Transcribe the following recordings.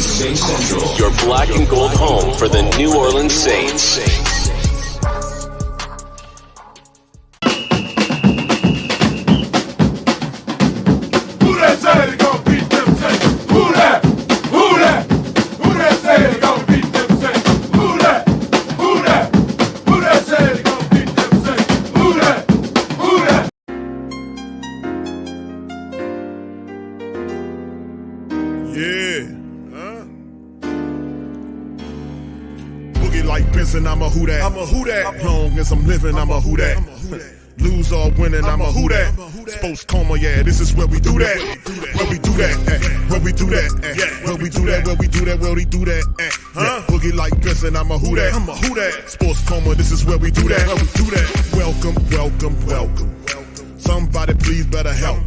Saints Central, your black and gold home for the New Orleans Saints. Who that say they gonna beat them Saints? Who that? Who that? Who that say they gonna beat them Saints? Who that? Who that? Who that say they gonna beat them Saints? Who that? Who that? Yeah. Boogie like Benson, I'm a who that. I'm a who that. Long as I'm living, I'm a who that. Lose or winning, I'm a who that. Sports Coma, yeah, this is where we do that. Where we do that, where we do that, where we do that, where we do that, where we do that. Boogie like Benson, I'm a who that. I'm a who that. Sports Coma, this is where we do that. Where we do that. Welcome, welcome, welcome. Somebody please better help.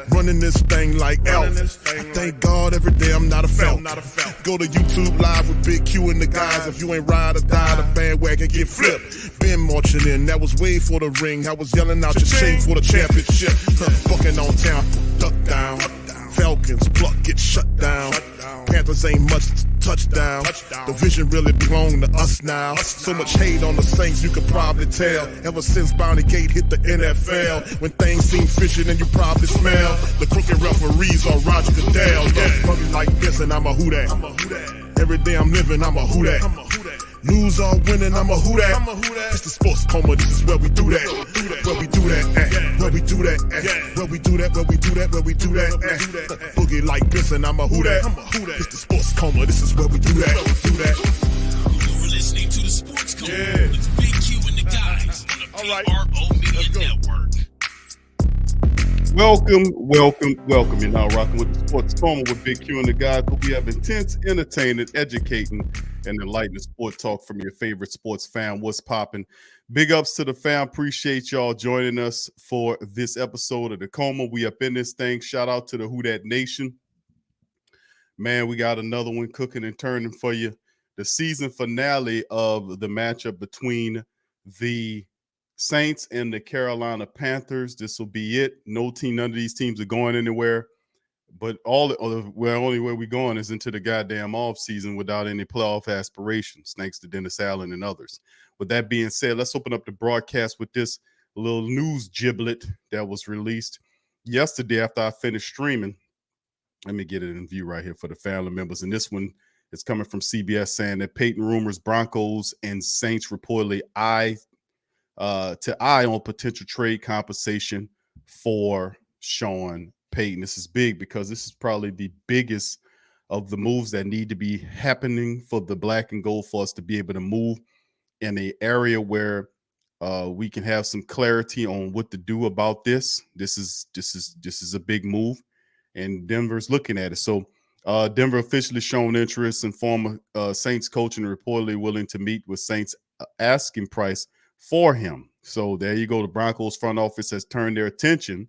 Running this thing like Elf. I thank God every day I'm not a felt. Go to YouTube Live with Big Q and the guys. If you ain't ride or die, the bandwagon get flipped. Been marching in, that was way for the ring. I was yelling out your shame for the championship. Bucking on town, duck down. Falcons, pluck, get shut down. Panthers ain't much touchdown. The vision really belong to us now. So much hate on the Saints, you could probably tell. Ever since Bounty Gate hit the NFL, when things seem fishy, then you probably smell the crooked referees or Roger Goodell. Yeah, probably like this, and I'm a who that. Every day I'm living, I'm a who that. Lose or winning, I'm a who that. It's the Sports Coma, this is where we do that. Where we do that, where we do that, where we do that, where we do that, where we do that. Boogie like this, and I'm a who that. It's the Sports Coma, this is where we do that. You're listening to the Sports Coma with Big Q and the guys on the PRO Media Network. Welcome. You're now rocking with the Sports Coma with Big Q and the guys, where we have intense, entertaining, educating, and enlightening sport talk from your favorite sports fan. What's popping? Big ups to the fam. Appreciate y'all joining us for this episode of the Coma. We up in this thing. Shout out to the Who Dat Nation. Man, we got another one cooking and turning for you. The season finale of the matchup between the Saints and the Carolina Panthers. This will be it. None of these teams are going anywhere. But only way we're going is into the goddamn offseason without any playoff aspirations, thanks to Dennis Allen and others. With that being said, let's open up the broadcast with this little news giblet that was released yesterday after I finished streaming. Let me get it in view right here for the family members. And this one is coming from CBS saying that Peyton rumors Broncos and Saints reportedly eye on potential trade compensation for Sean Payton. This is big because this is probably the biggest of the moves that need to be happening for the black and gold for us to be able to move in an area where we can have some clarity on what to do about this. This is a big move, and Denver's looking at it. So Denver officially shown interest in former Saints coach and reportedly willing to meet with Saints asking price for him. So there you go. The Broncos front office has turned their attention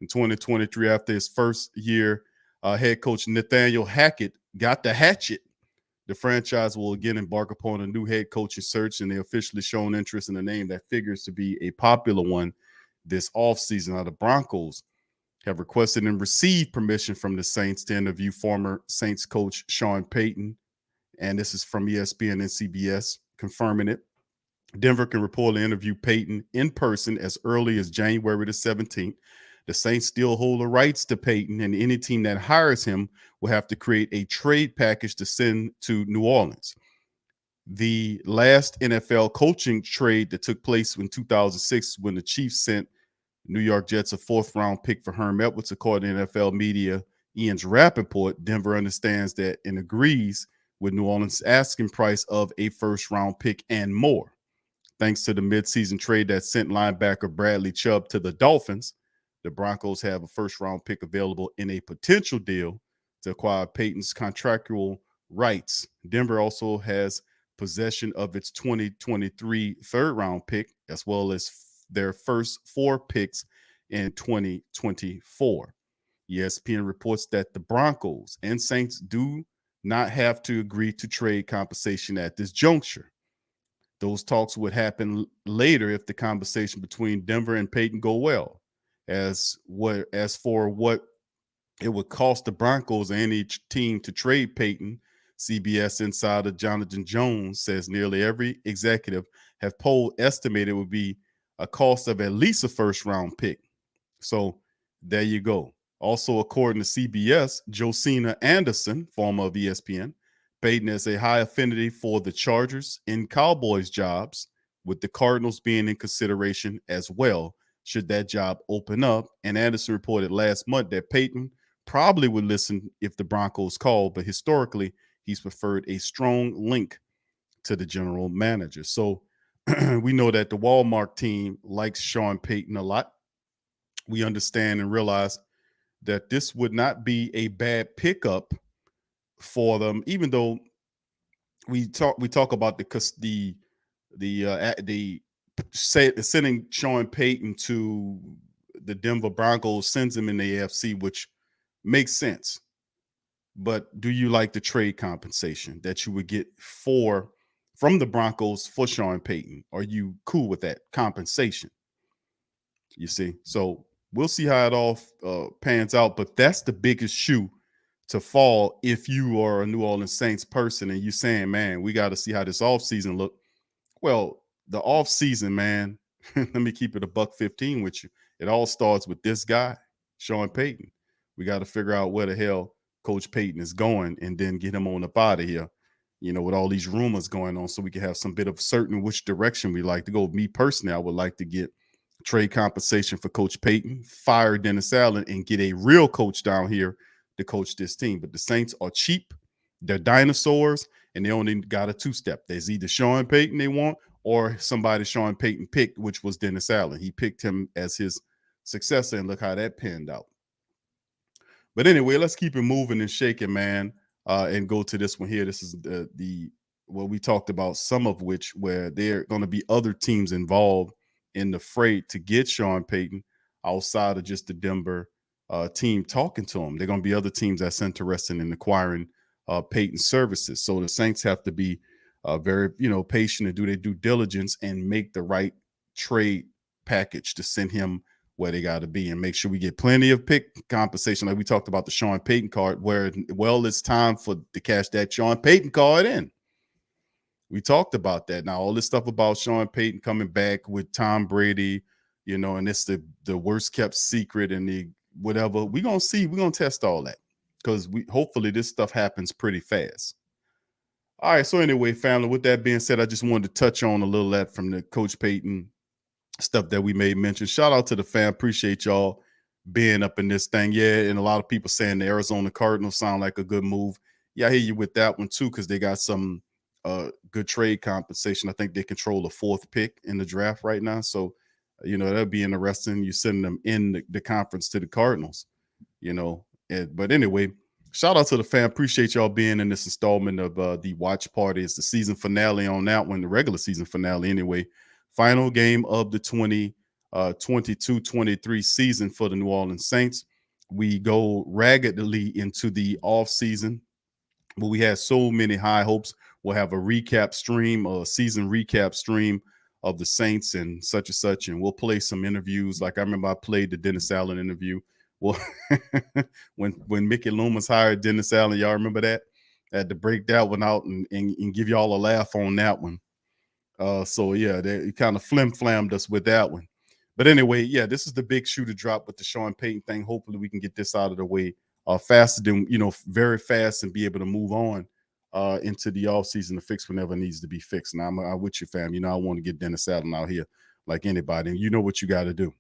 in 2023 after his first year. Head coach Nathaniel Hackett got the hatchet. The franchise will again embark upon a new head coaching search, and they officially shown interest in a name that figures to be a popular one this offseason. Now, the Broncos have requested and received permission from the Saints to interview former Saints coach Sean Payton, and this is from ESPN and CBS confirming it. Denver can reportedly interview Payton in person as early as January the 17th. The Saints still hold the rights to Payton, and any team that hires him will have to create a trade package to send to New Orleans. The last NFL coaching trade that took place in 2006 when the Chiefs sent New York Jets a fourth-round pick for Herm Edwards, according to NFL media Ian's Rappaport. Denver understands that and agrees with New Orleans' asking price of a first-round pick and more. Thanks to the midseason trade that sent linebacker Bradley Chubb to the Dolphins, the Broncos have a first-round pick available in a potential deal to acquire Payton's contractual rights. Denver also has possession of its 2023 third-round pick, as well as their first 4 picks in 2024. ESPN reports that the Broncos and Saints do not have to agree to trade compensation at this juncture. Those talks would happen later if the conversation between Denver and Payton go well. As for what it would cost the Broncos or any team to trade Payton, CBS insider Jonathan Jones says nearly every executive have polled estimated it would be a cost of at least a first-round pick. So there you go. Also, according to CBS, Josina Anderson, former of ESPN, Payton has a high affinity for the Chargers and Cowboys jobs, with the Cardinals being in consideration as well, should that job open up. And Anderson reported last month that Payton probably would listen if the Broncos called, but historically, he's preferred a strong link to the general manager. So we know that the Walmart team likes Sean Payton a lot. We understand and realize that this would not be a bad pickup for them, even though we talk about sending Sean Payton to the Denver Broncos sends him in the AFC, which makes sense. But do you like the trade compensation that you would get from the Broncos for Sean Payton? Are you cool with that compensation? You see, so we'll see how it all pans out. But that's the biggest shoe to fall if you are a New Orleans Saints person and you saying, man, we got to see how this offseason look. Well, the offseason, man, let me keep it $115 with you. It all starts with this guy, Sean Payton. We got to figure out where the hell Coach Payton is going and then get him on up out of here, with all these rumors going on, so we can have some bit of certain which direction we like to go. Me personally, I would like to get trade compensation for Coach Payton, fire Dennis Allen, and get a real coach down here to coach this team. But the Saints are cheap. They're dinosaurs, and they only got a 2-step. There's either Sean Payton they want or somebody Sean Payton picked, which was Dennis Allen. He picked him as his successor, and look how that panned out. But anyway, let's keep it moving and shaking, man, and go to this one here. This is the well, we talked about some of which where there are going to be other teams involved in the freight to get Sean Payton outside of just the Denver team talking to him. There are going to be other teams that's interested in acquiring Payton's services. So the Saints have to be very, patient and do their due diligence and make the right trade package to send him where they got to be and make sure we get plenty of pick compensation. Like we talked about the Sean Payton card, where, well, it's time to cash that Sean Payton card in. We talked about that. Now, all this stuff about Sean Payton coming back with Tom Brady, and it's the worst kept secret and the whatever. We're going to see. We're going to test all that because hopefully this stuff happens pretty fast. All right. So anyway, family, with that being said, I just wanted to touch on a little of that from the Coach Payton stuff that we made mention. Shout out to the fam. Appreciate y'all being up in this thing. Yeah, and a lot of people saying the Arizona Cardinals sound like a good move. Yeah, I hear you with that one too, because they got some good trade compensation. I think they control the 4th pick in the draft right now. So, that'll be interesting. You send them in the conference to the Cardinals, but anyway, shout out to the fam. Appreciate y'all being in this installment of the watch party. It's the season finale on that one, the regular season finale anyway. Final game of the 2022-23 season for the New Orleans Saints. We go raggedly into the offseason, but we had so many high hopes. We'll have a recap stream, a season recap stream of the Saints and such, and we'll play some interviews. Like I remember I played the Dennis Allen interview. Well, when Mickey Loomis hired Dennis Allen, y'all remember that? I had to break that one out and give y'all a laugh on that one. So yeah, they kind of flim-flammed us with that one. But anyway, yeah, this is the big shoe to drop with the Sean Payton thing. Hopefully we can get this out of the way faster than, very fast and be able to move on into the offseason to fix whenever needs to be fixed. Now, I'm with you, fam. I want to get Dennis Allen out here like anybody. And you know what you got to do.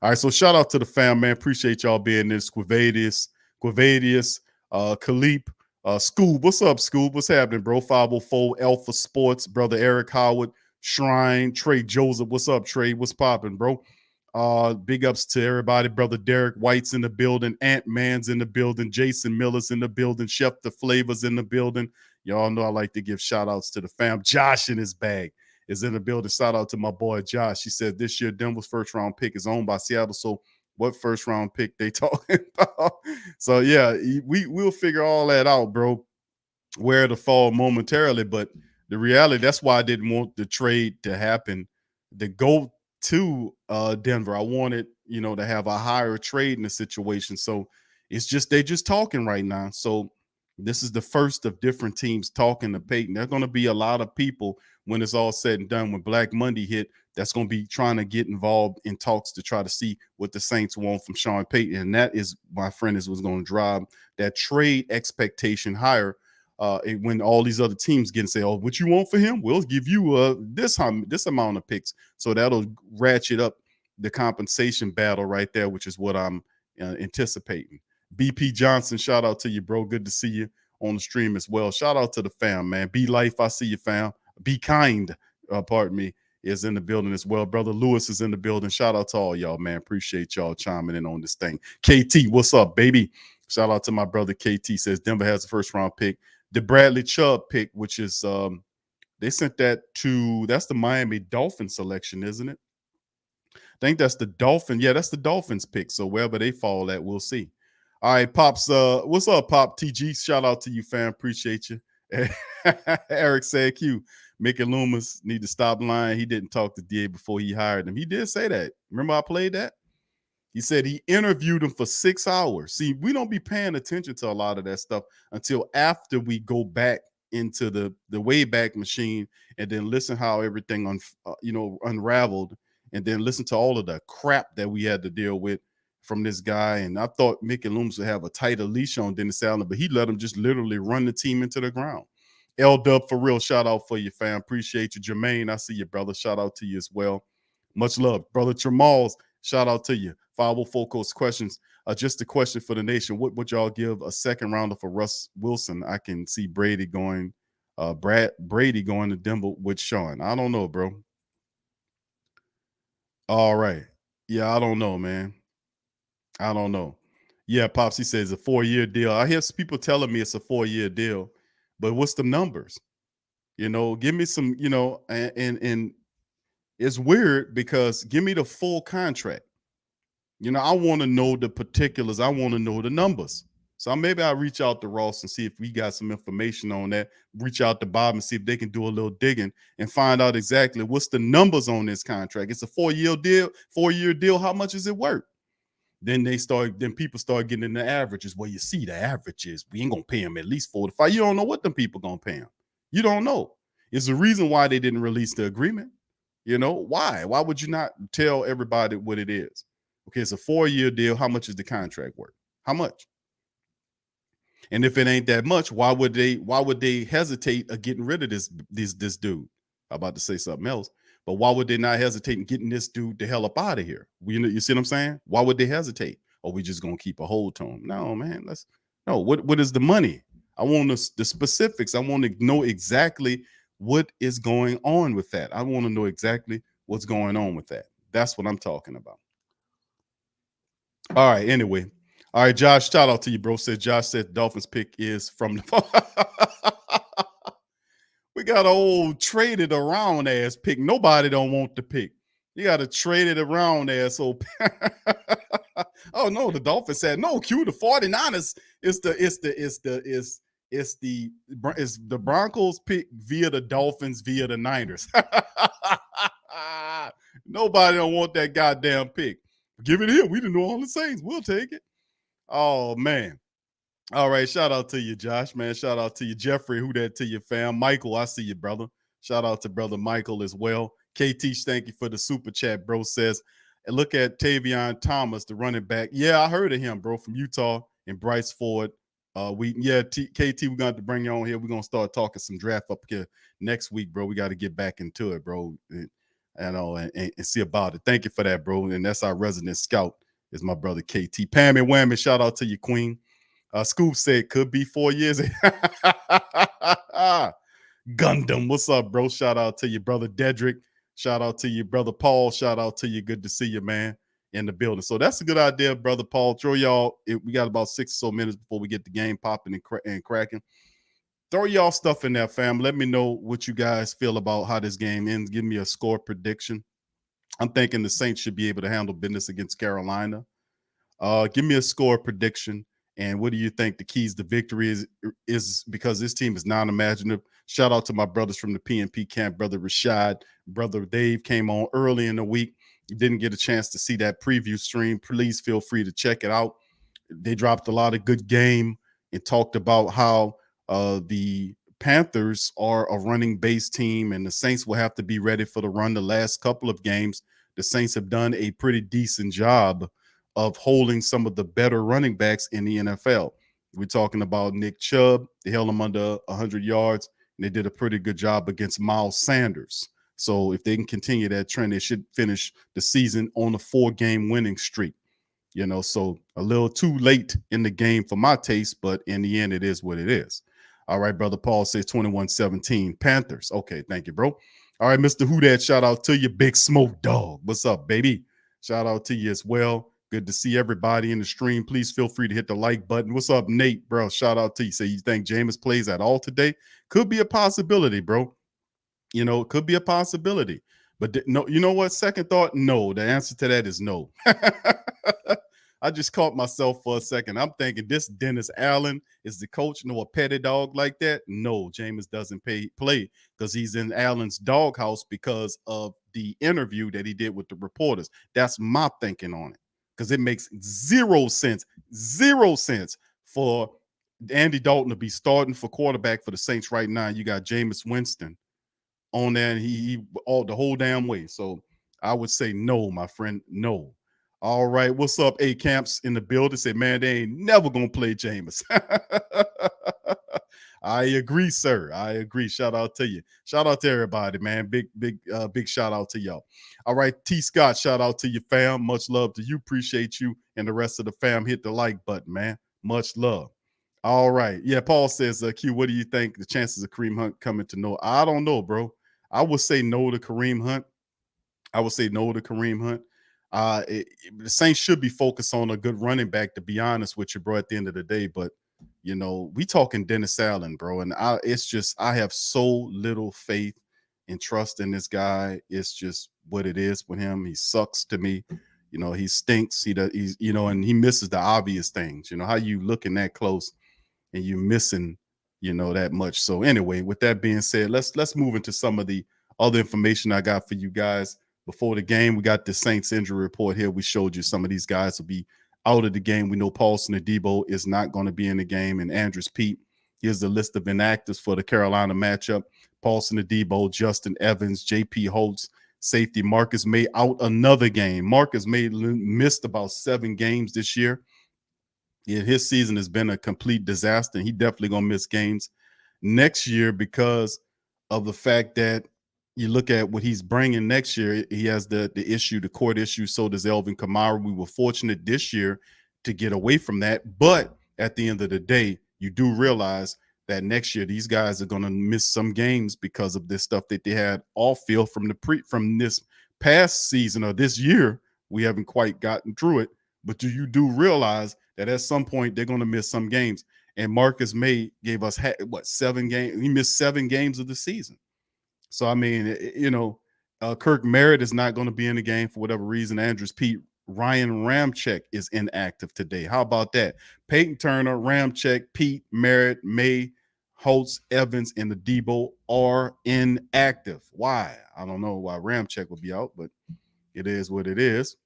All right, so shout out to the fam, man. Appreciate y'all being this. Quavadius, Khalip, Scoob. What's up, Scoob? What's happening, bro? 504 Alpha Sports, brother Eric Howard, Shrine, Trey Joseph. What's up, Trey? What's popping, bro? Big ups to everybody. Brother Derek White's in the building. Ant-Man's in the building. Jason Miller's in the building. Chef the Flavor's in the building. Y'all know I like to give shout outs to the fam. Josh in his bag is in the building. Shout out to my boy Josh. He said this year Denver's first round pick is owned by Seattle. So what first round pick they talking about? So yeah, we'll figure all that out, bro. Where to fall momentarily, but the reality, that's why I didn't want the trade to happen. To go to Denver, I wanted, to have a higher trade in the situation. So it's just they're just talking right now. So this is the first of different teams talking to Payton. There's going to be a lot of people when it's all said and done, when Black Monday hit, that's going to be trying to get involved in talks to try to see what the Saints want from Sean Payton. And that is, my friend, is what's going to drive that trade expectation higher. When all these other teams get and say, oh, what you want for him? We'll give you this amount of picks. So that'll ratchet up the compensation battle right there, which is what I'm anticipating. BP Johnson, shout out to you, bro. Good to see you on the stream as well. Shout out to the fam, man. Be Life, I see you, fam. Be Kind, pardon me, is in the building as well. Brother Lewis is in the building. Shout out to all y'all, man. Appreciate y'all chiming in on this thing. KT, what's up, baby? Shout out to my brother KT. Says Denver has the first round pick. The Bradley Chubb pick, which is they sent that to, that's the Miami Dolphins selection, isn't it? I think that's the Dolphin. Yeah, that's the Dolphins pick. So wherever they fall at, we'll see. All right, Pops. What's up, Pop TG? Shout out to you, fam. Appreciate you. Eric said Q. Mickey Loomis need to stop lying. He didn't talk to DA before he hired him. He did say that. Remember I played that? He said he interviewed him for 6 hours. See, we don't be paying attention to a lot of that stuff until after we go back into the Wayback Machine and then listen how everything unraveled, and then listen to all of the crap that we had to deal with from this guy. And I thought Mickey Loomis would have a tighter leash on Dennis Allen, but he let him just literally run the team into the ground. L-Dub, for real, shout out for you, fam. Appreciate you. Jermaine, I see you, brother. Shout out to you as well. Much love. Brother Tremals, shout out to you. 504 Coast questions. Just a question for the nation. What would y'all give a second rounder for Russ Wilson? I can see Brady going to Denver with Sean. I don't know, bro. All right. Yeah, I don't know, man. I don't know. Yeah, Pops, he says a 4-year deal. I hear people telling me it's a 4-year deal, but what's the numbers? Give me some, and it's weird because give me the full contract. I want to know the particulars. I want to know the numbers. So maybe I'll reach out to Ross and see if we got some information on that. Reach out to Bob and see if they can do a little digging and find out exactly what's the numbers on this contract. It's a 4-year deal. 4-year deal. How much is it worth? Then people start getting in the averages. Well, you see, the averages, we ain't gonna pay him at least 45. You don't know what them people gonna pay him. You don't know. It's the reason why they didn't release the agreement. Why? Why would you not tell everybody what it is? Okay, it's a 4-year deal. How much is the contract worth? How much? And if it ain't that much, why would they hesitate of getting rid of this dude? I'm about to say something else, but why would they not hesitate in getting this dude the hell up out of here? You see what I'm saying? Why would they hesitate? Or we just gonna keep a hold to him? No, man. What is the money? I want the specifics. I want to know exactly what is going on with that. I want to know exactly what's going on with that. That's what I'm talking about. All right. Anyway. All right, Josh, shout out to you, bro. Josh said Dolphins pick is from the we got an old traded around ass pick. Nobody don't want the pick. You got a traded around ass old. Oh no, the Dolphins said no. Q, the 49ers is the Broncos pick via the Dolphins via the Niners. Nobody don't want that goddamn pick. Give it here. We the New Orleans Saints. We'll take it. Oh, man. All right. Shout out to you, Josh, man. Shout out to you, Jeffrey. Who that to you, fam? Michael, I see you, brother. Shout out to brother Michael as well. KT, thank you for the super chat, bro. Says, and look at Tavion Thomas, the running back. Yeah, I heard of him, bro, from Utah and Bryce Ford. KT, we're going to have to bring you on here. We're going to start talking some draft up here next week, bro. We got to get back into it, bro. And see about it. Thank you for that, bro. And that's our resident scout. Is my brother KT. Pam and Whammy, shout out to you, Queen. Scoop said could be 4 years. Gundam, what's up, bro? Shout out to you, brother Dedrick. Shout out to you, brother Paul. Shout out to you. Good to see you, man, in the building. So that's a good idea, brother Paul. Throw y'all. We got about 6 or so minutes before we get the game popping and cracking. Throw y'all stuff in there, fam. Let me know what you guys feel about how this game ends. Give me a score prediction. I'm thinking the Saints should be able to handle business against Carolina. Give me a score prediction. And what do you think the keys to victory is because this team is non-imaginative. Shout out to my brothers from the PNP camp, brother Rashad, brother Dave came on early in the week. You didn't get a chance to see that preview stream. Please feel free to check it out. They dropped a lot of good game and talked about how the Panthers are a running-based team, and the Saints will have to be ready for the run. The last couple of games, the Saints have done a pretty decent job of holding some of the better running backs in the NFL. We're talking about Nick Chubb. They held him under 100 yards, and they did a pretty good job against Miles Sanders. So if they can continue that trend, they should finish the season on a 4-game winning streak. So a little too late in the game for my taste, but in the end, it is what it is. All right, brother Paul says 21-17 Panthers. Okay, thank you, bro. All right, Mr. Who Dat, shout out to you, Big Smoke Dog. What's up, baby? Shout out to you as well. Good to see everybody in the stream. Please feel free to hit the like button. What's up, Nate, bro? Shout out to you. Say you think Jameis plays at all today? Could be a possibility, bro. It could be a possibility. But no, you know what? Second thought, no. The answer to that is no. I just caught myself for a second. I'm thinking this Dennis Allen is the coach, no a petty dog like that. No, Jameis doesn't play because he's in Allen's doghouse because of the interview that he did with the reporters. That's my thinking on it because it makes zero sense for Andy Dalton to be starting for quarterback for the Saints right now. You got Jameis Winston on there, and he all the whole damn way. So I would say no, my friend, no. All right, what's up, A-Camps in the building? Say, man, they ain't never going to play Jameis. I agree, sir. I agree. Shout out to you. Shout out to everybody, man. Big shout out to y'all. All right, T. Scott, shout out to you, fam. Much love to you. Appreciate you and the rest of the fam. Hit the like button, man. Much love. All right. Yeah, Paul says, Q, what do you think the chances of Kareem Hunt coming to know? I don't know, bro. I would say no to Kareem Hunt. The Saints should be focused on a good running back, to be honest with you, bro, at the end of the day. But You know, we talking Dennis Allen, bro, and it's just I have so little faith and trust in this guy. It's just what it is with him. He sucks to me. You know, he stinks. He's and he misses the obvious things. You know, how you looking that close and you missing, that much. So anyway, with that being said, let's move into some of the other information I got for you guys before the game. We got the Saints injury report here. We showed you some of these guys will be out of the game. We know Paulson Adebo is not going to be in the game, and Andrews Pete. Here's the list of inactives for the Carolina matchup. Paulson Adebo, Justin Evans, J.P. Holtz, safety Marcus May out another game. Marcus May missed about 7 games this year. Yeah, his season has been a complete disaster. He definitely going to miss games next year because of the fact that you look at what he's bringing next year. He has the court issue. So does Elvin Kamara. We were fortunate this year to get away from that. But at the end of the day, you do realize that next year these guys are going to miss some games because of this stuff that they had off field from this past season or this year. We haven't quite gotten through it, but you do realize that at some point they're going to miss some games. And Marcus May gave us 7 games. He missed 7 games of the season. So I mean, Kirk Merritt is not going to be in the game for whatever reason. Andrews Pete, Ryan Ramczyk is inactive today. How about that? Peyton Turner, Ramczyk, Pete, Merritt, May, Holtz, Evans, and Adebo are inactive. Why? I don't know why Ramczyk would be out, but it is what it is.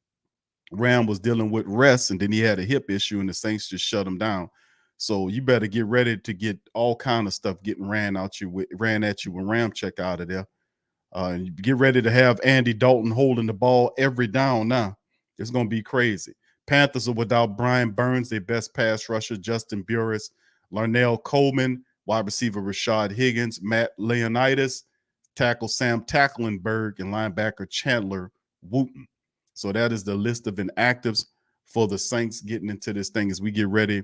Ram was dealing with rest, and then he had a hip issue, and the Saints just shut him down. So you better get ready to get all kind of stuff getting ran at you with Ramczyk out of there. And get ready to have Andy Dalton holding the ball every down now. It's going to be crazy. Panthers are without Brian Burns, their best pass rusher, Justin Burris, Larnell Coleman, wide receiver Rashad Higgins, Matt Leonidas, tackle Sam Tacklenberg, and linebacker Chandler Wooten. So that is the list of inactives for the Saints getting into this thing as we get ready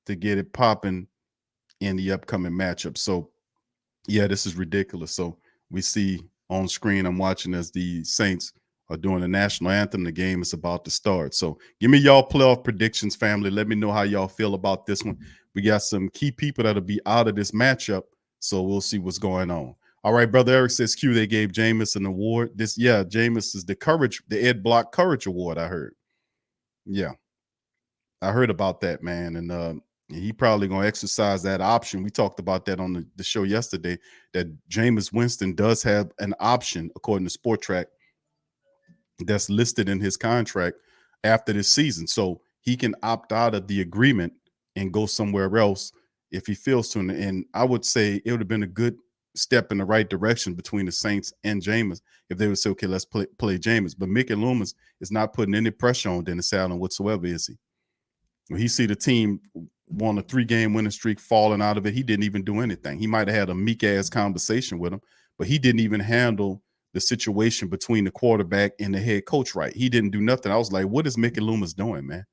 to get it popping in the upcoming matchup. So, yeah, this is ridiculous. So we see on screen, I'm watching as the Saints are doing the national anthem. The game is about to start. So give me y'all playoff predictions, family. Let me know how y'all feel about this one. We got some key people that'll be out of this matchup, so we'll see what's going on. All right, Brother Eric says, Q, they gave Jameis an award. Jameis is the Ed Block Courage Award, I heard. Yeah, I heard about that, man. And he probably going to exercise that option. We talked about that on the show yesterday, that Jameis Winston does have an option, according to Sport Track, that's listed in his contract after this season. So he can opt out of the agreement and go somewhere else if he feels to. And I would say it would have been a good step in the right direction between the Saints and Jameis if they would say, okay, let's play Jameis. But Mickey Loomis is not putting any pressure on Dennis Allen whatsoever, is he? When he see the team won a 3-game winning streak falling out of it, he didn't even do anything. He might have had a meek-ass conversation with him, but he didn't even handle the situation between the quarterback and the head coach right. He didn't do nothing. I was like, what is Mickey Loomis doing, man?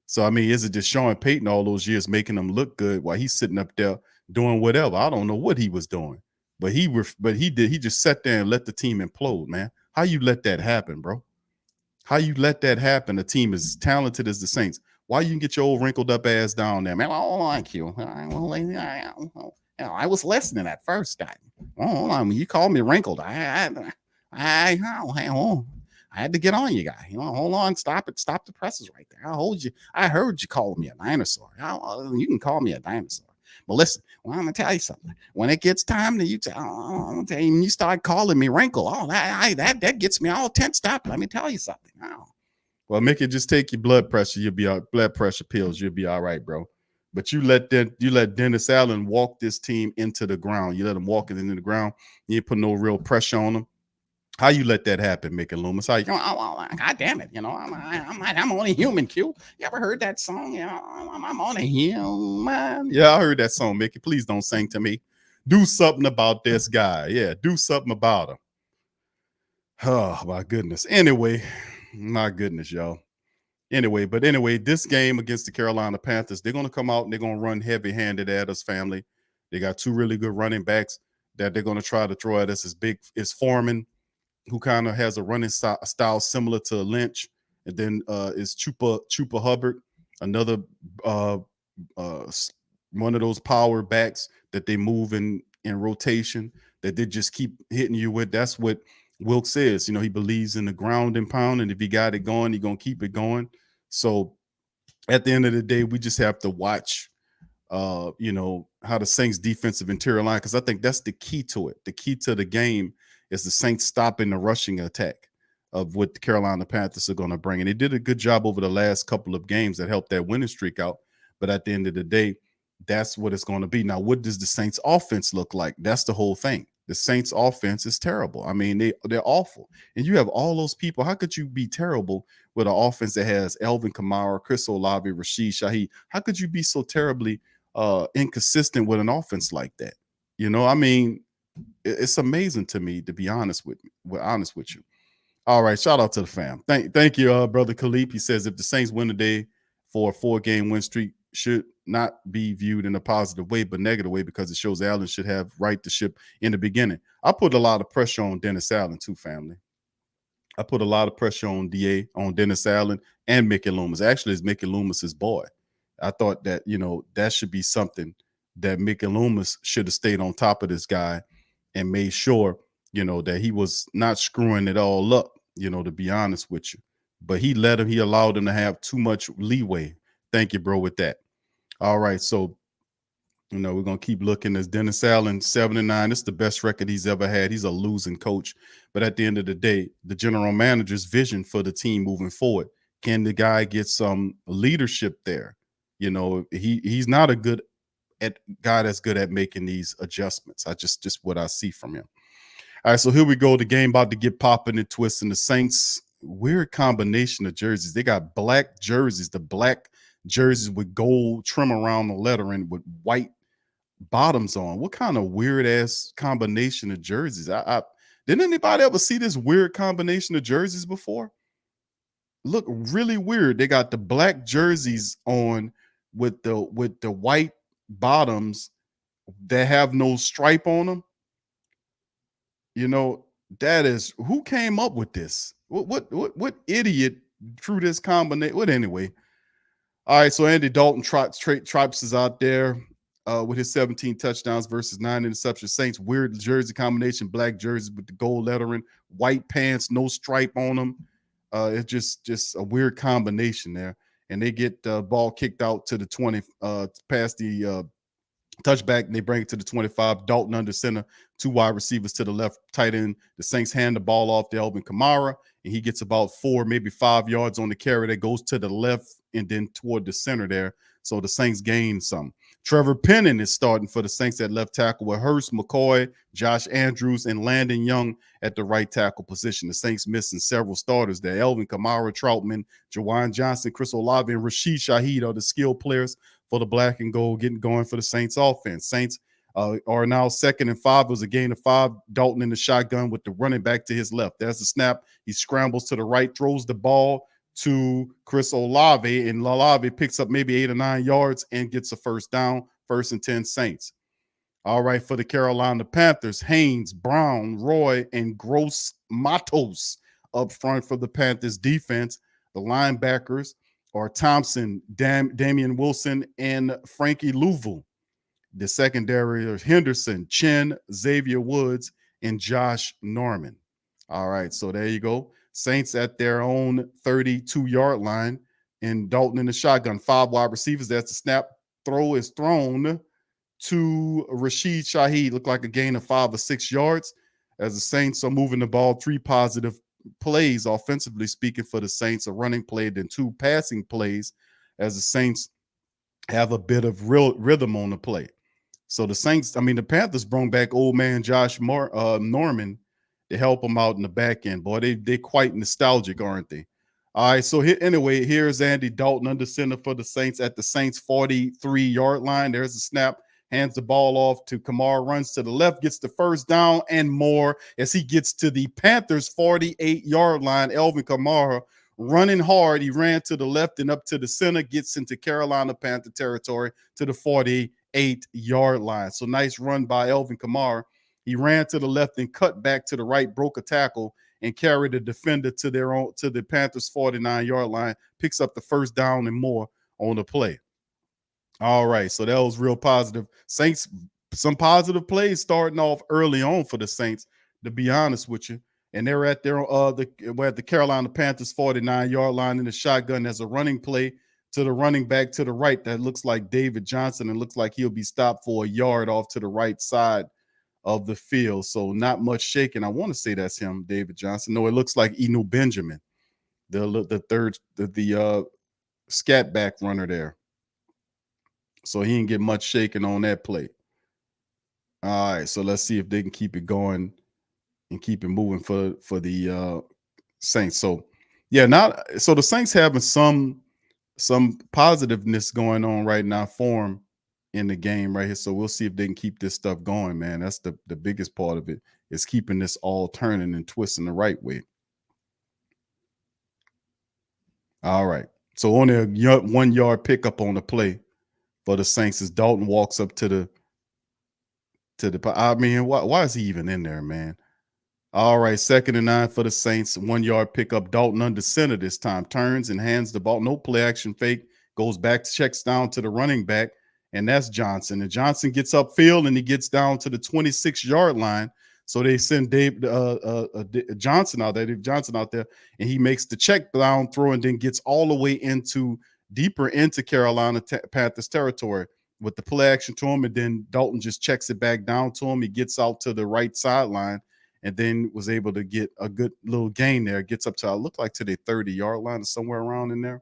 So, I mean, is it just Sean Payton all those years making him look good while he's sitting up there doing whatever? I don't know what he was doing, but he just sat there and let the team implode, man. How you let that happen, bro? How you let that happen? A team as talented as the Saints. Why you can get your old wrinkled up ass down there, man? I don't like you. I was listening at first. When you called me wrinkled, I had to get on you, guy. Hold on, stop it, stop the presses right there. I'll hold you. I heard you calling me a dinosaur. You can call me a dinosaur, but listen. Well, I'm gonna tell you something. When it gets time to you start calling me wrinkle. That gets me all tensed up. Let me tell you something. Well, Mickey, just take your blood pressure. You'll be blood pressure pills. You'll be all right, bro. But you let Dennis Allen walk this team into the ground. You let him walk it into the ground. You ain't put no real pressure on him. How you let that happen, Mickey Loomis? How you? God damn it! I'm only human. Q. You ever heard that song? I'm only human. Yeah, I heard that song, Mickey. Please don't sing to me. Do something about this guy. Yeah, do something about him. Oh my goodness. Anyway. My goodness, y'all. Anyway, this game against the Carolina Panthers, they're going to come out and they're going to run heavy-handed at us, family. They got 2 really good running backs that they're going to try to throw at us. Is Foreman, who kind of has a running style similar to Lynch, and then is Chupa Hubbard, another one of those power backs that they move in rotation, that they just keep hitting you with. That's what Wilkes says. You know, he believes in the ground and pound, and if he got it going, he's going to keep it going. So at the end of the day, we just have to watch, you know, how the Saints defensive interior line, because I think that's the key to it. The key to the game is the Saints stopping the rushing attack of what the Carolina Panthers are going to bring. And they did a good job over the last couple of games that helped that winning streak out. But at the end of the day, that's what it's going to be. Now, what does the Saints offense look like? That's the whole thing. The Saints offense is terrible. I mean, they're awful. And you have all those people. How could you be terrible with an offense that has Alvin Kamara, Chris Olave, Rashid Shaheed? How could you be so terribly inconsistent with an offense like that? You know, I mean, it's amazing to me, to be honest with you. All right, shout out to the fam. Thank you, brother Khalip. He says if the Saints win today for a 4-game win streak, should not be viewed in a positive way, but negative way, because it shows Allen should have right to ship in the beginning. I put a lot of pressure on Dennis Allen too, family. I put a lot of pressure on Dennis Allen and Mickey Loomis. Actually, it's Mickey Loomis's boy. I thought that, you know, that should be something that Mickey Loomis should have stayed on top of this guy and made sure, you know, that he was not screwing it all up, you know, to be honest with you. But he allowed him to have too much leeway. Thank you, bro, with that. All right, so, you know, we're going to keep looking. As Dennis Allen, 7-9. It's the best record he's ever had. He's a losing coach. But at the end of the day, the general manager's vision for the team moving forward, can the guy get some leadership there? You know, he's not a good guy that's good at making these adjustments. I just what I see from him. All right, so here we go. The game about to get popping and twisting. The Saints, weird combination of jerseys. They got black jerseys, the black jerseys with gold trim around the lettering with white bottoms on. What kind of weird ass combination of jerseys? Didn't anybody ever see this weird combination of jerseys before? Look really weird. They got the black jerseys on with the white bottoms that have no stripe on them. You know, that is, who came up with this? What idiot drew this combination? What anyway? All right, so Andy Dalton Tripes is out there with his 17 touchdowns versus 9 interceptions. Saints, weird jersey combination, black jerseys with the gold lettering, white pants, no stripe on them. It's just a weird combination there. And they get the ball kicked out to the 20, past the touchback, and they bring it to the 25. Dalton under center, 2 wide receivers to the left, tight end. The Saints hand the ball off to Alvin Kamara, and he gets about 4, maybe 5 yards on the carry that goes to the left and then toward the center there. So the Saints gain some. Trevor Penning is starting for the Saints at left tackle with Hurst, McCoy, Josh Andrews, and Landon Young at the right tackle position. The Saints missing several starters there. Alvin Kamara, Troutman, Jawan Johnson, Chris Olave, and Rashid Shaheed are the skilled players for the black and gold getting going for the Saints offense. Saints are now 2nd and 5. It was a gain of 5. Dalton in the shotgun with the running back to his left. There's the snap. He scrambles to the right, throws the ball to Chris Olave, and Olave picks up maybe 8 or 9 yards and gets a first down. 1st and 10 Saints. All right, for the Carolina Panthers, Haynes, Brown, Roy, and Gross Matos up front for the Panthers defense. The linebackers are Thompson, Damian Wilson, and Frankie Louisville. The secondary are Henderson, Chin, Xavier Woods, and Josh Norman. All right, so there you go. Saints at their own 32-yard line, and Dalton in the shotgun. 5 wide receivers. That's the snap. Throw is thrown to Rashid Shaheed. Looked like a gain of 5 or 6 yards as the Saints are moving the ball. 3 positive plays, offensively speaking, for the Saints. A running play, then 2 passing plays as the Saints have a bit of real rhythm on the play. So the Panthers brought back old man Josh Norman to help them out in the back end. Boy, they're quite nostalgic, aren't they? All right, so here's Andy Dalton under center for the Saints at the Saints 43-yard line. There's a snap, hands the ball off to Kamara, runs to the left, gets the first down and more as he gets to the Panthers 48-yard line. Alvin Kamara running hard. He ran to the left and up to the center, gets into Carolina Panther territory to the 48-yard line. So nice run by Alvin Kamara. He ran to the left and cut back to the right, broke a tackle, and carried the defender to the Panthers 49-yard line, picks up the first down and more on the play. All right, so that was real positive. Saints, some positive plays starting off early on for the Saints, to be honest with you. And they're at their we're at the Carolina Panthers 49-yard line in the shotgun as a running play to the running back to the right. That looks like David Johnson, and looks like he'll be stopped for a yard off to the right side of the field. So not much shaking. I want to say that's him, David Johnson. No, it looks like Eno Benjamin, the scat back runner there. So he didn't get much shaking on that play. All right, so let's see if they can keep it going and keep it moving for the Saints. So yeah, so the Saints having some positiveness going on right now for them in the game right here. So we'll see if they can keep this stuff going, man. That's the biggest part of it, is keeping this all turning and twisting the right way. All right. So only a 1 yard pickup on the play for the Saints as Dalton walks up to the I mean, why is he even in there, man? All right, 2nd and 9 for the Saints. 1 yard pickup. Dalton under center this time. Turns and hands the ball. No play action fake. Goes back, checks down to the running back, and that's Johnson. And Johnson gets upfield and he gets down to the 26-yard line. So they send Johnson out there, and he makes the check down throw and then gets all the way deeper into Carolina Panthers territory with the play action to him. And then Dalton just checks it back down to him. He gets out to the right sideline and then was able to get a good little gain there. Gets up to, look like to the 30-yard line or somewhere around in there.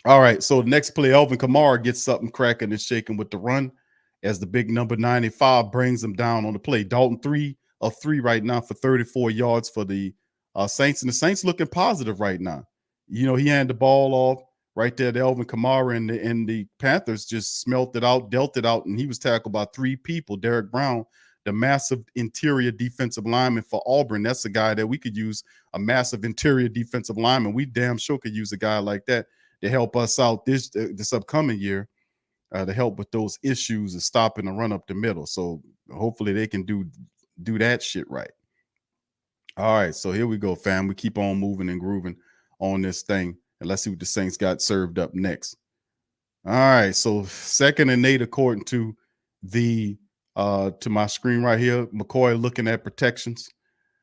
All right, so the next play, Alvin Kamara gets something cracking and shaking with the run as the big number 95 brings him down on the play. Dalton 3 of 3 right now for 34 yards for the Saints. And the Saints looking positive right now. You know, he handed the ball off right there to Alvin Kamara, and the Panthers just dealt it out, and he was tackled by 3 people. Derek Brown, the massive interior defensive lineman for Auburn. That's a guy that we could use, a massive interior defensive lineman. We damn sure could use a guy like that to help us out this upcoming year, to help with those issues of stopping the run up the middle. So hopefully they can do that shit right. All right, so here we go, fam. We keep on moving and grooving on this thing, and let's see what the Saints got served up next. All right, so 2nd and 8 according to the to my screen right here. McCoy looking at protections.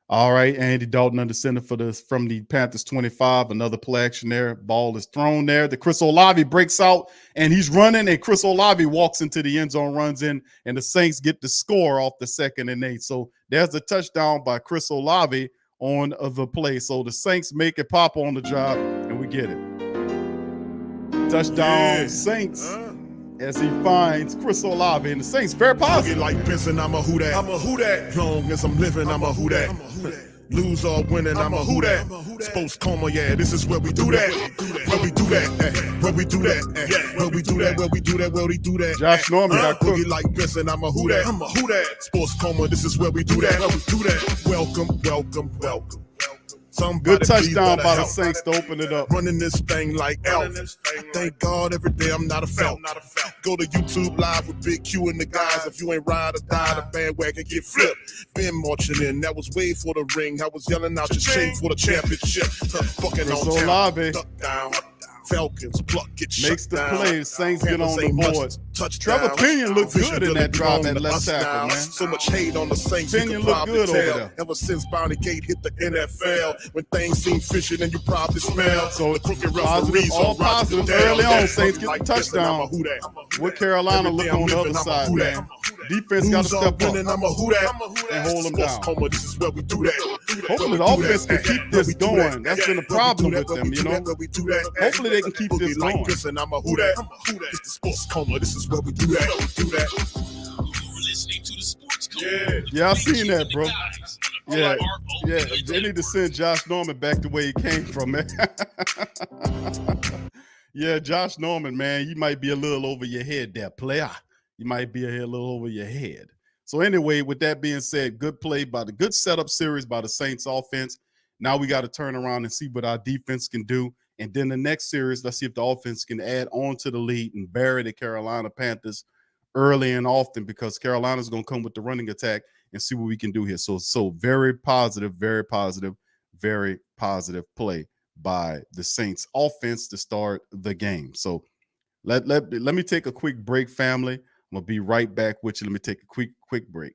All right, Andy Dalton under center from the Panthers 25. Another play action there. Ball is thrown there. The Chris Olave breaks out, and he's running, and Chris Olave walks into the end zone, runs in, and the Saints get the score off the 2nd and 8. So there's a touchdown by Chris Olave on the play. So the Saints make it pop on the job, and we get it. Touchdown, Saints. As he finds Chris Olave, and the Saints very positive. Like Benson, I'm a who that. I'm a who that. Long as I'm living, I'm a who that. Lose or winning, I'm a who that. Sports Coma, yeah, this is where we do that. Where we do that. Where we do that. Where we do that. Where we do that. Where we do that. Josh Norman got cooked. Like Benson, I'm a who that. I'm a who that. Sports Coma, this is where we do that. Where we do that. Welcome, welcome, welcome. Good touchdown by the Saints to open it up. Running this thing like Elvis. Thank God every day I'm not a felt. Go to YouTube Live with Big Q and the guys. If you ain't ride or die, the bandwagon get flipped. Been marching in, that was way for the ring. I was yelling out your shame for the championship. Fucking on Olave. Duck down. Falcons pluck, get makes the down. play. Saints get on the board. Touchdown. Trevor Pinion looked good in that drop at left tackle, man. So much hate on the Saints. Pinion looked good over there. Ever since Bounty Gate hit the NFL, when things seem fishy, and you probably smell. So the crooked positive, all positive early on. Saints get the touchdown. With Carolina looking on the other side, man. Defense got to step up and hold them down. Hopefully the offense can keep this going. That's been a problem with them, you know. Hopefully they can keep this going. I'm a who that. It's the Sports Coma. This is where we do that. We do that. You're listening to the Sports Coma. Yeah, I seen that, bro. Yeah. They need to send Josh Norman back the way he came from, man. Yeah, Josh Norman, man, you might be a little over your head there, player. You might be a little over your head. So anyway, with that being said, good play by the good setup series by the Saints offense. Now we got to turn around and see what our defense can do. And then the next series, let's see if the offense can add on to the lead and bury the Carolina Panthers early and often, because Carolina's going to come with the running attack and see what we can do here. So very positive, very positive, very positive play by the Saints offense to start the game. So Let me take a quick break, family. I'm gonna be right back with you. Let me take a quick break.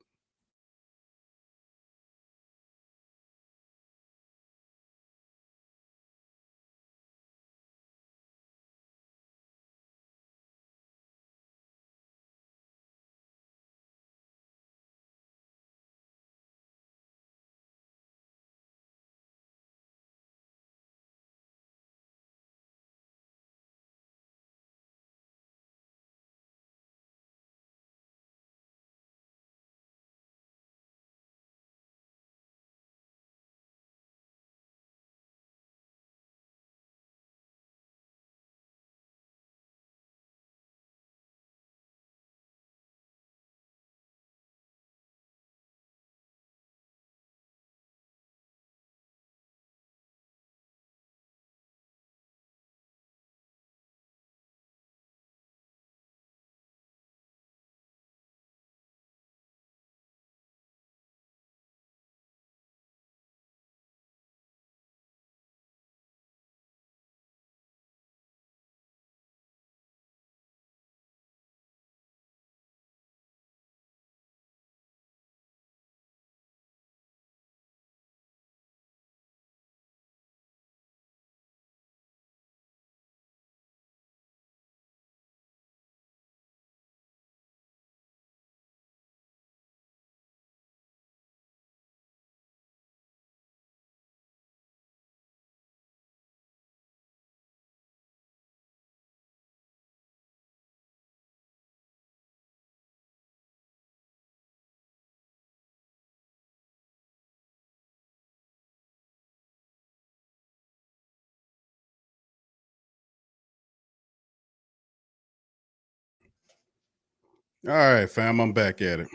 All right, fam, I'm back at it.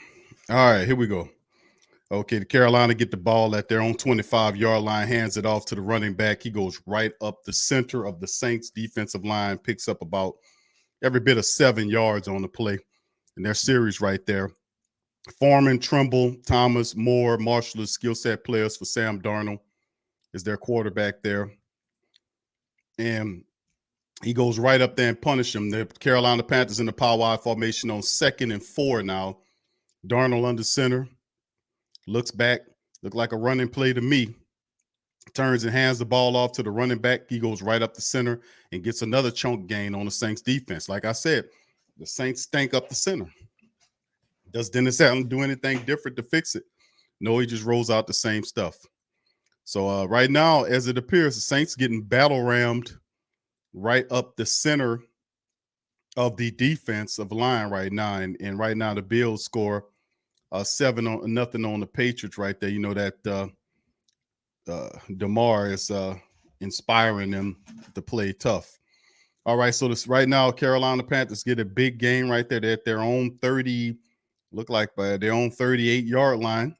All right, here we go. Okay, the Carolina get the ball at their own 25-yard line, hands it off to the running back. He goes right up the center of the Saints defensive line, picks up about every bit of 7 yards on the play. And their series right there. Foreman, Trimble, Thomas, Moore, Marshall is skill set players for Sam Darnold is their quarterback there. And he goes right up there and punish him. The Carolina Panthers in the power I formation on 2nd and 4 now. Darnold under center. Looks back. Looked like a running play to me. Turns and hands the ball off to the running back. He goes right up the center and gets another chunk gain on the Saints defense. Like I said, the Saints stank up the center. Does Dennis Allen do anything different to fix it? No, he just rolls out the same stuff. So right now, as it appears, the Saints getting battle rammed right up the center of the defensive line right now. And right now, the Bills score 7-0 on the Patriots right there. You know that DeMar is inspiring them to play tough. All right, so this right now, Carolina Panthers get a big game right there. They're at their own 30, look like by their own 38-yard line.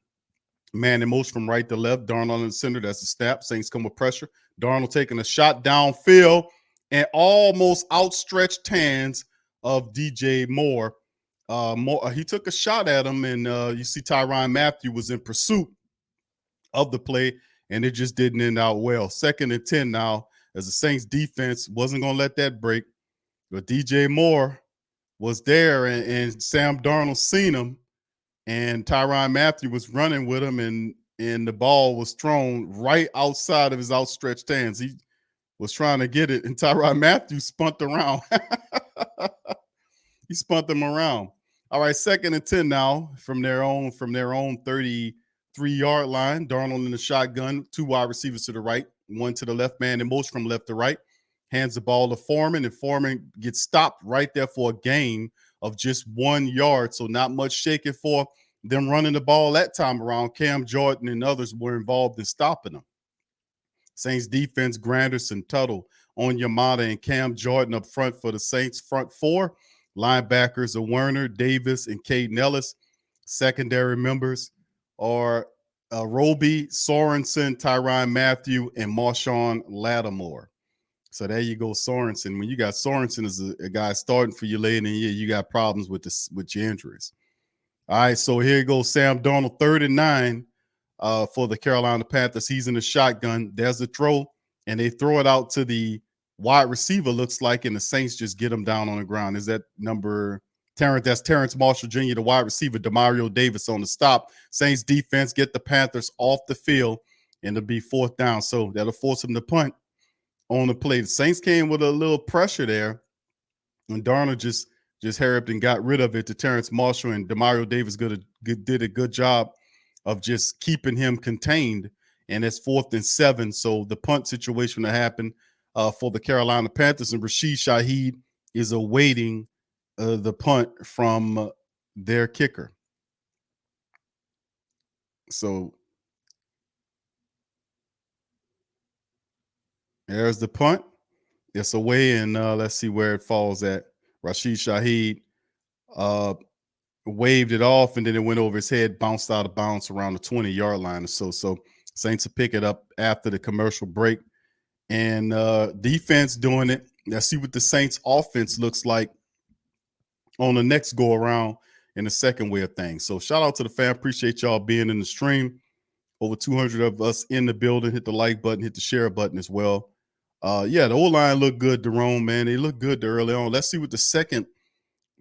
Man and most from right to left. Darnold in the center. That's the snap. Saints come with pressure. Darnold taking a shot downfield and almost outstretched hands of DJ Moore. He took a shot at him, and you see Tyrann Mathieu was in pursuit of the play, and it just didn't end out well. 2nd and 10 now, as the Saints defense wasn't going to let that break. But DJ Moore was there, and Sam Darnold seen him, and Tyrann Mathieu was running with him, and the ball was thrown right outside of his outstretched hands. He was trying to get it, and Tyrann Mathieu spunt around. He spunt them around. All right, 2nd and 10 now from their own 33-yard line. Darnold in the shotgun, 2 wide receivers to the right, 1 to the left, man, and most from left to right. Hands the ball to Foreman, and Foreman gets stopped right there for a gain of just 1 yard. So not much shaking for them running the ball that time around. Cam Jordan and others were involved in stopping them. Saints defense, Granderson, Tuttle, Onyemata, and Cam Jordan up front for the Saints front 4. Linebackers are Werner, Davis, and Caden Ellis. Secondary members are Roby, Sorensen, Tyrann Mathieu, and Marshawn Lattimore. So there you go, Sorensen. When you got Sorensen as a guy starting for you late in the year, you got problems with your injuries. All right, so here goes Sam Darnold, 3rd and 9 for the Carolina Panthers. He's in the shotgun. There's a throw, and they throw it out to the wide receiver looks like, and the Saints just get him down on the ground. Is that number Terrence? That's Terrence Marshall Jr., the wide receiver. Demario Davis on the stop. Saints defense get the Panthers off the field, and it'll be 4th down. So that'll force them to punt on the play. The Saints came with a little pressure there, and Darnold just hurried and got rid of it to Terrence Marshall, and Demario Davis did a good job of just keeping him contained. And it's 4th and 7. So the punt situation that happened for the Carolina Panthers, and Rashid Shaheed is awaiting the punt from their kicker. So there's the punt. It's away, and let's see where it falls at. Rashid Shaheed waved it off, and then it went over his head, bounced out of bounds around the 20-yard line or so. So Saints will pick it up after the commercial break. And defense doing it. Let's see what the Saints offense looks like on the next go around in the second way of things. So shout out to the fam. Appreciate y'all being in the stream. Over 200 of us in the building. Hit the like button, hit the share button as well. Yeah, the O-line looked good, Jerome, man. They look good early on. Let's see what the second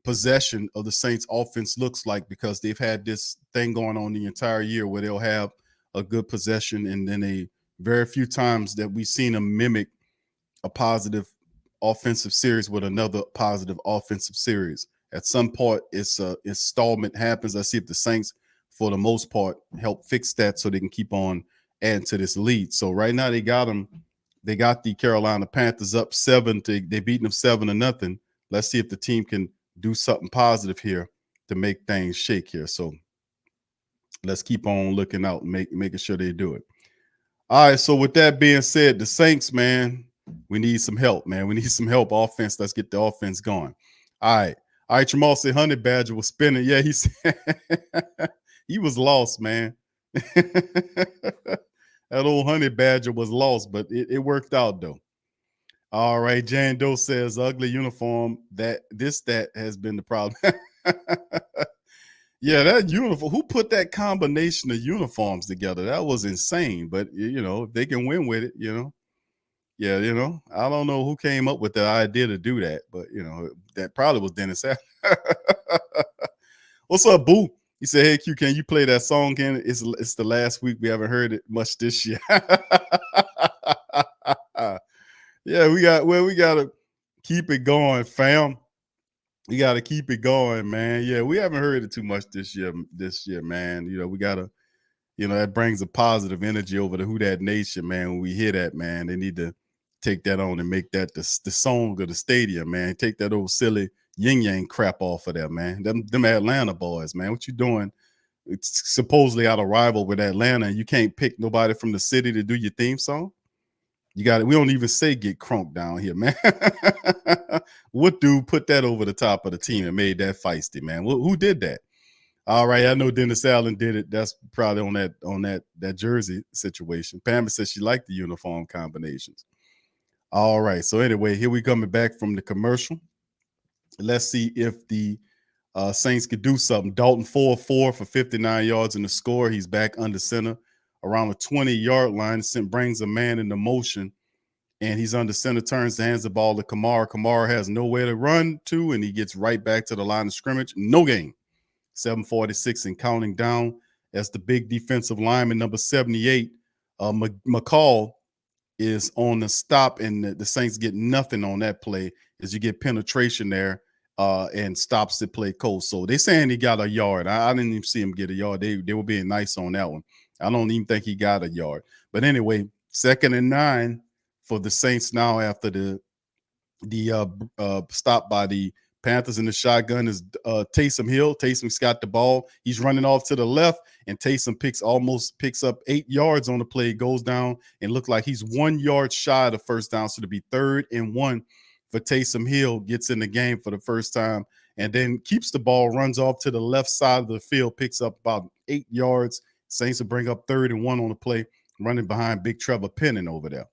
possession of the Saints offense looks like, because they've had this thing going on the entire year where they'll have a good possession, and then a very few times that we've seen them mimic a positive offensive series with another positive offensive series. At some point, it's installment happens. Let's see if the Saints, for the most part, help fix that so they can keep on adding to this lead. So right now they got the Carolina Panthers up 7. They beating them 7-0. Let's see if the team can do something positive here to make things shake here. So let's keep on looking out and making sure they do it. All right, so with that being said, the Saints, man, we need some help, man. We need some help offense. Let's get the offense going. All right. Jamal said Honey Badger was spinning. Yeah, he said he was lost, man. That old Honey Badger was lost, but it worked out, though. All right, Jan Doe says ugly uniform. That has been the problem. Yeah, that uniform. Who put that combination of uniforms together? That was insane. But if they can win with it, yeah, I don't know who came up with the idea to do that, but that probably was Dennis. What's up, Boo? He said, "Hey Q, can you play that song again? It's the last week. We haven't heard it much this year." Yeah, we gotta keep it going, fam. We gotta keep it going, man. Yeah, we haven't heard it too much this year, man. We gotta, that brings a positive energy over the Who Dat Nation, man. When we hear that, man, they need to take that on and make that the song of the stadium, man. Take that old silly yin yang crap off of there, man. Them Atlanta boys, man. What you doing? It's supposedly out of rival with Atlanta, and you can't pick nobody from the city to do your theme song. You got it. We don't even say get crunk down here, man. What dude put that over the top of the team and made that feisty, man? Who did that? All right, I know Dennis Allen did it. That's probably on that jersey situation. Pam says she liked the uniform combinations. All right, so anyway, here we coming back from the commercial. Let's see if the Saints could do something. Dalton 4-4 for 59 yards in the score. He's back under center around the 20-yard line. Brings a man into motion, and he's under center, turns, hands the ball to Kamara. Kamara has nowhere to run to, and he gets right back to the line of scrimmage. No gain. 7:46 and counting down as the big defensive lineman, number 78, McCall, is on the stop, and the Saints get nothing on that play as you get penetration there and stops the play cold. So they're saying he got a yard. I didn't even see him get a yard. They were being nice on that one. I don't even think he got a yard. But anyway, 2nd and 9 for the Saints now after the stop by the Panthers. In the shotgun is Taysom Hill. Taysom's got the ball. He's running off to the left, and Taysom picks up 8 yards on the play, goes down, and looked like he's 1 yard shy of the first down. So to be 3rd and 1 for Taysom Hill, gets in the game for the first time, and then keeps the ball, runs off to the left side of the field, picks up about 8 yards. Saints will bring up 3rd and 1 on the play, running behind Big Trevor Penning over there.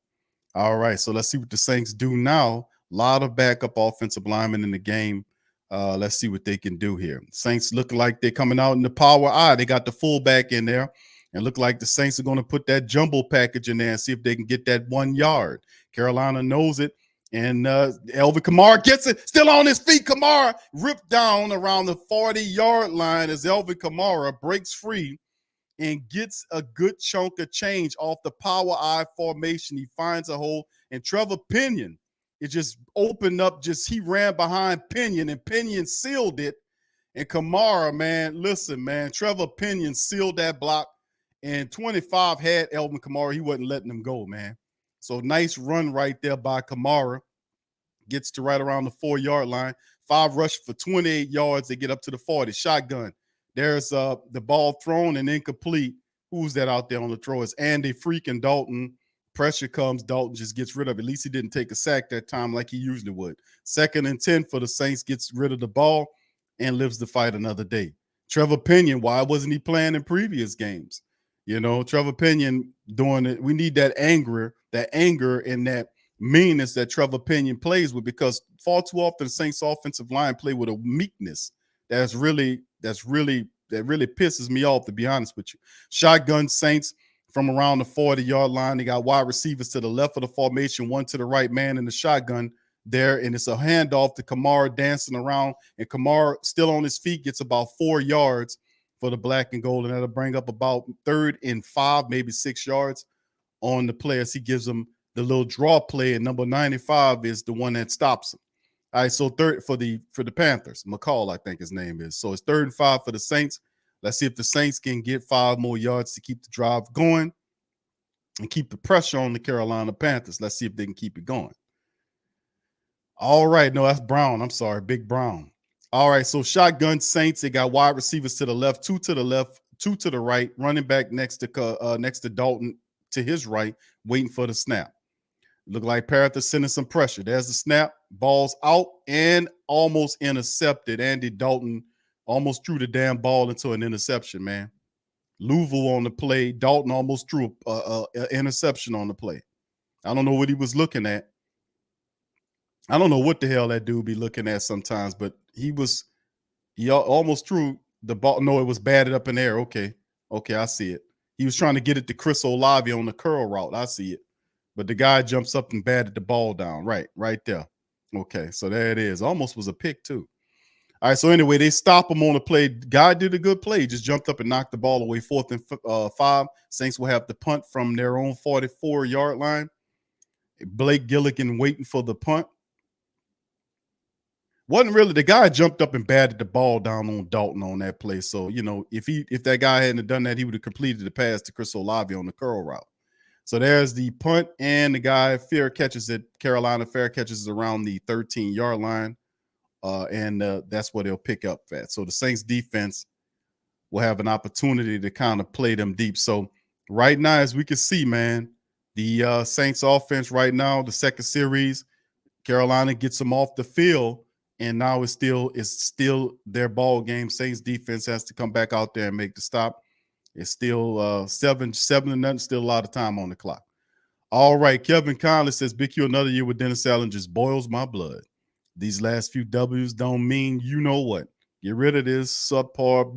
All right, so let's see what the Saints do now. A lot of backup offensive linemen in the game. Let's see what they can do here. Saints look like they're coming out in the power eye. They got the fullback in there, and look like the Saints are going to put that jumbo package in there and see if they can get that 1 yard. Carolina knows it, And Elvin Kamara gets it, still on his feet. Kamara ripped down around the 40-yard line as Elvin Kamara breaks free and gets a good chunk of change off the power I formation. He finds a hole, and Trevor Pinion, it just opened up. He ran behind Pinion, and Pinion sealed it. And Kamara, man, listen, man, Trevor Pinion sealed that block, and 25 had Elvin Kamara. He wasn't letting him go, man. So nice run right there by Kamara. Gets to right around the 4-yard line. 5 rush for 28 yards. They get up to the 40. Shotgun. There's the ball thrown and incomplete. Who's that out there on the throw? It's Andy freaking Dalton. Pressure comes. Dalton just gets rid of it. At least he didn't take a sack that time like he usually would. 2nd and 10 for the Saints. Gets rid of the ball and lives to fight another day. Trevor Pinion, why wasn't he playing in previous games? You know, Trevor Pinion doing it. We need that anger and that meanness that Trevor Pinion plays with, because far too often the Saints offensive line play with a meekness that really pisses me off, to be honest with you. Shotgun Saints from around the 40-yard line. They got wide receivers to the left of the formation, one to the right, man in the shotgun there, and it's a handoff to Kamara dancing around, and Kamara still on his feet gets about 4 yards for the black and gold, and that'll bring up about 3rd and 5, maybe 6 yards on the play as he gives them the little draw play, and number 95 is the one that stops him. All right, so third for the Panthers, McCall, I think his name is. So it's 3rd and 5 for the Saints. Let's see if the Saints can get 5 more yards to keep the drive going and keep the pressure on the Carolina Panthers. Let's see if they can keep it going. All right, no, that's Brown. I'm sorry, Big Brown. All right, so shotgun Saints. They got wide receivers to the left, 2 to the left, 2 to the right, running back next to Dalton to his right, waiting for the snap. Look like Panthers sending some pressure. There's the snap. Ball's out and almost intercepted. Andy Dalton almost threw the damn ball into an interception, man. Louisville on the play. Dalton almost threw an interception on the play. I don't know what he was looking at. I don't know what the hell that dude be looking at sometimes, but he almost threw the ball. No, it was batted up in the air. Okay, I see it. He was trying to get it to Chris Olave on the curl route. I see it. But the guy jumps up and batted the ball down. Right there. Okay, so there it is. Almost was a pick, too. All right, so anyway, they stop him on the play. Guy did a good play. Just jumped up and knocked the ball away. 4th and 5. Saints will have the punt from their own 44-yard line. Blake Gilligan waiting for the punt. Wasn't really, the guy jumped up and batted the ball down on Dalton on that play. So, you know, if that guy hadn't done that, he would have completed the pass to Chris Olave on the curl route. So there's the punt, and the guy fair catches it. Carolina fair catches it around the 13-yard line, and that's where they'll pick up at. So the Saints defense will have an opportunity to kind of play them deep. So right now, as we can see, man, the Saints offense right now, the second series, Carolina gets them off the field, and now it's still their ball game. Saints defense has to come back out there and make the stop. It's still 7-0, still a lot of time on the clock. All right, Kevin Conley says, Big Q, another year with Dennis Allen just boils my blood. These last few W's don't mean you know what. Get rid of this subpar.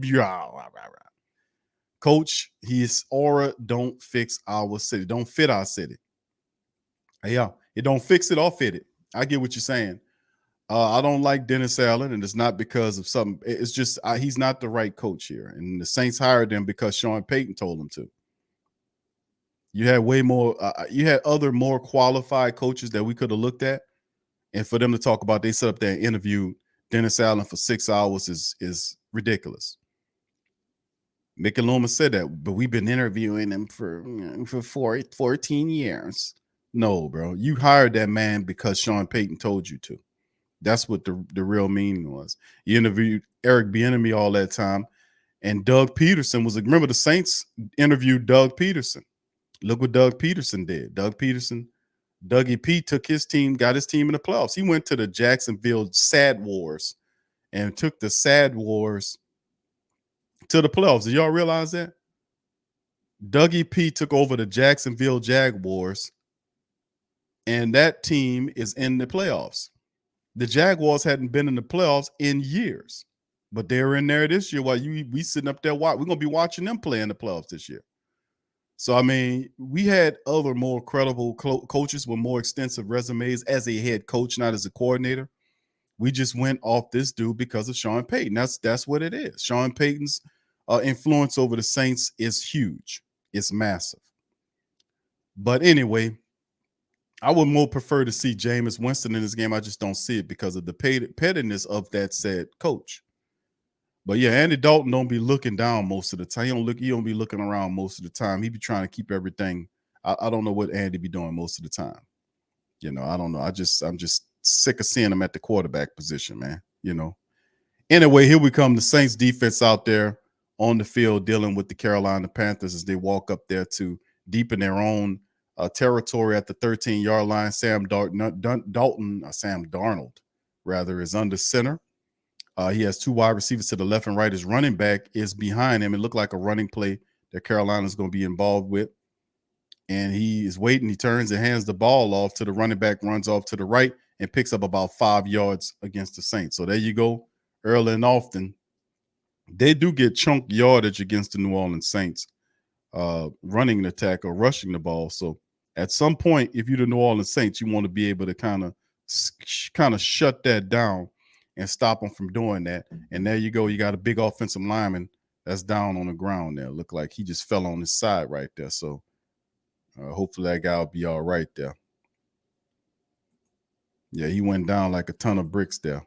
Coach, his aura don't fix our city. Don't fit our city. Yeah, it don't fix it or fit it. I get what you're saying. I don't like Dennis Allen, and it's not because of something. It's just he's not the right coach here. And the Saints hired him because Sean Payton told him to. You had way more. You had other more qualified coaches that we could have looked at, and for them to talk about, they set up there and interviewed Dennis Allen for 6 hours is ridiculous. Mickey Loomis said that, but we've been interviewing him for 14 years. No, bro, you hired that man because Sean Payton told you to. That's what the real meaning was. You interviewed Eric Bieniemy all that time, and Doug Peterson was. Remember, the Saints interviewed Doug Peterson. Look what Doug Peterson did. Dougie P took his team, got his team in the playoffs. He went to the Jacksonville Sad Wars and took the Sad Wars to the playoffs. Did y'all realize that? Dougie P took over the Jacksonville Jaguars, and that team is in the playoffs. The Jaguars hadn't been in the playoffs in years, but they're in there this year while we sitting up there. We're going to be watching them play in the playoffs this year. So, I mean, we had other more credible coaches with more extensive resumes as a head coach, not as a coordinator. We just went off this dude because of Sean Payton. That's what it is. Sean Payton's influence over the Saints is huge. It's massive. But anyway, I would more prefer to see Jameis Winston in this game. I just don't see it because of the pettiness of that said coach. But yeah, Andy Dalton don't be looking down most of the time. He don't be looking around most of the time. He be trying to keep everything. I don't know what Andy be doing most of the time. You know, I don't know. I'm just sick of seeing him at the quarterback position, man. You know. Anyway, here we come. The Saints defense out there on the field dealing with the Carolina Panthers as they walk up there to deepen their own territory at the 13-yard line. Sam Darnold, rather, is under center. He has two wide receivers to the left and right. His running back is behind him. It looked like a running play that Carolina is going to be involved with. And he is waiting. He turns and hands the ball off to the running back, runs off to the right, and picks up about 5 yards against the Saints. So there you go. Early and often, they do get chunk yardage against the New Orleans Saints, running an attack or rushing the ball. So at some point, if you're the New Orleans Saints, you want to be able to kind of shut that down and stop them from doing that. And there you go. You got a big offensive lineman that's down on the ground there. Look like he just fell on his side right there. So hopefully that guy will be all right there. Yeah, he went down like a ton of bricks there.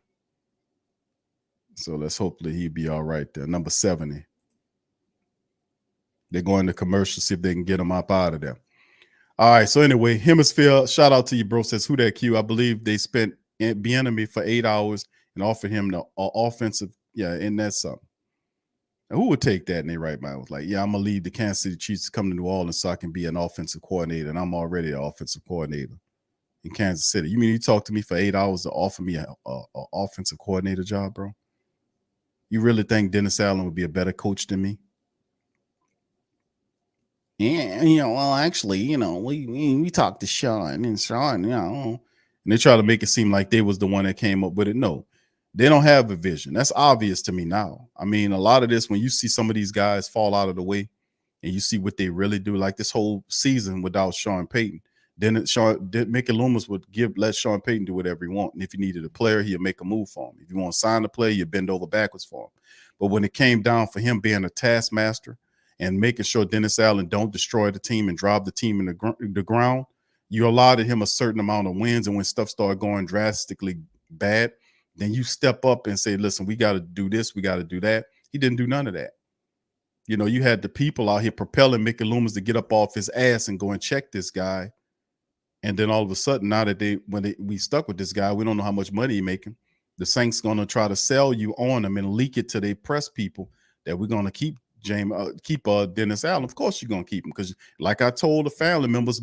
So let's hopefully he'll be all right there. Number 70. They're going to commercial, see if they can get him up out of there. All right. So anyway, Hemisphere, shout out to you, bro. Says, who that Q? I believe they spent Bieniemy for 8 hours and offered him the offensive. Yeah, and that's something. Now, who would take that in their right mind? Was like, yeah, I'm going to leave the Kansas City Chiefs to come to New Orleans so I can be an offensive coordinator. And I'm already an offensive coordinator in Kansas City. You mean you talk to me for 8 hours to offer me an offensive coordinator job, bro? You really think Dennis Allen would be a better coach than me? Yeah, well, actually, we talked to Sean, and Sean, and they try to make it seem like they was the one that came up with it. No, they don't have a vision. That's obvious to me now. I mean, a lot of this, when you see some of these guys fall out of the way and you see what they really do, like this whole season without Sean Payton, then Mickey Loomis would let Sean Payton do whatever he wants. And if he needed a player, he'd make a move for him. If you want to sign the player, you bend over backwards for him. But when it came down for him being a taskmaster and making sure Dennis Allen don't destroy the team and drive the team in the ground, you allotted him a certain amount of wins. And when stuff started going drastically bad, then you step up and say, listen, we got to do this, we got to do that. He didn't do none of that. You had the people out here propelling Mickey Loomis to get up off his ass and go and check this guy. And then all of a sudden, now that we stuck with this guy, we don't know how much money he's making. The Saints going to try to sell you on him and leak it to their press people that we're going to keep Dennis Allen. Of course you're going to keep him because, like I told the family members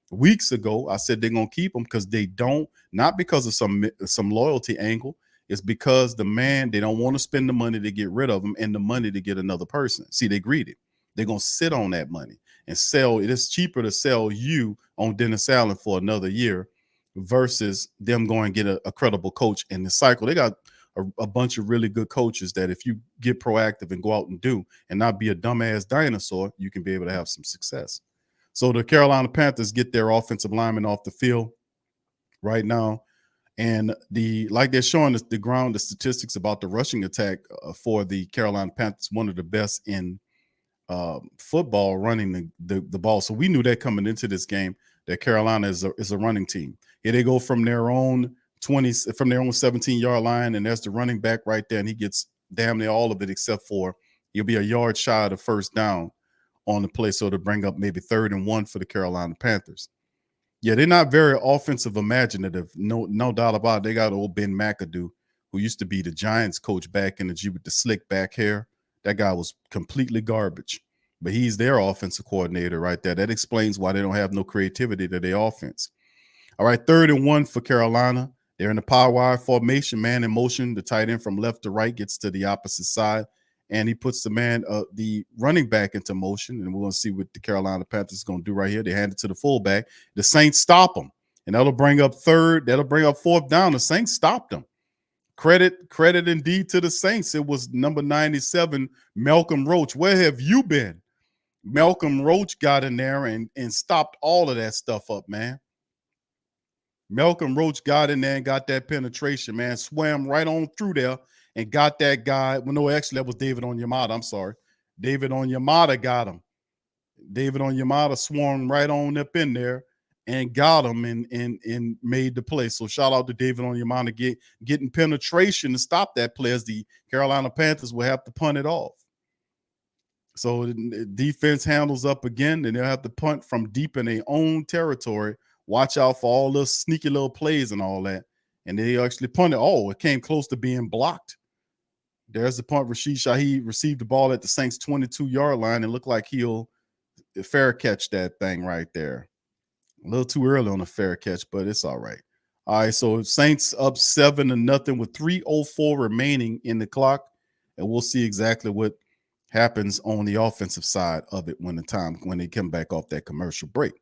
weeks ago, I said they're going to keep him because they don't, not because of some loyalty angle. It's because they don't want to spend the money to get rid of him and the money to get another person. See, they greedy. They're going to sit on that money and sell. It is cheaper to sell you on Dennis Allen for another year versus them going and get a credible coach in the cycle. They got a bunch of really good coaches that if you get proactive and go out and do and not be a dumbass dinosaur, you can be able to have some success. So the Carolina Panthers get their offensive lineman off the field right now. And like they're showing us the statistics about the rushing attack for the Carolina Panthers, one of the best in football running the ball. So we knew that coming into this game that Carolina is a running team. Here they go from their own 17-yard line, and there's the running back right there, and he gets damn near all of it except for he'll be a yard shy of the first down on the play, so to bring up maybe 3rd and 1 for the Carolina Panthers. Yeah, they're not very offensive imaginative, no doubt about it. They got old Ben McAdoo, who used to be the Giants coach back in the G with the slick back hair. That guy was completely garbage, but he's their offensive coordinator right there. That explains why they don't have no creativity to their offense. All right, 3rd and 1 for Carolina. They're in the power wide formation, man in motion. The tight end from left to right gets to the opposite side, and he puts the running back into motion. And we're going to see what the Carolina Panthers is going to do right here. They hand it to the fullback. The Saints stop them, and that'll bring up 4th down. The Saints stopped them. Credit indeed to the Saints. It was number 97, Malcolm Roach. Where have you been? Malcolm Roach got in there and stopped all of that stuff up, man. Malcolm Roach got in there and got that penetration, man. Swam right on through there and got that guy. Well, no, actually, that was David Onyemata. I'm sorry. David Onyemata got him. David Onyemata swung right on up in there and got him and made the play. So shout out to David Onyemata getting penetration to stop that play, as the Carolina Panthers will have to punt it off. So the defense handles up again, and they'll have to punt from deep in their own territory. Watch out for all those sneaky little plays and all that. And they actually punted. Oh, it came close to being blocked. There's the punt. Rashid Shaheed received the ball at the Saints 22-yard line and looked like he'll fair catch that thing right there. A little too early on a fair catch, but it's all right. All right, so Saints up 7-0 with 3:04 remaining in the clock, and we'll see exactly what happens on the offensive side of it when they come back off that commercial break.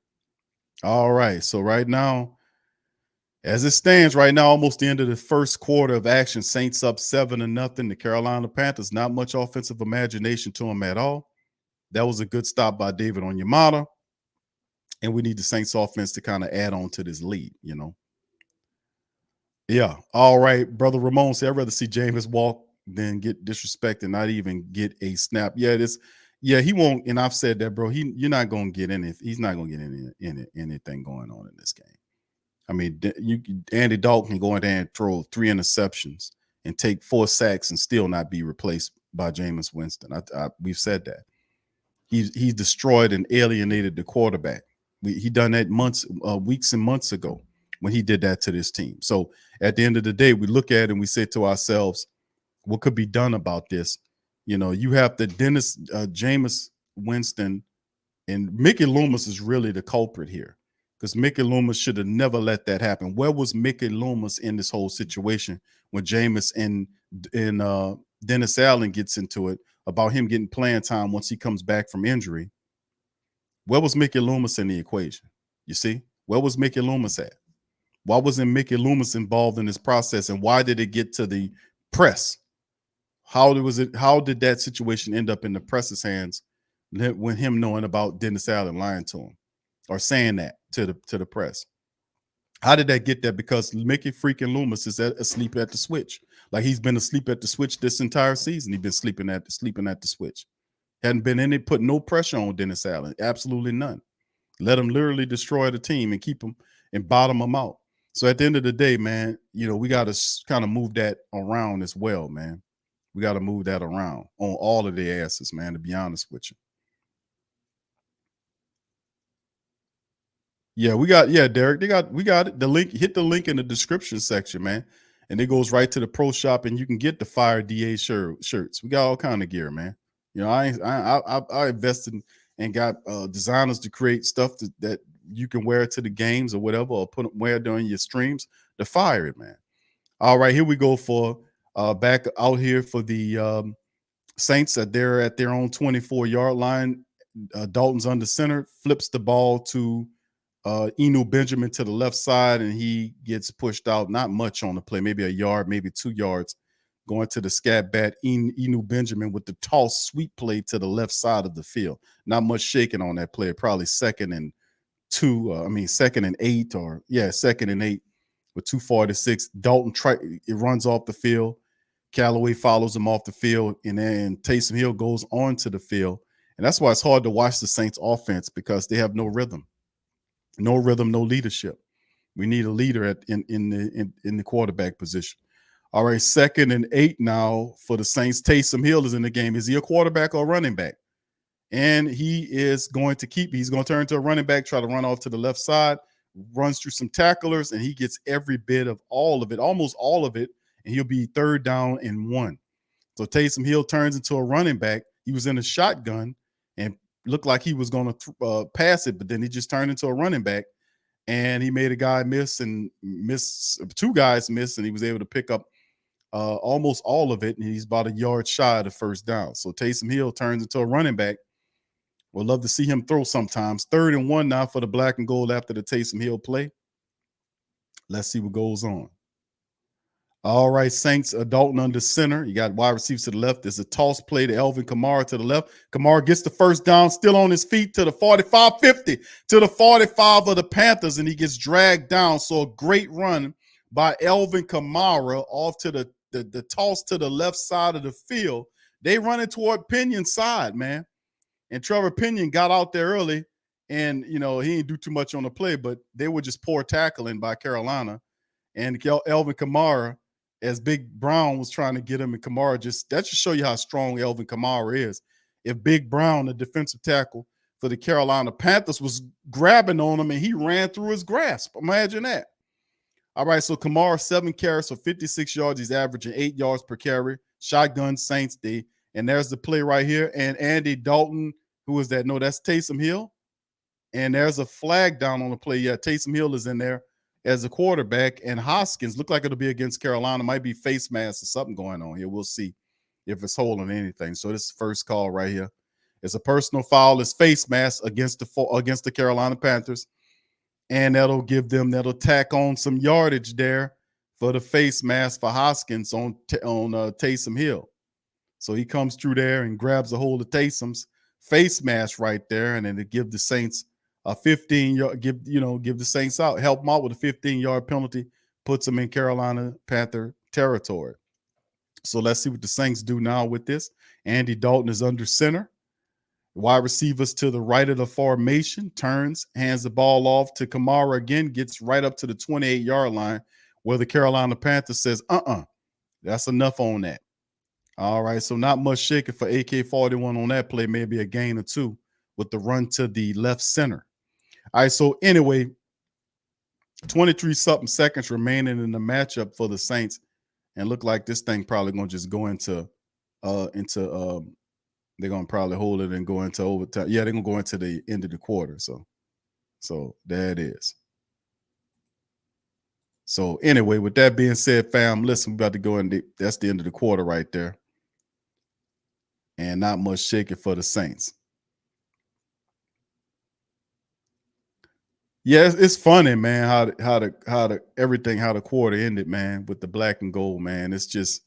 All right, so right now, as it stands right now, almost the end of the first quarter of action, Saints up 7-0. The Carolina Panthers, not much offensive imagination to them at all. That was a good stop by David Onyemata, and we need the Saints offense to kind of add on to this lead, you know. Yeah, all right, Brother Ramon said, I'd rather see Jameis walk than get disrespected and not even get a snap. Yeah, he won't. And I've said that, bro. You're not gonna get he's not gonna get anything going on in this game. I mean, Andy Dalton can go in there and throw 3 interceptions and take 4 sacks and still not be replaced by Jameis Winston. We've said that. He's destroyed and alienated the quarterback. He done that weeks and months ago when he did that to this team. So at the end of the day, we look at it and we say to ourselves, what could be done about this? You know, you have the Jameis Winston, and Mickey Loomis is really the culprit here, because Mickey Loomis should have never let that happen. Where was Mickey Loomis in this whole situation when Jameis and Dennis Allen gets into it about him getting playing time once he comes back from injury? Where was Mickey Loomis in the equation? You see, where was Mickey Loomis at? Why wasn't Mickey Loomis involved in this process, and why did it get to the press? How did that situation end up in the press's hands when him knowing about Dennis Allen lying to him or saying that to the press? How did that get there? Because Mickey freaking Loomis is asleep at the switch. Like, he's been asleep at the switch this entire season. He's been sleeping at the switch. Hadn't been put no pressure on Dennis Allen. Absolutely none. Let him literally destroy the team and keep him and bottom him out. So at the end of the day, man, you know, we got to kind of move that around as well, man. We got to move that around on all of their asses, man, to be honest with you. Yeah, Derek, we got it. The link, hit the link in the description section, man. And it goes right to the pro shop, and you can get the Fire DA shirts. We got all kind of gear, man. You know, I invested and got designers to create stuff that you can wear to the games or whatever, or wear during your streams to fire it, man. All right, here we go for back out here for the Saints. They're at their own 24-yard line. Dalton's under center, flips the ball to Eno Benjamin to the left side, and he gets pushed out. Not much on the play, maybe a yard, maybe 2 yards. Going to the scat bat, Eno Benjamin with the toss sweep play to the left side of the field. Not much shaking on that play. Probably 2nd and 8, or yeah, 2nd and 8 with 2:46. Dalton it runs off the field. Callaway follows him off the field, and then Taysom Hill goes onto the field. And that's why it's hard to watch the Saints offense, because they have no rhythm. No rhythm, no leadership. We need a leader in the quarterback position. All right, 2nd and 8 now for the Saints. Taysom Hill is in the game. Is he a quarterback or running back? And he's going to turn to a running back, try to run off to the left side, runs through some tacklers, and he gets every bit of all of it, almost all of it, and he'll be 3rd down and 1. So Taysom Hill turns into a running back. He was in a shotgun and looked like he was going to pass it, but then he just turned into a running back, and he made a guy miss, 2 guys miss, and he was able to pick up almost all of it, and he's about a yard shy of the 1st down. So Taysom Hill turns into a running back. We'll love to see him throw sometimes. 3rd and 1 now for the black and gold after the Taysom Hill play. Let's see what goes on. All right, Saints, Dalton under center. You got wide receivers to the left. There's a toss play to Alvin Kamara to the left. Kamara gets the first down, still on his feet to the 45, 50, to the 45 of the Panthers, and he gets dragged down. So a great run by Alvin Kamara off to the toss to the left side of the field. They running toward Pinion's side, man. And Trevor Pinion got out there early, and, he didn't do too much on the play, but they were just poor tackling by Carolina. And Alvin Kamara, as Big Brown was trying to get him, and Kamara that should show you how strong Alvin Kamara is. If Big Brown, the defensive tackle for the Carolina Panthers, was grabbing on him and he ran through his grasp. Imagine that. All right, so Kamara, 7 carries for 56 yards. He's averaging 8 yards per carry. Shotgun Saints D. And there's the play right here. And Andy Dalton, who is that? No, that's Taysom Hill. And there's a flag down on the play. Yeah, Taysom Hill is in there as a quarterback, and Hoskins look like it'll be against Carolina. Might be face mask or something going on here. We'll see if it's holding anything. So this is the first call right here. It's a personal foul. It's face mask against the Carolina Panthers, and that'll tack on some yardage there for the face mask for Hoskins on Taysom Hill. So he comes through there and grabs a hold of Taysom's face mask right there, and then it give the Saints a 15-yard, give the Saints out, help them out with a 15-yard penalty, puts them in Carolina Panther territory. So let's see what the Saints do now with this. Andy Dalton is under center. Wide receivers to the right of the formation, turns, hands the ball off to Kamara again, gets right up to the 28-yard line, where the Carolina Panthers says, that's enough on that. All right, so not much shaking for AK-41 on that play, maybe a gain or two with the run to the left center. All right, so anyway, 23-something seconds remaining in the matchup for the Saints, and look like this thing probably going to just go into they're going to probably hold it and go into overtime. Yeah, they're going to go into the end of the quarter. So there it is. So anyway, with that being said, fam, listen, we're about to go in. That's the end of the quarter right there. And not much shaking for the Saints. Yeah, it's funny, man, how the quarter ended, man, with the black and gold, man. It's just,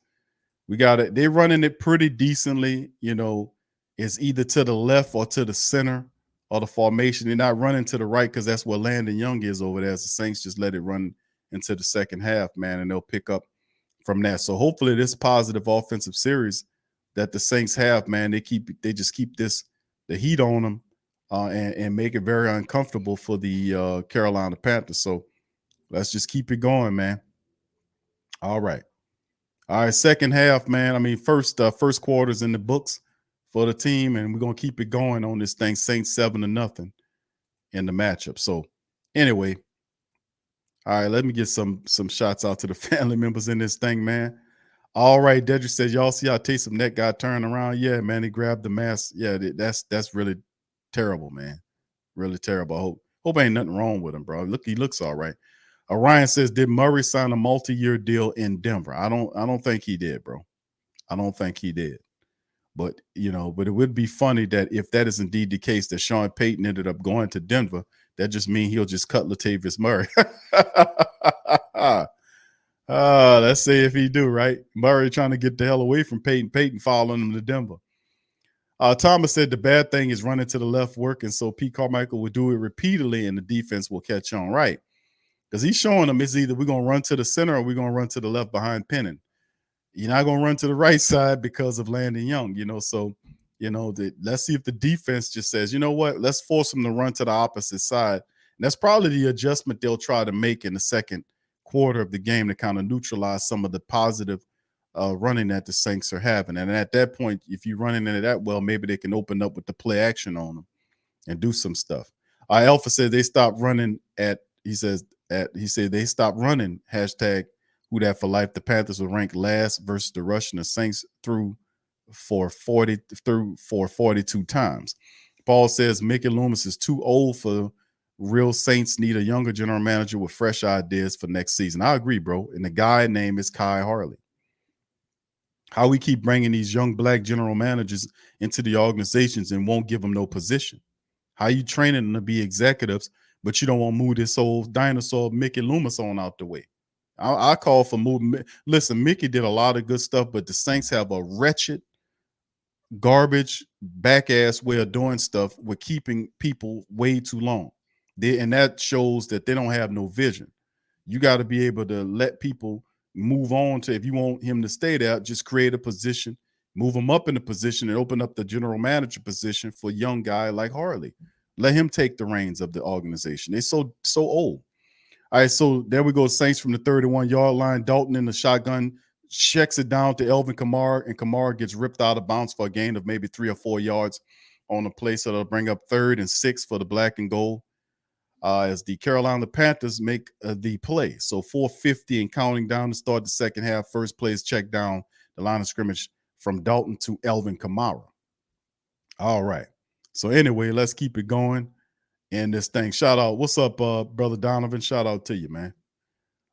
we got it. They're running it pretty decently. It's either to the left or to the center of the formation. They're not running to the right because that's where Landon Young is over there. As the Saints just let it run into the second half, man, and they'll pick up from that. So hopefully this positive offensive series that the Saints have, man, they just keep the heat on them and make it very uncomfortable for the Carolina Panthers. So let's just keep it going, man. All right, second half, man. I mean, first quarter's in the books for the team, and we're gonna keep it going on this thing. Saints 7-0 in the matchup. So anyway, all right, let me get some shots out to the family members in this thing, man. All right, Dedrick says, y'all see how Taysom neck got turned around? Yeah, man, he grabbed the mask. Yeah, that's really terrible, man. Really terrible. Hope ain't nothing wrong with him, bro. Look, he looks all right. Ryan says, did Murray sign a multi-year deal in Denver? I don't think he did, bro. I don't think he did. But it would be funny that if that is indeed the case, that Sean Payton ended up going to Denver, that just means he'll just cut Latavius Murray. Let's say if he do, right? Murray trying to get the hell away from Payton. Payton following him to Denver. Thomas said the bad thing is running to the left working, so Pete Carmichael will do it repeatedly and the defense will catch on, right? Because he's showing them it's either we're going to run to the center or we're going to run to the left behind Penning. You're not going to run to the right side because of Landon Young, so, let's see if the defense just says, you know what, let's force them to run to the opposite side. And that's probably the adjustment they'll try to make in the second quarter of the game to kind of neutralize some of the positive running that the Saints are having. And at that point, if you're running into that, well, maybe they can open up with the play action on them and do some stuff. Alpha said they stopped running he said they stopped running hashtag who that for life. The Panthers were ranked last versus the rush, and the Saints threw for 42 times. Paul says Mickey Loomis is too old for real Saints, need a younger general manager with fresh ideas for next season. I agree, bro. And the guy name is Kai Harley. How we keep bringing these young black general managers into the organizations and won't give them no position. How you training them to be executives, but you don't want to move this old dinosaur Mickey Loomis on out the way. I call for movement. Listen, Mickey did a lot of good stuff, but the Saints have a wretched, garbage, back ass way of doing stuff with keeping people way too long. And that shows that they don't have no vision. You got to be able to let people move on to, if you want him to stay there, just create a position, move him up in the position, and open up the general manager position for a young guy like Harley. Let him take the reins of the organization. They're so old. All right, so there we go. Saints from the 31-yard line. Dalton in the shotgun checks it down to Elvin Kamara, and Kamara gets ripped out of bounds for a gain of maybe 3 or 4 yards on the play. So they'll bring up 3rd and 6 for the black and gold as the Carolina Panthers make the play. So 4:50 and counting down to start the second half. First play is checked down the line of scrimmage from Dalton to Elvin Kamara. All right. So anyway, let's keep it going. And this thing, shout out. What's up, Brother Donovan? Shout out to you, man.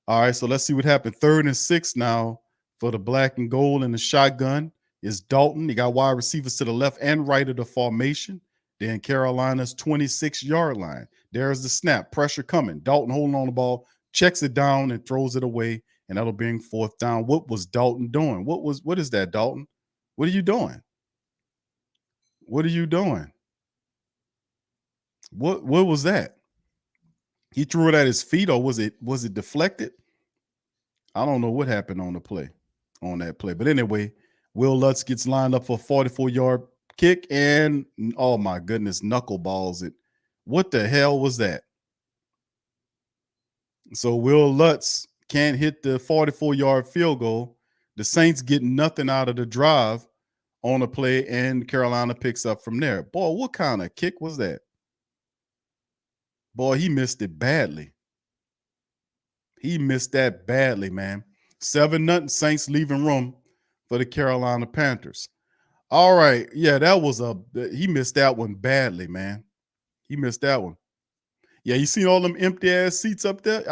All right, so let's see what happened. 3rd and 6 now for the black and gold, and the shotgun is Dalton. He got wide receivers to the left and right of the formation. Then Carolina's 26-yard line. There's the snap. Pressure coming. Dalton holding on the ball, checks it down and throws it away, and that'll bring 4th down. What was Dalton doing? What is that, Dalton? What are you doing? What are you doing? What was that? He threw it at his feet, or was it deflected? I don't know what happened on that play. But anyway, Will Lutz gets lined up for a 44-yard kick, and oh my goodness, knuckleballs it. What the hell was that? So Will Lutz can't hit the 44-yard field goal. The Saints get nothing out of the drive on the play, and Carolina picks up from there. Boy, what kind of kick was that? Boy, he missed it badly. He missed that badly, man. 7-0 Saints leaving room for the Carolina Panthers. All right. Yeah, he missed that one badly, man. He missed that one. Yeah, you see all them empty ass seats up there?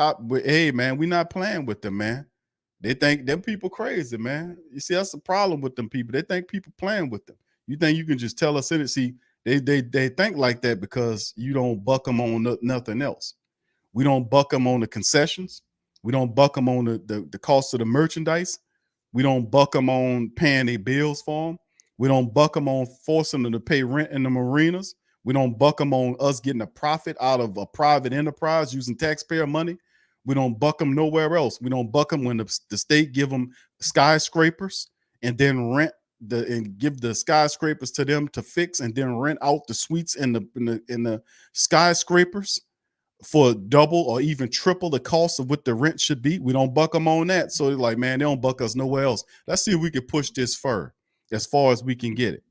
Hey, man, we not playing with them, man. They think them people crazy, man. You see, that's the problem with them people. They think people playing with them. You think you can just tell us in it? See, they think like that because you don't buck them on nothing else. We don't buck them on the concessions. We don't buck them on the cost of the merchandise. We don't buck them on paying their bills for them. We don't buck them on forcing them to pay rent in the marinas. We don't buck them on us getting a profit out of a private enterprise using taxpayer money. We don't buck them nowhere else. We don't buck them when the state give them skyscrapers and then give the skyscrapers to them to fix, and then rent out the suites in the skyscrapers for double or even triple the cost of what the rent should be. We don't buck them on that. So they're like, man, they don't buck us nowhere else. Let's see if we can push this as far as we can get it.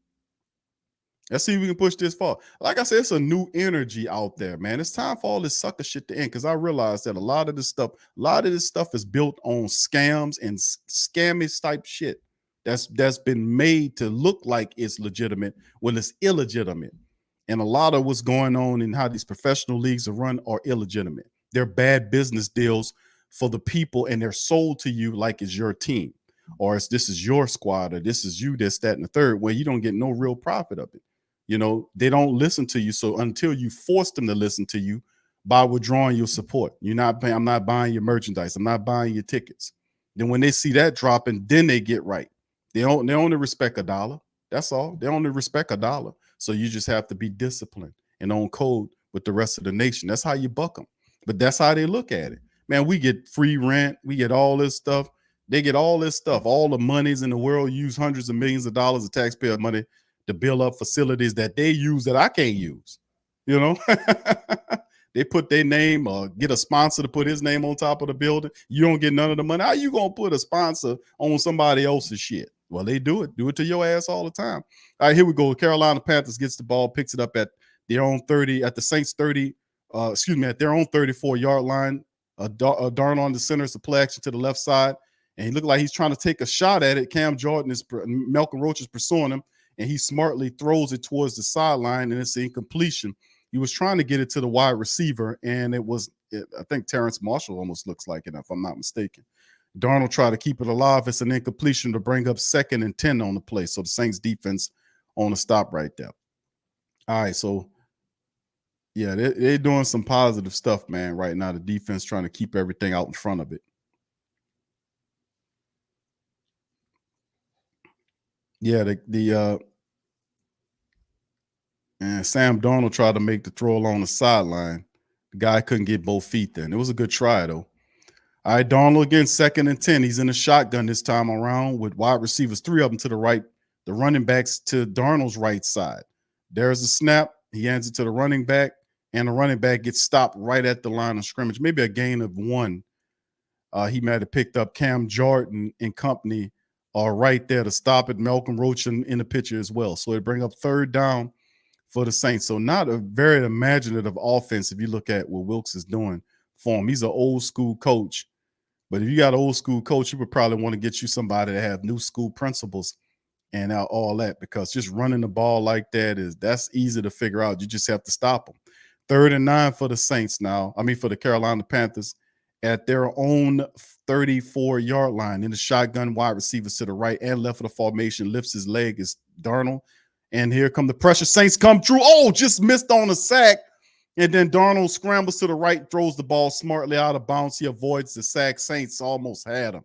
Let's see if we can push this far. Like I said, it's a new energy out there, man. It's time for all this sucker shit to end, because I realize that a lot of this stuff is built on scams and scammy type shit that's been made to look like it's legitimate when it's illegitimate. And a lot of what's going on and how these professional leagues are run are illegitimate. They're bad business deals for the people, and they're sold to you like it's your team, or this is your squad, or this is you, this, that, and the third, where you don't get no real profit of it. You know, they don't listen to you. So until you force them to listen to you by withdrawing your support, I'm not buying your merchandise. I'm not buying your tickets. Then when they see that dropping, then they get right. They only respect $1. That's all. They only respect $1. So you just have to be disciplined and on code with the rest of the nation. That's how you buck them. But that's how they look at it. Man, we get free rent. We get all this stuff. They get all this stuff. All the monies in the world use hundreds of millions of dollars of taxpayer money to build up facilities that they use that I can't use. You know, they put their name or get a sponsor to put his name on top of the building. You don't get none of the money. How you going to put a sponsor on somebody else's shit? Well, they do it. Do it to your ass all the time. All right, here we go. Carolina Panthers gets the ball, picks it up at their own 30, at the Saints 30, at their own 34-yard line. Darn on the center, it's a play action to the left side. And he looked like he's trying to take a shot at it. Malcolm Roach is pursuing him, and he smartly throws it towards the sideline, and it's an incompletion. He was trying to get it to the wide receiver, and I think Terrence Marshall almost looks like it, if I'm not mistaken. Darnold tried to keep it alive. It's an incompletion to bring up 2nd and 10 on the play. So the Saints defense on the stop right there. All right, so yeah, they're doing some positive stuff, man, right now. The defense trying to keep everything out in front of it. Yeah, and Sam Darnold tried to make the throw along the sideline. The guy couldn't get both feet then. It was a good try, though. All right, Darnold again, 2nd and 10. He's in the shotgun this time around with wide receivers, 3 of them to the right, the running backs to Darnold's right side. There's a snap. He hands it to the running back, and the running back gets stopped right at the line of scrimmage, maybe a gain of 1. He might have picked up Cam Jordan and company right there to stop it. Malcolm Roach in the picture as well. So it bring up 3rd down for the Saints. So not a very imaginative offense if you look at what Wilks is doing for him. He's an old school coach. But if you got an old school coach, you would probably want to get you somebody that have new school principles and all that, because just running the ball like that's easy to figure out. You just have to stop them. 3rd and 9 for the Saints now. I mean, for the Carolina Panthers at their own 34-yard line. In the shotgun, wide receivers to the right and left of the formation, lifts his leg is Darnold. And here come the pressure. Saints come true. Oh, just missed on a sack. And then Darnold scrambles to the right, throws the ball smartly out of bounds. He avoids the sack. Saints almost had him.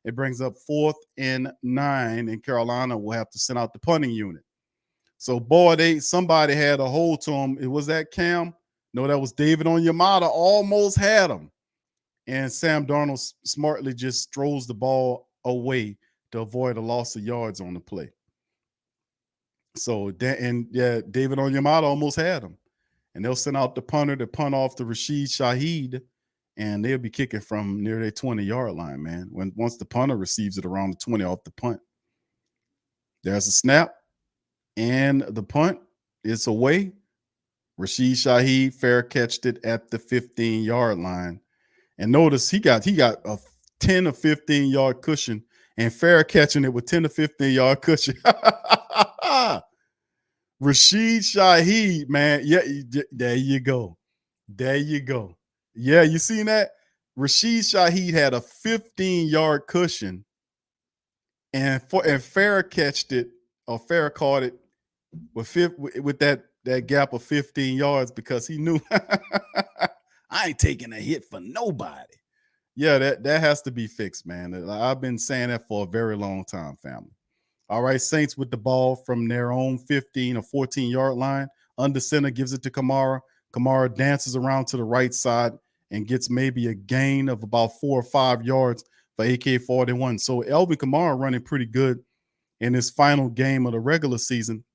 It brings up 4th and 9, and Carolina will have to send out the punting unit. So, boy, somebody had a hold to him. It was that Cam? No, that was David Onyemata. Almost had him. And Sam Darnold smartly just throws the ball away to avoid a loss of yards on the play. So, David Onyemata almost had him. And they'll send out the punter to punt off to Rashid Shaheed, and they'll be kicking from near their 20-yard line, man. Once the punter receives it around the 20 off the punt. There's a snap, and the punt is away. Rashid Shaheed fair catched it at the 15-yard line. And notice he got a 10 or 15-yard cushion, and fair catching it with 10 to 15-yard cushion. Rashid Shaheed, man. Yeah, there you go. There you go. Yeah, you seen that? Rashid Shaheed had a 15-yard cushion, and Farrah catched it, or Farrah caught it with that gap of 15 yards, because he knew I ain't taking a hit for nobody. Yeah, that has to be fixed, man. I've been saying that for a very long time, family. All right, Saints with the ball from their own 15 or 14-yard line. Under center, gives it to Kamara. Kamara dances around to the right side and gets maybe a gain of about 4 or 5 yards for AK-41. So Alvin Kamara running pretty good in his final game of the regular season.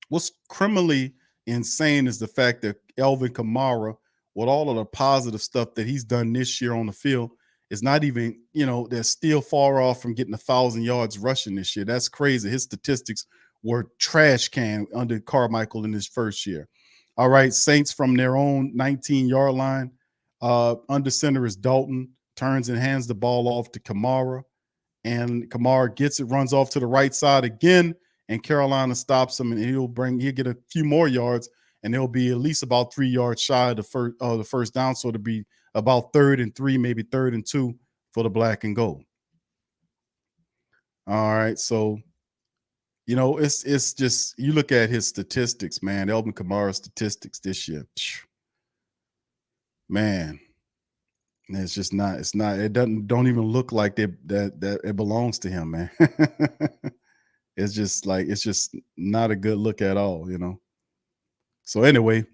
What's criminally insane is the fact that Alvin Kamara, with all of the positive stuff that he's done this year on the field, is not even, they're still far off from getting 1,000 yards rushing this year. That's crazy. His statistics were trash can under Carmichael in his first year. All right, Saints from their own 19-yard line. Under center is Dalton, turns and hands the ball off to Kamara. And Kamara gets it, runs off to the right side again, and Carolina stops him, and he'll get a few more yards, and they'll be at least about 3 yards shy of the first down. So it'll be about 3rd and 3, maybe 3rd and 2 for the black and gold. All right, so it's just, you look at his statistics, man. Alvin Kamara's statistics this year, man. It's just not. It's not. It don't even look like that it belongs to him, man. It's just not a good look at all, So anyway,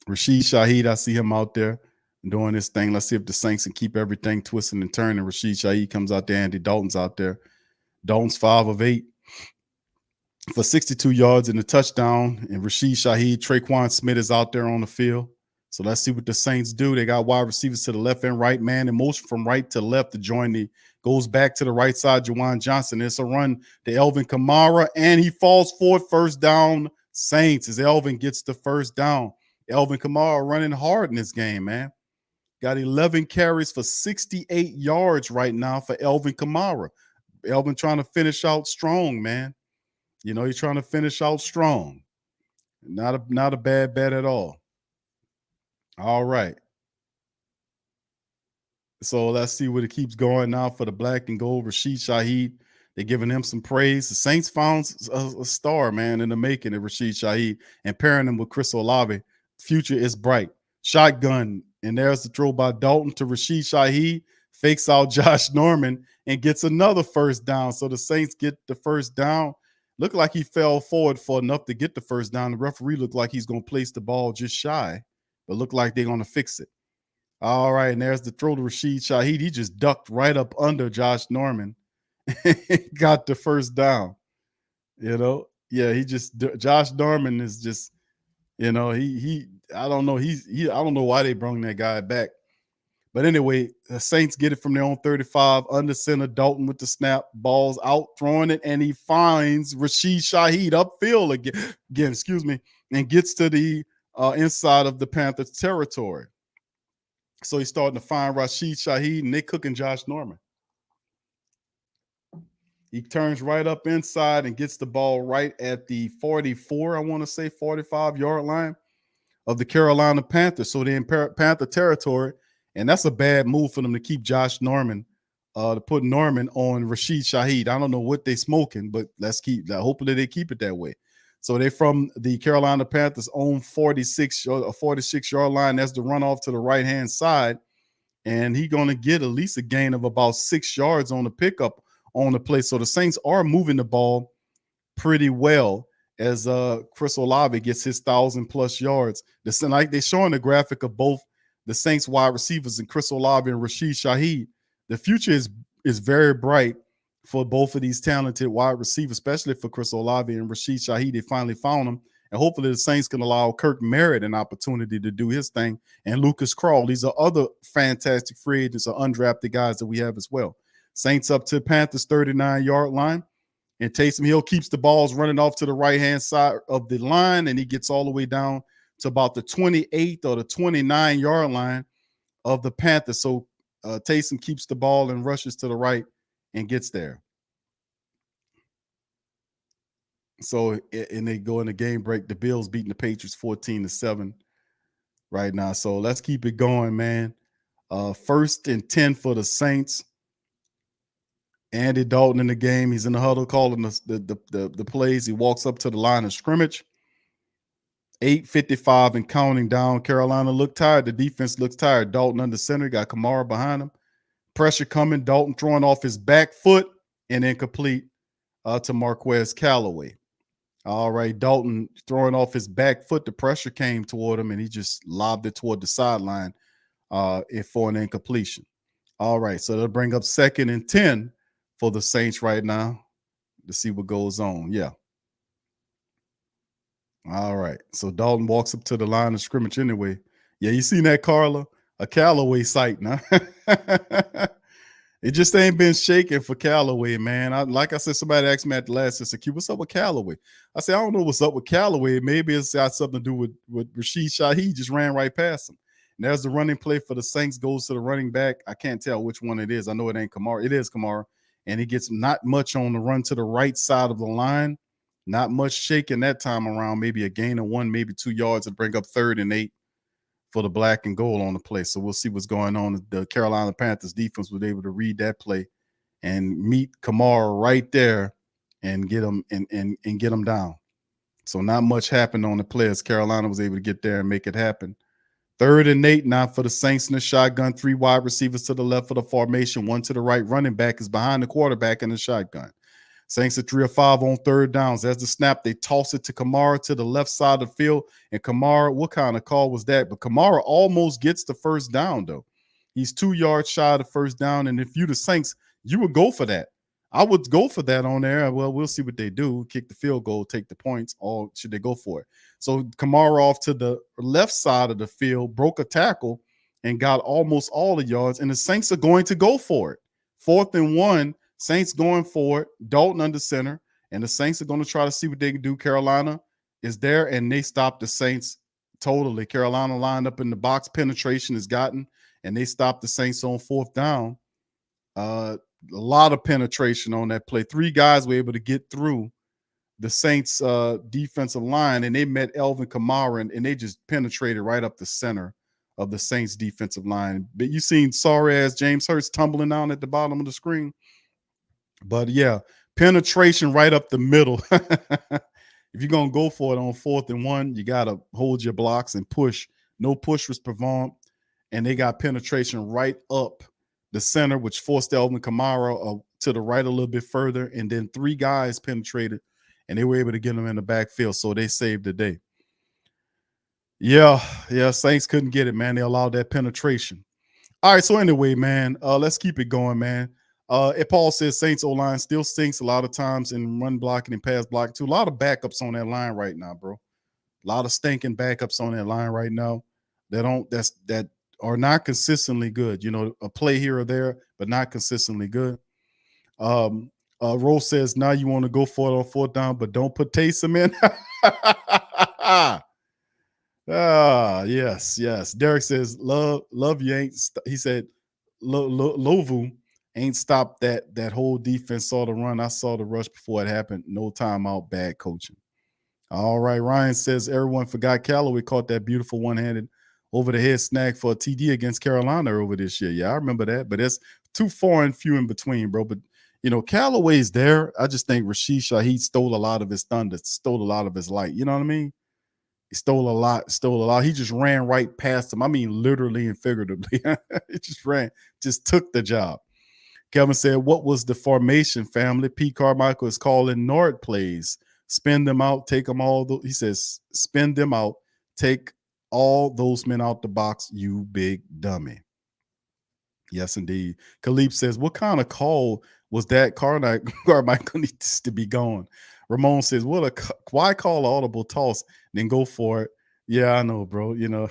Rashid Shaheed, I see him out there doing this thing. Let's see if the Saints can keep everything twisting and turning. Rashid Shaheed comes out there. Andy Dalton's out there. Dalton's 5 of 8 for 62 yards and a touchdown. And Rashid Shaheed, Traquan Smith is out there on the field. So let's see what the Saints do. They got wide receivers to the left and right, man, in motion from right to left to join goes back to the right side, Juwan Johnson. It's a run to Alvin Kamara, and he falls forward, first down, Saints, as Alvin gets the first down. Alvin Kamara running hard in this game, man. Got 11 carries for 68 yards right now for Alvin Kamara. Alvin trying to finish out strong, man. He's trying to finish out strong. Not a bad bet at all. All right. So let's see what it keeps going now for the black and gold. Rashid Shaheed, they're giving him some praise. The Saints found a star, man, in the making of Rashid Shaheed, and pairing him with Chris Olave. Future is bright. Shotgun, and there's the throw by Dalton to Rashid Shaheed. fakes out Josh Norman and gets another first down. So the Saints get the first down. Looked like he fell forward for enough to get the first down. The referee looked like he's going to place the ball just shy, but looked like they're going to fix it. All right, and there's the throw to Rashid Shaheed. He just ducked right up under Josh Norman. Got the first down. Yeah, Josh Norman is just, I don't know. I don't know why they brought that guy back. But anyway, the Saints get it from their own 35, under center, Dalton with the snap, balls out, throwing it, and he finds Rashid Shaheed upfield again, and gets to the inside of the Panthers territory. So he's starting to find Rashid Shaheed, and they're cooking Josh Norman. He turns right up inside and gets the ball right at the 44, I want to say 45-yard line of the Carolina Panthers. So they're in Panther territory, and that's a bad move for them to keep Josh Norman, to put Norman on Rashid Shaheed. I don't know what they're smoking, but hopefully they keep it that way. So they're from the Carolina Panthers' own 46-yard line. That's the runoff to the right-hand side, and he's going to get at least a gain of about 6 yards on the pickup on the play. So the Saints are moving the ball pretty well as Chris Olave gets his 1,000+ yards. Like they're showing the graphic of both the Saints wide receivers and Chris Olave and Rashid Shaheed. The future is very bright for both of these talented wide receivers, especially for Chris Olave and Rashid Shaheed. They finally found him, and hopefully the Saints can allow Kirk Merritt an opportunity to do his thing, and Lucas Krull. These are other fantastic free agents or undrafted guys that we have as well. Saints up to Panthers 39-yard line, and Taysom Hill keeps the balls running off to the right-hand side of the line, and he gets all the way down to about the 28 or the 29-yard line of the Panthers. So Taysom keeps the ball and rushes to the right and gets there. So, and they go in the game break. The Bills beating the Patriots 14-7 right now. So let's keep it going, man. 1st and 10 for the Saints. Andy Dalton in the game. He's in the huddle calling the plays. He walks up to the line of scrimmage. 8:55 and counting down. Carolina looked tired. The defense looks tired. Dalton under center. Got Kamara behind him. Pressure coming. Dalton throwing off his back foot and incomplete to Marquez Callaway. All right, Dalton throwing off his back foot. The pressure came toward him, and he just lobbed it toward the sideline for an incompletion. All right, so they'll bring up 2nd and 10 for the Saints right now to see what goes on. Yeah. All right, so Dalton walks up to the line of scrimmage anyway. Yeah, you seen that, Carla? A Callaway sight now. It just ain't been shaking for Callaway, man. Like I said, somebody asked me at the last SQ, what's up with Callaway? I said, I don't know what's up with Callaway. Maybe it's got something to do with Rashid Shaheed just ran right past him. And there's the running play for the Saints, goes to the running back. I can't tell which one it is. I know it ain't Kamara. It is Kamara. And he gets not much on the run to the right side of the line. Not much shaking that time around. Maybe a gain of 1, maybe 2 yards to bring up 3rd and 8 for the black and gold on the play. So we'll see what's going on. The Carolina Panthers defense was able to read that play and meet Kamara right there and get him and get him down. So not much happened on the play as Carolina was able to get there and make it happen. 3rd and 8 now for the Saints in the shotgun. 3 wide receivers to the left of the formation, 1 to the right. Running back is behind the quarterback in the shotgun. Saints at 3 or 5 on 3rd downs. As the snap, they toss it to Kamara to the left side of the field. And Kamara, what kind of call was that? But Kamara almost gets the first down, though. He's 2 yards shy of the first down. And if you the Saints, you would go for that. I would go for that on there. Well, we'll see what they do. Kick the field goal, take the points, or should they go for it? So Kamara off to the left side of the field, broke a tackle, and got almost all the yards. And the Saints are going to go for it. 4th and 1. Saints going for it, Dalton under center, and the Saints are going to try to see what they can do. Carolina is there, and they stopped the Saints totally. Carolina lined up in the box. Penetration is gotten, and they stopped the Saints on 4th down. A lot of penetration on that play. 3 guys were able to get through the Saints defensive line, and they met Elvin Kamara, and they just penetrated right up the center of the Saints defensive line. But you seen sorry ass James Hurst tumbling down at the bottom of the screen. But yeah, penetration right up the middle. If you're going to go for it on 4th and 1, you got to hold your blocks and push. No push was performed, and they got penetration right up the center, which forced Alvin Kamara to the right a little bit further, and then 3 guys penetrated, and they were able to get him in the backfield, so they saved the day. Yeah, Saints couldn't get it, man. They allowed that penetration. All right, so anyway, man, let's keep it going, man. Paul says Saints O-line still stinks a lot of times in run blocking and pass blocking too. A lot of backups on that line right now, bro. A lot of stinking backups on that line right now that are not consistently good. You know, a play here or there, but not consistently good. Rose says now you want to go for it on 4th down, but don't put Taysom in. Yes. Derek says love you ain't. He said Lovu ain't stopped that whole defense. Saw the run. I saw the rush before it happened. No timeout. Bad coaching. All right. Ryan says everyone forgot Callaway caught that beautiful one-handed over the head snag for a TD against Carolina over this year. Yeah, I remember that. But it's too far and few in between, bro. But you know, Callaway's there. I just think Rashid Shaheed stole a lot of his thunder, stole a lot of his light. You know what I mean? He stole a lot. He just ran right past him. I mean, literally and figuratively. It just took the job. Kevin said, what was the formation, family? Pete Carmichael is calling Nord plays. Spin them out, take them all. He says, spin them out, take all those men out the box, you big dummy. Yes, indeed. Khalib says, what kind of call was that? Carmichael needs to be gone. Ramon says, why call audible toss, then go for it? Yeah, I know, bro. You know.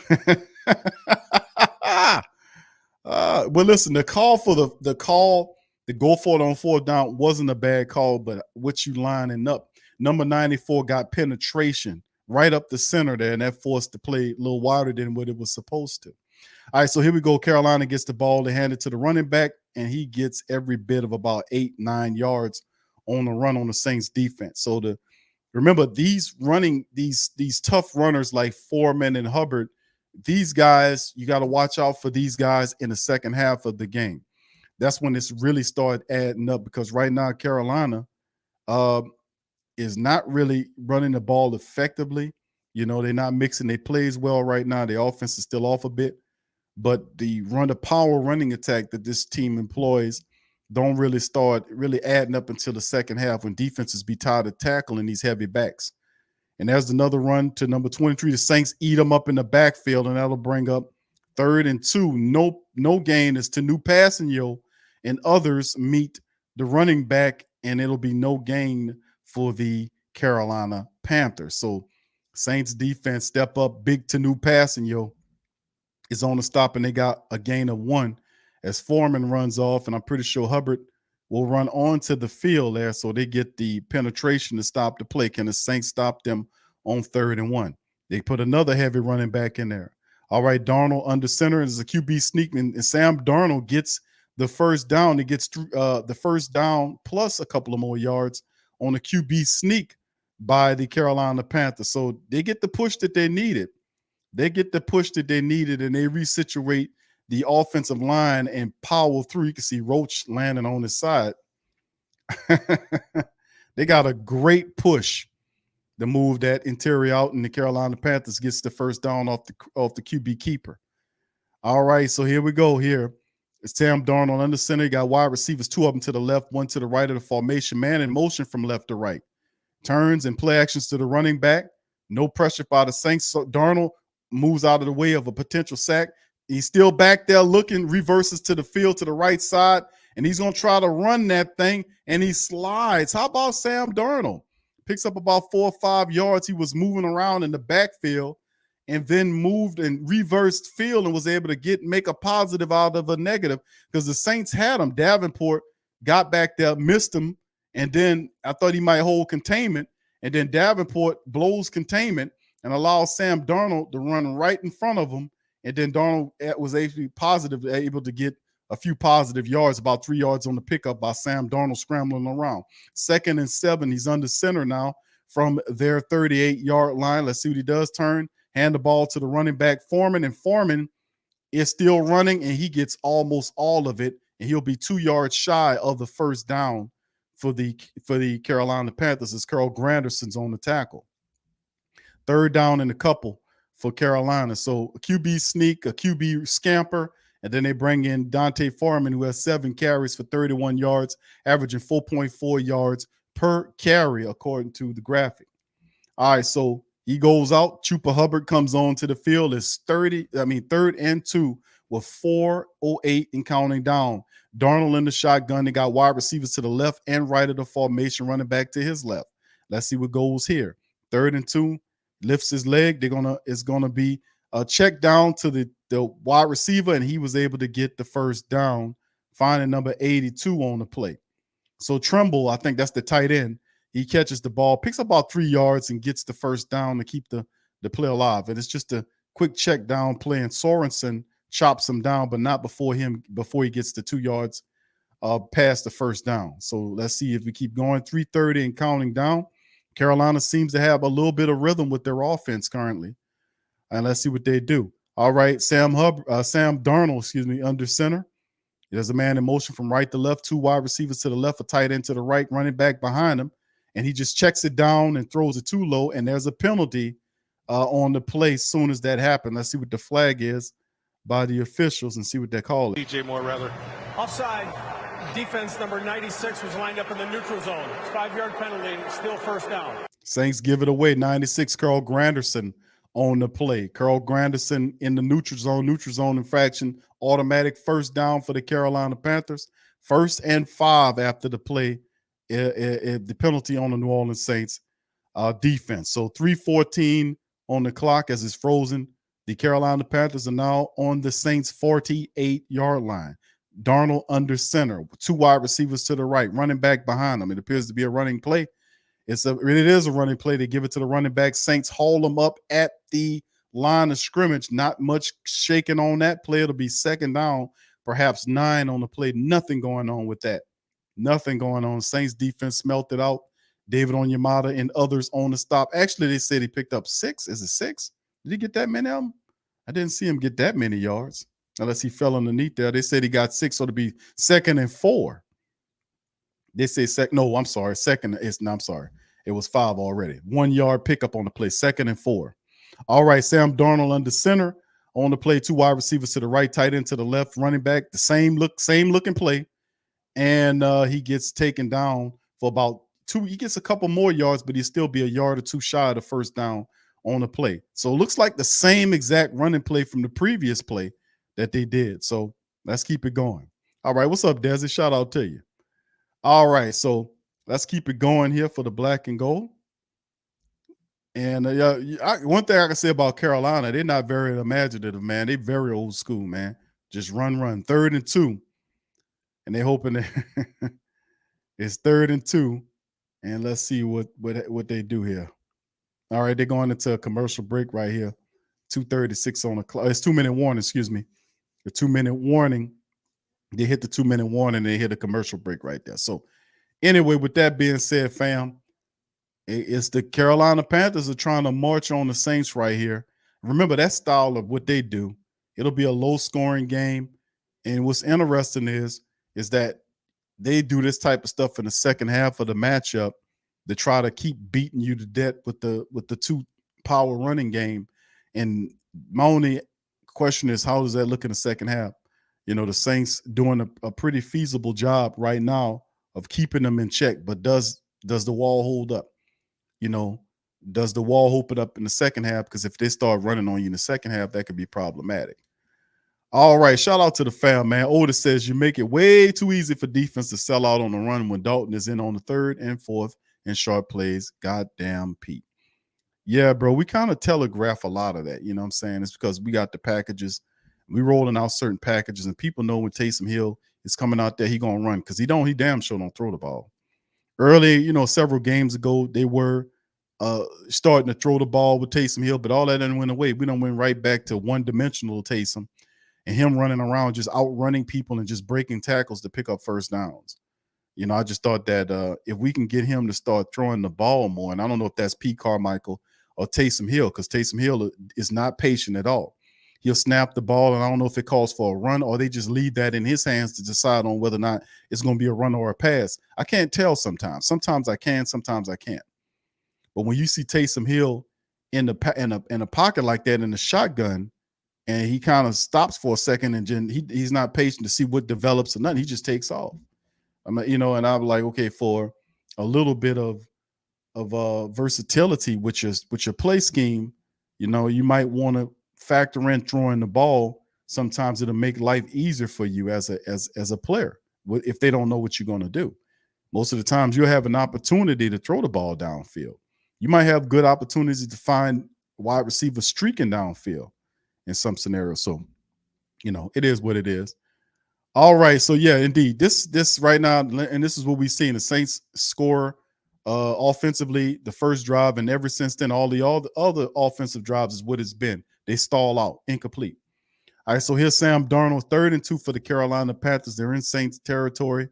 Well, listen, the call to go for it on 4th down wasn't a bad call, but what you lining up. Number 94 got penetration right up the center there, and that forced the play a little wider than what it was supposed to. All right, so here we go. Carolina gets the ball. They hand it to the running back, and he gets every bit of about 8-9 yards on the run on the Saints defense. So remember these tough runners like Foreman and Hubbard, these guys, you got to watch out for these guys in the second half of the game. That's when it's really started adding up, because right now Carolina is not really running the ball effectively. You know, they're not mixing their plays well right now. The offense is still off a bit, but the power running attack that this team employs don't really start adding up until the second half, when defenses be tired of tackling these heavy backs. And there's another run to number 23. The Saints eat them up in the backfield, and that'll bring up 3rd and 2. No gain is to New Passanio, and others meet the running back, and it'll be no gain for the Carolina Panthers. So Saints defense step up big to New Passanio is on the stop, and they got a gain of 1 as Foreman runs off, and I'm pretty sure Hubbard will run onto the field there, so they get the penetration to stop the play. Can the Saints stop them on 3rd and 1? They put another heavy running back in there. All right, Darnold under center is a QB sneak, and Sam Darnold gets the first down. He gets the first down plus a couple of more yards on a QB sneak by the Carolina Panthers. So they get the push that they needed. and they resituate the offensive line and power through. You can see Roach landing on his side. They got a great push to move that interior out, and the Carolina Panthers gets the first down off the QB keeper. All right, so here we go. Here it's Sam Darnold under center. You got wide receivers, 2 of them to the left, 1 to the right of the formation. Man in motion from left to right. Turns and play actions to the running back. No pressure by the Saints. So Darnold moves out of the way of a potential sack. He's still back there looking, reverses to the field to the right side, and he's going to try to run that thing, and he slides. How about Sam Darnold? Picks up about 4 or 5 yards. He was moving around in the backfield and then moved and reversed field and was able to make a positive out of a negative, because the Saints had him. Davenport got back there, missed him, and then I thought he might hold containment, and then Davenport blows containment and allows Sam Darnold to run right in front of him. And then Darnold was able to get a few positive yards, about 3 yards on the pickup by Sam Darnold scrambling around. 2nd and 7, he's under center now from their 38-yard line. Let's see what he does. Turn, hand the ball to the running back, Foreman, and Foreman is still running, and he gets almost all of it, and he'll be 2 yards shy of the first down for the Carolina Panthers as Carl Granderson's on the tackle. 3rd down and a couple for Carolina. So a QB sneak, a QB scamper, And then they bring in Dante Foreman, who has 7 carries for 31 yards, averaging 4.4 yards per carry, according to the graphic. All right, so he goes out. Chupa Hubbard comes on to the field. It's 3rd and 2 with 4:08 and counting down. Darnold in the shotgun. They got wide receivers to the left and right of the formation, running back to his left. Let's see what goes here. 3rd and 2, lifts his leg. It's gonna be a check down to the wide receiver, and he was able to get the first down, finding number 82 on the play. So Trimble, I think that's the tight end. He catches the ball, picks up about 3 yards, and gets the first down to keep the play alive. And it's just a quick check down play, and Sorensen chops him down, but not before he gets the 2 yards past the first down. So let's see if we keep going. 3:30 and counting down. Carolina seems to have a little bit of rhythm with their offense currently. And let's see what they do. All right, Sam Darnold, under center. There's a man in motion from right to left, 2 wide receivers to the left, a tight end to the right, running back behind him. And he just checks it down and throws it too low. And there's a penalty on the play as soon as that happened. Let's see what the flag is by the officials and see what they call it. DJ Moore, rather. Offside. Defense number 96 was lined up in the neutral zone. 5-yard penalty, still first down. Saints give it away. 96, Carl Granderson on the play. Carl Granderson in the neutral zone infraction, automatic first down for the Carolina Panthers. 1st and 5 after the play, the penalty on the New Orleans Saints defense. So 3:14 on the clock as it's frozen. The Carolina Panthers are now on the Saints' 48-yard line. Darnold under center, 2 wide receivers to the right, running back behind them. It appears to be a running play. It is a running play. They give it to the running back. Saints haul them up at the line of scrimmage. Not much shaking on that play. It'll be 2nd down, perhaps 9 on the play. Nothing going on with that. Nothing going on. Saints defense smelt it out. David Onyemata and others on the stop. Actually, they said he picked up 6. Is it 6? Did he get that many of them? I didn't see him get that many yards unless he fell underneath there. They said he got 6, so it'll be 2nd and 4. They say second. No, I'm sorry. I'm sorry. It was 5 already. 1 yard pickup on the play. 2nd and 4. All right. Sam Darnold under center on the play. 2 wide receivers to the right, tight end to the left, running back. The same looking play. And he gets taken down for about 2. He gets a couple more yards, but he'll still be a yard or 2 shy of the first down on the play. So it looks like the same exact running play from the previous play that they did. So let's keep it going. All right. What's up, Desi? Shout out to you. All right. So let's keep it going here for the black and gold. And one thing I can say about Carolina, they're not very imaginative, man. They're very old school, man. Just run. 3rd and 2. And they're hoping that it's 3rd and 2. And let's see what they do here. All right, they're going into a commercial break right here. 2:36 on the clock. It's 2-minute warning, excuse me. The 2-minute warning. They hit the 2-minute warning and they hit a commercial break right there. So anyway, with that being said, fam, it's the Carolina Panthers are trying to march on the Saints right here. Remember that style of what they do. It'll be a low-scoring game. And what's interesting is that they do this type of stuff in the second half of the matchup to try to keep beating you to death with the 2-power running game. And my only question is, how does that look in the second half? You know, the Saints doing a pretty feasible job right now of keeping them in check, but does the wall hold up? You know, does the wall open up in the second half? Because if they start running on you in the second half, that could be problematic. All right, shout out to the fam, man. Otis says you make it way too easy for defense to sell out on the run when Dalton is in on the 3rd and 4th and short plays. Goddamn Pete. Yeah, bro, we kind of telegraph a lot of that. You know what I'm saying? It's because we got the packages. We rolling out certain packages, and people know when Taysom Hill is coming out there, he going to run because he damn sure don't throw the ball. Early, you know, several games ago, they were starting to throw the ball with Taysom Hill, but all that didn't went away. We done went right back to one-dimensional Taysom and him running around, just outrunning people and just breaking tackles to pick up first downs. You know, I just thought that if we can get him to start throwing the ball more, and I don't know if that's Pete Carmichael or Taysom Hill, because Taysom Hill is not patient at all. He'll snap the ball, and I don't know if it calls for a run or they just leave that in his hands to decide on whether or not it's going to be a run or a pass. I can't tell sometimes. Sometimes I can, sometimes I can't. But when you see Taysom Hill in a pocket like that in the shotgun, and he kind of stops for a second, and then he's not patient to see what develops or nothing. He just takes off. I mean, and I'm like, okay, for a little bit of versatility with your play scheme, you might want to factor in throwing the ball. Sometimes it'll make life easier for you as a player if they don't know what you're going to do. Most of the times you'll have an opportunity to throw the ball downfield. You might have good opportunities to find wide receivers streaking downfield in some scenarios. So, it is what it is. All right. So yeah, indeed. This right now, and this is what we've seen. The Saints score offensively the first drive, and ever since then, all the other offensive drives is what it's been. They stall out, incomplete. All right. So here's Sam Darnold, 3rd and 2 for the Carolina Panthers. They're in Saints territory.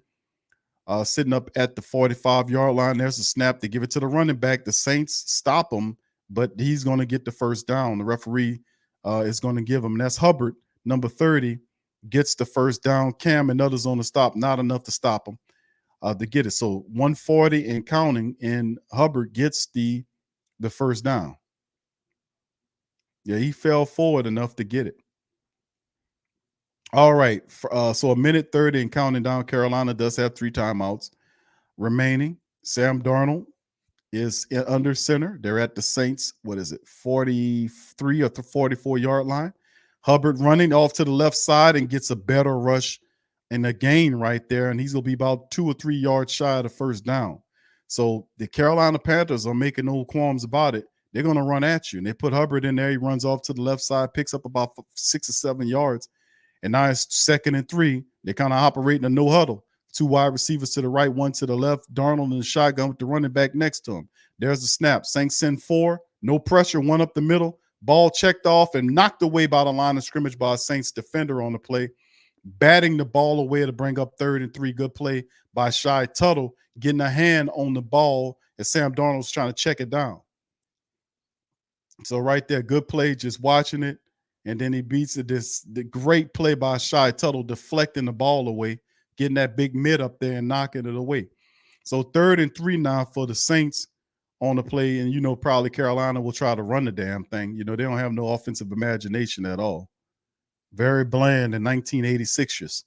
Sitting up at the 45-yard line. There's a snap. They give it to the running back. The Saints stop him, but he's going to get the first down. The referee is going to give him. And that's Hubbard, number 30, gets the first down. Cam and others on the stop. Not enough to stop him to get it. So 140 and counting, and Hubbard gets the first down. Yeah, he fell forward enough to get it. All right. So 1:30 and counting down. Carolina does have 3 timeouts remaining. Sam Darnold is under center. They're at the Saints, 43 or 44-yard line. Hubbard running off to the left side and gets a better rush and a gain right there. And he's going to be about 2 or 3 yards shy of the first down. So the Carolina Panthers are making no qualms about it. They're going to run at you. And they put Hubbard in there. He runs off to the left side, picks up about 6 or 7 yards. And now it's 2nd and 3. They're kind of operating a no huddle. 2 wide receivers to the right, 1 to the left. Darnold in the shotgun with the running back next to him. There's the snap. Saints send 4. No pressure. 1 up the middle. Ball checked off and knocked away by the line of scrimmage by a Saints defender on the play. Batting the ball away to bring up 3rd and 3. Good play by Shy Tuttle, getting a hand on the ball as Sam Darnold's trying to check it down. So right there, good play, just watching it. And then he beats it. The great play by Shy Tuttle, deflecting the ball away, getting that big mid up there and knocking it away. So 3rd and 3 now for the Saints on the play. And, probably Carolina will try to run the damn thing. They don't have no offensive imagination at all. Very bland in 1986ers.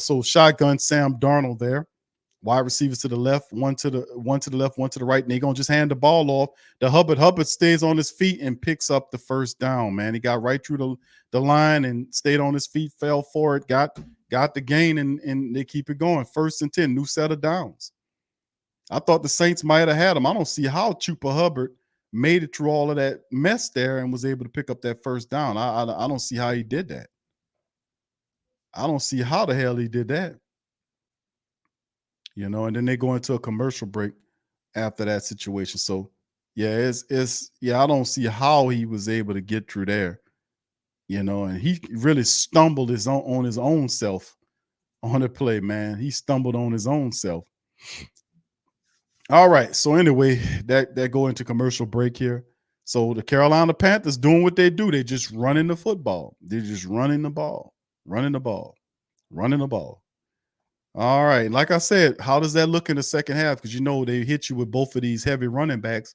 So shotgun Sam Darnold there. Wide receivers to the left, one to the left, 1 to the right, and they're gonna just hand the ball off. The Hubbard stays on his feet and picks up the first down. Man, he got right through the line and stayed on his feet, fell forward, got the gain, and they keep it going. 1st and 10, new set of downs. I thought the Saints might have had him. I don't see how Chupa Hubbard made it through all of that mess there and was able to pick up that first down. I don't see how he did that. I don't see how the hell he did that. And then they go into a commercial break after that situation. So yeah, I don't see how he was able to get through there, and he really stumbled on his own self on the play, man. He stumbled on his own self. All right. So anyway, that go into commercial break here. So the Carolina Panthers doing what they do. They're just running the football. They're just running the ball. All right. Like I said, how does that look in the second half? Because they hit you with both of these heavy running backs.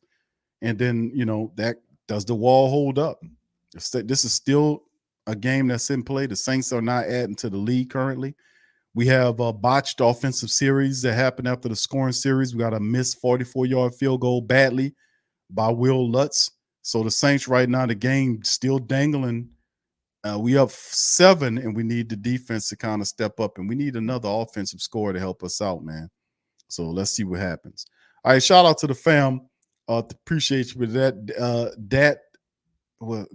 And then, that does the wall hold up? This is still a game that's in play. The Saints are not adding to the lead currently. We have a botched offensive series that happened after the scoring series. We got a missed 44-yard field goal badly by Will Lutz. So the Saints right now, the game still dangling. We up 7, and we need the defense to kind of step up, and we need another offensive score to help us out, man. So let's see what happens. All right, shout out to the fam. Appreciate you with that.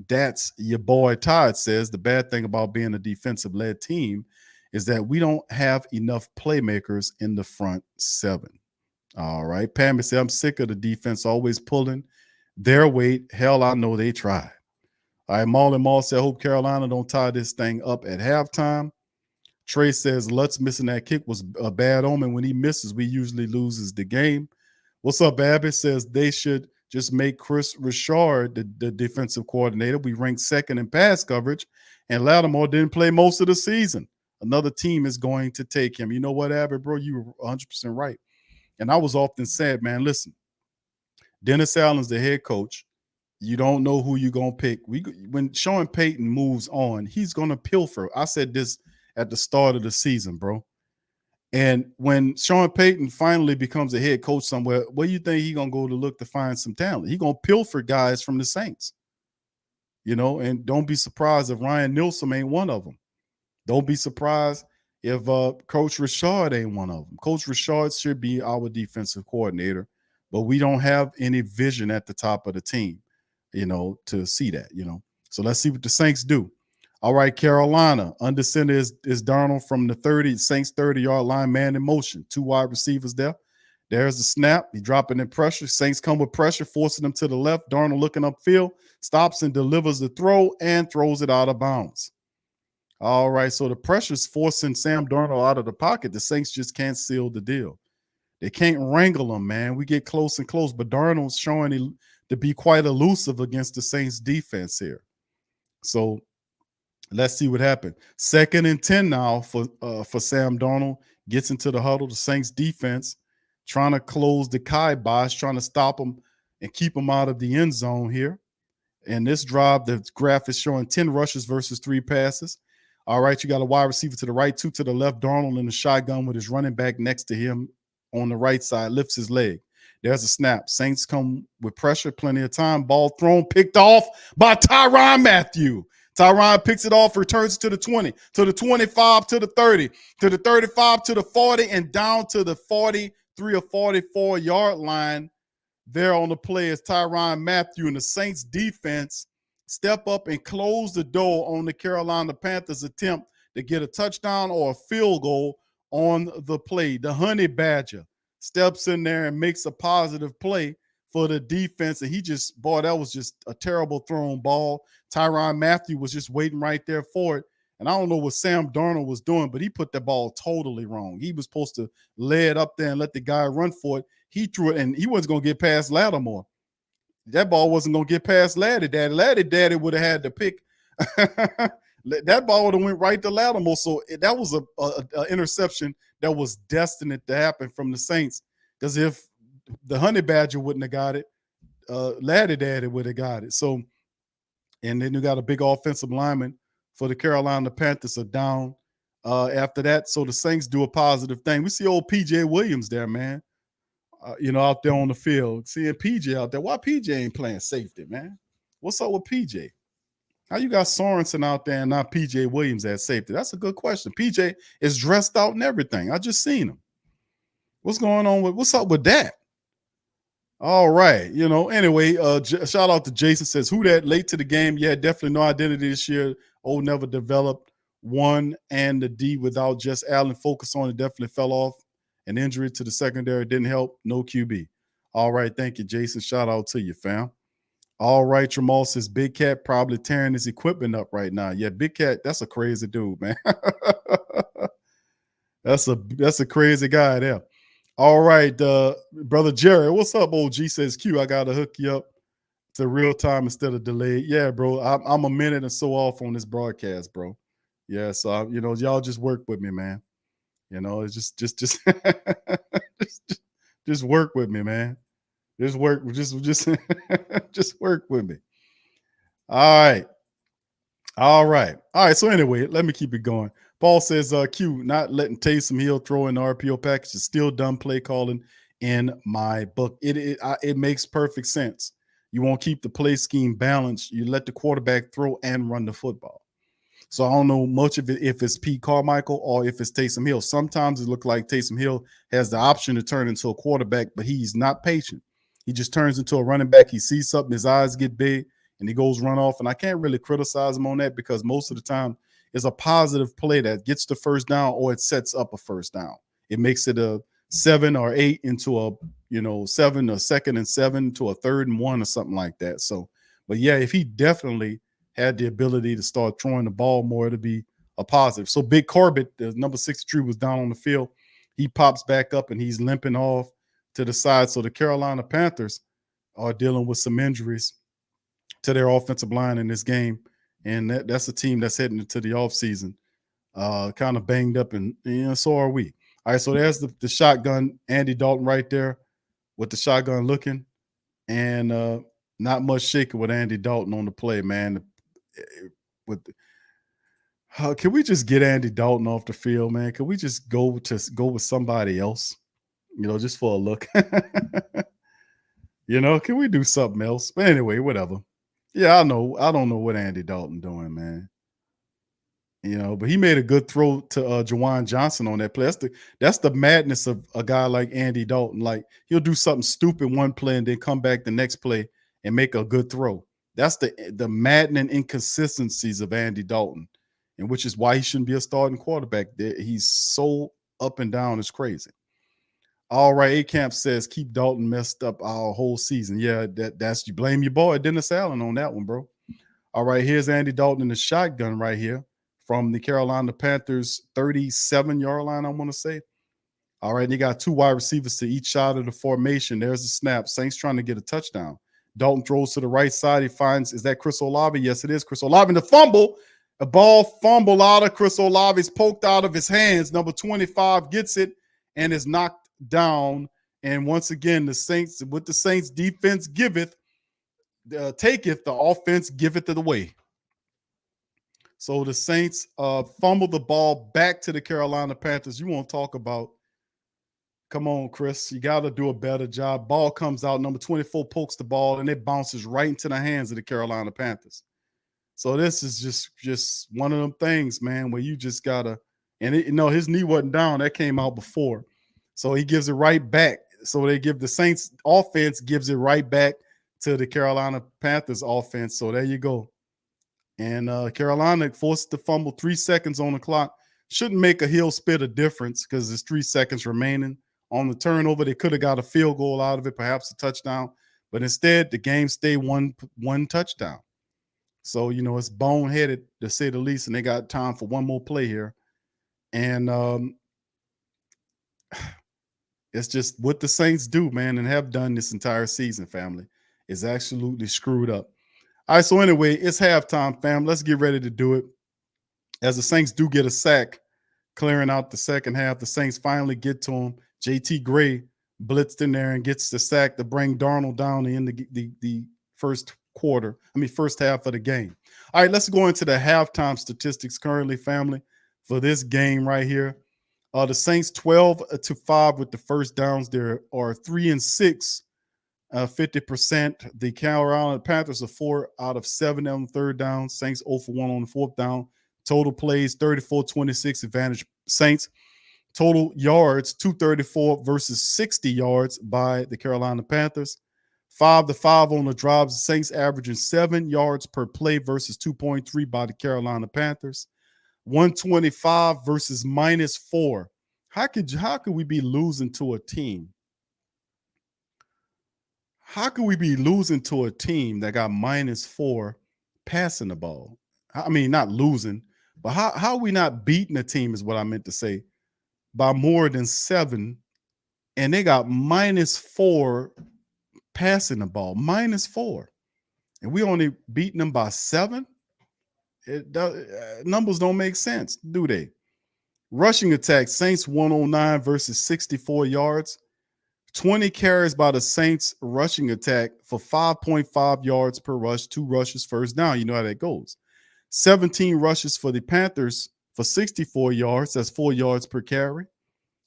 That's your boy Todd says the bad thing about being a defensive-led team is that we don't have enough playmakers in the front 7. All right, Pammy said, I'm sick of the defense always pulling their weight. Hell, I know they tried. All right, Marlon Mall said, hope Carolina don't tie this thing up at halftime. Trey says, Lutz missing that kick was a bad omen. When he misses, we usually loses the game. What's up, Abbott? Says they should just make Chris Richard the defensive coordinator. We ranked 2nd in pass coverage, and Lattimore didn't play most of the season. Another team is going to take him. You know what, Abbott, bro? You were 100% right. And I was often said, man, listen, Dennis Allen's the head coach. You don't know who you're going to pick. When Sean Payton moves on, he's going to pilfer. I said this at the start of the season, bro. And when Sean Payton finally becomes a head coach somewhere, where do you think he's going to go to look to find some talent? He's going to pilfer guys from the Saints. And don't be surprised if Ryan Nielsen ain't one of them. Don't be surprised if Coach Richard ain't one of them. Coach Richard should be our defensive coordinator, but we don't have any vision at the top of the team, to see that, So let's see what the Saints do. All right, Carolina. Under center is Darnold from the Saints 30-yard line, man in motion. 2 wide receivers there. There's the snap. He's dropping in pressure. Saints come with pressure, forcing them to the left. Darnold looking upfield, stops and delivers the throw and throws it out of bounds. All right, so the pressure's forcing Sam Darnold out of the pocket. The Saints just can't seal the deal. They can't wrangle him, man. We get close and close, but Darnold's showing to be quite elusive against the Saints defense here. So let's see what happens. 2nd and 10 now for Sam Darnold. Gets into the huddle. The Saints defense trying to close the kibosh, trying to stop him and keep him out of the end zone here. And this drive, the graph is showing 10 rushes versus 3 passes. All right, you got a wide receiver to the right, 2 to the left. Darnold in the shotgun with his running back next to him on the right side, lifts his leg. There's a snap. Saints come with pressure, plenty of time. Ball thrown, picked off by Tyrann Mathieu. Tyrann picks it off, returns to the 20, to the 25, to the 30, to the 35, to the 40, and down to the 43 or 44-yard line. There on the play is Tyrann Mathieu, and the Saints defense step up and close the door on the Carolina Panthers attempt to get a touchdown or a field goal on the play. The Honey Badger steps in there and makes a positive play for the defense, and that was just a terrible thrown ball. Tyrann Mathieu was just waiting right there for it, and I don't know what Sam Darnold was doing, but he put that ball totally wrong. He was supposed to lay it up there and let the guy run for it. He threw it, and he wasn't going to get past Lattimore. That ball wasn't going to get past Laddie Daddy. Laddie Daddy would have had to pick. That ball would have went right to Lattimore. So that was an interception that was destined to happen from the Saints. Because if the Honey Badger wouldn't have got it, Laddie Daddy would have got it. So, and then you got a big offensive lineman for the Carolina Panthers are down after that. So the Saints do a positive thing. We see old P.J. Williams there, man. Out there on the field, seeing PJ out there. Why PJ ain't playing safety, man? What's up with PJ? How you got Sorensen out there and not PJ Williams at safety? That's a good question. PJ is dressed out and everything. I just seen him. What's going on what's up with that? All right. Anyway, shout out to Jason says, who that late to the game? Yeah, definitely no identity this year. Never developed. 1 and the D without just Allen focus on it, definitely fell off. An injury to the secondary didn't help. No QB. All right. Thank you, Jason. Shout out to you, fam. All right. Jamal says Big Cat probably tearing his equipment up right now. Yeah, Big Cat, that's a crazy dude, man. That's a crazy guy there. All right. Brother Jerry, what's up, OG? Says Q, I got to hook you up to real time instead of delayed. Yeah, bro. I'm a minute and so off on this broadcast, bro. Yeah. So, y'all just work with me, man. It's just just work with me, man. Just work with me. All right. So anyway, let me keep it going. Paul says, Q, not letting Taysom Hill throw in the RPO package is still dumb play calling in my book. It makes perfect sense. You won't keep the play scheme balanced. You let the quarterback throw and run the football. So I don't know much of it if it's Pete Carmichael or if it's Taysom Hill. Sometimes it looks like Taysom Hill has the option to turn into a quarterback, but he's not patient. He just turns into a running back. He sees something, his eyes get big, and he goes run off. And I can't really criticize him on that because most of the time it's a positive play that gets the first down or it sets up a first down. It makes it a 7 or 8 into a 7 or 2nd and 7 to a 3rd and 1 or something like that. So, but yeah, if he definitely had the ability to start throwing the ball more, to be a positive. So Big Corbett, the number 63, was down on the field. He pops back up and he's limping off to the side. So the Carolina Panthers are dealing with some injuries to their offensive line in this game. And that's a team that's heading into the offseason kind of banged up, and so are we. All right, so there's the shotgun, Andy Dalton right there with the shotgun looking. And Not much shaking with Andy Dalton on the play, man. Can we just get Andy Dalton off the field, man? Can we just go with somebody else? Just for a look. Can we do something else? But anyway, whatever. Yeah, I know. I don't know what Andy Dalton doing, man. But he made a good throw to Juwan Johnson on that play. That's the madness of a guy like Andy Dalton. Like, he'll do something stupid one play and then come back the next play and make a good throw. That's the maddening inconsistencies of Andy Dalton, and which is why he shouldn't be a starting quarterback. He's so up and down, it's crazy. All right, A-Camp says keep Dalton messed up our whole season. Yeah, that's you blame your boy Dennis Allen on that one, bro. All right, here's Andy Dalton in the shotgun right here from the Carolina Panthers 37-yard line, I want to say. All right, they got 2 wide receivers to each side of the formation. There's the snap. Saints trying to get a touchdown. Dalton throws to the right side. He finds, is that Chris Olave? Yes, it is Chris Olave. And the fumble, a ball fumble out of Chris Olave's poked out of his hands. Number 25 gets it and is knocked down. And once again, the Saints defense taketh, the offense giveth it away. So the Saints fumbled the ball back to the Carolina Panthers. You want to talk about, come on, Chris, you got to do a better job. Ball comes out, number 24 pokes the ball, and it bounces right into the hands of the Carolina Panthers. So this is just one of them things, man, where you just got to, and his knee wasn't down. That came out before. So he gives it right back. So the Saints offense gives it right back to the Carolina Panthers offense. So there you go. And Carolina forced the fumble, 3 seconds on the clock. Shouldn't make a heel spit a difference because there's 3 seconds remaining on the turnover. They could have got a field goal out of it, perhaps a touchdown. But instead, the game stayed one touchdown. So, it's boneheaded, to say the least, and they got time for one more play here. And it's just what the Saints do, man, and have done this entire season, family, is absolutely screwed up. All right, so anyway, it's halftime, fam. Let's get ready to do it. As the Saints do get a sack, clearing out the second half, the Saints finally get to him. JT Gray blitzed in there and gets the sack to bring Darnold down in the first half of the game. All right, let's go into the halftime statistics currently, family, for this game right here. The Saints 12-5 with the first downs. There are 3-6. 50%. The Carolina Panthers are 4 out of 7 on the third down. Saints 0 for 1 on the fourth down. Total plays 34-26 advantage Saints. Total yards 234 versus 60 yards by the Carolina Panthers. 5-5 on the drives. The Saints averaging 7 yards per play versus 2.3 by the Carolina Panthers. 125 versus -4. How could we be losing to a team? How could we be losing to a team that got -4 passing the ball? I mean, not losing, but how are we not beating a team is what I meant to say, by more than 7, and they got -4 passing the ball, -4, and we only beating them by 7? Numbers don't make sense, do they? Rushing attack, Saints 109 versus 64 yards. 20 carries by the Saints rushing attack for 5.5 yards per rush, 2 rushes, first down. You know how that goes. 17 rushes for the Panthers for 64 yards. That's 4 yards per carry.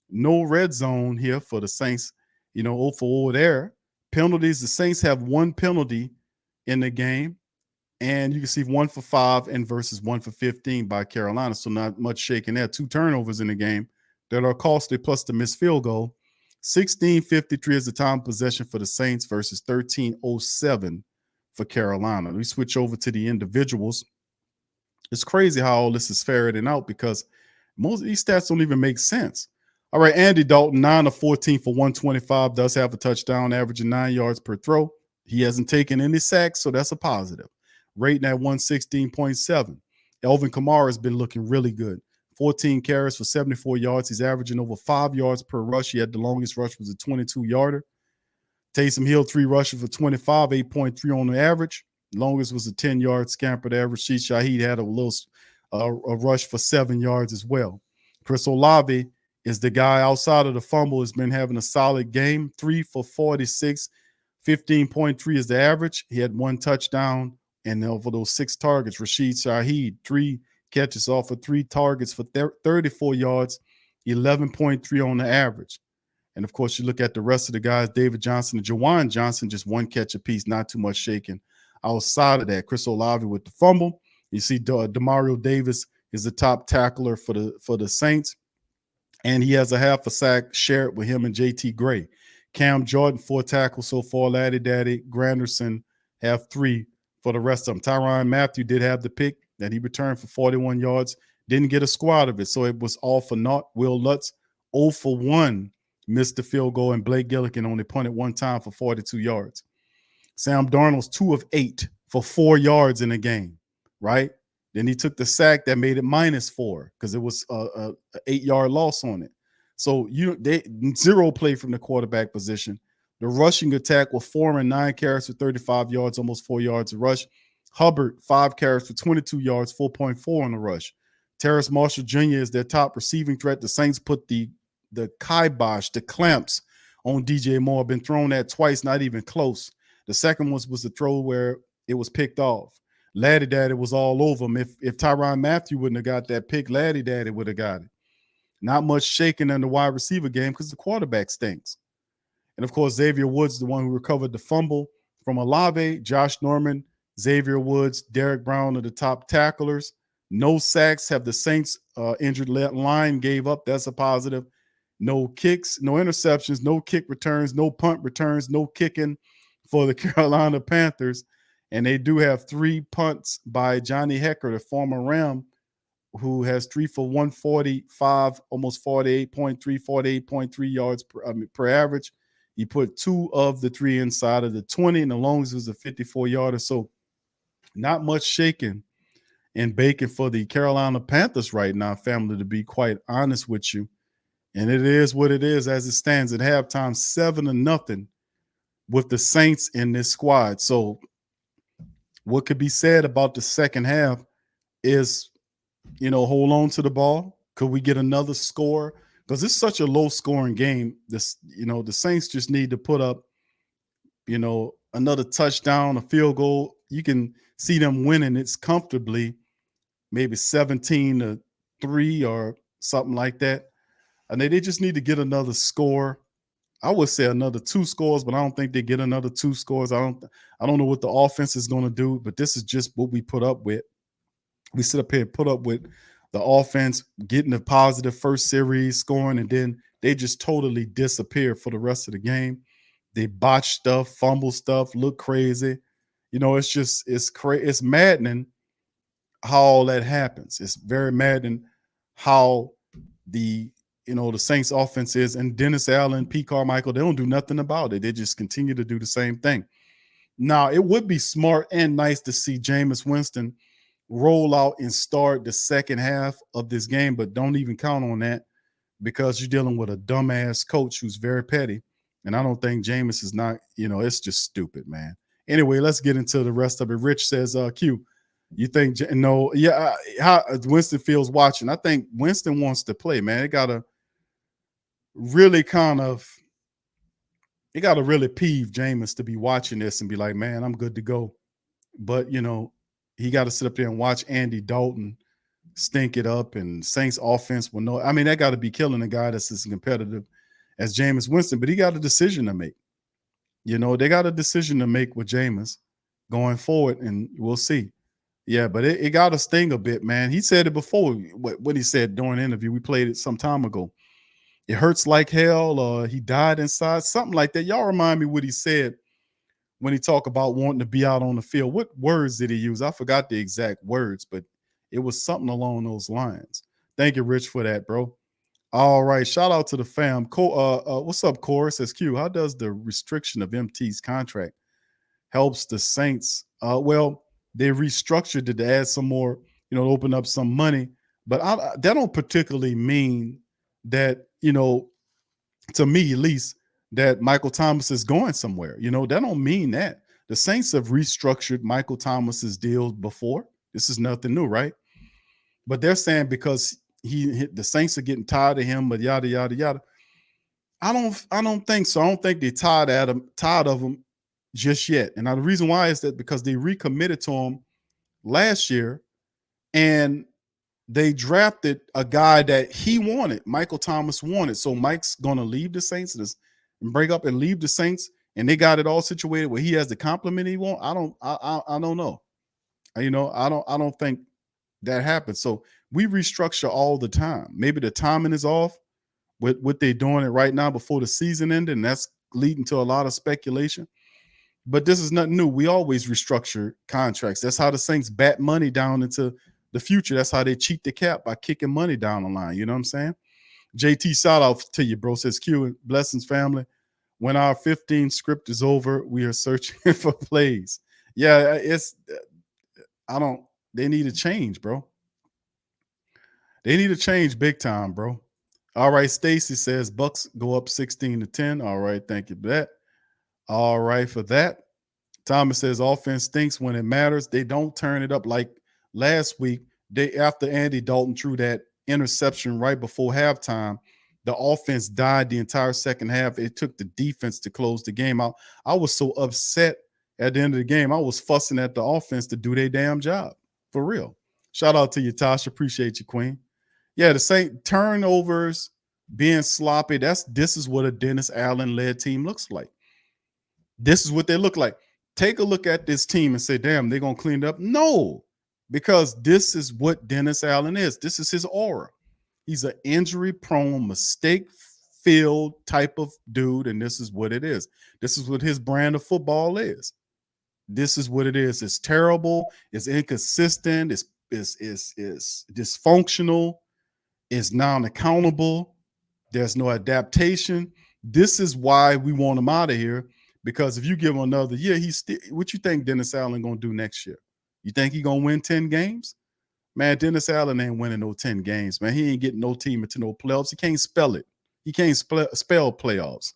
No red zone here for the Saints. 0 for 0 there. Penalties, the Saints have 1 penalty in the game. And you can see 1 for 5 and versus 1 for 15 by Carolina. So not much shaking there. 2 turnovers in the game that are costly, plus the missed field goal. 16:53 is the time of possession for the Saints versus 13:07 for Carolina. We switch over to the individuals. It's crazy how all this is ferreting out because most of these stats don't even make sense. All right, Andy Dalton, 9 of 14 for 125, does have a touchdown, averaging 9 yards per throw. He hasn't taken any sacks, so that's a positive. Rating at 116.7. Alvin Kamara has been looking really good. 14 carries for 74 yards. He's averaging over 5 yards per rush. He had the longest rush was a 22-yarder. Taysom Hill, 3 rushes for 25, 8.3 on the average. Longest was a 10-yard scamper. The average. Shaheed had a rush for 7 yards as well. Chris Olave is the guy outside of the fumble has been having a solid game. 3 for 46 15.3 is the average. He had 1 touchdown, and over those 6 targets, Rashid Shaheed, 3 catches off of 3 targets for 34 yards, 11.3 on the average. And of course, you look at the rest of the guys, David Johnson and Jawan Johnson, just 1 catch apiece, not too much shaking. Outside of that, Chris Olave with the fumble. You see Demario Davis is the top tackler for the Saints, and he has a half a sack shared with him and JT Gray. Cam Jordan, 4 tackles so far. Laddie Daddy Granderson have 3 for the rest of them. Tyrann Mathieu did have the pick that he returned for 41 yards. Didn't get a squad of it, so it was all for naught. Will Lutz, 0 for 1, missed the field goal, and Blake Gillikin only punted 1 time for 42 yards. Sam Darnold's 2 of 8 for 4 yards in the game, right? Then he took the sack that made it -4 because it was a 8-yard loss on it. So they 0 play from the quarterback position. The rushing attack was 4 and 9 carries for 35 yards, almost 4 yards a rush. Hubbard, 5 carries for 22 yards, 4.4 on the rush. Terrace Marshall Jr. is their top receiving threat. The Saints put the kibosh, the clamps on DJ Moore. Been thrown at twice, not even close. The second one was the throw where it was picked off. Laddie Daddy was all over him. If Tyrann Mathieu wouldn't have got that pick, Laddie Daddy would have got it. Not much shaking in the wide receiver game because the quarterback stinks. And, of course, Xavier Woods, the one who recovered the fumble from Olave. Josh Norman, Xavier Woods, Derek Brown are the top tacklers. No sacks have the Saints injured line gave up. That's a positive. No kicks, no interceptions, no kick returns, no punt returns, no kicking for the Carolina Panthers. And they do have 3 punts by Johnny Hecker, the former Ram, who has 3 for 145, almost 48.3, 48.3 yards per average. He put 2 of the 3 inside of the 20, and the longest was a 54-yarder. So not much shaking and baking for the Carolina Panthers right now, family, to be quite honest with you. And it is what it is as it stands at halftime, 7-0 with the Saints in this squad. So what could be said about the second half is, hold on to the ball. Could we get another score? Because it's such a low-scoring game. The Saints just need to put up, another touchdown, a field goal. You can see them winning it comfortably, maybe 17-3 or something like that. And they just need to get another score. I would say another 2 scores, but I don't think they get another 2 scores. I don't know what the offense is going to do, but this is just what we put up with. We sit up here and put up with the offense getting a positive first series, scoring, and then they just totally disappear for the rest of the game. They botch stuff, fumble stuff, look crazy. It's maddening how all that happens. It's very maddening how the Saints offense is, and Dennis Allen, Pete Carmichael, they don't do nothing about it. They just continue to do the same thing. Now, it would be smart and nice to see Jameis Winston roll out and start the second half of this game, but don't even count on that because you're dealing with a dumbass coach who's very petty. And I don't think Jameis is not, it's just stupid, man. Anyway, let's get into the rest of it. Rich says, Q, you think, how Winston feels watching. I think Winston wants to play, man. It got to really peeve Jameis to be watching this and be like, man, I'm good to go. But, he got to sit up there and watch Andy Dalton stink it up, and Saints offense will know. I mean, that got to be killing a guy that's as competitive as Jameis Winston, but he got a decision to make. They got a decision to make with Jameis going forward, and we'll see. Yeah, but it got to sting a bit, man. He said it before, what he said during the interview. We played it some time ago. It hurts like hell, or he died inside, something like that. Y'all remind me what he said when he talked about wanting to be out on the field. What words did he use? I forgot the exact words, but it was something along those lines. Thank you, Rich, for that, bro. All right, shout out to the fam. What's up, Corey? Says Q, how does the restriction of MT's contract helps the Saints? Well, they restructured it to add some more, open up some money. But that don't particularly mean that, to me at least, that Michael Thomas is going somewhere. That don't mean that. The Saints have restructured Michael Thomas's deal before. This is nothing new, right? But they're saying because the Saints are getting tired of him, but yada, yada, yada. I don't think so. I don't think they're tired of him just yet. And now the reason why is that because they recommitted to him last year, and they drafted a guy that he wanted, Michael Thomas wanted. So Mike's going to leave the Saints and break up and leave the Saints, and they got it all situated where he has the compliment he wants. I don't know. I don't think that happens. So we restructure all the time. Maybe the timing is off with what they're doing it right now before the season ended, and that's leading to a lot of speculation. But this is nothing new. We always restructure contracts. That's how the Saints bat money down into the future. That's how they cheat the cap, by kicking money down the line. You know what I'm saying? JT, shout out to you, bro. Says Q, blessings, family. When our 15 script is over, we are searching for plays. Yeah, they need to change, bro. They need to change big time, bro. All right, Stacy says Bucks go up 16-10. All right, thank you for that. All right for that. Thomas says offense stinks when it matters. They don't turn it up like last week. After Andy Dalton threw that interception right before halftime, the offense died the entire second half. It took the defense to close the game out. I was so upset at the end of the game. I was fussing at the offense to do their damn job. For real. Shout out to you, Tasha. Appreciate you, Queen. Yeah, the same turnovers, being sloppy. This is what a Dennis Allen-led team looks like. This is what they look like. Take a look at this team and say, damn, they're going to clean it up. No, because this is what Dennis Allen is. This is his aura. He's an injury-prone, mistake-filled type of dude, and this is what it is. This is what his brand of football is. This is what it is. It's terrible. It's inconsistent. It's dysfunctional. It's non-accountable. There's no adaptation. This is why we want him out of here. Because if you give him another year, what you think Dennis Allen going to do next year? You think he going to win 10 games? Man, Dennis Allen ain't winning no 10 games, man. He ain't getting no team into no playoffs. He can't spell it. He can't spell playoffs.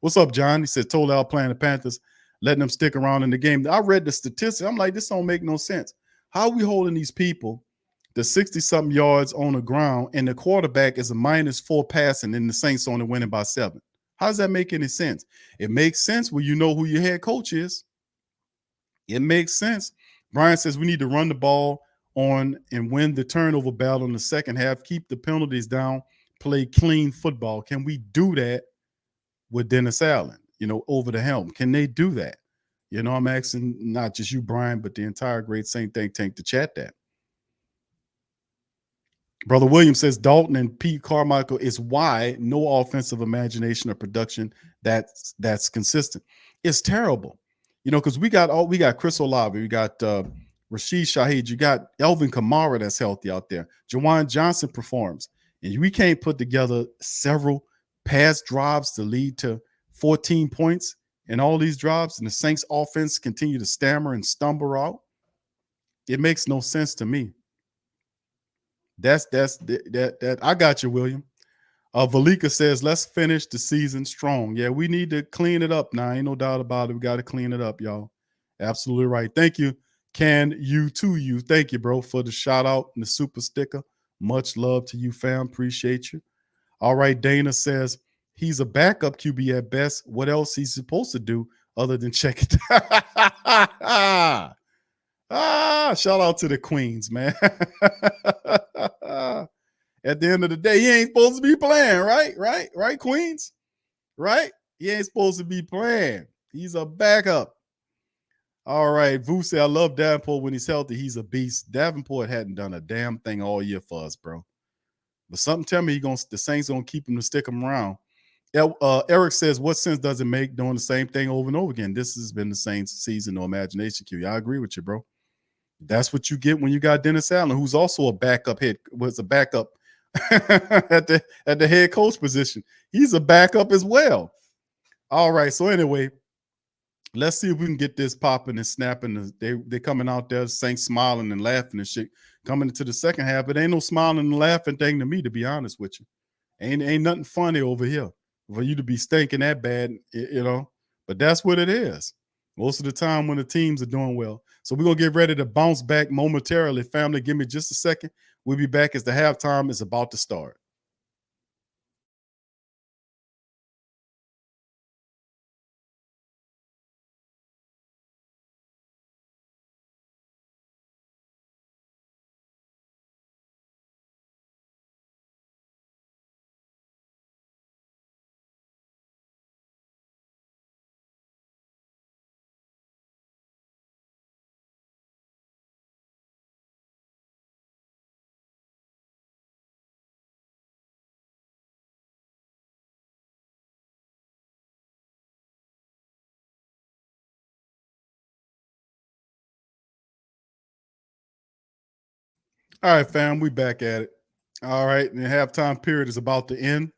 What's up, John? He said, told out playing the Panthers, letting them stick around in the game. I read the statistics. I'm like, this don't make no sense. How are we holding these people to 60-something yards on the ground, and the quarterback is a -4 passing, and the Saints only winning by 7? How does that make any sense? It makes sense when you know who your head coach is. It makes sense. Brian says we need to run the ball on and win the turnover battle in the second half, keep the penalties down, play clean football. Can we do that with Dennis Allen, over the helm? Can they do that? I'm asking not just you, Brian, but the entire great Saint think tank to chat that. Brother William says Dalton and Pete Carmichael is why no offensive imagination or production that's consistent. It's terrible, because we got Chris Olave, we got Rashid Shaheed, you got Elvin Kamara that's healthy out there. Jawan Johnson performs, and we can't put together several pass drives to lead to 14 points in all these drives, and the Saints offense continue to stammer and stumble out. It makes no sense to me. That I got you, William. Valika says, let's finish the season strong. Yeah, we need to clean it up now. Ain't no doubt about it. We got to clean it up, y'all. Absolutely right. Thank you. Thank you, bro, for the shout out and the super sticker. Much love to you, fam. Appreciate you. All right. Dana says he's a backup QB at best. What else he's supposed to do other than check it? Shout out to the Queens, man. At the end of the day, he ain't supposed to be playing, right, Queens? Right? He ain't supposed to be playing. He's a backup. All right. Vu said, I love Davenport when he's healthy. He's a beast. Davenport hadn't done a damn thing all year for us, bro. But something tell me the Saints gonna keep him to stick him around. Eric says, what sense does it make doing the same thing over and over again? This has been the Saints season, no imagination, Q. I agree with you, bro. That's what you get when you got Dennis Allen, who's also a backup at the head coach position. He's a backup as well. All right. So anyway, let's see if we can get this popping and snapping. They're coming out there, Saints smiling and laughing and shit. Coming into the second half, it ain't no smiling and laughing thing to me, to be honest with you. Ain't nothing funny over here for you to be stinking that bad, But that's what it is. Most of the time when the teams are doing well. So we're going to get ready to bounce back momentarily. Family, give me just a second. We'll be back as the halftime is about to start. All right, fam, we back at it. All right, and the halftime period is about to end.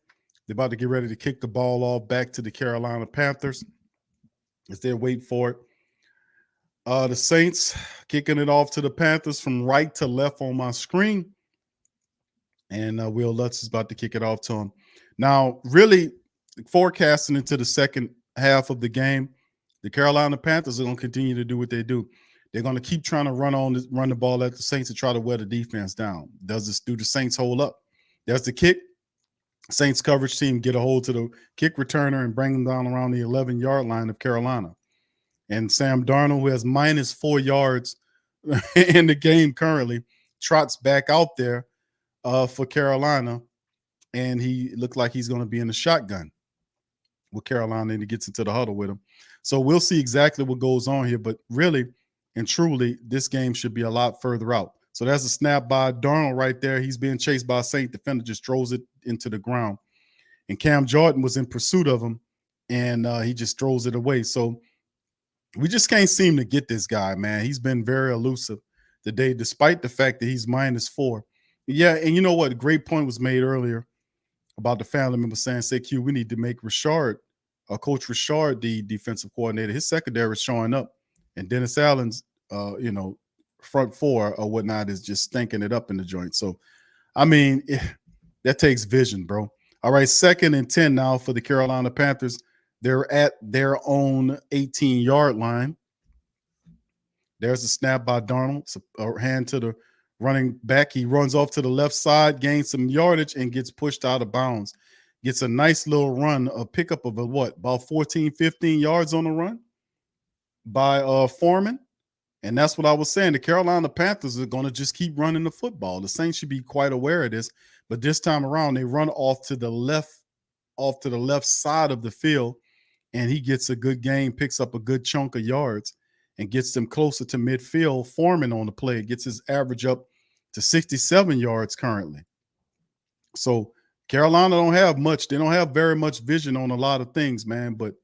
They're about to get ready to kick the ball off back to the Carolina Panthers as they're waiting for it. The Saints kicking it off to the Panthers from right to left on my screen. And Will Lutz is about to kick it off to him. Now, really forecasting into the second half of the game, the Carolina Panthers are going to continue to do what they do. They're going to keep trying to run the ball at the Saints to try to wear the defense down. Do the Saints hold up? There's the kick. Saints coverage team get a hold to the kick returner and bring them down around the 11-yard line of Carolina. And Sam Darnold, who has -4 yards in the game currently, trots back out there for Carolina, and he looked like he's going to be in the shotgun with Carolina, and he gets into the huddle with him. So we'll see exactly what goes on here, but really and truly, this game should be a lot further out. So that's a snap by Darnold right there. He's being chased by a Saint defender, just throws it into the ground. And Cam Jordan was in pursuit of him, and he just throws it away. So we just can't seem to get this guy, man. He's been very elusive today, despite the fact that he's -4. Yeah, and you know what? A great point was made earlier about the family member saying, say, Q, we need to make Coach Richard the defensive coordinator. His secondary is showing up, and Dennis Allen's, front four or whatnot is just stinking it up in the joint. So, I mean, that takes vision, bro. All right, 2nd and 10 now for the Carolina Panthers. They're at their own 18-yard line. There's a snap by Darnold. It's a hand to the running back. He runs off to the left side, gains some yardage, and gets pushed out of bounds. Gets a nice little run, a pickup of about 14, 15 yards on the run by Foreman. And that's what I was saying. The Carolina Panthers are going to just keep running the football. The Saints should be quite aware of this. But this time around, they run off to the left side of the field, and he gets a good gain, picks up a good chunk of yards, and gets them closer to midfield. Foreman on the play gets his average up to 67 yards currently. So Carolina don't have much. They don't have very much vision on a lot of things, man. But,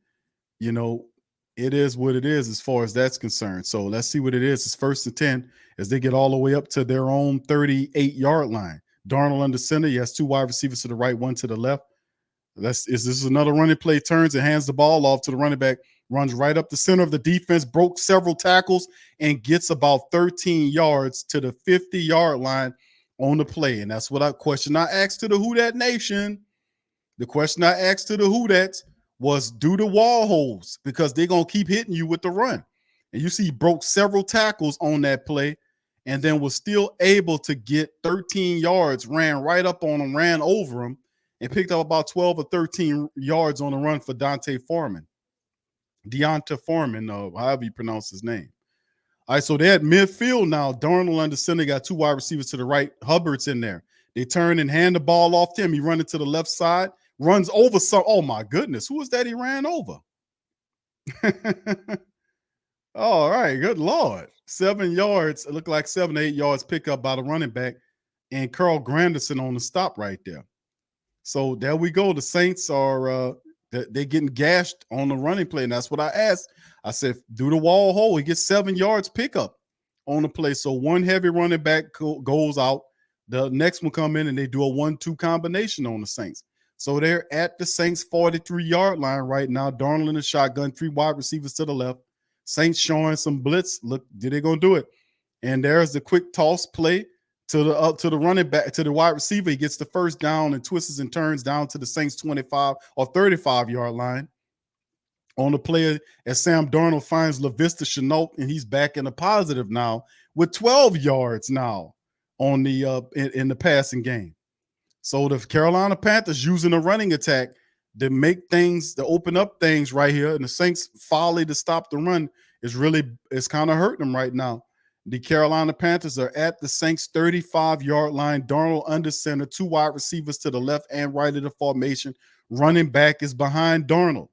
it is what it is as far as that's concerned. So let's see what it is. It's 1st and 10 as they get all the way up to their own 38-yard line. Darnold under center. He has 2 wide receivers to the right, 1 to the left. This is another running play, turns and hands the ball off to the running back, runs right up the center of the defense, broke several tackles, and gets about 13 yards to the 50-yard line on the play. And that's what question I asked to the Who Dat Nation. The question I asked to the Who Dats was, do the wall holes, because they're going to keep hitting you with the run. And you see he broke several tackles on that play and then was still able to get 13 yards, ran right up on him, ran over him, and picked up about 12 or 13 yards on the run for Deonta Foreman, however you pronounce his name. All right, so they're at midfield now. Darnold under center, got 2 wide receivers to the right. Hubbard's in there. They turn and hand the ball off to him. He running to the left side, runs over some. Oh, my goodness. Who was that he ran over? All right, good Lord. 7 yards. It looked like 7 to 8 yards pick up by the running back, and Carl Granderson on the stop right there. So there we go. The Saints are they're getting gashed on the running play, and that's what I asked. I said, do the wall hole. He gets 7 yards pickup on the play. So one heavy running back goes out. The next one come in, and they do a 1-2 combination on the Saints. So they're at the Saints 43-yard line right now. Darnold in the shotgun, 3 wide receivers to the left. Saints showing some blitz. Look, did they gonna do it? And there's the quick toss play to the running back, to the wide receiver. He gets the first down and twists and turns down to the Saints 25 or 35-yard line. On the play, as Sam Darnold finds LaVista Shenault, and he's back in the positive now with 12 yards now on the in the passing game. So the Carolina Panthers using a running attack to make things, to open up things right here, and the Saints' folly to stop the run is kind of hurting them right now. The Carolina Panthers are at the Saints 35-yard line. Darnold under center, 2 wide receivers to the left and right of the formation. Running back is behind Darnold,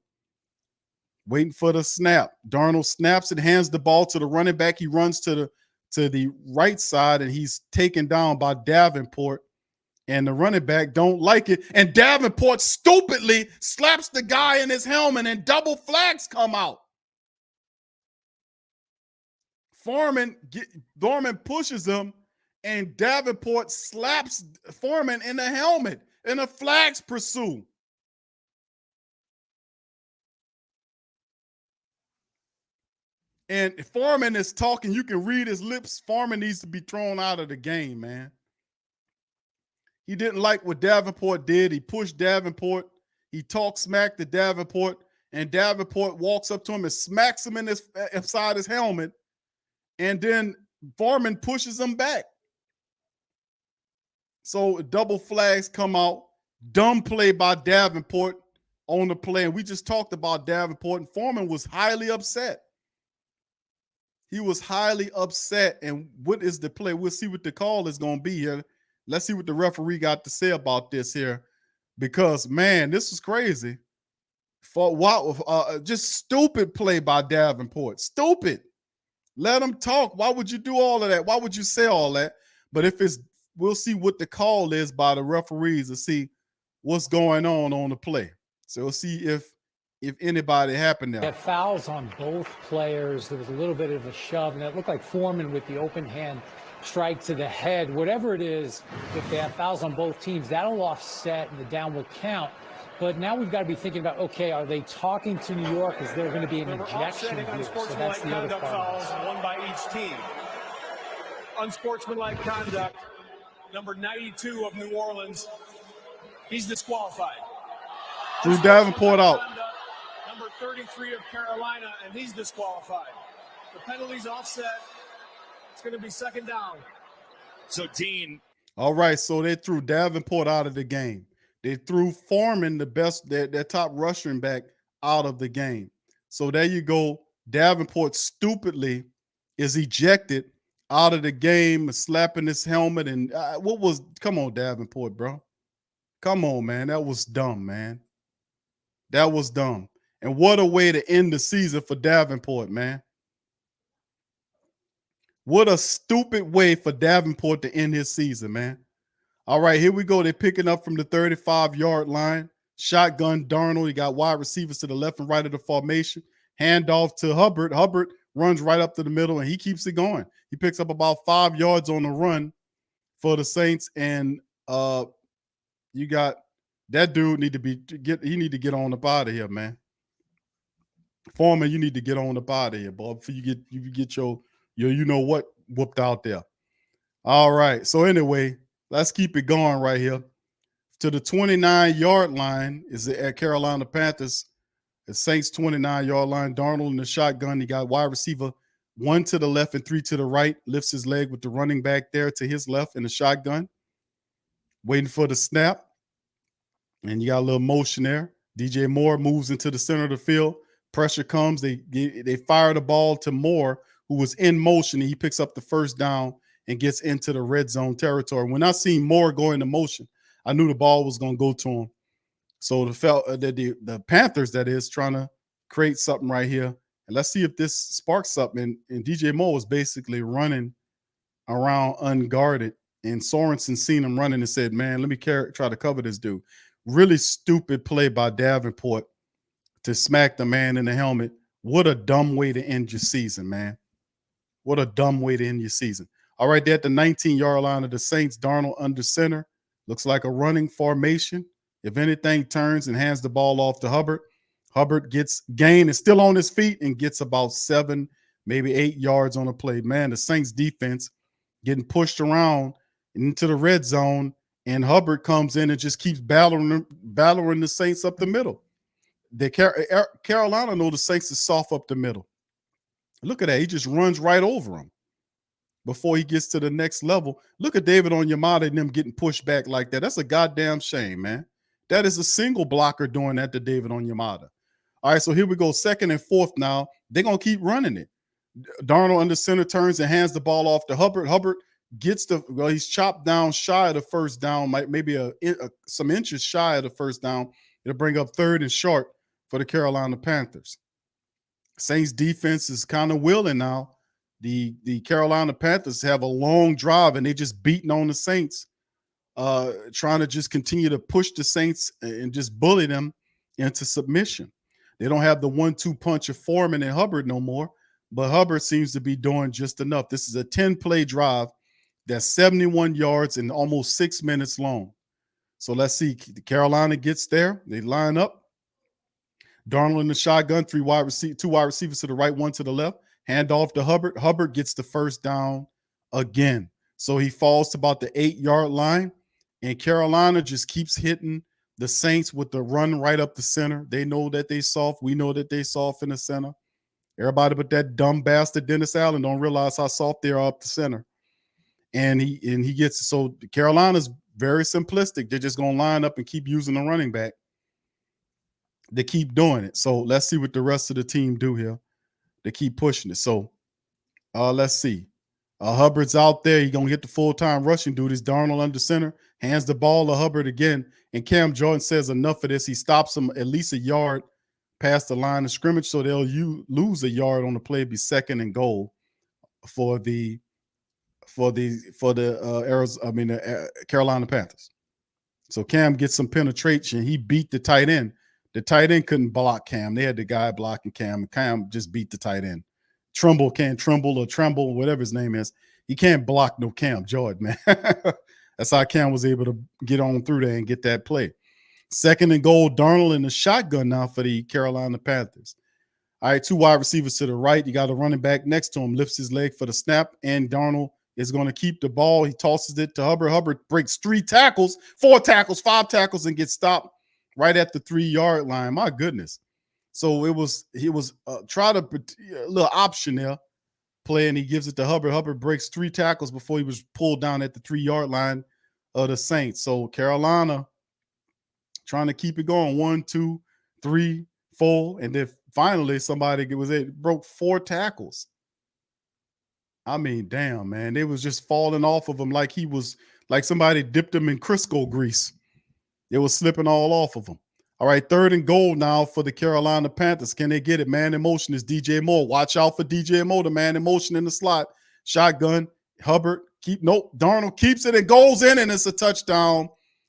waiting for the snap. Darnold snaps and hands the ball to the running back. He runs to the right side, and he's taken down by Davenport. And the running back don't like it. And Davenport stupidly slaps the guy in his helmet, and double flags come out. Foreman pushes him, and Davenport slaps Foreman in the helmet, and the flags pursue. And Foreman is talking. You can read his lips. Foreman needs to be thrown out of the game, man. He didn't like what Davenport did. He pushed Davenport. He talked smack to Davenport, and Davenport walks up to him and smacks him in his inside his helmet, and then Foreman pushes him back. So double flags come out. Dumb play by Davenport on the play, and we just talked about Davenport, and Foreman was highly upset. He was highly upset, and what is the play? We'll see what the call is going to be here. Let's see what the referee got to say about this here, because, man, this is crazy. Just stupid play by Davenport. Stupid. Let him talk. Why would you do all of that? Why would you say all that? But if it's, we'll see what the call is by the referees to see what's going on the play. So we'll see if anybody happened there. They had fouls on both players. There was a little bit of a shove, and it looked like Foreman with the open hand strike to the head. Whatever it is, if they have fouls on both teams, that'll offset and the down will count. But now we've got to be thinking about, okay, are they talking to New York? Is there going to be an ejection here? So that's the other part. Fouls, one by each team. Unsportsmanlike conduct, number 92 of New Orleans, he's disqualified. Drew Davenport out. Number 33 of Carolina, and he's disqualified. The penalty's offset. It's going to be second down. So, Dean. All right, so they threw Davenport out of the game. They threw Foreman, the best, their top rushing back, out of the game. So there you go. Davenport stupidly is ejected out of the game, slapping his helmet. And come on, Davenport, bro. Come on, man. That was dumb, man. That was dumb. And what a way to end the season for Davenport, man. What a stupid way for Davenport to end his season, man. All right, here we go. They're picking up from the 35-yard line. Shotgun Darnold. You got wide receivers to the left and right of the formation. Handoff to Hubbard. Hubbard runs right up to the middle, and he keeps it going. He picks up about 5 yards on the run for the Saints, and you got that dude need to get on up out of here, man. Foreman, you need to get on up out of here, boy, before you get your you know what whooped out there. All right, so anyway, let's keep it going right here. To the 29-yard line is at Carolina Panthers. The Saints 29-yard line. Darnold in the shotgun. He got wide receiver 1 to the left and 3 to the right. Lifts his leg with the running back there to his left in the shotgun. Waiting for the snap. And you got a little motion there. DJ Moore moves into the center of the field. Pressure comes. They fire the ball to Moore, who was in motion, and he picks up the first down and gets into the red zone territory. When I seen Moore go into motion, I knew the ball was going to go to him. So the Panthers, that is, trying to create something right here. And let's see if this sparks something. And DJ Moore was basically running around unguarded. And Sorensen seen him running and said, man, let me try to cover this dude. Really stupid play by Davenport to smack the man in the helmet. What a dumb way to end your season, man. What a dumb way to end your season. All right, they're at the 19-yard line of the Saints. Darnold under center. Looks like a running formation. If anything, turns and hands the ball off to Hubbard. Hubbard gets gain, is still on his feet, and gets about 7, maybe 8 yards on the play. Man, the Saints defense getting pushed around into the red zone, and Hubbard comes in and just keeps battering the Saints up the middle. Carolina know the Saints is soft up the middle. Look at that. He just runs right over him before he gets to the next level. Look at David Onyemata and them getting pushed back like that. That's a goddamn shame, man. That is a single blocker doing that to David Onyemata. All right, so here we go. 2nd and 4th now. They're going to keep running it. Darnold under center turns and hands the ball off to Hubbard. Hubbard gets he's chopped down shy of the first down, maybe some inches shy of the first down. It'll bring up 3rd and short for the Carolina Panthers. Saints defense is kind of willing now. The Carolina Panthers have a long drive, and they just beating on the Saints, trying to just continue to push the Saints and just bully them into submission. They don't have the 1-2 punch of Foreman and Hubbard no more, but Hubbard seems to be doing just enough. This is a 10-play drive that's 71 yards and almost 6 minutes long. So let's see. Carolina gets there. They line up. Darnold in the shotgun, two wide receivers to the right, one to the left. Hand off to Hubbard. Hubbard gets the first down again. So he falls to about the 8-yard line. And Carolina just keeps hitting the Saints with the run right up the center. They know that they soft. We know that they soft in the center. Everybody but that dumb bastard Dennis Allen don't realize how soft they are up the center. And he gets, so Carolina's very simplistic. They're just going to line up and keep using the running back. They keep doing it. So let's see what the rest of the team do here. They keep pushing it. So let's see. Hubbard's out there. He's going to get the full-time rushing duties. Darnold under center. Hands the ball to Hubbard again. And Cam Jordan says enough of this. He stops him at least a yard past the line of scrimmage. So they'll lose a yard on the play. It'd be 2nd and goal for the Carolina Panthers. So Cam gets some penetration. He beat the tight end. The tight end couldn't block Cam. They had the guy blocking Cam, and Cam just beat the tight end. Tremble, whatever his name is. He can't block no Cam Jordan, man. That's how Cam was able to get on through there and get that play. 2nd and goal, Darnold in the shotgun now for the Carolina Panthers. All right, 2 wide receivers to the right. You got a running back next to him, lifts his leg for the snap, and Darnold is going to keep the ball. He tosses it to Hubbard. Hubbard breaks 3 tackles, 4 tackles, 5 tackles, and gets stopped right at the 3-yard line. My goodness. So he was try to a little option there play, and he gives it to Hubbard. Hubbard breaks 3 tackles before he was pulled down at the 3-yard line of the Saints. So Carolina trying to keep it going. 1, 2, 3, 4, and then finally somebody broke 4 tackles. I mean, damn, man. They was just falling off of him like he was like somebody dipped him in Crisco grease. It was slipping all off of him. All right, 3rd and goal now for the Carolina Panthers. Can they get it? Man in motion is DJ Moore. Watch out for DJ Moore, the man in motion in the slot. Shotgun, Hubbard, Darnold keeps it and goes in, and it's a touchdown.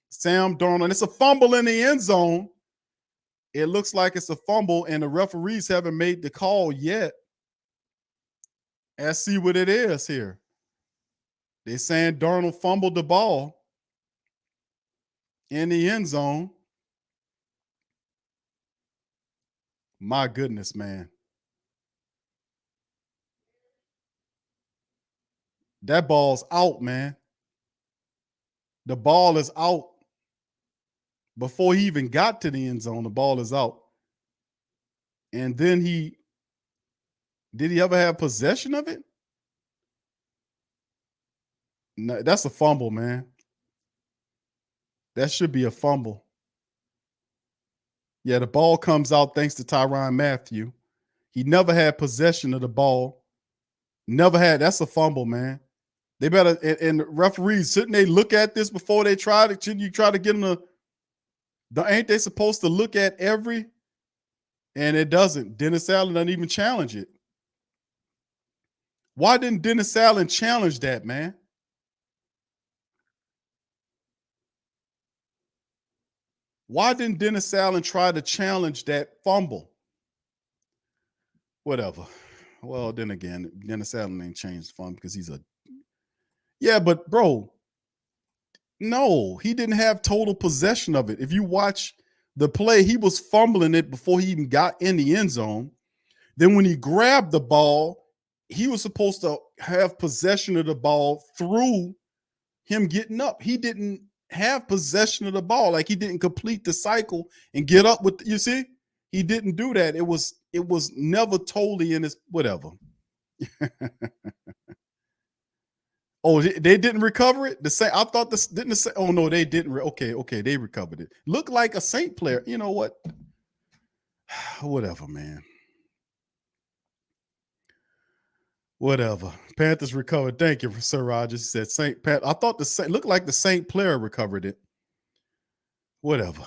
Sam Darnold, and it's a fumble in the end zone. It looks like it's a fumble, and the referees haven't made the call yet. Let's see what it is here. They're saying Darnold fumbled the ball in the end zone. My goodness, man. That ball's out, man. The ball is out. Before he even got to the end zone, the ball is out. And then did he ever have possession of it? No, that's a fumble, man. That should be a fumble. Yeah, the ball comes out thanks to Tyrann Mathieu. He never had possession of the ball. That's a fumble, man. They better, and the referees, shouldn't they look at this before they try to, shouldn't you try to get them ain't they supposed to look at every, and it doesn't. Dennis Allen doesn't even challenge it. Why didn't Dennis Allen challenge that, man? Why didn't Dennis Allen try to challenge that fumble? Whatever. Well, then again, Dennis Allen ain't changed the fumble because he's yeah, but bro, no, he didn't have total possession of it. If you watch the play, he was fumbling it before he even got in the end zone. Then when he grabbed the ball, he was supposed to have possession of the ball through him getting up. He didn't have possession of the ball. Like, he didn't complete the cycle and get up with, you see, he didn't do that. It was never totally in his, whatever. Oh, they didn't recover it? I thought this didn't say, oh no, they didn't. Okay, they recovered it. Looked like a Saint player. You know what? Whatever, man. Whatever. Panthers recovered. Thank you, Sir Rogers. He said I thought the Saint looked like the Saint player recovered it. Whatever.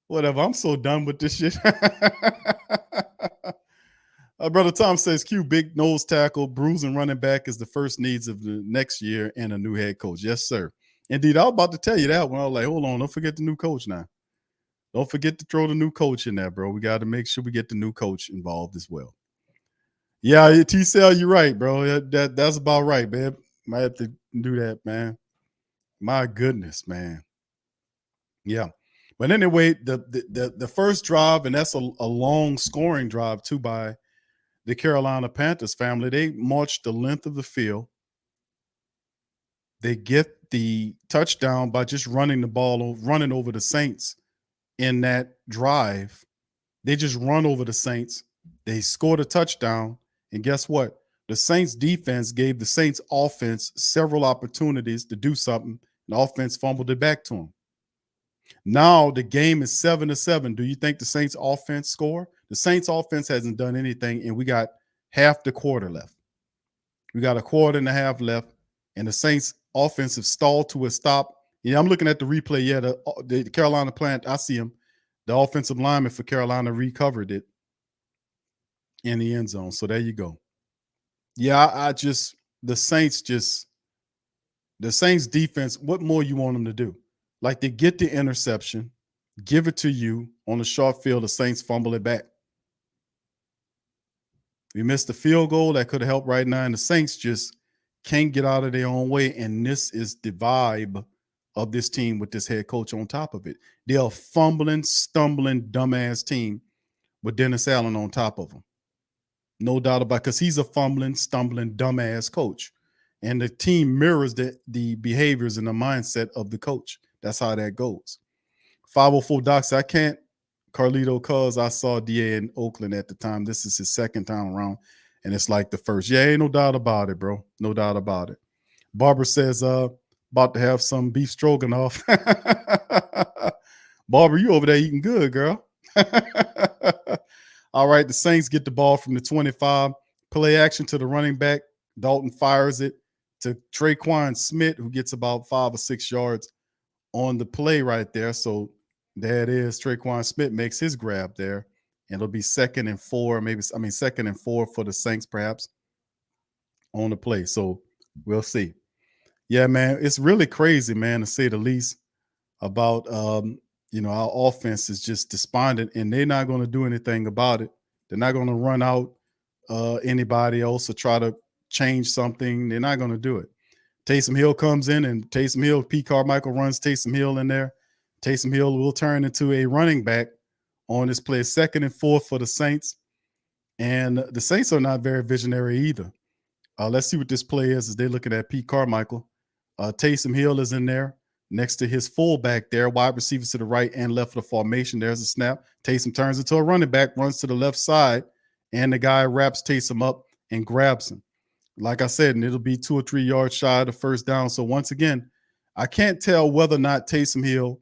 Whatever. I'm so done with this shit. Brother Tom says, Q, big nose tackle, bruising running back is the first needs of the next year and a new head coach. Yes, sir. Indeed, I was about to tell you that when I was like, hold on, don't forget the new coach now. Don't forget to throw the new coach in there, bro. We got to make sure we get the new coach involved as well. Yeah, T-Cell, you're right, bro. That's about right, man. Might have to do that, man. My goodness, man. Yeah. But anyway, the first drive, and that's a long scoring drive too by the Carolina Panthers family. They marched the length of the field. They get the touchdown by just running the ball, running over the Saints in that drive. They just run over the Saints. They scored a touchdown. And guess what? The Saints defense gave the Saints offense several opportunities to do something. The offense fumbled it back to them. Now the game is 7-7. Do you think the Saints offense score? The Saints offense hasn't done anything, and we got half the quarter left. We got a quarter and a half left, and the Saints offensive stalled to a stop. Yeah, I'm looking at the replay. Yeah, the Carolina plant, I see him. The offensive lineman for Carolina recovered it in the end zone. So there you go. Yeah, the Saints defense, what more you want them to do? Like, they get the interception, give it to you on the short field, the Saints fumble it back. We missed the field goal that could have helped right now, and the Saints just can't get out of their own way, and this is the vibe of this team with this head coach on top of it. They're a fumbling, stumbling, dumbass team with Dennis Allen on top of them. No doubt about it, because he's a fumbling, stumbling, dumbass coach. And the team mirrors the behaviors and the mindset of the coach. That's how that goes. 504 Docs, I can't, Carlito, cuz I saw DA in Oakland at the time. This is his second time around, and it's like the first. Yeah, ain't no doubt about it, bro. No doubt about it. Barbara says, about to have some beef stroganoff. Barbara, you over there eating good, girl. All right, the Saints get the ball from the 25. Play action to the running back. Dalton fires it to Traquan Smith, who gets about 5 or 6 yards on the play right there. So there it is. Traquan Smith makes his grab there. And it'll be 2nd and 4, maybe, 2nd and 4 for the Saints, perhaps, on the play. So we'll see. Yeah, man, it's really crazy, man, to say the least, about our offense is just despondent, and they're not going to do anything about it. They're not going to run out anybody else or try to change something. They're not going to do it. Taysom Hill comes in, and Pete Carmichael runs Taysom Hill in there. Taysom Hill will turn into a running back on this play. 2nd and 4 for the Saints. And the Saints are not very visionary either. Let's see what this play is as they're looking at Pete Carmichael. Taysom Hill is in there next to his fullback there, wide receivers to the right and left of the formation. There's a snap. Taysom turns into a running back, runs to the left side, and the guy wraps Taysom up and grabs him. Like I said, and it'll be 2 or 3 yards shy of the first down. So once again, I can't tell whether or not Taysom Hill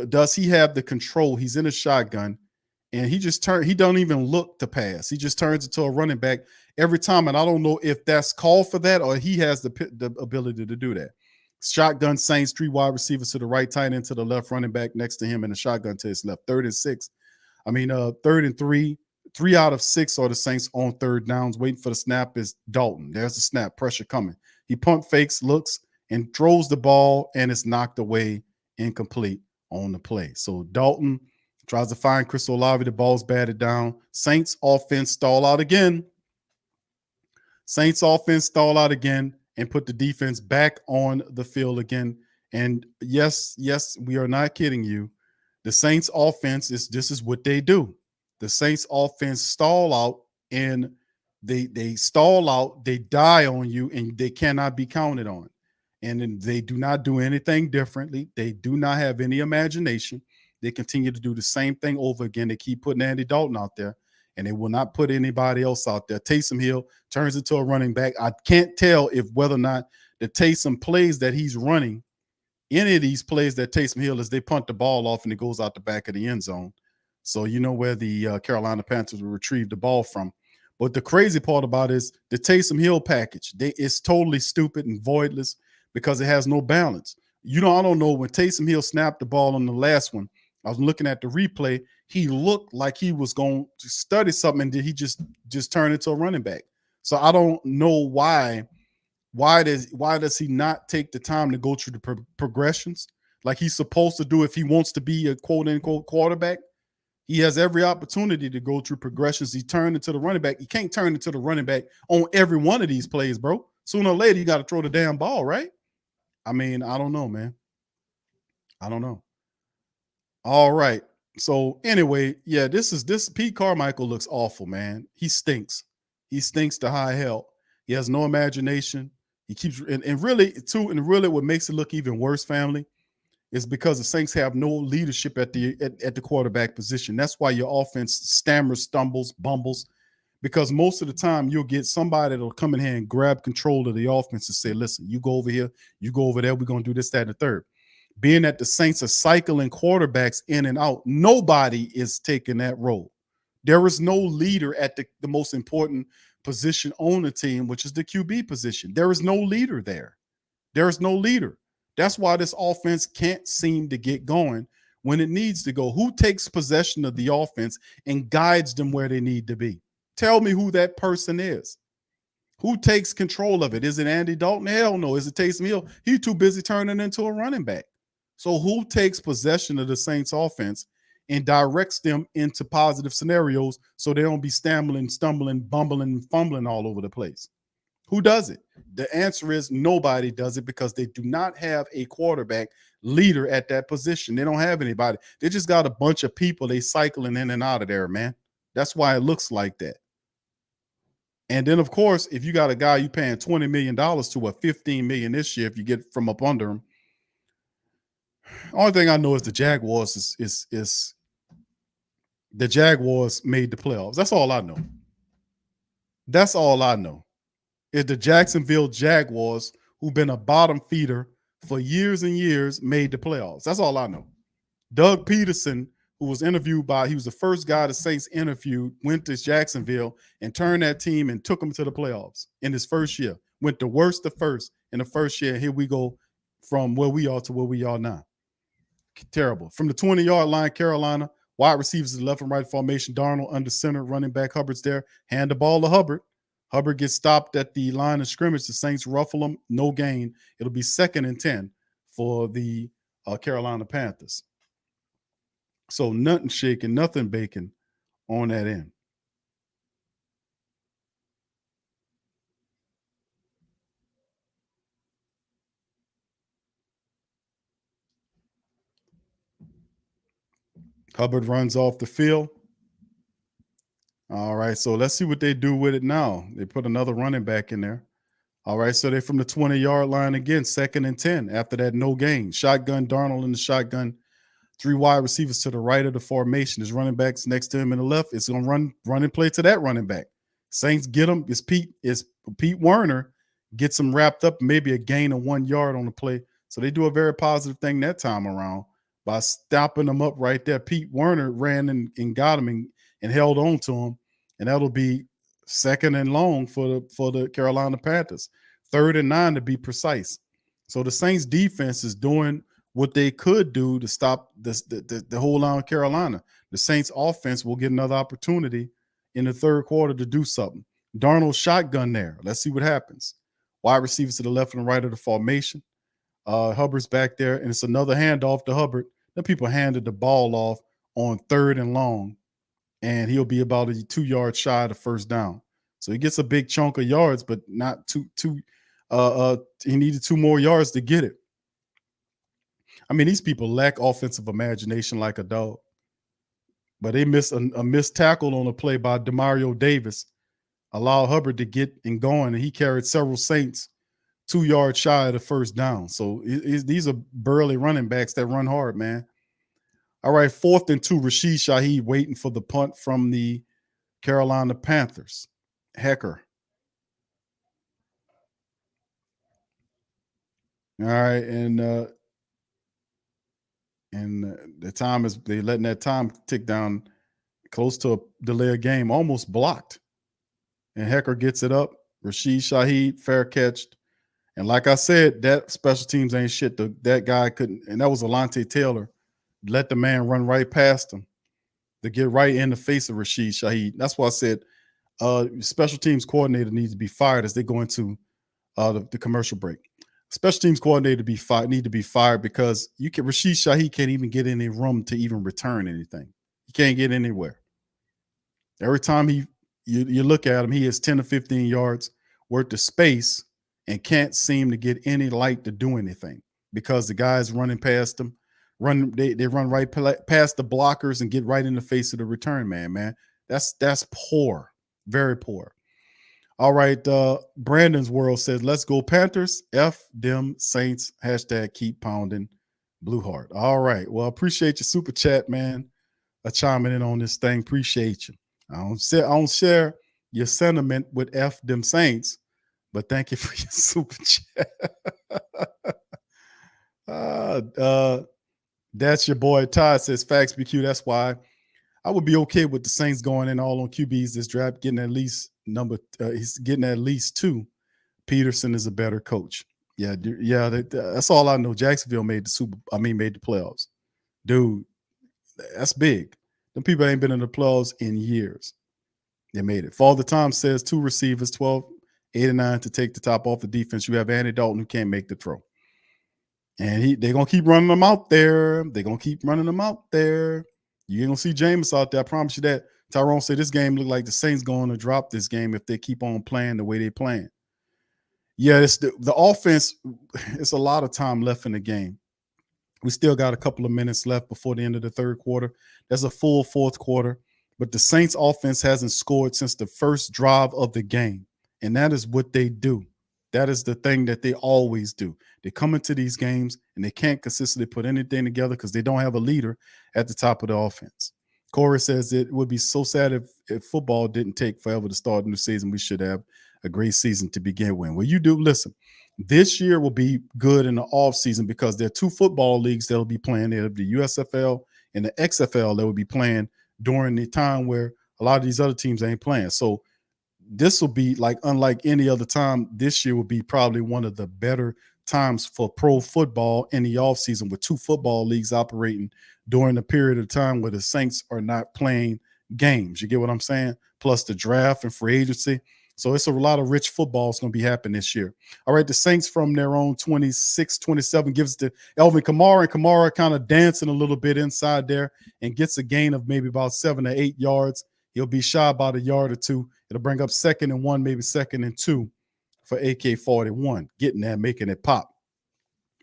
does he have the control? He's in a shotgun, and he don't even look to pass. He just turns into a running back every time, and I don't know if that's called for that or he has the ability to do that. Shotgun Saints, 3 wide receivers to the right, tight end to the left, running back next to him, and a shotgun to his left. 3rd and 6. 3rd and 3. 3 out of 6 are the Saints on 3rd downs. Waiting for the snap is Dalton. There's the snap. Pressure coming. He pump fakes, looks, and throws the ball, and it's knocked away, incomplete on the play. So Dalton tries to find Chris Olave. The ball's batted down. Saints offense stall out again. And put the defense back on the field again. And yes, we are not kidding you. The Saints offense this is what they do. The Saints offense stall out, and they stall out, they die on you, and they cannot be counted on. And then they do not do anything differently. They do not have any imagination. They continue to do the same thing over again. They keep putting Andy Dalton out there, and they will not put anybody else out there. Taysom Hill turns into a running back. I can't tell whether or not the Taysom plays that he's running, any of these plays that Taysom Hill is, they punt the ball off and it goes out the back of the end zone. So you know where the Carolina Panthers will retrieve the ball from. But the crazy part about it is the Taysom Hill package. It's totally stupid and voidless because it has no balance. I don't know, when Taysom Hill snapped the ball on the last one, I was looking at the replay, he looked like he was going to study something, and did he just turn into a running back? So I don't know why does he not take the time to go through the progressions like he's supposed to do if he wants to be a quote unquote quarterback? He has every opportunity to go through progressions. He turned into the running back. You can't turn into the running back on every one of these plays, bro. Sooner or later, you got to throw the damn ball, right? I mean, I don't know, man. I don't know. All right. So anyway, yeah, this Pete Carmichael looks awful, man. He stinks. He stinks to high hell. He has no imagination. He keeps and really too, and really what makes it look even worse, family, is because the Saints have no leadership at the quarterback position. That's why your offense stammers, stumbles, bumbles, because most of the time you'll get somebody that'll come in here and grab control of the offense and say, listen, you go over here, you go over there, we're going to do this, that, and the third. Being that the Saints are cycling quarterbacks in and out, nobody is taking that role. There is no leader at the most important position on the team, which is the QB position. There is no leader there. There is no leader. That's why this offense can't seem to get going when it needs to go. Who takes possession of the offense and guides them where they need to be? Tell me who that person is. Who takes control of it? Is it Andy Dalton? Hell no. Is it Taysom Hill? He's too busy turning into a running back. So who takes possession of the Saints offense and directs them into positive scenarios so they don't be stumbling, bumbling, fumbling all over the place? Who does it? The answer is nobody does it because they do not have a quarterback leader at that position. They don't have anybody. They just got a bunch of people they cycling in and out of there, man. That's why it looks like that. And then, of course, if you got a guy you paying $20 million to a $15 million this year, if you get from up under him, only thing I know is the Jaguars is the Jaguars made the playoffs. That's all I know. That's all I know. Is the Jacksonville Jaguars, who've been a bottom feeder for years and years, made the playoffs. That's all I know. Doug Peterson, who was interviewed he was the first guy the Saints interviewed, went to Jacksonville and turned that team and took them to the playoffs in his first year. Went the worst to first in the first year. Here we go from where we are to where we are now. Terrible. From the 20-yard line, Carolina, wide receivers in the left and right formation. Darnold under center, running back Hubbard's there. Hand the ball to Hubbard. Hubbard gets stopped at the line of scrimmage. The Saints ruffle him, no gain. It'll be 2nd and 10 for the Carolina Panthers. So nothing shaking, nothing baking on that end. Hubbard runs off the field. All right, so let's see what they do with it now. They put another running back in there. All right, so they're from the 20-yard line again, 2nd and 10. After that, no gain. Shotgun, Darnold in the shotgun. 3 wide receivers to the right of the formation. His running backs next to him in the left. It's going to run and play to that running back. Saints get him. It's Pete Werner gets him wrapped up, maybe a gain of 1 yard on the play. So they do a very positive thing that time around by stopping him up right there. Pete Werner ran and got him and held on to him, and that'll be 2nd and long for the Carolina Panthers. 3rd and 9 to be precise. So the Saints defense is doing what they could do to stop the whole line of Carolina. The Saints offense will get another opportunity in the 3rd quarter to do something. Darnold shotgun there. Let's see what happens. Wide receivers to the left and right of the formation. Hubbard's back there, and it's another handoff to Hubbard. Then people handed the ball off on 3rd and long, and he'll be about a 2 yard shy of the first down. So he gets a big chunk of yards, but not two. He needed 2 more yards to get it. I mean, these people lack offensive imagination like a dog. But they missed a missed tackle on a play by Demario Davis, allowed Hubbard to get and going, and he carried several Saints 2 yards shy of the first down. So these are burly running backs that run hard, man. All right, 4th and 2, Rashid Shaheed waiting for the punt from the Carolina Panthers. Hecker. All right, and the time is they letting that time tick down close to a delay of game, almost blocked. And Hecker gets it up. Rashid Shaheed, fair catch. And like I said, that special teams ain't shit. That guy couldn't, and that was Alontae Taylor. Let the man run right past him to get right in the face of Rashid Shaheed. That's why I said special teams coordinator needs to be fired as they go into the commercial break. Special teams coordinator need to be fired because Rashid Shaheed can't even get in a room to even return anything. He can't get anywhere. Every time you look at him, he has 10 to 15 yards worth of space and can't seem to get any light to do anything because the guys running past him, they run right past the blockers and get right in the face of the return man. That's poor, very poor. All right, Brandon's World says, let's go Panthers, F them Saints, hashtag keep pounding Blue Heart. All right, well, appreciate your super chat, man, chiming in on this thing. Appreciate you. I don't share your sentiment with F them Saints, but thank you for your super chat. That's your boy Todd says, facts BQ. That's why I would be okay with the Saints going in all on QBs this draft, getting at least he's getting at least 2. Peterson is a better coach. Yeah, that's all I know. Jacksonville made the playoffs. Dude, that's big. Them people ain't been in the playoffs in years. They made it. Father Tom says 2 receivers, 12, 8 and 9 to take the top off the defense. You have Andy Dalton who can't make the throw. And they're going to keep running them out there. They're going to keep running them out there. You ain't going to see Jameis out there. I promise you that. Tyrone said this game looked like the Saints going to drop this game if they keep on playing the way they're playing. Yeah, it's the offense. It's a lot of time left in the game. We still got a couple of minutes left before the end of the third quarter. There's a full fourth quarter. But the Saints offense hasn't scored since the first drive of the game. And that is what they do. That is the thing that they always do. They come into these games and they can't consistently put anything together because they don't have a leader at the top of the offense. Corey says it would be so sad if football didn't take forever to start a new season. We should have a great season to begin with. Well, you do. Listen, this year will be good in the off season because there are 2 football leagues that will be playing. There'll be the USFL and the XFL that will be playing during the time where a lot of these other teams ain't playing. So this will be unlike any other time. This year will be probably one of the better times for pro football in the offseason with 2 football leagues operating during the period of time where the Saints are not playing games. You get what I'm saying? Plus the draft and free agency. So it's a lot of rich football is going to be happening this year. All right, the Saints from their own 26-27 gives it to Alvin Kamara, and Kamara kind of dancing a little bit inside there and gets a gain of maybe about 7 to 8 yards. He'll be shy about a yard or 2. It'll bring up 2nd and 1, maybe 2nd and 2 for AK-41, getting that, making it pop.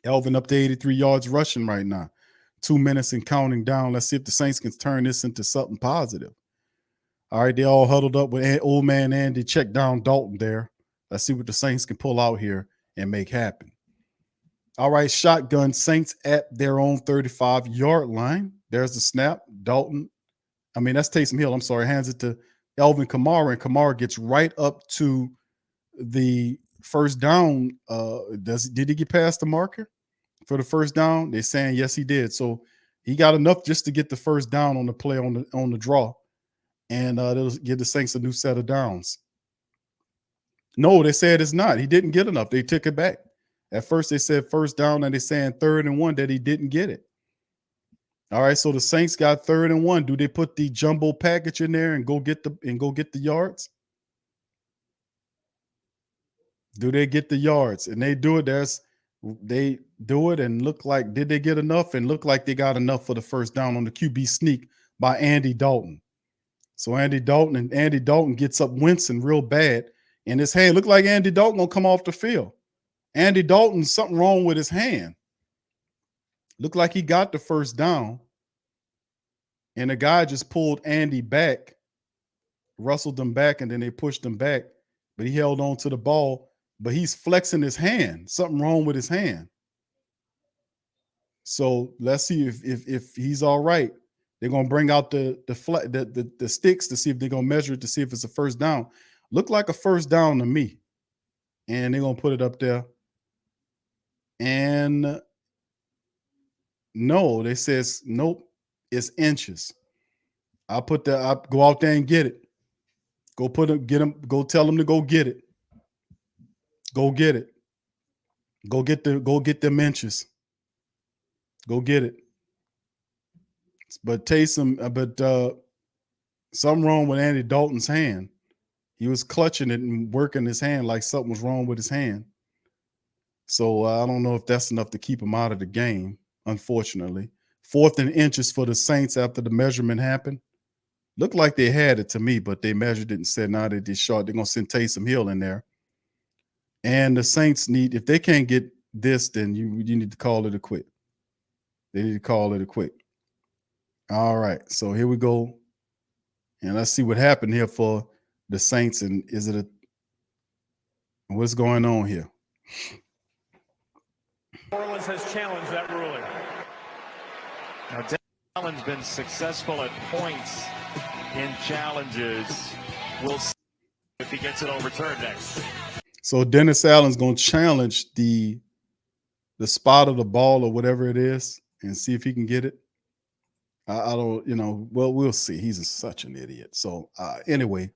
Alvin up to 83 yards rushing right now. 2 minutes and counting down. Let's see if the Saints can turn this into something positive. All right, they all huddled up with old man Andy. Check down Dalton there. Let's see what the Saints can pull out here and make happen. All right, shotgun, Saints at their own 35-yard line. There's the snap. Dalton, that's Taysom Hill. I'm sorry, hands it to Alvin Kamara, and Kamara gets right up to the first down. Did he get past the marker for the first down? They're saying yes, he did. So he got enough just to get the first down on the play on the draw. And it'll give the Saints a new set of downs. No, they said it's not. He didn't get enough. They took it back. At first, they said first down, and they're saying 3rd and 1 that he didn't get it. All right, so the Saints got 3rd and 1. Do they put the jumbo package in there and go get the yards? Do they get the yards? And they do it. They do it and look like, did they get enough? And look like they got enough for the first down on the QB sneak by Andy Dalton. So Andy Dalton gets up wincing real bad in his hand. Look like Andy Dalton gonna come off the field. Andy Dalton, something wrong with his hand. Looked like he got the first down. And the guy just pulled Andy back, rustled him back, and then they pushed him back. But he held on to the ball. But he's flexing his hand. Something wrong with his hand. So let's see if he's all right. They're gonna bring out the sticks to see if they're gonna measure it to see if it's a first down. Looked like a first down to me. And they're gonna put it up there. And no, they says nope, it's inches. I'll go out there and get it. Go tell them to go get it. Go get it. Go get them inches. Go get it. But something wrong with Andy Dalton's hand. He was clutching it and working his hand like something was wrong with his hand. So I don't know if that's enough to keep him out of the game, unfortunately. 4th and inches for the Saints after the measurement happened. Looked like they had it to me, but they measured it and said, "Nah, they did short. They're gonna send Taysom Hill in there." And the Saints need, if they can't get this, then you need to call it a quit. They need to call it a quit. All right, so here we go, and let's see what happened here for the Saints. And is it what's going on here? New Orleans has challenged that ruling. Now, Dennis Allen's been successful at points in challenges. We'll see if he gets it overturned next. So Dennis Allen's going to challenge the spot of the ball or whatever it is and see if he can get it. I don't, well, we'll see. He's such an idiot. So anyway,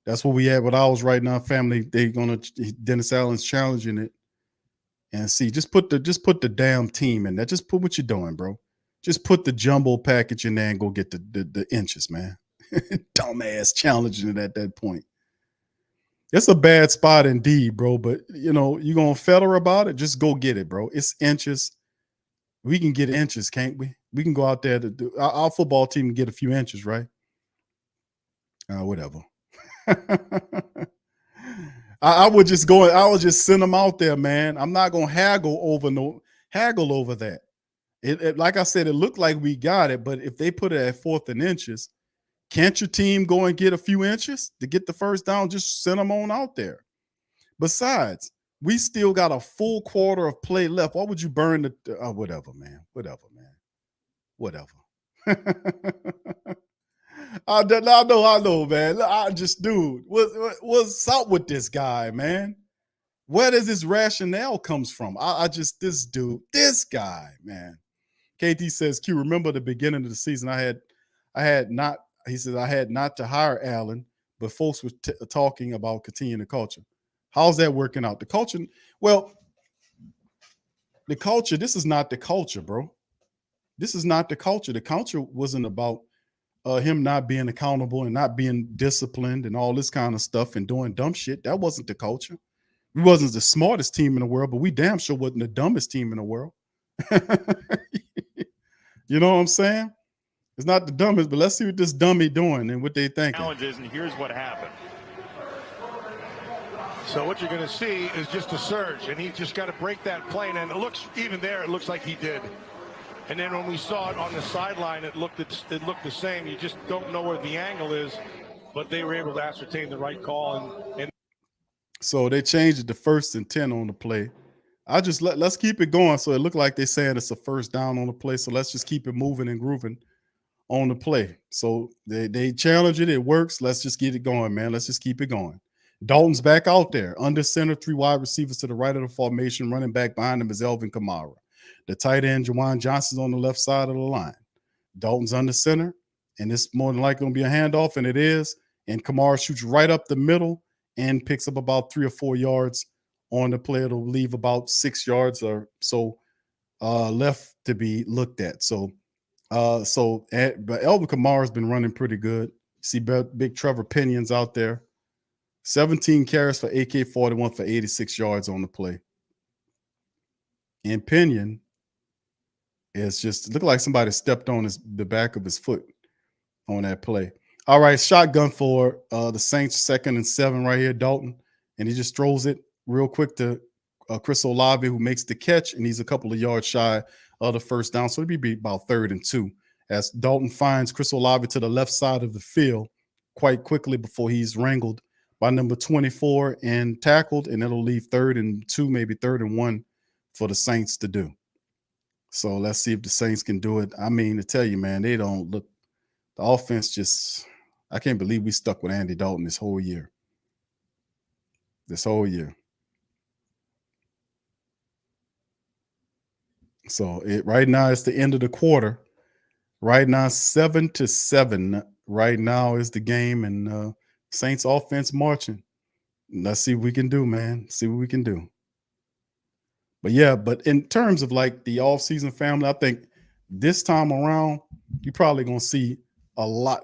that's what we at with ours right now, family. Dennis Allen's challenging it, and see, just put the damn team in there. Just put what you're doing, bro. Just put the jumbo package in there and go get the inches, man. Dumbass challenging it at that point. It's a bad spot indeed, bro. But you're gonna feather about it. Just go get it, bro. It's inches. We can get inches, can't we? We can go out there to do our football team and get a few inches, right? Whatever. I would just go. I would just send them out there, man. I'm not gonna haggle over that. It like I said, it looked like we got it, but if they put it at 4th and inches, can't your team go and get a few inches to get the first down? Just send them on out there. Besides, we still got a full quarter of play left. Why would you burn the whatever, man? Whatever. I know, man. I just, dude, what's up with this guy, man? Where does this rationale comes from? This guy, man. KT says, Q, remember the beginning of the season, I had not to hire Allen, but folks were talking about continuing the culture. How's that working out? The culture, this is not the culture, bro. This is not the culture. The culture wasn't about him not being accountable and not being disciplined and all this kind of stuff and doing dumb shit. That wasn't the culture. We wasn't the smartest team in the world, but we damn sure wasn't the dumbest team in the world. You know what I'm saying? It's not the dumbest, but let's see what this dummy doing and what they think. Challenges, and here's what happened. So what you're going to see is just a surge, and he just got to break that plane. And it looks, even there, it looks like he did. And then when we saw it on the sideline, it looked the same. You just don't know where the angle is, but they were able to ascertain the right call. And so they changed it to 1st and 10 on the play. Let's keep it going. So it looked like they're saying it's a first down on the play. So let's just keep it moving and grooving on the play. So they challenge it. It works. Let's just get it going, man. Let's just keep it going. Dalton's back out there. Under center, 3 wide receivers to the right of the formation. Running back behind him is Alvin Kamara. The tight end, Juwan Johnson's on the left side of the line. Dalton's under center, and it's more than likely going to be a handoff, and it is. And Kamara shoots right up the middle and picks up about 3 or 4 yards on the play. It'll leave about 6 yards or so left to be looked at. But Alvin Kamara's been running pretty good. See big Trevor Penion's out there. 17 carries for AK-41 for 86 yards on the play. And Pinion is just looked like somebody stepped on the back of his foot on that play. All right, shotgun for the Saints, 2nd and 7 right here, Dalton. And he just throws it real quick to Chris Olave, who makes the catch, and he's a couple of yards shy of the first down. So it'd be about 3rd and 2 as Dalton finds Chris Olave to the left side of the field quite quickly before he's wrangled by number 24 and tackled, and it'll leave 3rd and 2, maybe 3rd and 1 for the Saints to do. So let's see if the Saints can do it. I mean, to tell you, man, they don't look – the offense just – I can't believe we stuck with Andy Dalton this whole year. So right now it's the end of the quarter. Right now 7-7. Right now is the game, and Saints offense marching. Let's see what we can do, man. See what we can do. But yeah, but in terms of like the offseason family, I think this time around, you're probably gonna see a lot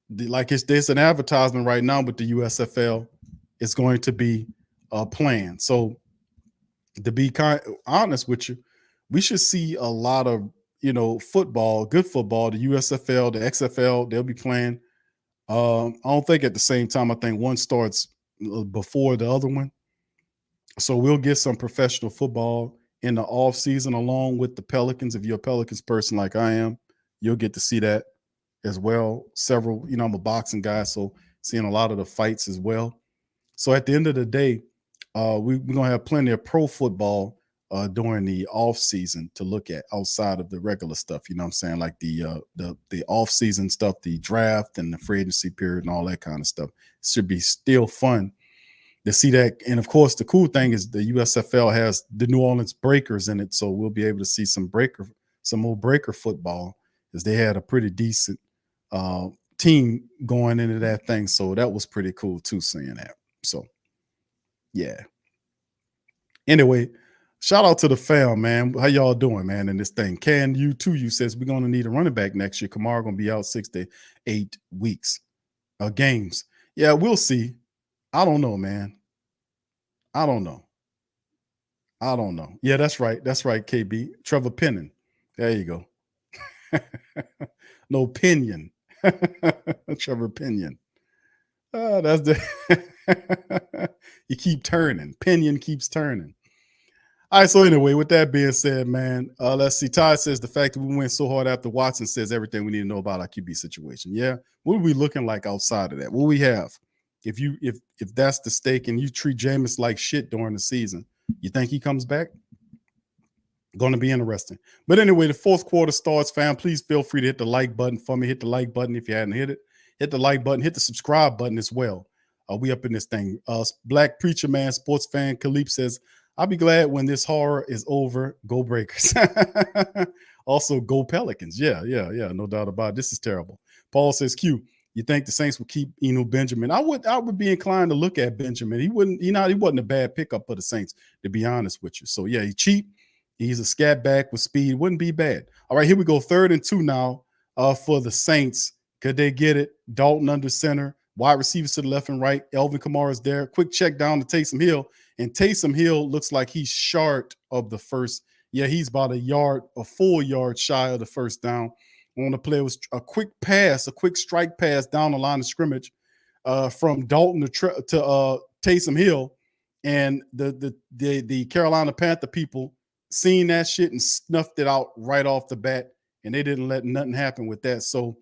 there's an advertisement right now with the USFL. It's going to be a plan. So to be honest with you, we should see a lot of football, good football, the USFL, the XFL, they'll be playing. I don't think at the same time. I think one starts before the other one. So we'll get some professional football in the off season along with the Pelicans. If you're a Pelicans person like I am, you'll get to see that as well. Several, I'm a boxing guy, so seeing a lot of the fights as well. So at the end of the day, we're going to have plenty of pro football during the off season to look at outside of the regular stuff. You know what I'm saying? Like the off season stuff, the draft and the free agency period and all that kind of stuff. It should be still fun to see that. And of course, the cool thing is the USFL has the New Orleans Breakers in it. So we'll be able to see some more breaker football, as they had a pretty decent team going into that thing. So that was pretty cool too, seeing that. So yeah. Anyway, shout out to the fam, man. How y'all doing, man, in this thing? Can you too? You says we're going to need a running back next year. Kamara going to be out 6 to 8 weeks games. Yeah, we'll see. I don't know, man. I don't know. Yeah, that's right. That's right, KB. Trevor Pennon. There you go. No Pinion. Trevor Pinion. That's the you keep turning. Pinion keeps turning. All right, so anyway, with that being said, man, let's see. Todd says the fact that we went so hard after Watson says everything we need to know about our QB situation. Yeah, what are we looking like outside of that? What we have? If that's the stake and you treat Jameis like shit during the season, you think he comes back? Going to be interesting. But anyway, the fourth quarter starts, fam. Please feel free to hit the like button for me. Hit the like button if you hadn't hit it. Hit the like button. Hit the subscribe button as well. We up in this thing. Black Preacher Man, sports fan, Khalif says, I'll be glad when this horror is over. Go Breakers. Also, go Pelicans. Yeah. No doubt about it. This is terrible. Paul says, Q, you think the Saints will keep Benjamin? I would be inclined to look at Benjamin. He wasn't a bad pickup for the Saints, to be honest with you. So yeah, he's cheap. He's a scat back with speed. Wouldn't be bad. All right, here we go. 3rd and 2 now for the Saints. Could they get it? Dalton under center. Wide receivers to the left and right. Elvin Kamara is there. Quick check down to Taysom Hill. And Taysom Hill looks like he's short of the first. Yeah, he's about a full yard shy of the first down. On the play was a quick strike pass down the line of scrimmage from Dalton to Taysom Hill. And the Carolina Panther people seen that shit and snuffed it out right off the bat, and they didn't let nothing happen with that. So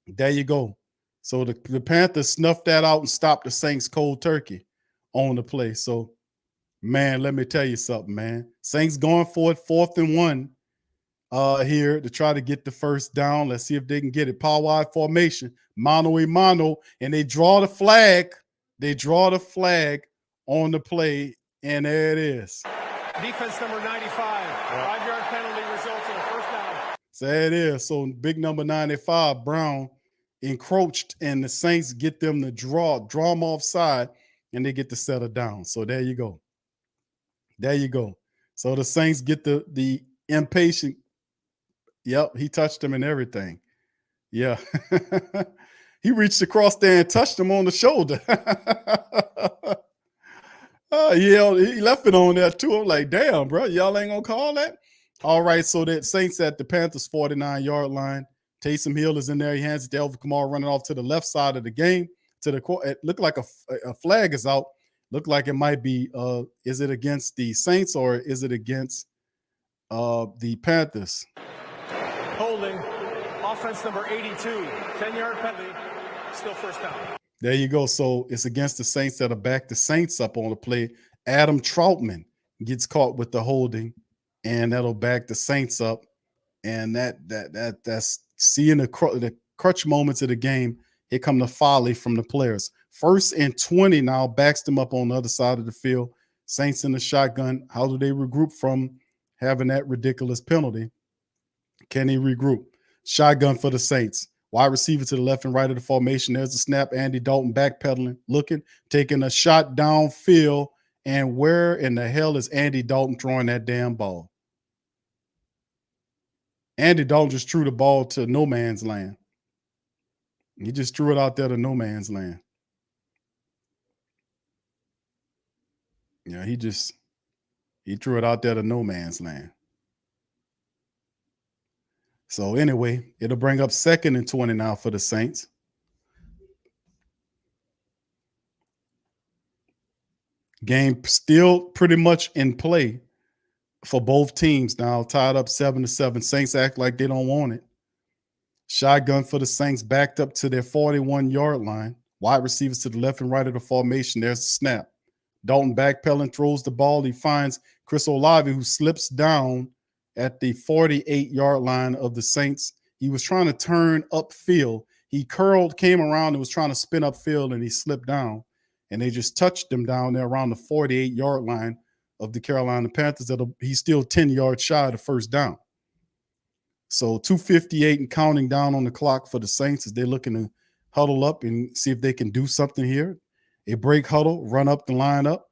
there you go. So the Panthers snuffed that out and stopped the Saints cold turkey on the play. So, man, let me tell you something, man. Saints going for it, 4th and 1 here to try to get the first down. Let's see if they can get it. Power wide formation, mano a mano, and they draw the flag. They draw the flag on the play, and there it is. Defense number 95, 5-yard penalty results in a first down. So there it is. So big number 95, Brown, encroached, and the Saints get them to draw them offside, and they get to settle down. So there you go. There you go. So the Saints get the impatient. Yep, he touched him and everything. Yeah. He reached across there and touched him on the shoulder. Yeah, he left it on there too. I'm like, damn, bro, y'all ain't gonna call that? All right, so that Saints at the Panthers 49-yard line. Taysom Hill is in there. He hands it to Elvin Kamara running off to the left side of the game. It looked like a flag is out. Looked like it might be. Is it against the Saints or is it against the Panthers? Holding. Offense number 82. 10-yard penalty. Still first down. There you go. So it's against the Saints that'll back the Saints up on the play. Adam Troutman gets caught with the holding, and that'll back the Saints up. And that's seeing the crutch moments of the game. Here come the folly from the players. 1st and 20 now, backs them up on the other side of the field. Saints in the shotgun. How do they regroup from having that ridiculous penalty? Can he regroup? Shotgun for the Saints. Wide receiver to the left and right of the formation. There's the snap. Andy Dalton backpedaling, looking, taking a shot downfield. And where in the hell is Andy Dalton throwing that damn ball? Andy Dalton just threw the ball to no man's land. He just threw it out there to no man's land. Yeah, he threw it out there to no man's land. So anyway, it'll bring up 2nd and 20 now for the Saints. Game still pretty much in play for both teams now, tied up 7-7. Saints act like they don't want it. Shotgun for the Saints, backed up to their 41-yard line. Wide receivers to the left and right of the formation. There's the snap. Dalton backpedaling, throws the ball. He finds Chris Olave, who slips down at the 48-yard line of the Saints. He was trying to turn upfield. He came around and was trying to spin upfield, and he slipped down. And they just touched him down there around the 48-yard line of the Carolina Panthers. He's still 10 yards shy of the first down. So 2:58 and counting down on the clock for the Saints as they're looking to huddle up and see if they can do something here. A break huddle, run up the lineup.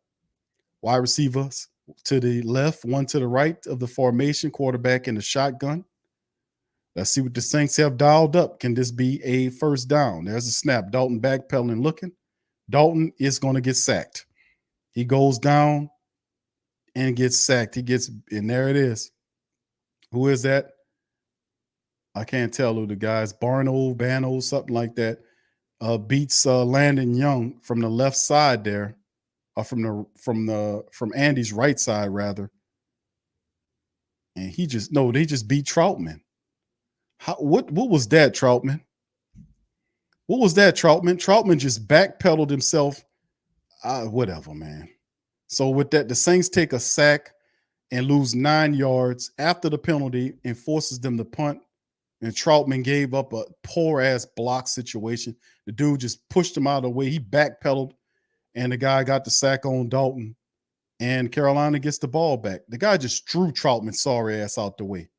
Wide receivers to the left, one to the right of the formation, quarterback in the shotgun. Let's see what the Saints have dialed up. Can this be a first down? There's a snap. Dalton backpedaling, looking. Dalton is going to get sacked. He goes down and gets sacked. And there it is. Who is that? I can't tell who the guy is. Bano, something like that. Beats Landon Young from the left side there, or from Andy's right side rather. And they just beat Troutman. What was that, Troutman? What was that, Troutman? Troutman just backpedaled himself. Whatever, man. So with that, the Saints take a sack and lose 9 yards after the penalty and forces them to punt. And Troutman gave up a poor-ass block situation. The dude just pushed him out of the way. He backpedaled, and the guy got the sack on Dalton. And Carolina gets the ball back. The guy just threw Troutman's sorry ass out the way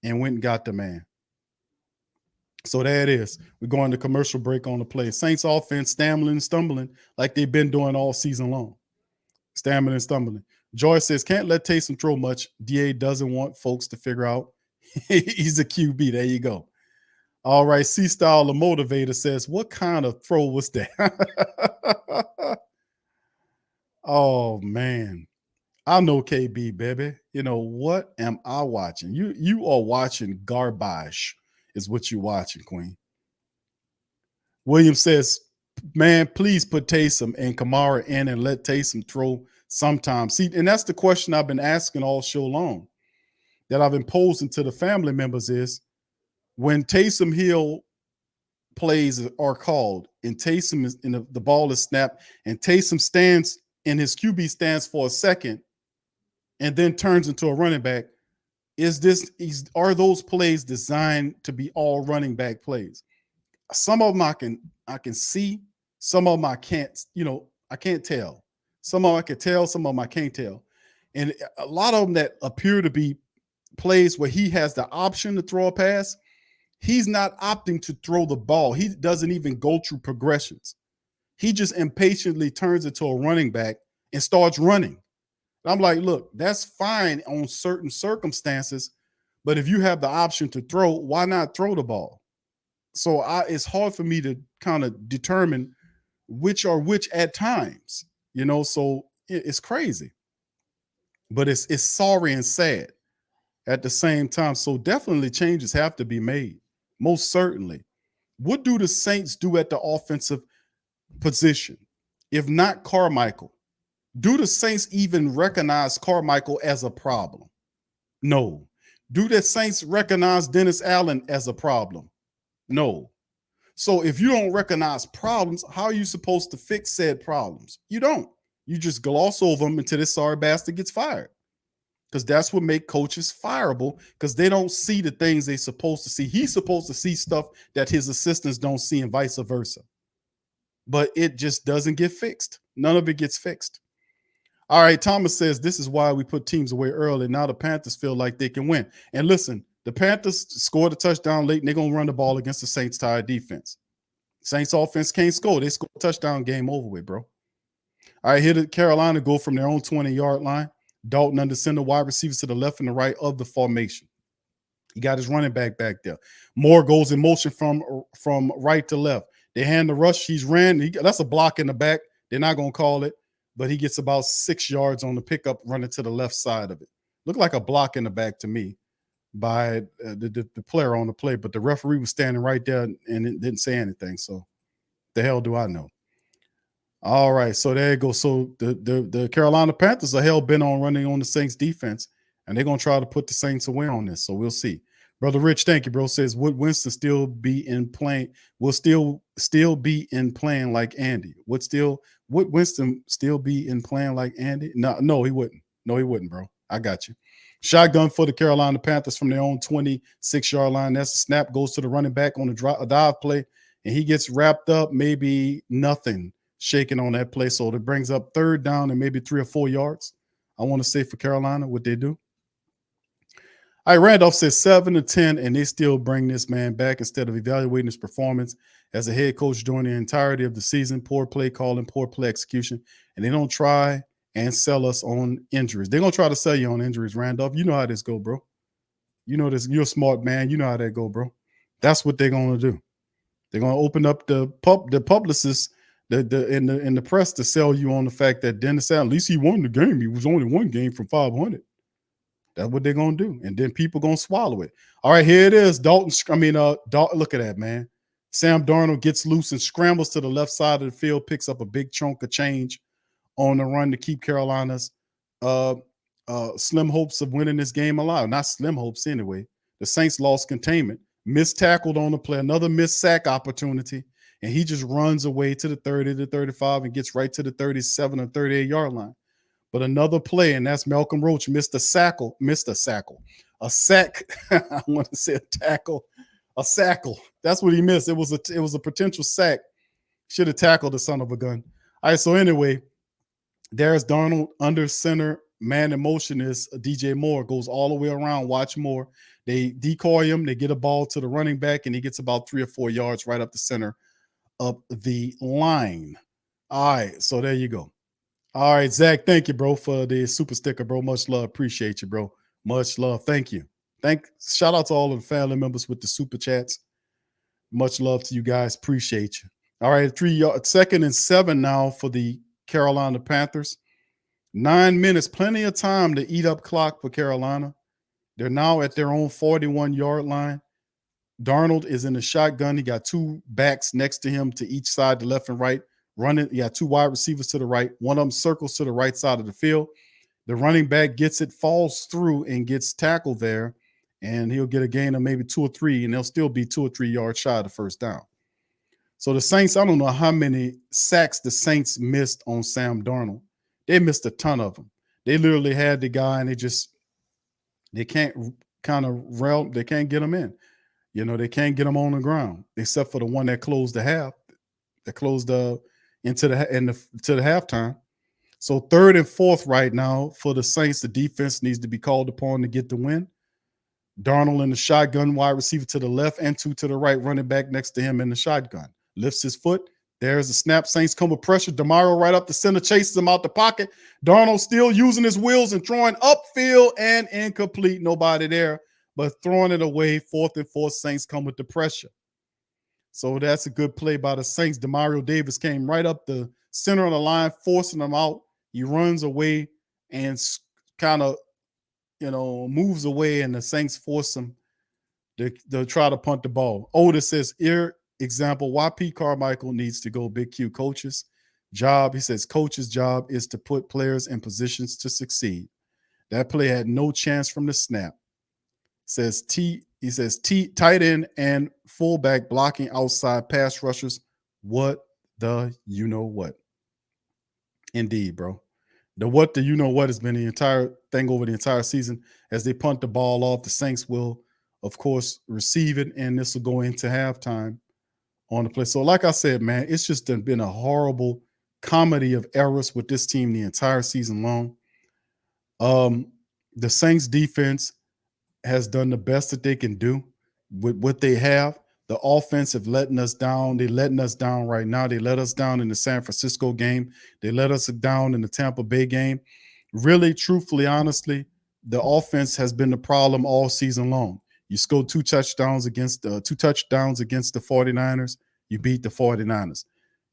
and went and got the man. So there it is. We're going to commercial break on the play. Saints offense stumbling and stumbling like they've been doing all season long. Stumbling and stumbling. Joyce says, can't let Taysom throw much. DA doesn't want folks to figure out he's a QB. There you go. All right. C-Style, the motivator, says, what kind of throw was that? Oh, man. I know KB, baby. You know, what am I watching? You are watching garbage is what you're watching, Queen. William says, man, please put Taysom and Kamara in and let Taysom throw sometimes. See, and that's the question I've been asking all show long that I've been posing to the family members is when Taysom Hill plays are called and Taysom is the ball is snapped and Taysom stands and his QB stands for a second and then turns into a running back. Are those plays designed to be all running back plays? Some of them I can see, some of them I can't, I can't tell. Some of them I can tell, some of them I can't tell. And a lot of them that appear to be plays where he has the option to throw a pass, he's not opting to throw the ball. He doesn't even go through progressions. He just impatiently turns into a running back and starts running. I'm like, look, that's fine on certain circumstances, but if you have the option to throw, why not throw the ball? So it's hard for me to kind of determine which are which at times, so it's crazy. But it's sorry and sad at the same time. So definitely changes have to be made, most certainly. What do the Saints do at the offensive position? If not Carmichael, do the Saints even recognize Carmichael as a problem? No. Do the Saints recognize Dennis Allen as a problem? No. So if you don't recognize problems, how are you supposed to fix said problems? You don't. You just gloss over them until this sorry bastard gets fired. Because that's what makes coaches fireable, because they don't see the things they're supposed to see. He's supposed to see stuff that his assistants don't see and vice versa. But it just doesn't get fixed. None of it gets fixed. All right, Thomas says this is why we put teams away early. Now the Panthers feel like they can win. And listen, the Panthers scored a touchdown late, and they're going to run the ball against the Saints' tired defense. Saints offense can't score. They score a touchdown, game over with, bro. All right, here to Carolina go from their own 20-yard line. Dalton under center, wide receivers to the left and the right of the formation. He got his running back there. Moore goes in motion from right to left. They hand the rush. He's ran. That's a block in the back. They're not going to call it, but he gets about 6 yards on the pickup running to the left side of it. Looked like a block in the back to me, by the player on the play, but the referee was standing right there and it didn't say anything. So the hell do I know? All right, so there you go. So the Carolina Panthers are hell bent on running on the Saints defense, and they're gonna try to put the Saints away on this. So we'll see. Brother Rich, thank you, bro. Says would Winston still be in playing? Will still be in playing like Andy? Would Winston still be in playing like Andy? No, he wouldn't. No, he wouldn't, bro. I got you. Shotgun for the Carolina Panthers from their own 26-yard line. That's a snap, goes to the running back on a dive play, and he gets wrapped up. Maybe nothing shaking on that play. So it brings up 3rd down and maybe 3 or 4 yards. I want to say for Carolina, what they do. All right, Randolph says 7-10, and they still bring this man back instead of evaluating his performance as a head coach during the entirety of the season. Poor play calling, poor play execution, and they don't try and sell us on injuries. They're going to try to sell you on injuries, Randolph. You know how this go, bro. You know this. You're a smart man. You know how that go, bro. That's what they're going to do. They're going to open up the publicists in the press to sell you on the fact that Dennis Allen, at least he won the game. He was only 1 game from 500. That's what they're going to do. And then people going to swallow it. All right, here it is. Dalton, look at that, man. Sam Darnold gets loose and scrambles to the left side of the field, picks up a big chunk of change on the run to keep Carolina's slim hopes of winning this game alive. Not slim hopes anyway. The Saints lost containment, missed tackled on the play, another missed sack opportunity, and he just runs away to the 30 to 35 and gets right to the 37 or 38-yard line. But another play, and that's Malcolm Roach missed a sack. I want to say a tackle, a sackle. That's what he missed. It was a potential sack. Should have tackled the son of a gun. All right, so anyway, there's Darnold under center. Man in motion is DJ Moore. Goes all the way around. Watch Moore. They decoy him. They get a ball to the running back, and he gets about 3 or 4 yards right up the center of the line. All right, so there you go. All right, Zach, thank you, bro, for the super sticker, bro. Much love. Appreciate you, bro. Much love. Thank you. Shout out to all of the family members with the super chats. Much love to you guys. Appreciate you. All right, 2nd and 7 now for the Carolina Panthers. 9 minutes, plenty of time to eat up clock for Carolina. They're now at their own 41-yard line. Darnold is in the shotgun. He got 2 backs next to him to each side, the left and right. Running, he got 2 wide receivers to the right. One of them circles to the right side of the field. The running back gets it, falls through, and gets tackled there. And he'll get a gain of maybe 2 or 3, and they'll still be 2 or 3 yards shy of the first down. So the Saints, I don't know how many sacks the Saints missed on Sam Darnold. They missed a ton of them. They literally had the guy, and they can't get him in. You know, they can't get him on the ground, except for the one that closed the half, that closed into the halftime. So 3rd and 4th right now for the Saints. The defense needs to be called upon to get the win. Darnold in the shotgun, wide receiver to the left and 2 to the right, running back next to him in the shotgun. Lifts his foot. There's the snap. Saints come with pressure. DeMario right up the center, chases him out the pocket. Darnold still using his wheels and throwing upfield and incomplete. Nobody there, but throwing it away. 4th and 4. Saints come with the pressure. So that's a good play by the Saints. Demario Davis came right up the center of the line, forcing him out. He runs away and kind of, moves away, and the Saints force him to try to punt the ball. Otis says, example, why Pete Carmichael needs to go. Big Q coach's job. He says coach's job is to put players in positions to succeed. That play had no chance from the snap. He says tight end and fullback blocking outside pass rushers. What the you know what? Indeed, bro. The what the you know what has been the entire thing over the entire season. As they punt the ball off, the Saints will, of course, receive it, and this will go into halftime on the play. So like I said, man, it's just been a horrible comedy of errors with this team the entire season long. The Saints defense has done the best that they can do with what they have. The offense have letting us down. They're letting us down right now. They let us down in the San Francisco game. They let us down in the Tampa Bay game. Really, truthfully, honestly, the offense has been the problem all season long. You scored 2 touchdowns against the 49ers. You beat the 49ers.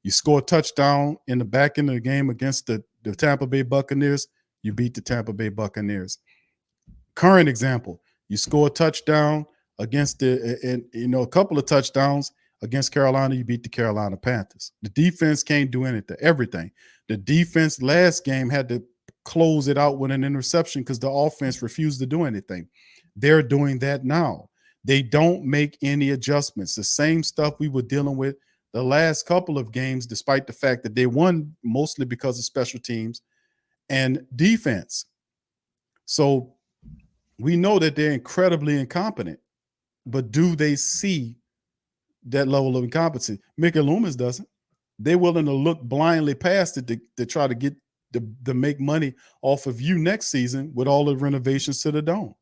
You score a touchdown in the back end of the game against the Tampa Bay Buccaneers. You beat the Tampa Bay Buccaneers. Current example, You score a touchdown against a couple of touchdowns against Carolina, you beat the Carolina Panthers. The defense can't do everything. The defense last game had to close it out with an interception because the offense refused to do anything. They're doing that now. They don't make any adjustments. The same stuff we were dealing with the last couple of games, despite the fact that they won mostly because of special teams and defense. So we know that they're incredibly incompetent, but do they see that level of incompetency? Mickey Loomis doesn't. They're willing to look blindly past it to try to get to make money off of you next season with all the renovations to the dome.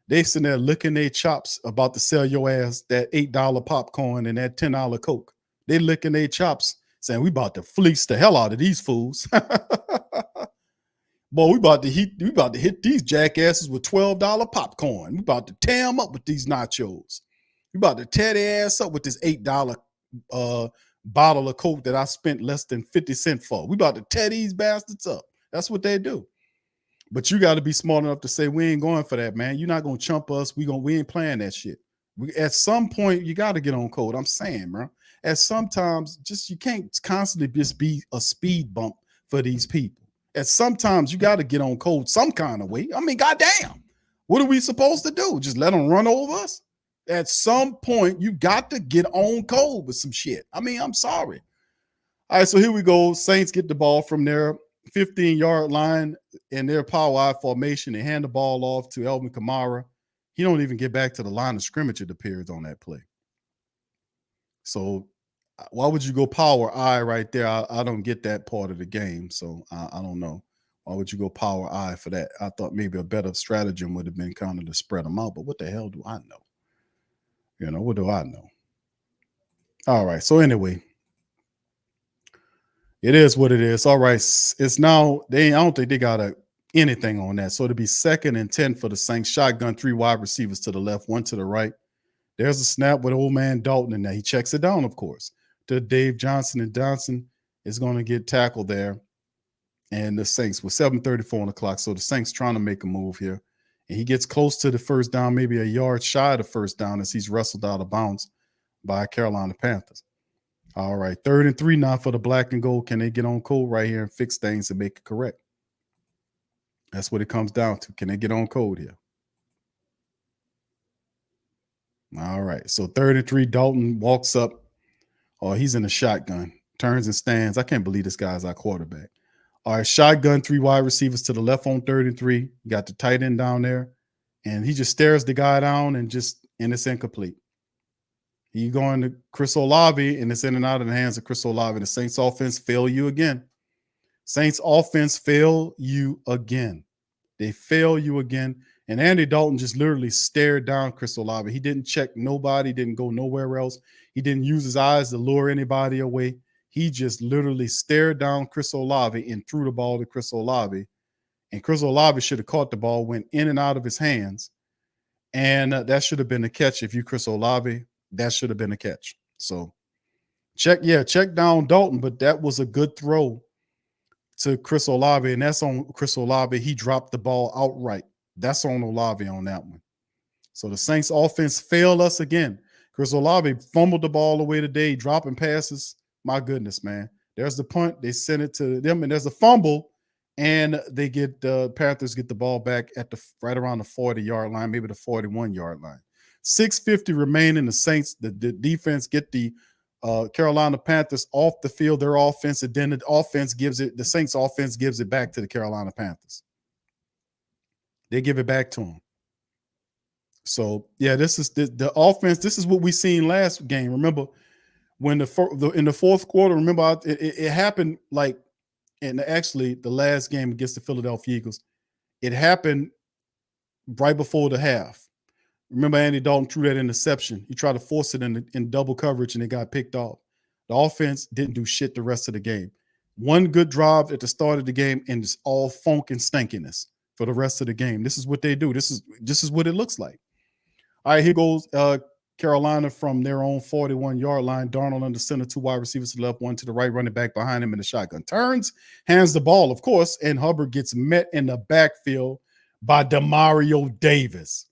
They sitting there licking their chops about to sell your ass that $8 popcorn and that $10 Coke. They licking their chops saying, we about to fleece the hell out of these fools. Boy, we about to hit these jackasses with $12 popcorn. We about to tear them up with these nachos. We about to tear their ass up with this $8 bottle of Coke that I spent less than 50 cents for. We about to tear these bastards up. That's what they do. But you got to be smart enough to say, we ain't going for that, man. You're not going to chump us. We ain't playing that shit. At some point, you got to get on code. I'm saying, bro. At sometimes, you can't constantly just be a speed bump for these people. At sometimes, you got to get on code some kind of way. I mean, goddamn. What are we supposed to do? Just let them run over us? At some point, you got to get on code with some shit. I mean, I'm sorry. All right, so here we go. Saints get the ball from their 15-yard line in their power I formation. They hand the ball off to Alvin Kamara. He don't even get back to the line of scrimmage, it appears, on that play. So why would you go power I right there? I don't get that part of the game, so I don't know. Why would you go power I for that? I thought maybe a better stratagem would have been kind of to spread them out, but what the hell do I know? You know, what do I know? All right, so anyway, it is what it is. All right, it's now, I don't think they got anything on that. So it'll be 2nd and 10 for the Saints. Shotgun, 3 wide receivers to the left, 1 to the right. There's a snap with old man Dalton in there. He checks it down, of course, to Dave Johnson, and Johnson is going to get tackled there. And the Saints with 7:34 on the clock. So the Saints trying to make a move here. And he gets close to the first down, maybe a yard shy of the first down as he's wrestled out of bounds by Carolina Panthers. All right, 3rd and 3 now for the black and gold. Can they get on code right here and fix things and make it correct? That's what it comes down to. Can they get on code here? All right, so 3rd and 3, Dalton walks up. Oh, he's in a shotgun, turns and stands. I can't believe this guy's our quarterback. All right, shotgun, 3 wide receivers to the left on 3rd and 3. You got the tight end down there, and he just stares the guy down and it's incomplete. You going to Chris Olave, and it's in and out of the hands of Chris Olave. The Saints offense fail you again. Saints offense fail you again. They fail you again. And Andy Dalton just literally stared down Chris Olave. He didn't check nobody, didn't go nowhere else. He didn't use his eyes to lure anybody away. He just literally stared down Chris Olave and threw the ball to Chris Olave. And Chris Olave should have caught the ball, went in and out of his hands. And that should have been a catch. If you Chris Olave, that should have been a catch. So check down Dalton, but that was a good throw to Chris Olave, and that's on Chris Olave. He dropped the ball outright. That's on Olave on that one. So the Saints offense failed us again. Chris Olave fumbled the ball away today, dropping passes. My goodness, man. There's the punt. They sent it to them, and there's a fumble, and they get the Panthers get the ball back at right around the 40-yard line, maybe the 41-yard line. 6:50 remaining. The Saints, the defense get the Carolina Panthers off the field, their offense, and then the Saints offense gives it back to the Carolina Panthers. They give it back to them. So, yeah, this is the offense. This is what we seen last game. Remember when in the fourth quarter, remember it happened like actually the last game against the Philadelphia Eagles. It happened right before the half. Remember Andy Dalton threw that interception. He tried to force it in double coverage, and it got picked off. The offense didn't do shit the rest of the game. One good drive at the start of the game, and it's all funk and stankiness for the rest of the game. This is what they do. This is what it looks like. All right, here goes Carolina from their own 41-yard line. Darnold under center, 2 wide receivers to the left, 1 to the right, running back behind him in the shotgun. Turns, hands the ball, of course, and Hubbard gets met in the backfield by Demario Davis.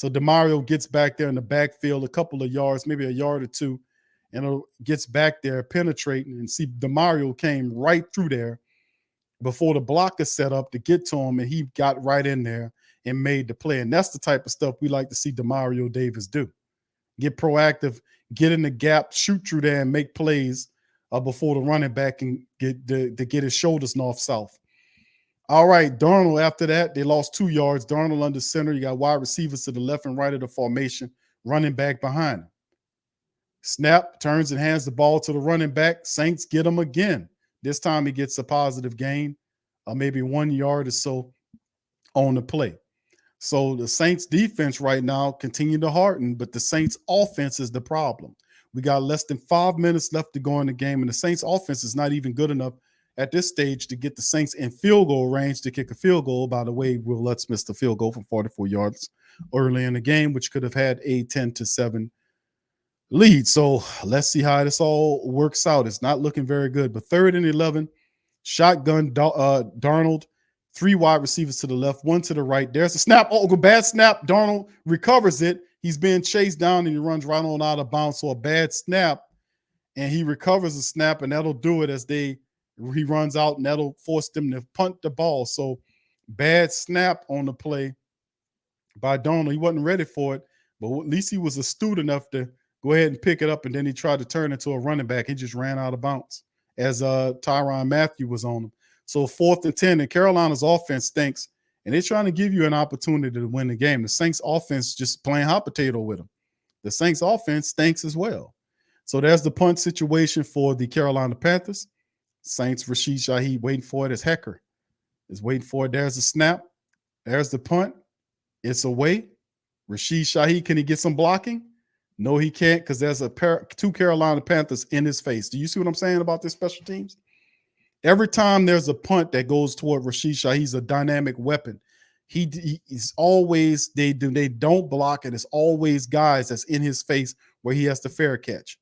So DeMario gets back there in the backfield a couple of yards, maybe a yard or two, and gets back there penetrating, and see DeMario came right through there before the blocker set up to get to him, and he got right in there and made the play. And that's the type of stuff we like to see DeMario Davis do. Get proactive, get in the gap, shoot through there, and make plays before the running back can get to get his shoulders north-south. All right, Darnold, after that, they lost 2 yards. Darnold under center. You got wide receivers to the left and right of the formation, running back behind him. Snap, turns and hands the ball to the running back. Saints get him again. This time he gets a positive gain, maybe 1 yard or so on the play. So the Saints defense right now continue to harden, but the Saints offense is the problem. We got less than 5 minutes left to go in the game, and the Saints offense is not even good enough at this stage to get the Saints in field goal range to kick a field goal. By the way, Will Lutz missed a field goal from 44 yards early in the game, which could have had a 10-7 lead. So let's see how this all works out. It's not looking very good, but 3rd and 11, shotgun Darnold, 3 wide receivers to the left, 1 to the right. There's a snap. Oh, bad snap. Darnold recovers it. He's being chased down and he runs right on out of bounds. So a bad snap, and he recovers the snap, and that'll do it as he runs out, and that'll force them to punt the ball. So bad snap on the play by Darnold. He wasn't ready for it, but at least he was astute enough to go ahead and pick it up, and then he tried to turn into a running back. He just ran out of bounds as Tyrann Mathieu was on him. So 4th and 10, and Carolina's offense stinks, and they're trying to give you an opportunity to win the game. The Saints offense just playing hot potato with them. The Saints offense stinks as well. So there's the punt situation for the Carolina Panthers. Saints, Rashid Shaheed waiting for it as Hecker is waiting for it. There's the snap. There's the punt. It's away. Rashid Shaheed, can he get some blocking? No, he can't, because there's 2 Carolina Panthers in his face. Do you see what I'm saying about this special teams? Every time there's a punt that goes toward Rashid Shaheed, he's a dynamic weapon. He's always, they don't block it. It's always guys that's in his face where he has to fair catch.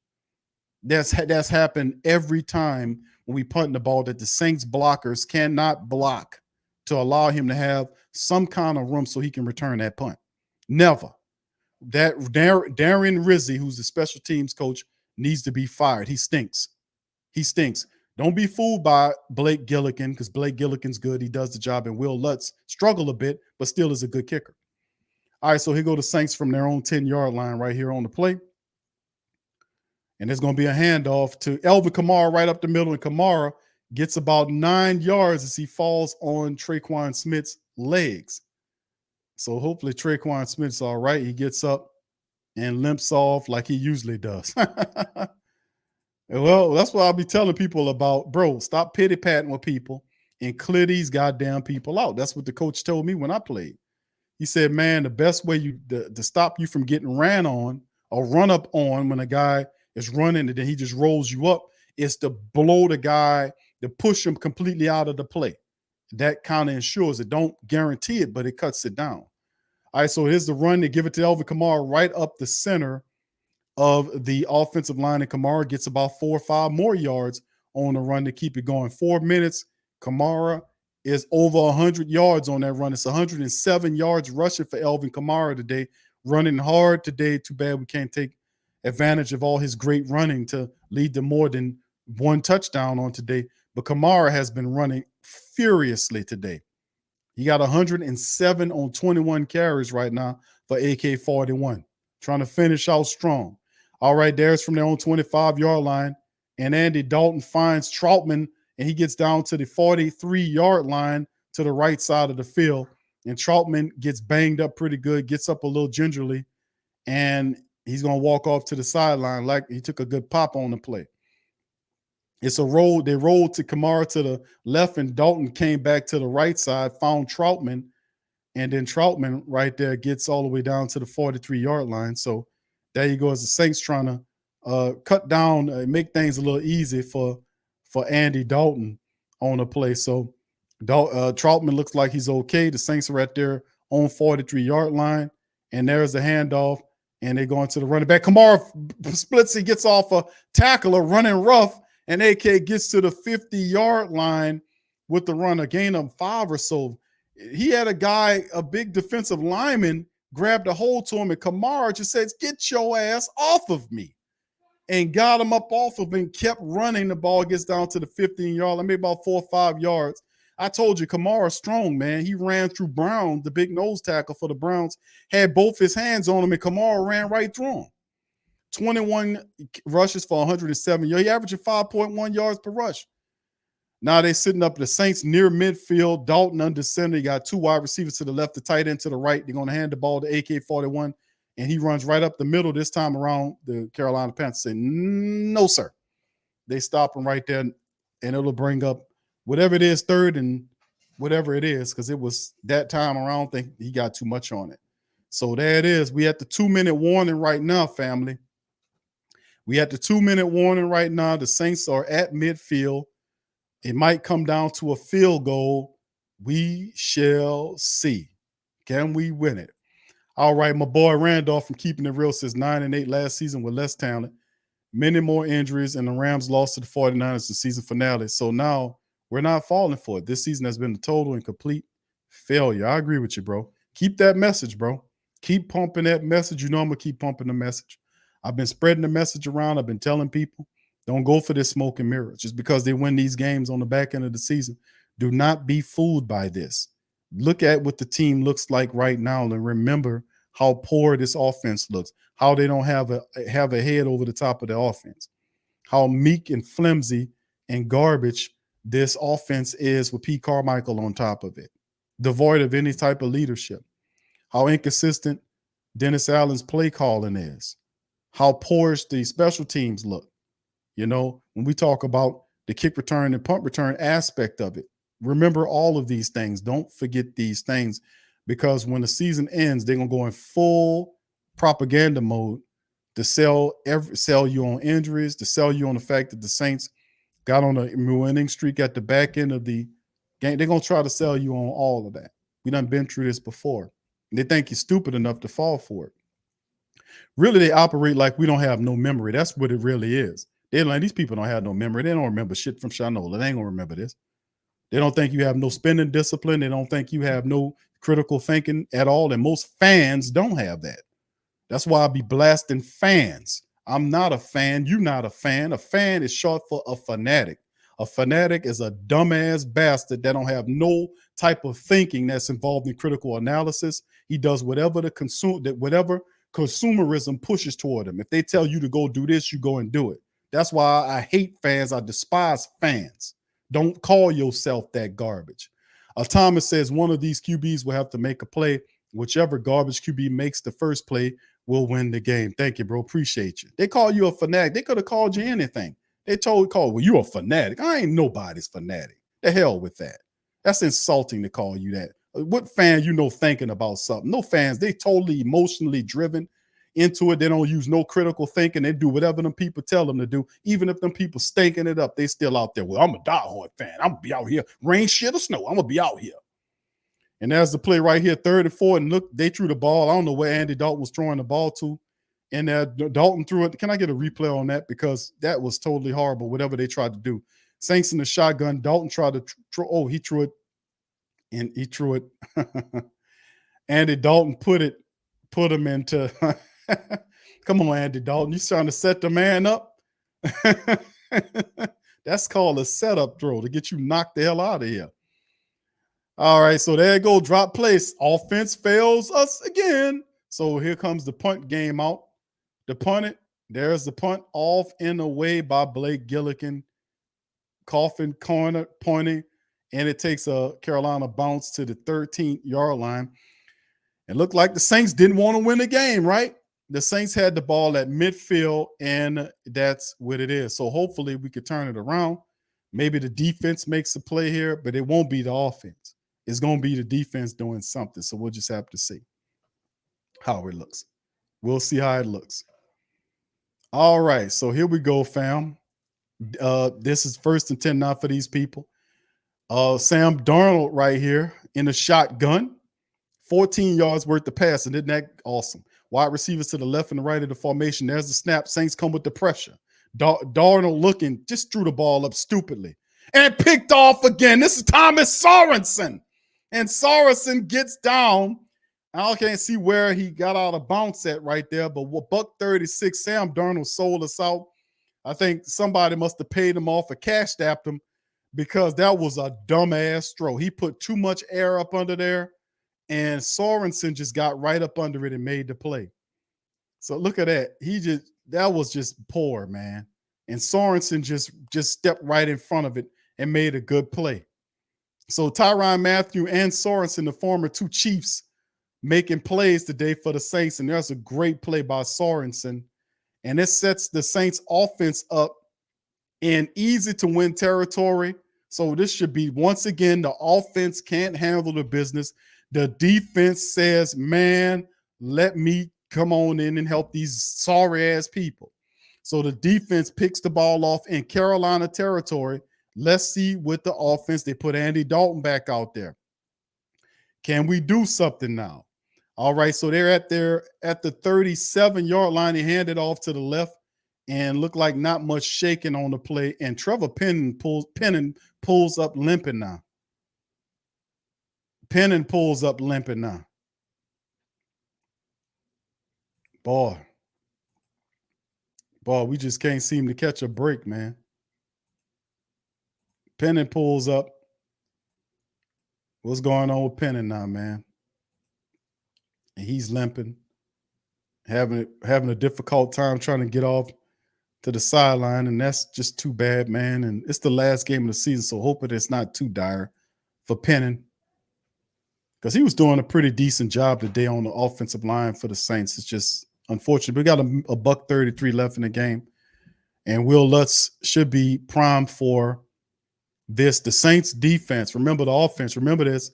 That's happened every time when we punt the ball, that the Saints blockers cannot block to allow him to have some kind of room so he can return that punt. Never. That Darren Rizzi, who's the special teams coach, needs to be fired. He stinks. He stinks. Don't be fooled by Blake Gillikin, because Blake Gillikin's good. He does the job, and Will Lutz struggle a bit, but still is a good kicker. All right, so here go the Saints from their own 10-yard line right here on the play. And there's going to be a handoff to Alvin Kamara right up the middle, and Kamara gets about 9 yards as he falls on Traquan Smith's legs. So hopefully Traquan Smith's all right. He gets up and limps off like he usually does. Well, that's what I'll be telling people about. Bro, stop pity-patting with people and clear these goddamn people out. That's what the coach told me when I played. He said, man, the best way to stop you from getting ran on or run up on when a guy is running and then he just rolls you up is to blow the guy, to push him completely out of the play. That kind of ensures it. Don't guarantee it, but it cuts it down. All right, so here's the run. They give it to Alvin Kamara right up the center of the offensive line, and Kamara gets about 4 or 5 more yards on the run to keep it going. 4 minutes, Kamara is over 100 yards on that run. It's 107 yards rushing for Alvin Kamara today, running hard today. Too bad we can't take advantage of all his great running to lead to more than 1 touchdown on today. But Kamara has been running furiously today. He got 107 on 21 carries right now for AK-41, trying to finish out strong. All right, there's from their own 25-yard line, and Andy Dalton finds Troutman, and he gets down to the 43-yard line to the right side of the field, and Troutman gets banged up pretty good, gets up a little gingerly, and he's going to walk off to the sideline like he took a good pop on the play. It's a roll. They rolled to Kamara to the left, and Dalton came back to the right side, found Troutman, and then Troutman right there gets all the way down to the 43-yard line. So there you go, as the Saints trying to cut down, make things a little easy for Andy Dalton on the play. So Troutman looks like he's okay. The Saints are at their own 43-yard line, and there's a handoff, and they're going to the running back. Kamara splits, he gets off a tackler running rough, and AK gets to the 50-yard line with the run, a gain of 5 or so. He had a guy, a big defensive lineman, grabbed a hold to him, and Kamara just says, "Get your ass off of me." And got him up off of him and kept running. The ball gets down to the 15-yard line, maybe about 4 or 5 yards. I told you, Kamara's strong, man. He ran through Brown, the big nose tackle for the Browns, had both his hands on him, and Kamara ran right through him. 21 rushes for 107 yards. He averaging 5.1 yards per rush. Now they're sitting up the Saints near midfield. Dalton under center. You got 2 wide receivers to the left, the tight end to the right. They're going to hand the ball to AK-41, and he runs right up the middle this time around. The Carolina Panthers say, "No, sir." They stop him right there, and it'll bring up whatever it is, 3rd and whatever it is, because it was that time around. I think he got too much on it. So there it is. We at the 2-minute warning right now, family. We at the 2-minute warning right now. The Saints are at midfield. It might come down to a field goal. We shall see. Can we win it? All right, my boy Randolph from Keeping It Real says 9-8 last season with less talent, many more injuries, and the Rams lost to the 49ers the season finale. So now we're not falling for it. This season has been a total and complete failure. I agree with you, bro. Keep that message, bro. Keep pumping that message. You know I'm going to keep pumping the message. I've been spreading the message around. I've been telling people, don't go for this smoke and mirrors. Just because they win these games on the back end of the season, do not be fooled by this. Look at what the team looks like right now and remember how poor this offense looks, how they don't have a head over the top of the offense, how meek and flimsy and garbage this offense is with Pete Carmichael on top of it, devoid of any type of leadership, how inconsistent Dennis Allen's play calling is, how poorish the special teams look. You know, when we talk about the kick return and punt return aspect of it, remember all of these things. Don't forget these things, because when the season ends, they're going to go in full propaganda mode to sell you on injuries, to sell you on the fact that the Saints got on a winning streak at the back end of the game. They're going to try to sell you on all of that. We done been through this before. They think you're stupid enough to fall for it. Really, they operate like we don't have no memory. That's what it really is. They're like, these people don't have no memory. They don't remember shit from Shinola. They ain't going to remember this. They don't think you have no spending discipline. They don't think you have no critical thinking at all. And most fans don't have that. That's why I be blasting fans. I'm not a fan. You're not a fan. A fan is short for a fanatic. A fanatic is a dumbass bastard that don't have no type of thinking that's involved in critical analysis. He does whatever whatever consumerism pushes toward him. If they tell you to go do this, you go and do it. That's why I hate fans. I despise fans. Don't call yourself that garbage. Thomas says one of these QBs will have to make a play. Whichever garbage QB makes the first play will win the game. Thank you, bro. Appreciate you. They call you a fanatic. They could have called you anything. They well, you a fanatic. I ain't nobody's fanatic. The hell with that. That's insulting to call you that. What fan you know thinking about something? No fans. They totally emotionally driven into it. They don't use no critical thinking. They do whatever them people tell them to do. Even if them people stinking it up, they still out there. Well, I'm a diehard fan. I'm going to be out here. Rain, shit, or snow. I'm going to be out here. And there's the play right here, 3rd and 4. And look, they threw the ball. I don't know where Andy Dalton was throwing the ball to. And Dalton threw it. Can I get a replay on that? Because that was totally horrible, whatever they tried to do. Saints in the shotgun. Dalton tried to he threw it. And he threw it. Andy Dalton put him into come on, Andy Dalton. You trying to set the man up? That's called a setup throw to get you knocked the hell out of here. All right, so there you go. Drop place. Offense fails us again. So here comes the punt game out. The punt it. There's the punt off and away by Blake Gillikin. Coffin corner pointing. And it takes a Carolina bounce to the 13th-yard line. It looked like the Saints didn't want to win the game, right? The Saints had the ball at midfield, and that's what it is. So hopefully we could turn it around. Maybe the defense makes a play here, but it won't be the offense. It's going to be the defense doing something. So we'll just have to see how it looks. We'll see how it looks. All right, so here we go, fam. This is 1st and 10 now for these people. Sam Darnold right here in a shotgun. 14 yards worth of passing. Isn't that awesome? Wide receivers to the left and the right of the formation. There's the snap. Saints come with the pressure. Darnold looking, just threw the ball up stupidly. And picked off again. This is Thomas Sorensen. And Sorensen gets down I can't see where he got out of bounce at right there, but what $136, Sam Darnold sold us out. I think somebody must have paid him off or cash stapped him because that was a dumbass throw. He put too much air up under there, and Sorensen just got right up under it and made the play. So look at that. That was just poor, man. And Sorensen just stepped right in front of it and made a good play. So Tyrann Mathieu and Sorensen, the former two Chiefs, making plays today for the Saints, and there's a great play by Sorensen. And it sets the Saints offense up in easy to win territory. So this should be, once again, the offense can't handle the business. The defense says, man, let me come on in and help these sorry ass people. So the defense picks the ball off in Carolina territory. Let's see with the offense. They put Andy Dalton back out there. Can we do something now? All right, so they're at the 37-yard line. They hand it off to the left and look like not much shaking on the play. And Trevor Penning pulls up limping now. Penning pulls up limping now. Boy, we just can't seem to catch a break, man. Penning pulls up. What's going on with Penning now, man? And he's limping, having a difficult time trying to get off to the sideline, and that's just too bad, man. And it's the last game of the season, so hoping it's not too dire for Penning, because he was doing a pretty decent job today on the offensive line for the Saints. It's just unfortunate. We got a $1:33 left in the game, and Will Lutz should be primed for this. The Saints defense, remember the offense, remember this.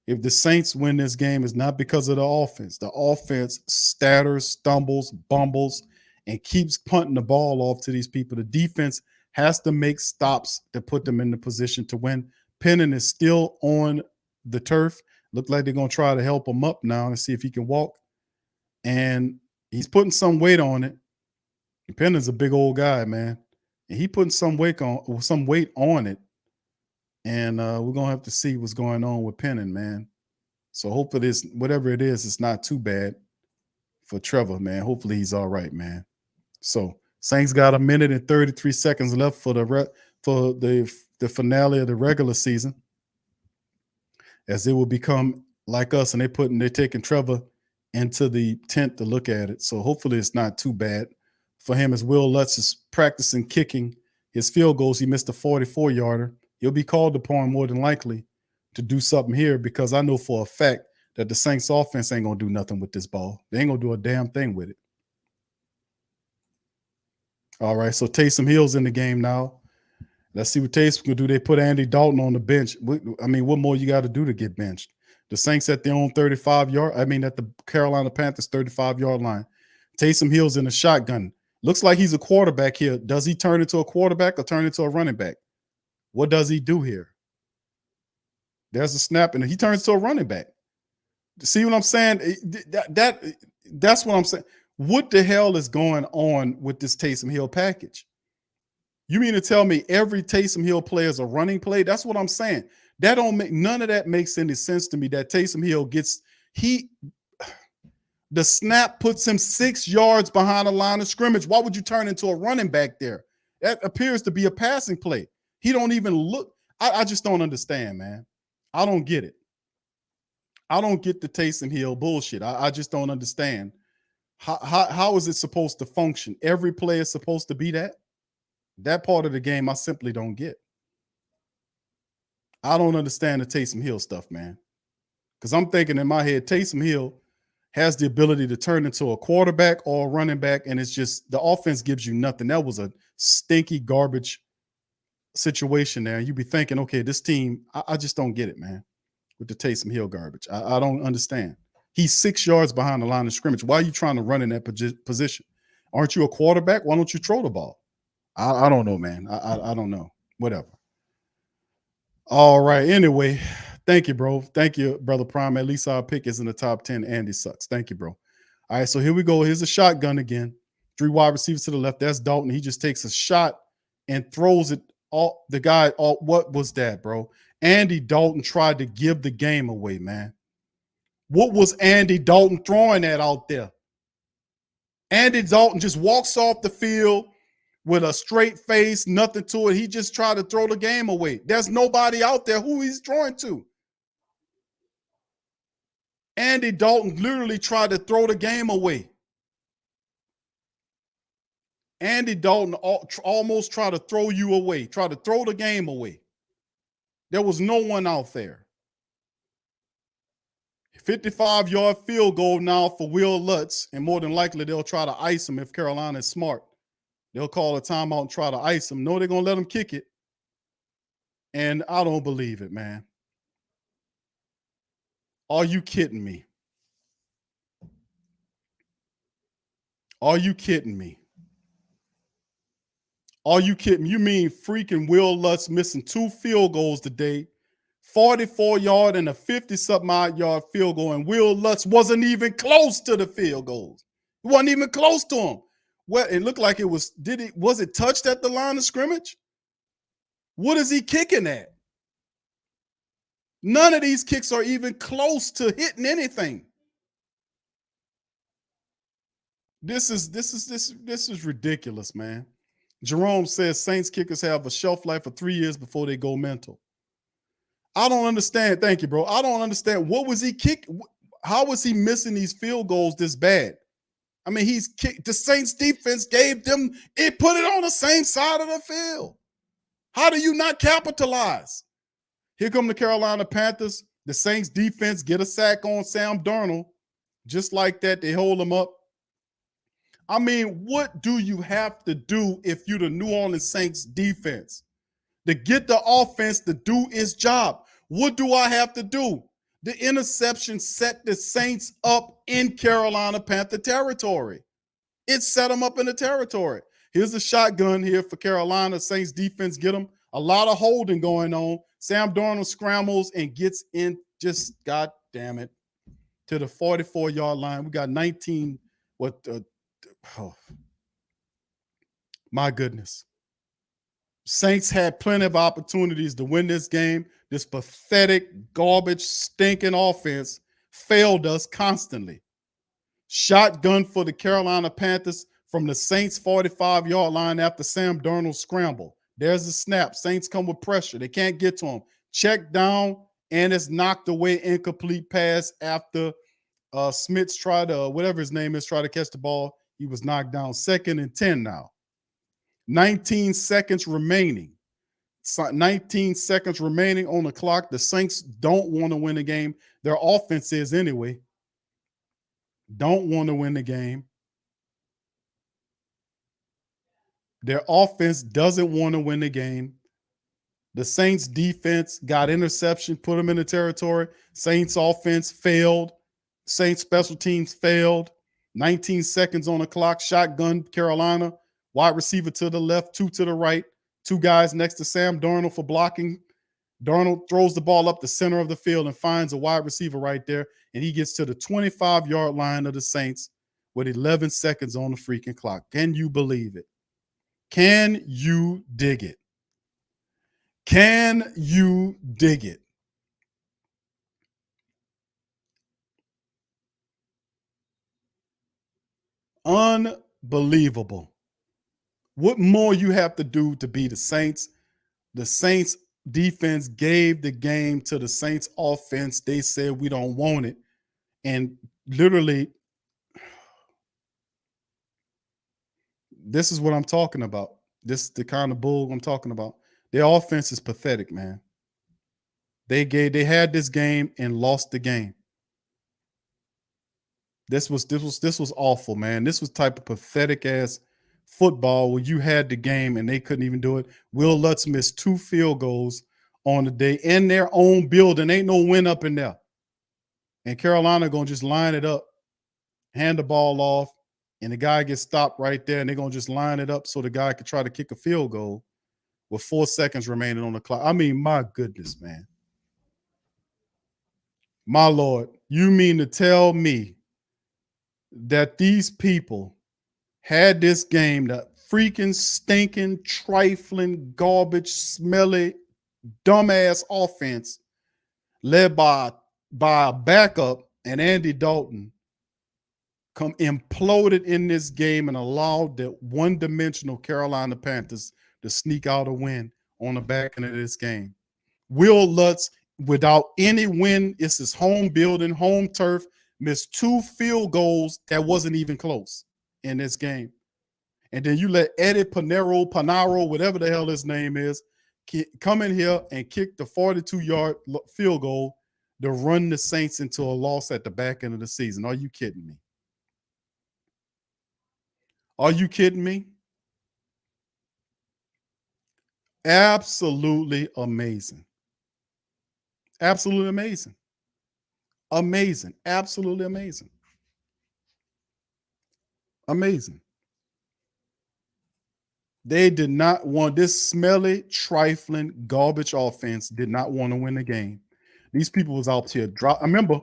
If the Saints win this game, it's not because of the offense. The offense stutters, stumbles, bumbles, and keeps punting the ball off to these people. The defense has to make stops to put them in the position to win. Penning is still on the turf. Look like they're going to try to help him up now and see if he can walk. And he's putting some weight on it. Penning's a big old guy, man. And he putting some weight on it. And we're going to have to see what's going on with Penning, man. So hopefully this, whatever it is, it's not too bad for Trevor, man. Hopefully he's all right, man. So Saints got 1 minute and 33 seconds left for the finale of the regular season, as they will become like us, and they're taking Trevor into the tent to look at it. So hopefully it's not too bad for him, as Will Lutz is practicing kicking his field goals. He missed a 44-yarder. He'll be called upon more than likely to do something here, because I know for a fact that the Saints offense ain't going to do nothing with this ball. They ain't going to do a damn thing with it. All right, so Taysom Hill's in the game now. Let's see what Taysom can do. They put Andy Dalton on the bench. I mean, what more you got to do to get benched? The Saints at their own 35-yard. I mean, at the Carolina Panthers 35-yard line. Taysom Hill's in a shotgun. Looks like he's a quarterback here. Does he turn into a quarterback or turn into a running back? What does he do here? There's a snap, and he turns to a running back. See what I'm saying? That's what I'm saying. What the hell is going on with this Taysom Hill package? You mean to tell me every Taysom Hill play is a running play? That's what I'm saying. That don't make none of that makes any sense to me. That Taysom Hill the snap puts him 6 yards behind the line of scrimmage. Why would you turn into a running back there? That appears to be a passing play. He don't even look. I just don't understand, man. I don't get it. I don't get the Taysom Hill bullshit. I just don't understand. How is it supposed to function? Every play is supposed to be that? That part of the game I simply don't get. I don't understand the Taysom Hill stuff, man. Because I'm thinking in my head, Taysom Hill has the ability to turn into a quarterback or a running back, and it's just the offense gives you nothing. That was a stinky garbage situation there. You'd be thinking, okay, this team, I just don't get it, man, with the Taysom Hill garbage. I don't understand. He's 6 yards behind the line of scrimmage. Why are you trying to run in that position? Aren't you a quarterback? Why don't you throw the ball? I don't know, man. I don't know. Whatever. All right. Anyway, thank you, bro. Thank you, Brother Prime. At least our pick is in the top 10. Andy sucks. Thank you, bro. All right, so here we go. Here's a shotgun again. 3 wide receivers to the left. That's Dalton. He just takes a shot and throws it. What was that, bro? Andy Dalton tried to give the game away, man. What was Andy Dalton throwing at out there? Andy Dalton just walks off the field with a straight face, nothing to it. He just tried to throw the game away. There's nobody out there who he's throwing to. Andy Dalton literally tried to throw the game away. Andy Dalton almost tried to throw you away, tried to throw the game away. There was no one out there. 55-yard field goal now for Will Lutz, and more than likely they'll try to ice him if Carolina is smart. They'll call a timeout and try to ice him. No, they're going to let him kick it. And I don't believe it, man. Are you kidding me? Are you kidding me? Are you kidding? You mean freaking Will Lutz missing 2 field goals today, 44-yard and a 50-something-odd yard field goal, and Will Lutz wasn't even close to the field goals. He wasn't even close to him. Well, it looked like it was. Was it touched at the line of scrimmage? What is he kicking at? None of these kicks are even close to hitting anything. This is ridiculous, man. Jerome says Saints kickers have a shelf life of 3 years before they go mental. I don't understand. Thank you, bro. I don't understand. What was he kicking? How was he missing these field goals this bad? I mean, he's kicked. The Saints defense gave them, it put it on the same side of the field. How do you not capitalize? Here come the Carolina Panthers. The Saints defense get a sack on Sam Darnold. Just like that, they hold him up. I mean, what do you have to do if you're the New Orleans Saints defense to get the offense to do its job? What do I have to do? The interception set the Saints up in Carolina Panther territory. It set them up in the territory. Here's a shotgun here for Carolina. Saints defense get them. A lot of holding going on. Sam Darnold scrambles and gets in, just, God damn it, to the 44-yard line. We got 19, oh, my goodness. Saints had plenty of opportunities to win this game. This pathetic, garbage, stinking offense failed us constantly. Shotgun for the Carolina Panthers from the Saints 45-yard line after Sam Darnold scramble. There's the snap. Saints come with pressure. They can't get to him. Check down, and it's knocked away, incomplete pass after Smits tried to, whatever his name is, try to catch the ball. He was knocked down. 2nd and 10 now. 19 seconds remaining. 19 seconds remaining on the clock. The Saints don't want to win the game. Their offense is anyway. Don't want to win the game. Their offense doesn't want to win the game. The Saints defense got interception, put them in the territory. Saints offense failed. Saints special teams failed. 19 seconds on the clock. Shotgun, Carolina. Wide receiver to the left, 2 to the right. 2 guys next to Sam Darnold for blocking. Darnold throws the ball up the center of the field and finds a wide receiver right there, and he gets to the 25-yard line of the Saints with 11 seconds on the freaking clock. Can you believe it? Can you dig it? Can you dig it? Unbelievable. What more you have to do to be the Saints? The Saints defense gave the game to the Saints offense. They said we don't want it. And literally, this is what I'm talking about. This is the kind of bull I'm talking about. Their offense is pathetic, man. They had this game and lost the game. This was awful, man. This was type of pathetic ass football where you had the game and they couldn't even do it. Will Lutz missed 2 field goals on the day in their own building. Ain't no win up in there. And Carolina going to just line it up, hand the ball off, and the guy gets stopped right there, and they're going to just line it up so the guy could try to kick a field goal with 4 seconds remaining on the clock. I mean, my goodness, man. My Lord, you mean to tell me that these people had this game, the freaking stinking, trifling, garbage, smelly, dumbass offense led by a backup and Andy Dalton imploded in this game and allowed the one-dimensional Carolina Panthers to sneak out a win on the back end of this game. Will Lutz, without any win, it's his home building, home turf, missed 2 field goals that wasn't even close in this game. And then you let Eddie Panaro, whatever the hell his name is, come in here and kick the 42-yard field goal to run the Saints into a loss at the back end of the season. Are you kidding me? Are you kidding me? Absolutely amazing. Absolutely amazing. Amazing. Absolutely amazing. Amazing. They did not want this smelly, trifling, garbage offense did not want to win the game. These people was out here drop. Remember,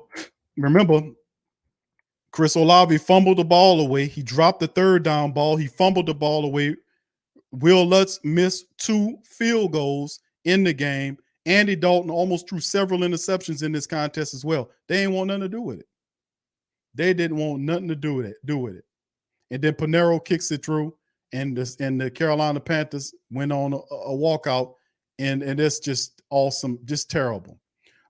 Chris Olave fumbled the ball away. He dropped the third down ball. He fumbled the ball away. Will Lutz missed 2 field goals in the game. Andy Dalton almost threw several interceptions in this contest as well. They ain't want nothing to do with it. They didn't want nothing to do with it. And then Panero kicks it through, and the Carolina Panthers went on a walkout, and it's just awesome, just terrible.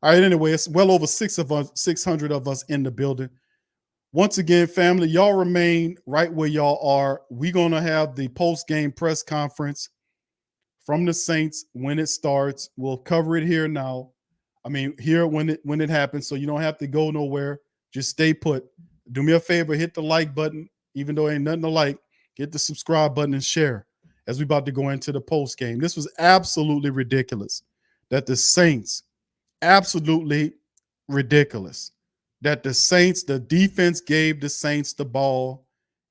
All right, anyway, it's well over 600 of us in the building. Once again, family, y'all remain right where y'all are. We're going to have the post-game press conference from the Saints when it starts. We'll cover it here now. I mean, here when it happens, so you don't have to go nowhere. Just stay put. Do me a favor, hit the like button, even though ain't nothing to like. Hit the subscribe button and share as we about to go into the post game. This was absolutely ridiculous that the Saints, absolutely ridiculous that the defense gave the Saints the ball.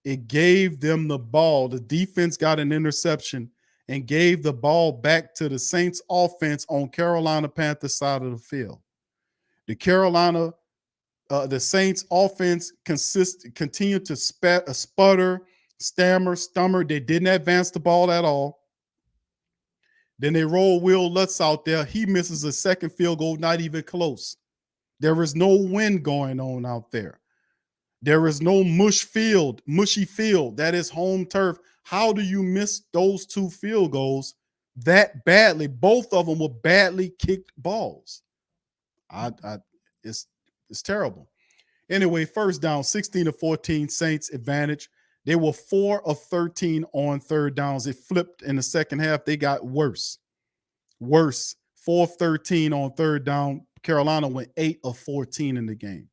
It gave them the ball. The defense got an interception and gave the ball back to the Saints offense on Carolina Panthers side of the field. The Saints offense continued to sputter, stammer. They didn't advance the ball at all. Then they roll Will Lutz out there. He misses a second field goal, not even close. There is no wind going on out there. There is no mushy field. That is home turf. How do you miss those 2 field goals that badly? Both of them were badly kicked balls. It's terrible. Anyway, first down, 16-14, Saints advantage. They were 4 of 13 on third downs. It flipped in the second half. They got worse. 4 of 13 on third down. Carolina went 8 of 14 in the game.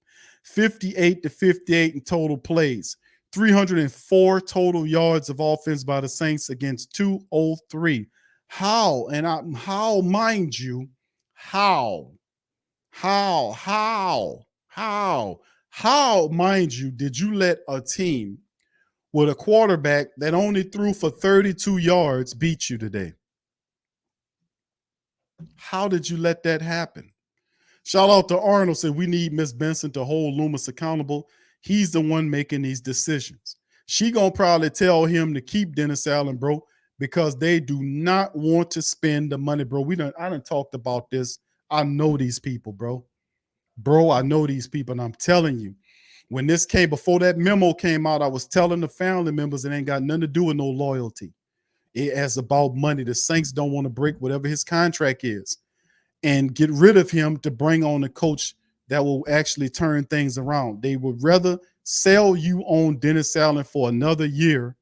58-58 in total plays. 304 total yards of offense by the Saints against 203. How, mind you, mind you, did you let a team with a quarterback that only threw for 32 yards beat you today? How did you let that happen? Shout out to Arnold, said we need Miss Benson to hold Loomis accountable. He's the one making these decisions. She gonna probably tell him to keep Dennis Allen, bro, because they do not want to spend the money, bro. I done talked about this. I know these people, bro. I know these people, and I'm telling you, when this came, before that memo came out, I was telling the family members it ain't got nothing to do with no loyalty. It has about money. The Saints don't want to break whatever his contract is and get rid of him to bring on a coach that will actually turn things around. They would rather sell you on Dennis Allen for another year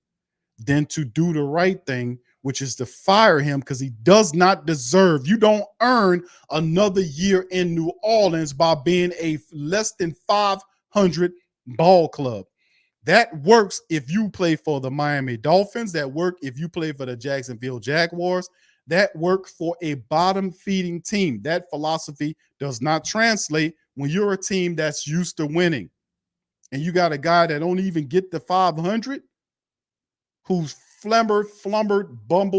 than to do the right thing, which is to fire him because he does not deserve. You don't earn another year in New Orleans by being a less than 500 ball club. That works if you play for the Miami Dolphins. That works if you play for the Jacksonville Jaguars. That works for a bottom-feeding team. That philosophy does not translate when you're a team that's used to winning. And you got a guy that don't even get the 500, who's flumbered,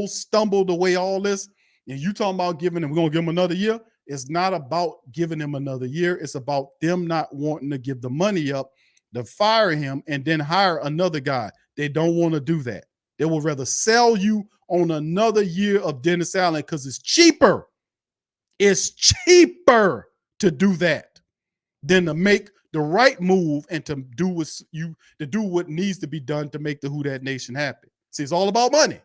stumbled away all this, and you talking about we're going to give him another year. It's not about giving him another year. It's about them not wanting to give the money up to fire him and then hire another guy. They don't want to do that. They will rather sell you on another year of Dennis Allen because it's cheaper. It's cheaper to do that than to make the right move and to do what needs to be done to make the Who Dat Nation happy. See, it's all about money.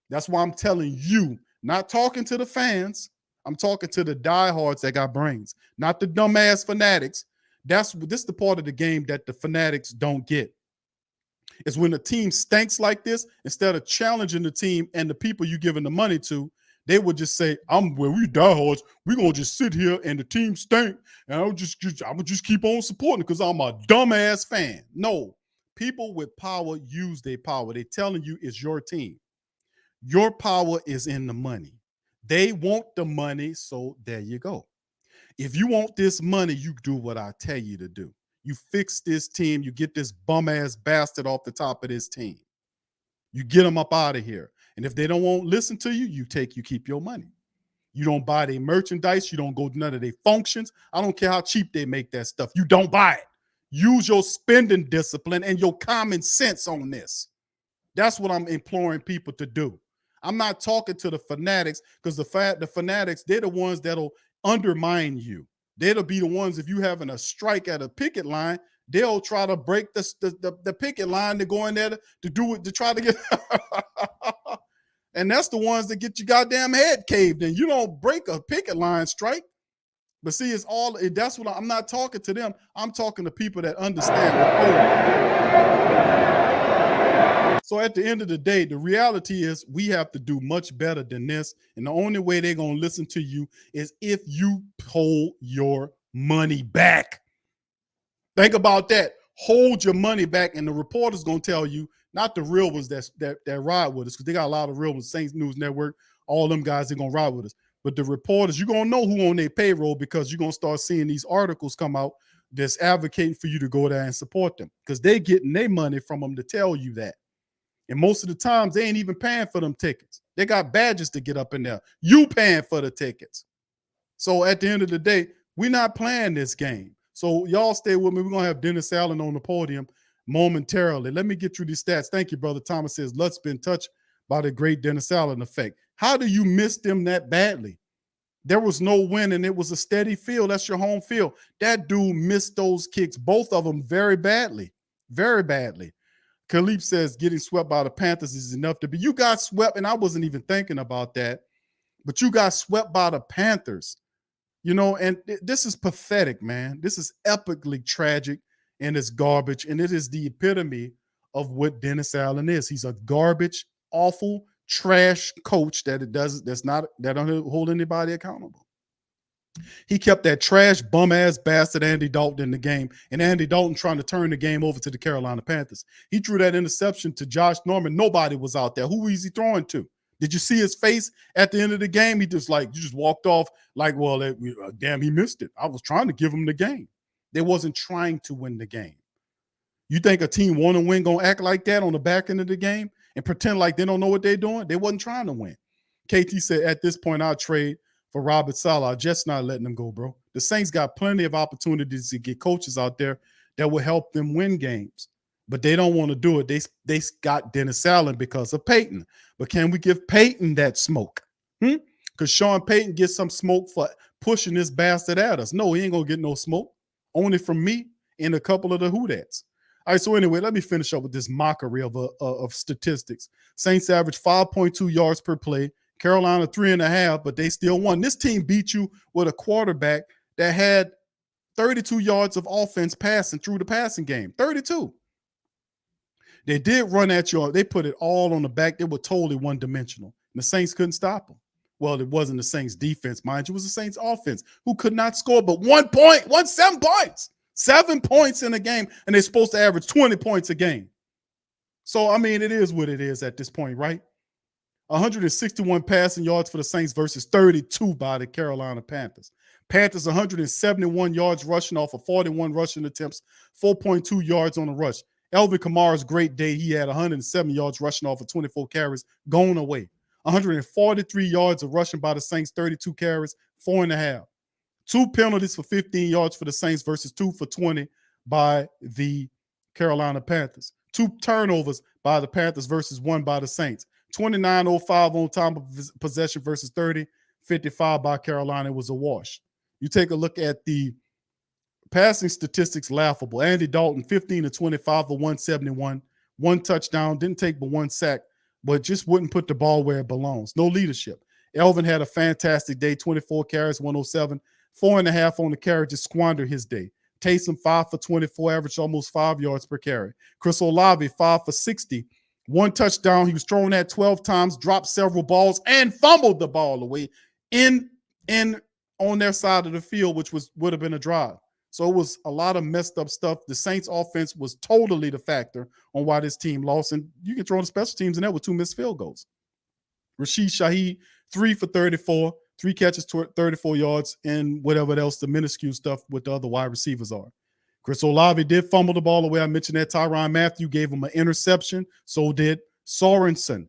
That's why I'm telling you, not talking to the fans. I'm talking to the diehards that got brains, not the dumbass fanatics. This is the part of the game that the fanatics don't get. It's when the team stinks like this, instead of challenging the team and the people you giving the money to, they would just say, we diehards, we're going to just sit here and the team stink, and I'm just keep on supporting because I'm a dumbass fan. No, people with power use their power. They're telling you it's your team. Your power is in the money. They want the money, so there you go. If you want this money, you do what I tell you to do. You fix this team. You get this bum-ass bastard off the top of this team. You get them up out of here. And if they don't want to listen to you, you keep your money. You don't buy their merchandise. You don't go to none of their functions. I don't care how cheap they make that stuff. You don't buy it. Use your spending discipline and your common sense on this. That's what I'm imploring people to do. I'm not talking to the fanatics because the fanatics, they're the ones that'll undermine you. They'll be the ones, if you having a strike at a picket line, they'll try to break the picket line to go in there to do it, to try to get and that's the ones that get your goddamn head caved in. You don't break a picket line strike. But see, that's what I'm not talking to them. I'm talking to people that understand. So at the end of the day, the reality is we have to do much better than this. And the only way they're going to listen to you is if you hold your money back. Think about that. Hold your money back. And the reporter's going to tell you, not the real ones that ride with us, because they got a lot of real ones, Saints News Network, all them guys, they're going to ride with us. But the reporters, you're going to know who on their payroll because you're going to start seeing these articles come out that's advocating for you to go there and support them because they're getting their money from them to tell you that. And most of the times, they ain't even paying for them tickets. They got badges to get up in there. You paying for the tickets. So at the end of the day, we're not playing this game. So y'all stay with me. We're going to have Dennis Allen on the podium momentarily. Let me get through these stats. Thank you, Brother Thomas says, Lutz been touched by the great Dennis Allen effect. How do you miss them that badly? There was no win, and it was a steady field. That's your home field. That dude missed those kicks, both of them, very badly. Very badly. Khalif says getting swept by the Panthers is enough to be. You got swept, and I wasn't even thinking about that, but you got swept by the Panthers. You know, and this is pathetic, man. This is epically tragic, and it's garbage, and it is the epitome of what Dennis Allen is. He's a garbage, awful, trash coach that don't hold anybody accountable. He kept that trash bum-ass bastard Andy Dalton in the game, and Andy Dalton trying to turn the game over to the Carolina Panthers. He threw that interception to Josh Norman. Nobody was out there. Who was he throwing to? Did you see his face at the end of the game? He just you just walked off like, well, damn, he missed it. I was trying to give him the game. They wasn't trying to win the game. You think a team want to win gonna act like that on the back end of the game and pretend like they don't know what they're doing? They wasn't trying to win. KT said, at this point, I'll trade for Robert Saleh. I'm just not letting them go, bro. The Saints got plenty of opportunities to get coaches out there that will help them win games, but they don't want to do it. They got Dennis Allen because of Peyton. But can we give Peyton that smoke? Because Sean Payton gets some smoke for pushing this bastard at us. No, he ain't going to get no smoke. Only from me and a couple of the Who-Dats. All right, so anyway, let me finish up with this mockery of statistics. Saints average 5.2 yards per play. Carolina 3.5, but they still won. This team beat you with a quarterback that had 32 yards of offense passing through the passing game. 32. They did run at you. They put it all on the back. They were totally one-dimensional. And the Saints couldn't stop them. Well, it wasn't the Saints' defense, mind you. It was the Saints' offense who could not score but 7 points. 7 points in a game, and they're supposed to average 20 points a game. So, I mean, it is what it is at this point, right? 161 passing yards for the Saints versus 32 by the Carolina Panthers. Panthers 171 yards rushing off of 41 rushing attempts, 4.2 yards on the rush. Elvin Kamara's great day. He had 107 yards rushing off of 24 carries, going away. 143 yards of rushing by the Saints, 32 carries, 4.5. 2 penalties for 15 yards for the Saints versus 2 for 20 by the Carolina Panthers. 2 turnovers by the Panthers versus 1 by the Saints. 29-05 on time of possession versus 30. 55 by Carolina. It was a wash. You take a look at the Passing statistics laughable. Andy Dalton, 15 to 25 for 171, 1 touchdown, didn't take but 1 sack, but just wouldn't put the ball where it belongs. No leadership. Elvin had a fantastic day, 24 carries, 107, 4.5 on the carry, just squandered his day. Taysom, 5 for 24, averaged almost 5 yards per carry. Chris Olave, 5 for 60, 1 touchdown. He was thrown at 12 times, dropped several balls, and fumbled the ball away in on their side of the field, which would have been a drive. So it was a lot of messed up stuff. The Saints offense was totally the factor on why this team lost. And you can throw in the special teams in there with 2 missed field goals. Rashid Shaheed, 3 for 34, 3 catches, 34 yards, and whatever else the minuscule stuff with the other wide receivers are. Chris Olave did fumble the ball away. I mentioned that. Tyrann Mathieu gave him an interception. So did Sorensen.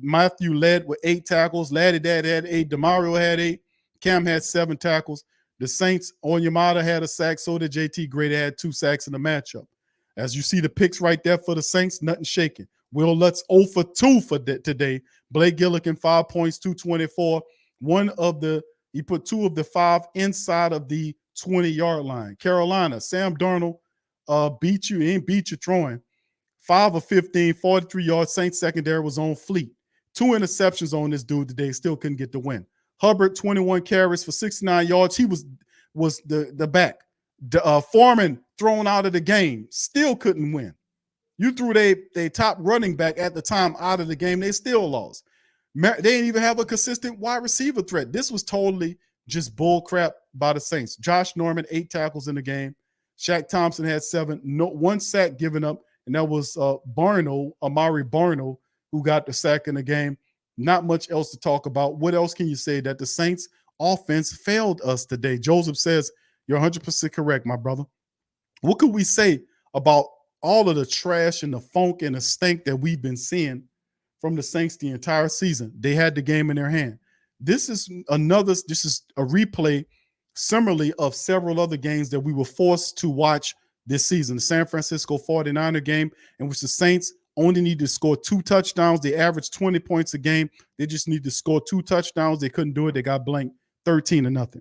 Matthew led with 8 tackles. Laddie Dad had 8. DeMario had 8. Cam had 7 tackles. The Saints, Onyemata had a sack. So did JT Gray. Had 2 sacks in the matchup. As you see the picks right there for the Saints, nothing shaking. Will Lutz 0 for 2 for today. Blake Gillikin, 5 points, 224. He put 2 of the 5 inside of the 20-yard line. Carolina, Sam Darnold beat you. He ain't beat you throwing. 5 of 15, 43 yards. Saints secondary was on fleet. 2 interceptions on this dude today. Still couldn't get the win. Hubbard, 21 carries for 69 yards. He was the back. Foreman thrown out of the game. Still couldn't win. You threw their top running back at the time out of the game. They still lost. They didn't even have a consistent wide receiver threat. This was totally just bull crap by the Saints. Josh Norman, 8 tackles in the game. Shaq Thompson had 7. 1 sack given up, and that was Amari Barno, who got the sack in the game. Not much else to talk about. What else can you say? That the Saints offense failed us today. Joseph says, you're 100% correct, my brother. What could we say about all of the trash and the funk and the stink that we've been seeing from the Saints the entire season? They had the game in their hand. This is a replay similarly of several other games that we were forced to watch this season. The San Francisco 49er game, in which the Saints only need to score 2 touchdowns. They averaged 20 points a game. They just need to score 2 touchdowns. They couldn't do it. They got blanked 13-0.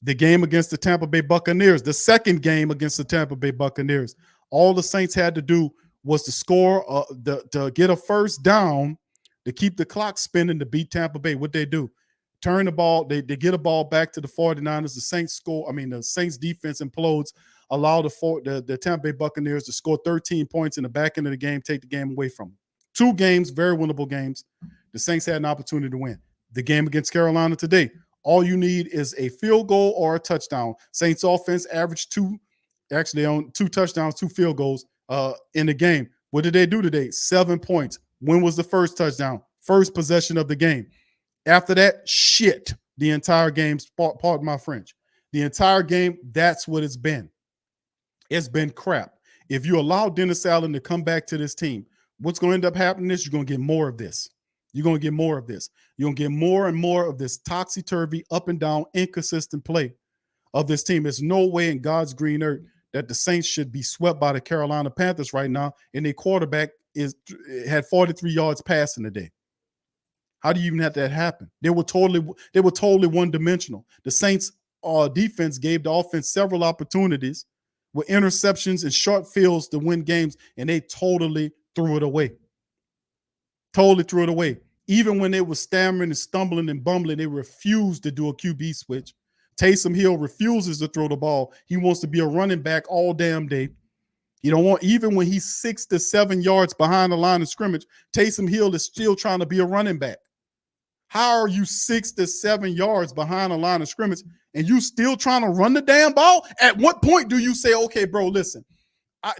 The game against the Tampa Bay Buccaneers, the second game against the Tampa Bay Buccaneers, all the Saints had to do was to score, to get a first down, to keep the clock spinning, to beat Tampa Bay. What they do? Turn the ball. They get a ball back to the 49ers. The Saints defense implodes, allow the Tampa Bay Buccaneers to score 13 points in the back end of the game, take the game away from them. 2 games, very winnable games. The Saints had an opportunity to win. The game against Carolina today, all you need is a field goal or a touchdown. Saints offense averaged 2 touchdowns, 2 field goals in the game. What did they do today? 7 points. When was the first touchdown? First possession of the game. After that, shit. The entire game, pardon my French. The entire game, that's what it's been. It's been crap. If you allow Dennis Allen to come back to this team, what's going to end up happening is you're going to get more of this. You're going to get more of this. You're going to get more and more of this topsy-turvy, up and down, inconsistent play of this team. There's no way in God's green earth that the Saints should be swept by the Carolina Panthers right now, and their quarterback had 43 yards passing today. How do you even have that happen? They were totally one-dimensional. The Saints defense gave the offense several opportunities with interceptions and short fields to win games, and they totally threw it away. Totally threw it away. Even when they were stammering and stumbling and bumbling, they refused to do a QB switch. Taysom Hill refuses to throw the ball. He wants to be a running back all damn day. You don't want, even when he's 6 to 7 yards behind the line of scrimmage, Taysom Hill is still trying to be a running back. How are you 6 to 7 yards behind the line of scrimmage and you still trying to run the damn ball? At what point do you say, okay, bro, listen,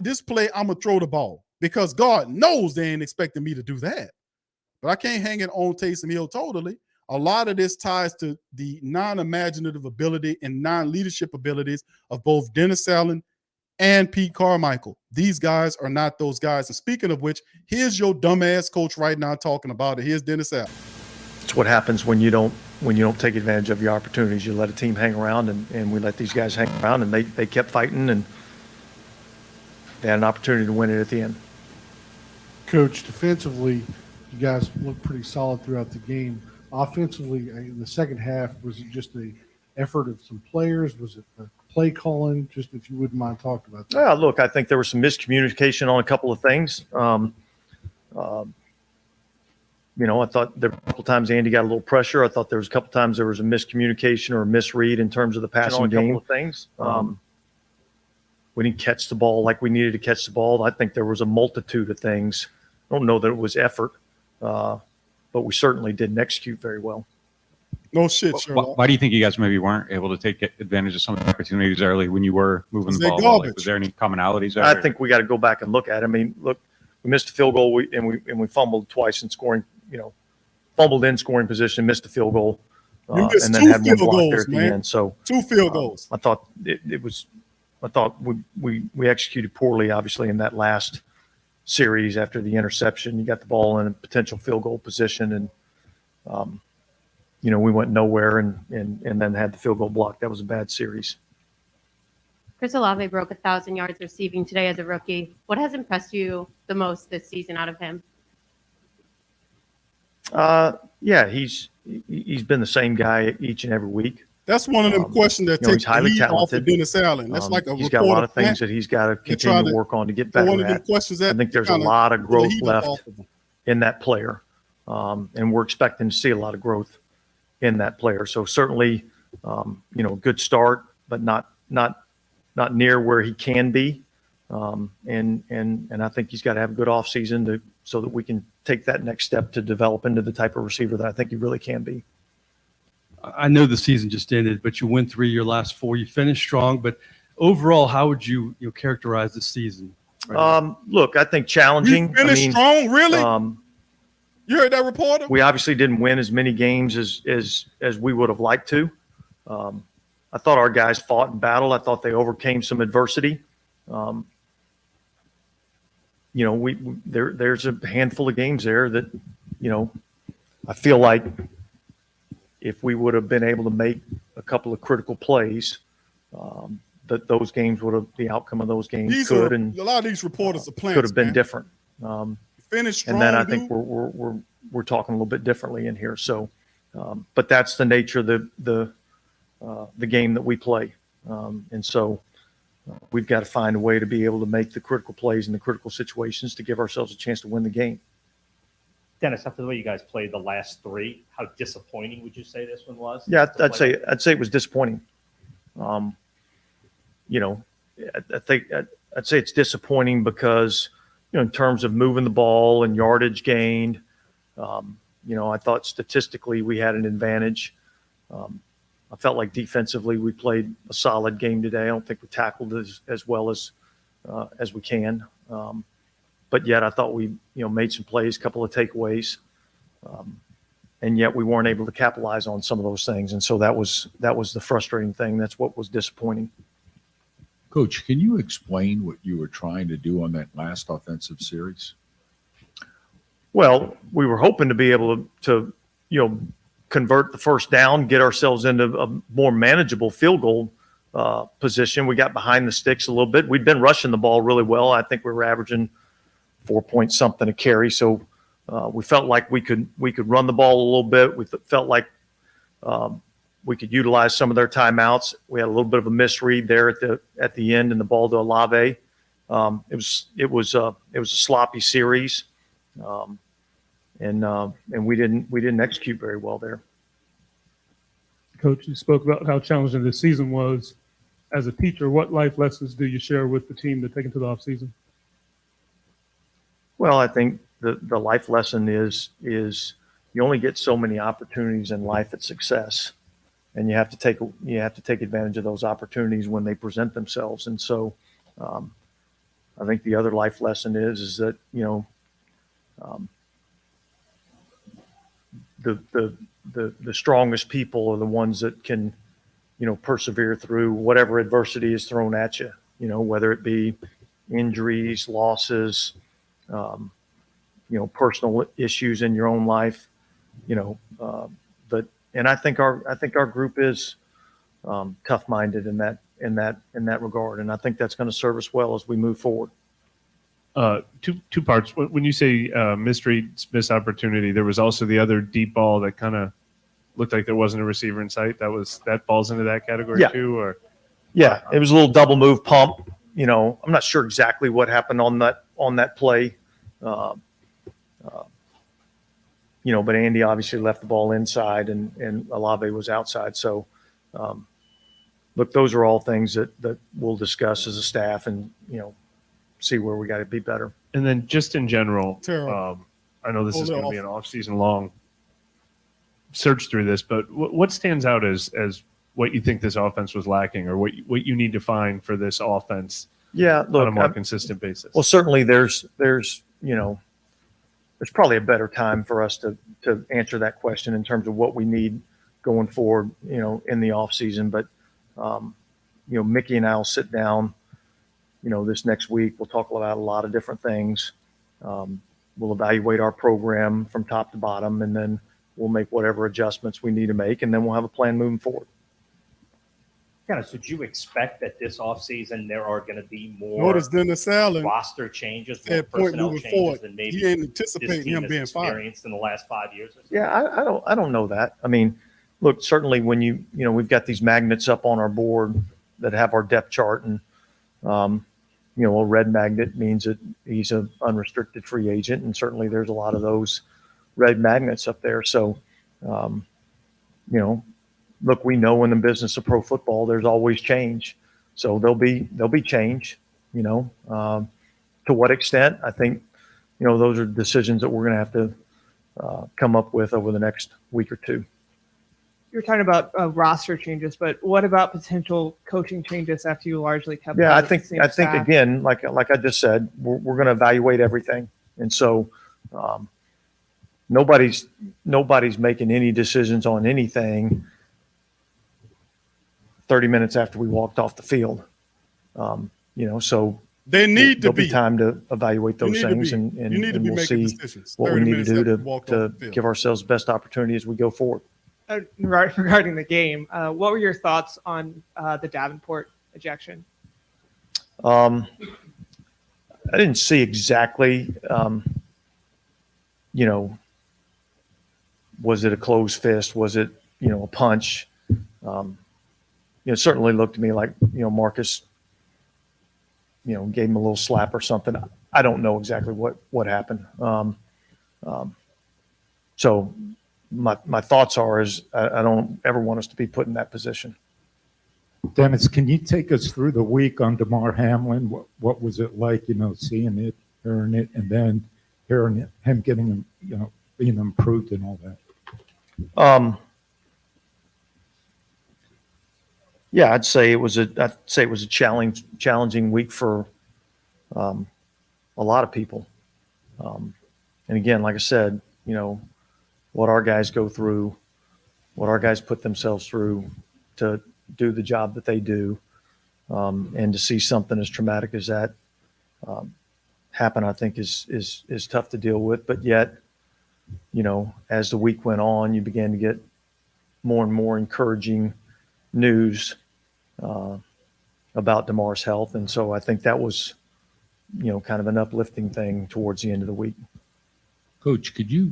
this play, I'm going to throw the ball? Because God knows they ain't expecting me to do that. But I can't hang it on Taysom Hill totally. A lot of this ties to the non-imaginative ability and non-leadership abilities of both Dennis Allen and Pete Carmichael. These guys are not those guys. And speaking of which, here's your dumbass coach right now talking about it. Here's Dennis Allen. It's what happens when you don't take advantage of your opportunities. You let a team hang around, and we let these guys hang around, and they kept fighting, and they had an opportunity to win it at the end. Coach, defensively, you guys looked pretty solid throughout the game. Offensively, in the second half, was it just the effort of some players? Was it the play calling, just if you wouldn't mind talking about that. Yeah, look, I think there was some miscommunication on a couple of things. I thought there were a couple times Andy got a little pressure. I thought there was a couple times there was a miscommunication or a misread in terms of the passing game. Of things. We didn't catch the ball like we needed to catch the ball. I think there was a multitude of things. I don't know that it was effort, but we certainly didn't execute very well. No shit, Sherlock. Why do you think you guys maybe weren't able to take advantage of some of the opportunities early when you were moving the ball? Like, was there any commonalities there? I think we got to go back and look at it. I mean, look, we missed a field goal and we fumbled twice in scoring, fumbled in scoring position, missed a field goal. You missed and then two had one field block goals, there at the man. end. So 2 field goals. I thought we executed poorly, obviously, in that last series after the interception. You got the ball in a potential field goal position, and we went nowhere, and then had the field goal block. That was a bad series. Chris Olave broke 1,000 yards receiving today as a rookie. What has impressed you the most this season out of him? Yeah, he's been the same guy each and every week. That's one of them questions that takes he's highly the heat off of talented. Dennis Allen. That's like a he's got a lot of reporter things that he's got to continue to work on to get better one of them at. questions I that think there's a kinda lot of pull the growth heat left off of him. in that player, and we're expecting to see a lot of growth in that player. So certainly, good start, but not near where he can be. And I think he's got to have a good offseason so that we can take that next step to develop into the type of receiver that I think he really can be. I know the season just ended, but you went 3 your last 4. You finished strong, but overall, how would you characterize the season? Look, I think challenging. You finished strong, really? You heard that reporter? We obviously didn't win as many games as we would have liked to. I thought our guys fought and battled. I thought they overcame some adversity. There's a handful of games there that, I feel like if we would have been able to make a couple of critical plays, that those games would have, the outcome of those games a lot of these reporters are playing. Could have been different. Finish strong, and then I think we're talking a little bit differently in here. So, but that's the nature of the game that we play, and so we've got to find a way to be able to make the critical plays in the critical situations to give ourselves a chance to win the game. Dennis, after the way you guys played the last 3, how disappointing would you say this one was? Yeah, I'd say it was disappointing. I think I'd say it's disappointing because, in terms of moving the ball and yardage gained, I thought statistically we had an advantage. I felt like defensively we played a solid game today. I don't think we tackled as well as we can. But yet I thought we, made some plays, a couple of takeaways, and yet we weren't able to capitalize on some of those things. And so that was the frustrating thing. That's what was disappointing. Coach, can you explain what you were trying to do on that last offensive series? Well, we were hoping to be able to convert the first down, get ourselves into a more manageable field goal position. We got behind the sticks a little bit. We'd been rushing the ball really well. I think we were averaging 4 point something a carry. So we felt like we could run the ball a little bit. We felt like we could utilize some of their timeouts. We had a little bit of a misread there at the end, and the ball to Olave. It was a sloppy series, and we didn't execute very well there. Coach, you spoke about how challenging this season was. As a teacher, what life lessons do you share with the team to take into the offseason? Well, I think the life lesson is you only get so many opportunities in life at success, and you have to take advantage of those opportunities when they present themselves. And so, I think the other life lesson is that the strongest people are the ones that can persevere through whatever adversity is thrown at you. Whether it be injuries, losses, personal issues in your own life, and I think our group is tough-minded in that regard, and I think that's going to serve us well as we move forward. Two parts. When you say missed opportunity, there was also the other deep ball that kind of looked like there wasn't a receiver in sight. That falls into that category too, or Yeah, it was a little double move pump. You know, I'm not sure exactly what happened on that play. You know, but Andy obviously left the ball inside and Olave was outside. So, look, those are all things that we'll discuss as a staff and, you know, see where we got to be better. And then just in general, I know this is going to be an off-season long search through this, but what stands out as what you think this offense was lacking or what you need to find for this offense look, on a more consistent basis? Well, certainly there's you know, there's probably a better time for us to answer that question in terms of what we need going forward, you know, in the off season. But, you know, Mickey and I will sit down, you know, this next week. We'll talk about a lot of different things. We'll evaluate our program from top to bottom, and then we'll make whatever adjustments we need to make, and then we'll have a plan moving forward. Kind of, so do you expect that this offseason there are going to be more Notice Dennis Allen roster changes, more at point personnel moving changes forward, than maybe he ain't this anticipating team him has being fired. experienced in the last 5 years? Or so? Yeah, I don't know that. I mean, look, certainly when you know, we've got these magnets up on our board that have our depth chart, and you know, a red magnet means that he's an unrestricted free agent, and certainly there's a lot of those red magnets up there. So, you know, look, we know in the business of pro football, there's always change. So there'll be change, you know, to what extent, I think, you know, those are decisions that we're going to have to come up with over the next week or two. You're talking about roster changes, but what about potential coaching changes after you largely kept? Yeah, I think again, like I just said, we're going to evaluate everything. And so nobody's making any decisions on anything 30 minutes after we walked off the field. You know, so there'll be time to evaluate those things, and we'll see what we need to do to give ourselves the best opportunity as we go forward. Regarding the game, what were your thoughts on the Davenport ejection? I didn't see exactly, you know, was it a closed fist? Was it, you know, a punch? You know, it certainly looked to me like, you know, Marcus, you know, gave him a little slap or something. I don't know exactly what happened. So my thoughts are I don't ever want us to be put in that position. Dennis, can you take us through the week on DeMar Hamlin? What was it like, you know, seeing it, hearing it, and then hearing him getting, you know, being improved and all that? Yeah, I'd say it was a challenging week for a lot of people. And again, like I said, you know, what our guys go through, what our guys put themselves through to do the job that they do, and to see something as traumatic as that happen, I think is tough to deal with. But yet, you know, as the week went on, you began to get more and more encouraging news about DeMar's health, and so I think that was, you know, kind of an uplifting thing towards the end of the week. Coach, could you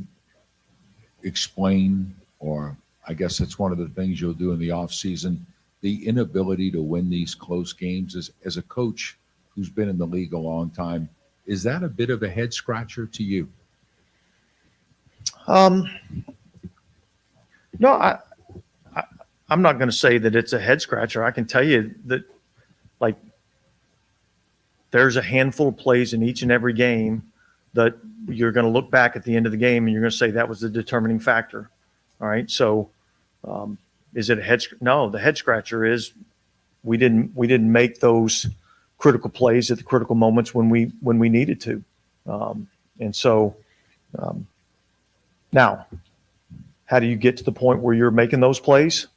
explain, or I guess that's one of the things you'll do in the off season, the inability to win these close games as a coach who's been in the league a long time? Is that a bit of a head scratcher to you? No, I'm not going to say that it's a head scratcher. I can tell you that, like, there's a handful of plays in each and every game that you're going to look back at the end of the game and you're going to say that was the determining factor. All right. So, is it a head? No, the head scratcher is we didn't make those critical plays at the critical moments when we needed to. And so, now, how do you get to the point where you're making those plays?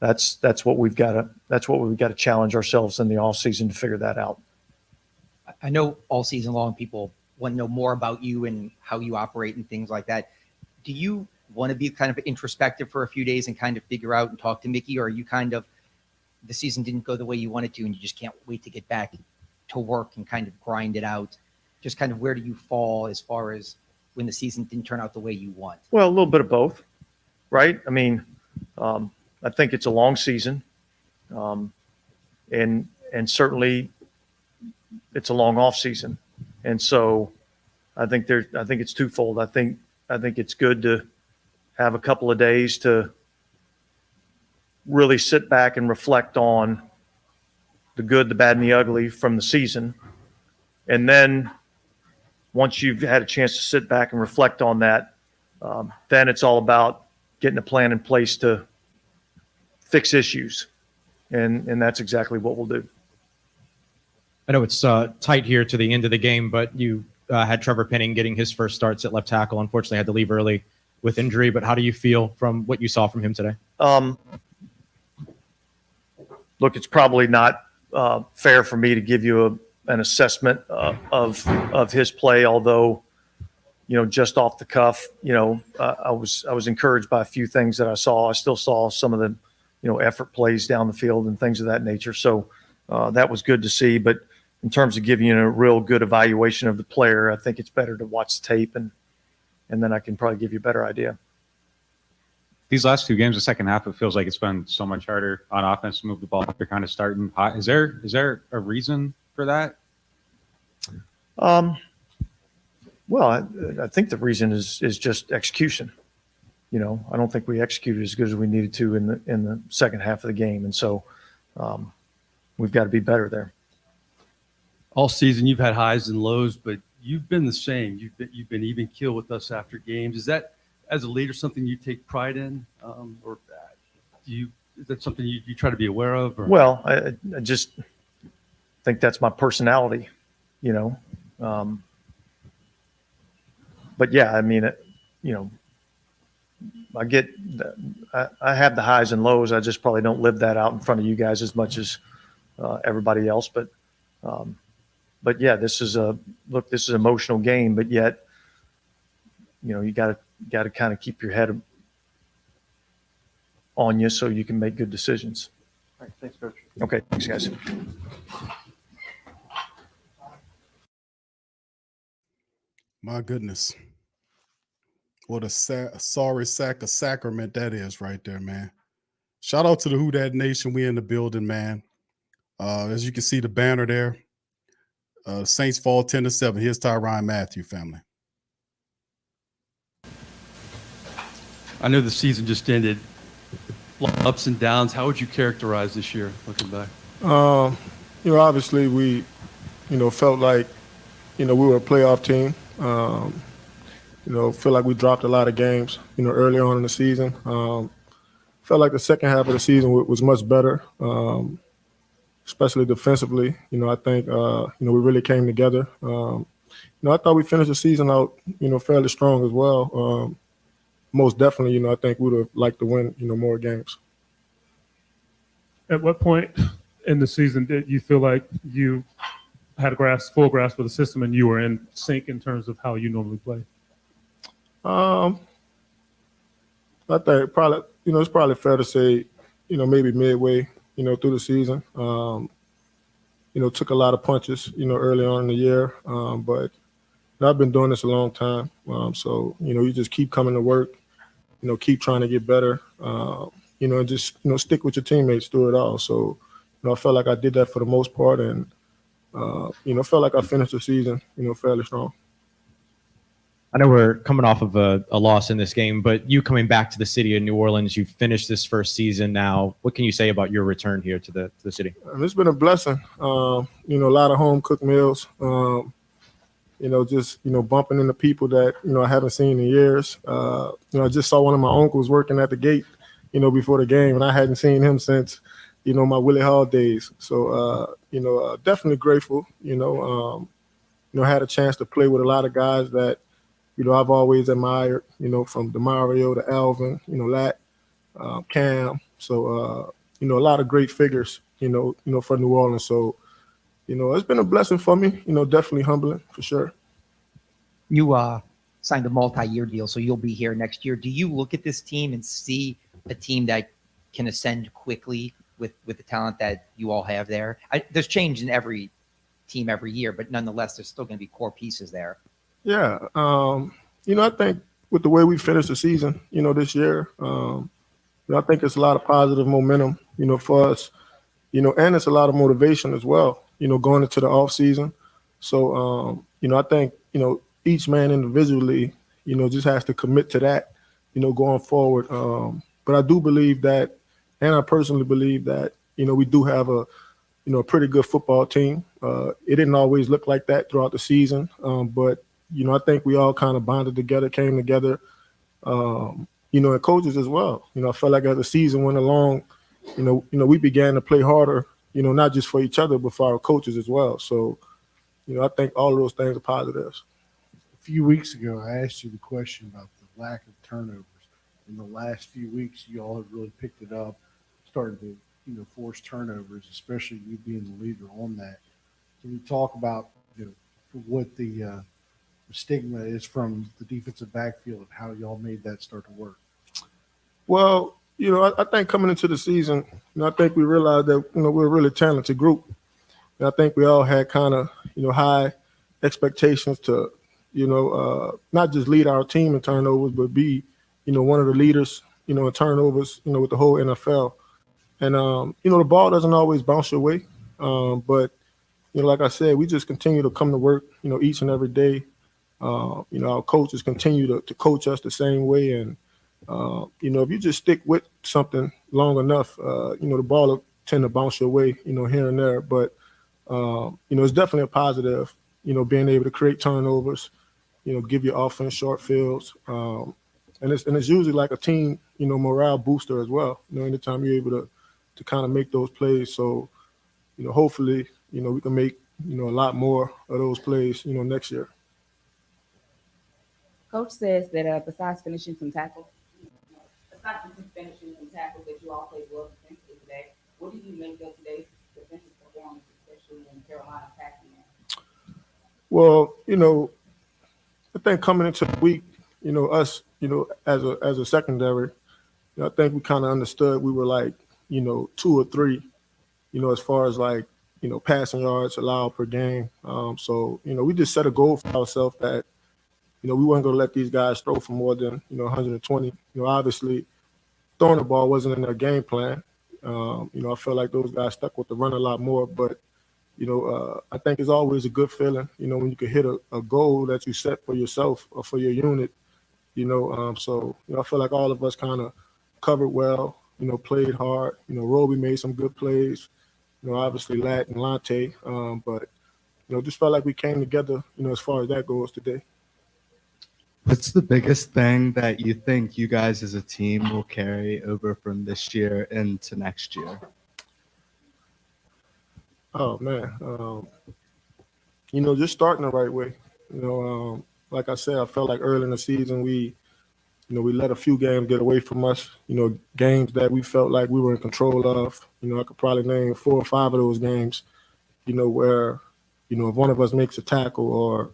That's what we've got to challenge ourselves in the off season to figure that out. I know all season long people want to know more about you and how you operate and things like that. Do you want to be kind of introspective for a few days and kind of figure out and talk to Mickey, or are you kind of, the season didn't go the way you wanted to and you just can't wait to get back to work and kind of grind it out? Just kind of where do you fall as far as when the season didn't turn out the way you want? Well, a little bit of both, right? I mean, I think it's a long season. and certainly it's a long off season. And so I think it's twofold. I think it's good to have a couple of days to really sit back and reflect on the good, the bad, and the ugly from the season. And then once you've had a chance to sit back and reflect on that, then it's all about getting a plan in place to fix issues. And that's exactly what we'll do. I know it's tight here to the end of the game, but you had Trevor Penning getting his first starts at left tackle. Unfortunately, had to leave early with injury. But how do you feel from what you saw from him today? Look, it's probably not fair for me to give you an assessment of his play, although, just off the cuff, I was encouraged by a few things that I saw. I still saw some of the, effort plays down the field and things of that nature. So that was good to see. But in terms of giving you a real good evaluation of the player, I think it's better to watch the tape and then I can probably give you a better idea. These last two games, the second half, it feels like it's been so much harder on offense to move the ball. They're kind of starting hot. Is there a reason for that? Well, I think the reason is just execution. I don't think we executed as good as we needed to in the second half of the game, and so we've got to be better there. All season, you've had highs and lows, but you've been the same. You've been even keel with us after games. Is that, as a leader, something you take pride in, or is that something you try to be aware of? Or? Well, I just think that's my personality, But yeah, I mean, I have the highs and lows. I just probably don't live that out in front of you guys as much as everybody else. But yeah, this is an emotional game, but yet, you got to kind of keep your head on you so you can make good decisions. All right, thanks, Coach. Okay, thanks, guys. My goodness. What a sorry sack of sacrament that is right there, man. Shout out to the Who Dat Nation. We in the building, man. As you can see the banner there, Saints fall 10-7. Here's Tyrann Mathieu, family. I know the season just ended. Ups and downs. How would you characterize this year, looking back? Obviously we, felt like, we were a playoff team. Feel like we dropped a lot of games, early on in the season. Felt like the second half of the season was much better, especially defensively. I think, we really came together. I thought we finished the season out, fairly strong as well. Most definitely, I think we would have liked to win, more games. At what point in the season did you feel like you had a full grasp of the system and you were in sync in terms of how you normally play? I think probably, it's probably fair to say, maybe midway, through the season. Took a lot of punches, early on in the year, but I've been doing this a long time. So, you just keep coming to work, keep trying to get better, and just, stick with your teammates through it all. So, I felt like I did that for the most part and, felt like I finished the season, fairly strong. I know we're coming off of a loss in this game, but you coming back to the city of New Orleans, you've finished this first season now. What can you say about your return here to the city? It's been a blessing. A lot of home cooked meals. Just bumping into people that I haven't seen in years. I just saw one of my uncles working at the gate, before the game, and I hadn't seen him since my Willie Hall days. So definitely grateful. Had a chance to play with a lot of guys that I've always admired, from DeMario to Alvin, Lat, Cam. So, a lot of great figures, for New Orleans. So, it's been a blessing for me, definitely humbling for sure. You signed a multi-year deal, so you'll be here next year. Do you look at this team and see a team that can ascend quickly with the talent that you all have there? There's change in every team every year, but nonetheless, there's still going to be core pieces there. Yeah. I think with the way we finished the season, this year, I think it's a lot of positive momentum, for us, and it's a lot of motivation as well, going into the off season. So, I think, each man individually, just has to commit to that, going forward. But I do believe that, and I personally believe that, we do have a pretty good football team. It didn't always look like that throughout the season, but I think we all kind of bonded together, came together, and coaches as well. I felt like as the season went along, we began to play harder, not just for each other, but for our coaches as well. So, I think all of those things are positives. A few weeks ago, I asked you the question about the lack of turnovers. In the last few weeks, you all have really picked it up, started to force turnovers, especially you being the leader on that. Can you talk about what the stigma is from the defensive backfield and how y'all made that start to work? Well, I think coming into the season, I think we realized that we're a really talented group. And I think we all had kind of high expectations to not just lead our team in turnovers, but be one of the leaders in turnovers with the whole NFL. And the ball doesn't always bounce your way, but like I said, we just continue to come to work each and every day. Our coaches continue to coach us the same way, and if you just stick with something long enough, the ball will tend to bounce your way here and there. But it's definitely a positive, being able to create turnovers, give your offense short fields, and it's usually like a team morale booster as well. Anytime you're able to kind of make those plays. So, hopefully, we can make, a lot more of those plays, next year. Coach says that besides finishing some tackles, that you all played well defensively today, what do you make of today's defensive performance, especially in Carolina passing game? Well, I think coming into the week, us, as a secondary, I think we kind of understood we were like, 2 or 3, as far as like, passing yards allowed per game. So, we just set a goal for ourselves that, we weren't going to let these guys throw for more than, 120. Obviously, throwing the ball wasn't in their game plan. I felt like those guys stuck with the run a lot more. But, I think it's always a good feeling, when you can hit a goal that you set for yourself or for your unit, So, I feel like all of us kind of covered well, played hard. Roby made some good plays, obviously Lat and Lante. But, just felt like we came together, as far as that goes today. What's the biggest thing that you think you guys as a team will carry over from this year into next year? Oh, man. Just starting the right way. Like I said, I felt like early in the season we let a few games get away from us, games that we felt like we were in control of. I could probably name 4 or 5 of those games, where, if one of us makes a tackle or,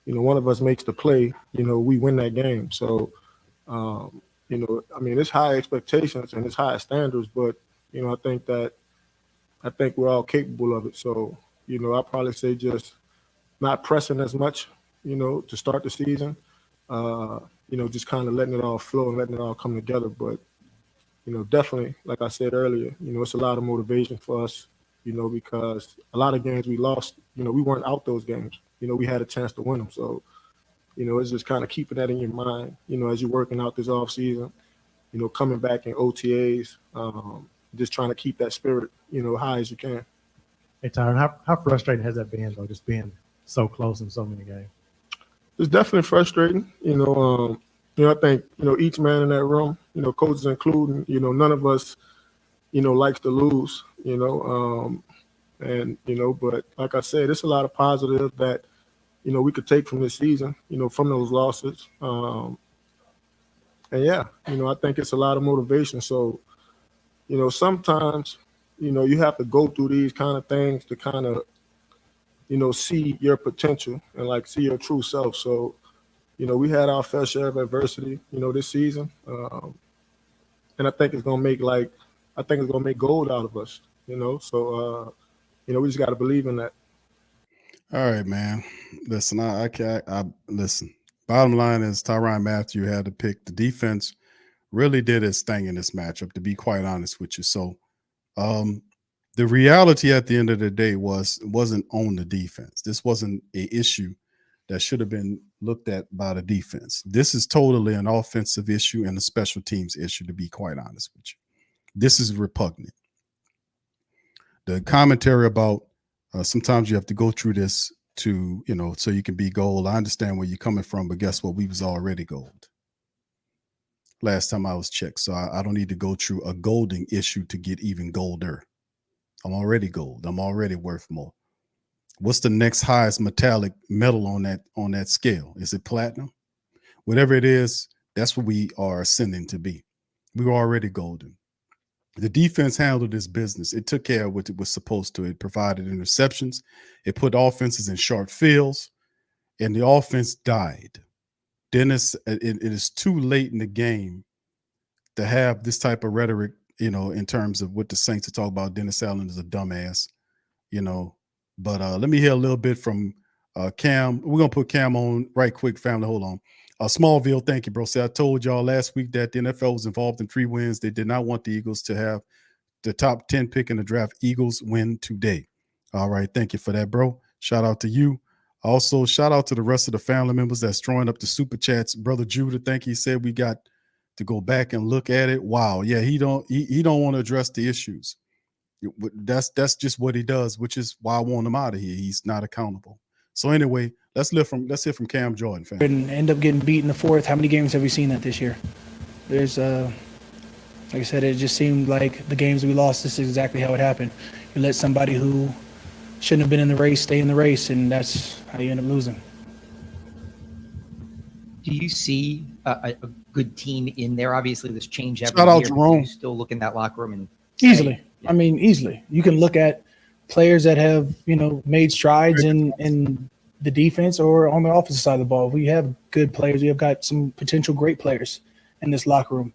one of us makes the play, we win that game. So, it's high expectations and it's high standards, but, I think we're all capable of it. So, I'll probably say just not pressing as much, to start the season, just kind of letting it all flow and letting it all come together. But, definitely, like I said earlier, it's a lot of motivation for us, because a lot of games we lost, we weren't out those games. We had a chance to win them. So, it's just kind of keeping that in your mind, as you're working out this off season, coming back in OTAs, just trying to keep that spirit, high as you can. Hey, Tyron, how frustrating has that been, though, just being so close in so many games? It's definitely frustrating. I think, each man in that room, coaches including, none of us, likes to lose, but like I said, it's a lot of positive that, we could take from this season, from those losses. And yeah, I think it's a lot of motivation. So, sometimes, you have to go through these kind of things to kind of, see your potential and like see your true self. So, we had our fair share of adversity, this season. And I think it's going to make gold out of us, So, we just got to believe in that. All right, man. Listen, I listen. Bottom line is Tyrann Mathieu had to pick. The defense really did its thing in this matchup, to be quite honest with you. So, The reality at the end of the day wasn't on the defense. This wasn't an issue that should have been looked at by the defense. This is totally an offensive issue and a special teams issue, to be quite honest with you. This is repugnant. The commentary about sometimes you have to go through this to, so you can be gold. I understand where you're coming from, but guess what? We was already gold last time I was checked. So I don't need to go through a golding issue to get even golder. I'm already gold. I'm already worth more. What's the next highest metallic metal on that scale? Is it platinum? Whatever it is, that's what we are ascending to be. We were already golden. The defense handled this business. It took care of what it was supposed to. It provided interceptions. It put offenses in short fields, and the offense died. Then it is too late in the game to have this type of rhetoric, in terms of what the Saints are talking about. Dennis Allen is a dumbass, But let me hear a little bit from Cam. We're going to put Cam on right quick, family. Hold on. Smallville, thank you, bro. I told y'all last week that the NFL was involved in 3 wins. They did not want the Eagles to have the top 10 pick in the draft. Eagles win today. All right, thank you for that, bro. Shout out to you. Also, shout out to the rest of the family members that's throwing up the super chats. Brother Judah, thank you. He said we got to go back and look at it. Wow, yeah, he don't want to address the issues. That's just what he does, which is why I want him out of here. He's not accountable. So anyway, let's hear from Cam Jordan, fam. And end up getting beat in the fourth. How many games have we seen that this year? There's like I said, it just seemed like the games we lost, this is exactly how it happened. You let somebody who shouldn't have been in the race stay in the race, and that's how you end up losing. Do you see a good team in there? Obviously, this change every Shout out year. Jerome. You still look in that locker room and Easily. I mean, easily. You can look at players that have, made strides in the defense or on the offensive side of the ball. We have good players. We have got some potential great players in this locker room.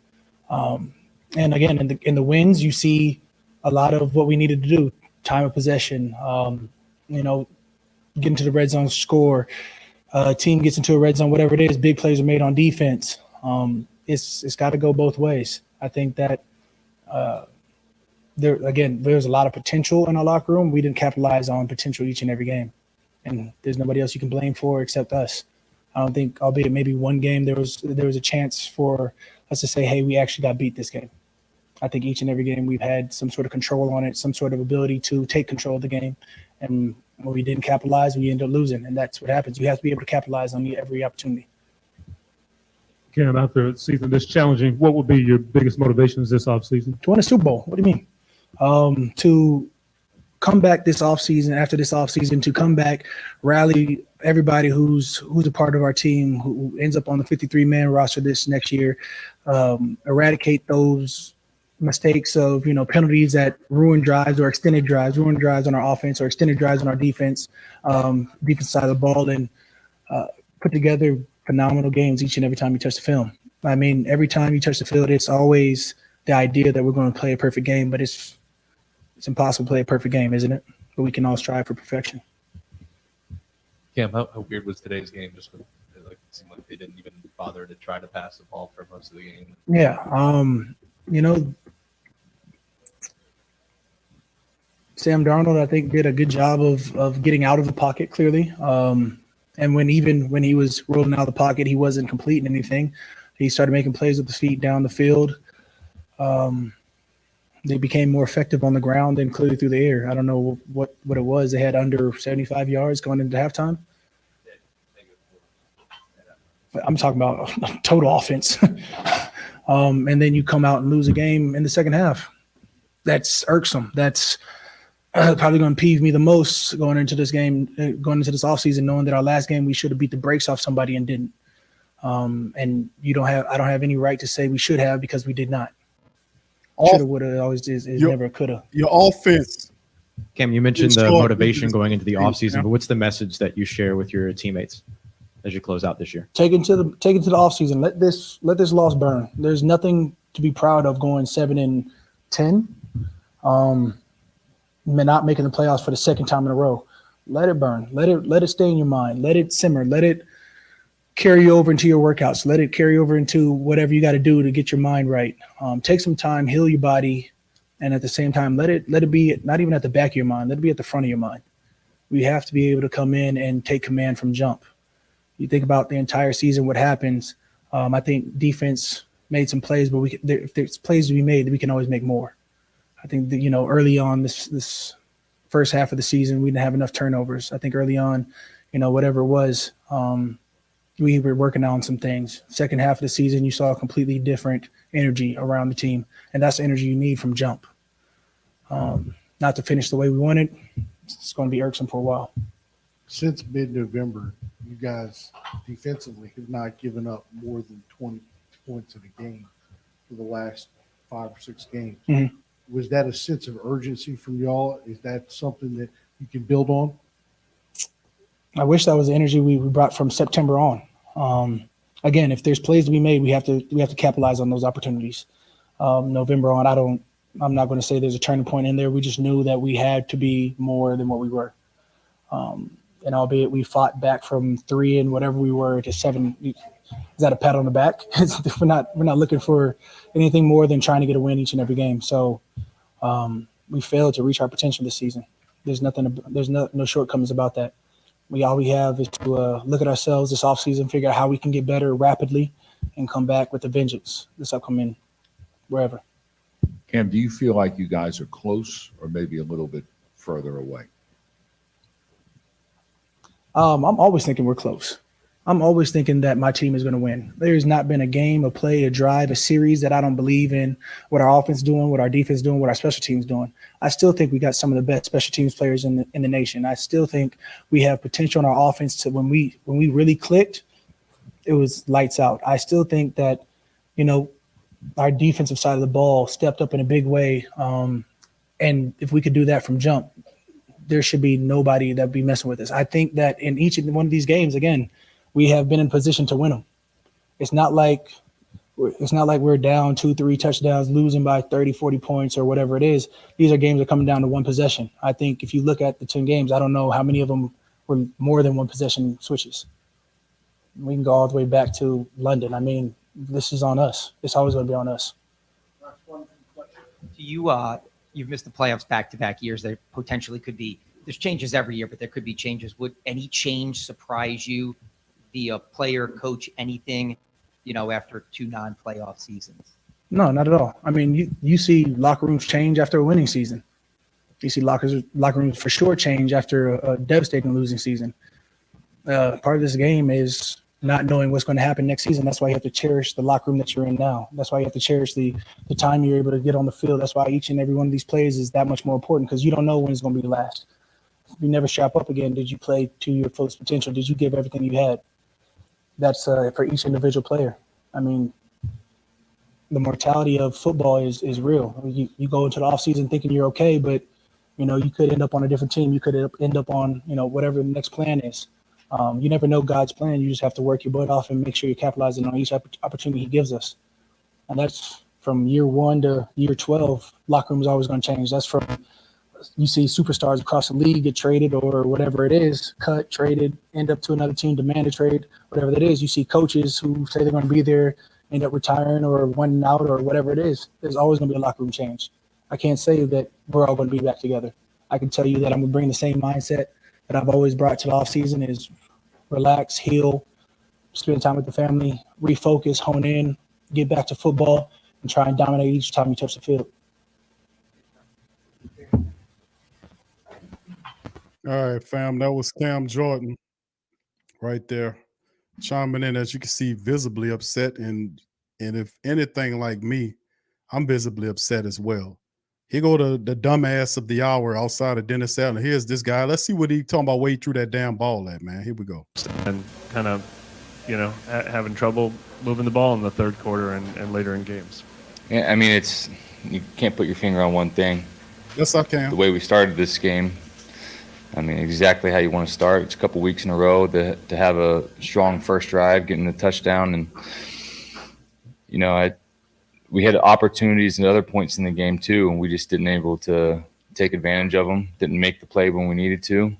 And again, in the wins, you see a lot of what we needed to do. Time of possession, get into the red zone, score. Team gets into a red zone, whatever it is, big plays are made on defense. It's got to go both ways. I think that there's a lot of potential in our locker room. We didn't capitalize on potential each and every game, and there's nobody else you can blame for except us. I don't think, albeit maybe one game, there was a chance for us to say, hey, we actually got beat this game. I think each and every game we've had some sort of control on it, some sort of ability to take control of the game. And when we didn't capitalize, we ended up losing. And that's what happens. You have to be able to capitalize on every opportunity. Cam, after a season this challenging, what would be your biggest motivations this offseason? To win a Super Bowl. What do you mean? To come back this offseason, after this offseason, to come back, rally everybody who's a part of our team, who ends up on the 53-man roster this next year, eradicate those mistakes of, penalties that ruin drives or extended drives, ruin drives on our offense or extended drives on our defense, defense side of the ball, and put together phenomenal games each and every time you touch the film. I mean, every time you touch the field, it's always the idea that we're going to play a perfect game, but it's impossible to play a perfect game, isn't it? But we can all strive for perfection. Cam, how weird was today's game? Just it seemed like they didn't even bother to try to pass the ball for most of the game. Yeah, Sam Darnold, I think, did a good job of getting out of the pocket clearly. And when he was rolling out of the pocket, he wasn't completing anything. He started making plays with the feet down the field. They became more effective on the ground and clearly through the air. I don't know what it was. They had under 75 yards going into halftime. I'm talking about total offense. And then you come out and lose a game in the second half. That's irksome. That's probably going to peeve me the most going into this game, going into this offseason, knowing that our last game we should have beat the brakes off somebody and didn't. And I don't have any right to say we should have because we did not. Shoulda, woulda, always is never coulda. Your offense. Cam, you mentioned the motivation going into the offseason, but what's the message that you share with your teammates as you close out this year? Take it to the offseason. Let this loss burn. There's nothing to be proud of going 7-10. Not making the playoffs for the second time in a row. Let it burn. Let it stay in your mind. Let it simmer. Let it carry over into your workouts. Let it carry over into whatever you got to do to get your mind right. Take some time, heal your body, And at the same time, let it be not even at the back of your mind, let it be at the front of your mind. We have to be able to come in and take command from jump. You think about the entire season, what happens. I think defense made some plays, but if there's plays to be made, we can always make more. I think that, early on this first half of the season, we didn't have enough turnovers. I think early on, whatever it was, we were working on some things. Second half of the season, you saw a completely different energy around the team, and that's the energy you need from jump. Not to finish the way we wanted, it's going to be irksome for a while. Since mid-November, you guys defensively have not given up more than 20 points in a game for the last 5 or 6 games. Mm-hmm. Was that a sense of urgency from y'all? Is that something that you can build on? I wish that was the energy we brought from September on. Again, if there's plays to be made, we have to capitalize on those opportunities. November on, I'm not going to say there's a turning point in there. We just knew that we had to be more than what we were. And albeit we fought back from 3 and whatever we were to 7, is that a pat on the back? we're not looking for anything more than trying to get a win each and every game. So we failed to reach our potential this season. There's no shortcomings about that. All we have is to look at ourselves this offseason, figure out how we can get better rapidly, and come back with a vengeance this upcoming wherever. Cam, do you feel like you guys are close or maybe a little bit further away? I'm always thinking we're close. I'm always thinking that my team is going to win. There's not been a game, a play, a drive, a series that I don't believe in what our offense is doing, what our defense is doing, what our special teams doing. I still think we got some of the best special teams players in the nation. I still think we have potential in our offense to when we really clicked, it was lights out. I still think that, our defensive side of the ball stepped up in a big way. And if we could do that from jump, there should be nobody that be messing with us. I think that in each and one of these games, again, we have been in position to win them. It's not like we're down 2-3 touchdowns, losing by 30, 40 points or whatever it is. These are games that are coming down to one possession. I think if you look at the 10 games, I don't know how many of them were more than one possession switches. We can go all the way back to London. I mean, this is on us. It's always going to be on us. You've missed the playoffs back-to-back years. There potentially could be – there's changes every year, but there could be changes. Would any change surprise you via player, coach, anything, after 2 non-playoff seasons? No, not at all. I mean, you see locker rooms change after a winning season. You see locker rooms for sure change after a devastating losing season. Part of this game is not knowing what's going to happen next season. That's why you have to cherish the locker room that you're in now. That's why you have to cherish the time you're able to get on the field. That's why each and every one of these plays is that much more important, because you don't know when it's going to be the last. If you never strap up again, did you play to your fullest potential? Did you give everything you had? That's for each individual player. I mean, the mortality of football is real. You go into the offseason thinking you're okay, but, you could end up on a different team. You could end up on, whatever the next plan is. You never know God's plan. You just have to work your butt off and make sure you're capitalizing on each opportunity he gives us. And that's from year 1 to year 12. Locker room is always going to change. That's from you see superstars across the league get traded or whatever it is, cut, traded, end up to another team, demand a trade, whatever that is. You see coaches who say they're going to be there, end up retiring or wanting out or whatever it is. There's always going to be a locker room change. I can't say that we're all going to be back together. I can tell you that I'm going to bring the same mindset that I've always brought to the offseason is relax, heal, spend time with the family, refocus, hone in, get back to football, and try and dominate each time you touch the field. All right, fam. That was Cam Jordan right there, chiming in, as you can see, visibly upset. And if anything like me, I'm visibly upset as well. Here go the dumbass of the hour outside of Dennis Allen. Here's this guy. Let's see what he talking about, where he threw that damn ball at, man. Here we go. And kind of, having trouble moving the ball in the third quarter and later in games. Yeah, I mean, you can't put your finger on one thing. Yes, I can. The way we started this game, I mean, exactly how you want to start. It's a couple weeks in a row to have a strong first drive, getting the touchdown. And, we had opportunities at other points in the game too, and we just didn't able to take advantage of them, didn't make the play when we needed to.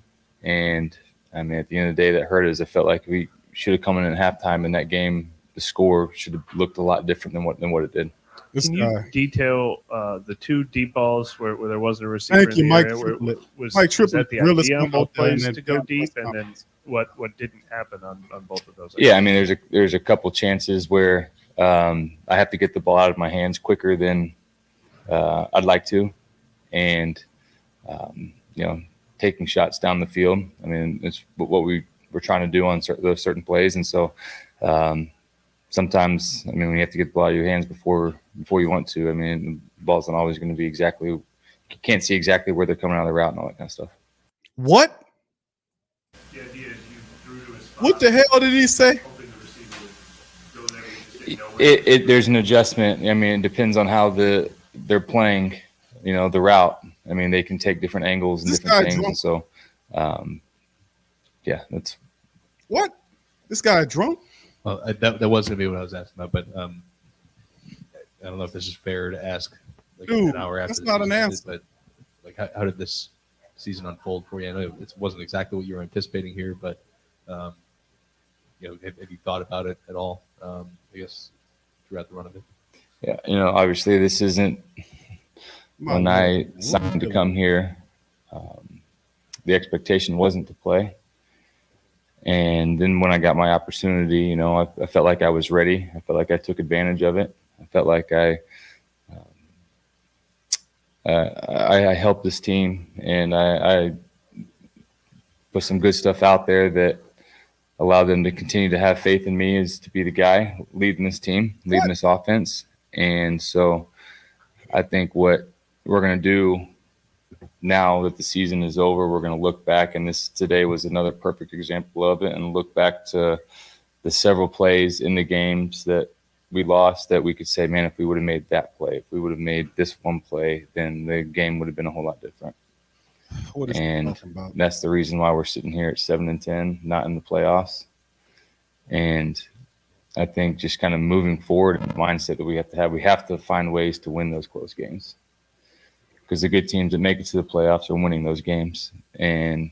And, I mean, at the end of the day, that hurt us. I felt like we should have come in at halftime in that game. The score should have looked a lot different than what it did. This Can you guy. detail the two deep balls where there wasn't a receiver Thank in you, the Mike area? Triplett. Was Mike Triplett that the really idea on stuck both out there in plays that to go damn deep? press And then what didn't happen on both of those? Yeah, I mean, there's a couple chances where I have to get the ball out of my hands quicker than I'd like to, and taking shots down the field. I mean, it's what we were trying to do on those certain plays, and so sometimes, I mean, when you have to get the ball out of your hands before you want to, I mean, the ball's not always going to be exactly. You can't see exactly where they're coming out of the route and all that kind of stuff. What? What the hell did he say? There's an adjustment. I mean, it depends on how they're playing, the route. I mean, they can take different angles and different things. And so, yeah, that's. What? This guy drunk? Well, that was going to be what I was asking about, but I don't know if this is fair to ask like Dude, an hour after. that's not an answer. But like, how did this season unfold for you? I know it wasn't exactly what you were anticipating here, but have you thought about it at all? I guess throughout the run of it. Yeah, obviously this isn't when I signed to come here. The expectation wasn't to play. And then when I got my opportunity, I felt like I was ready. I felt like I took advantage of it. I felt like I helped this team, and I put some good stuff out there that allowed them to continue to have faith in me as to be the guy leading this team, leading this offense. And so I think what we're going to do now that the season is over, we're going to look back, and today was another perfect example of it, and look back to the several plays in the games that we lost that we could say, man, if we would have made that play, if we would have made this one play, then the game would have been a whole lot different. What is he And talking about? that's the reason why we're sitting here at 7-10, not in the playoffs. And I think just kind of moving forward in the mindset that we have to find ways to win those close games. Because the good teams that make it to the playoffs are winning those games. And,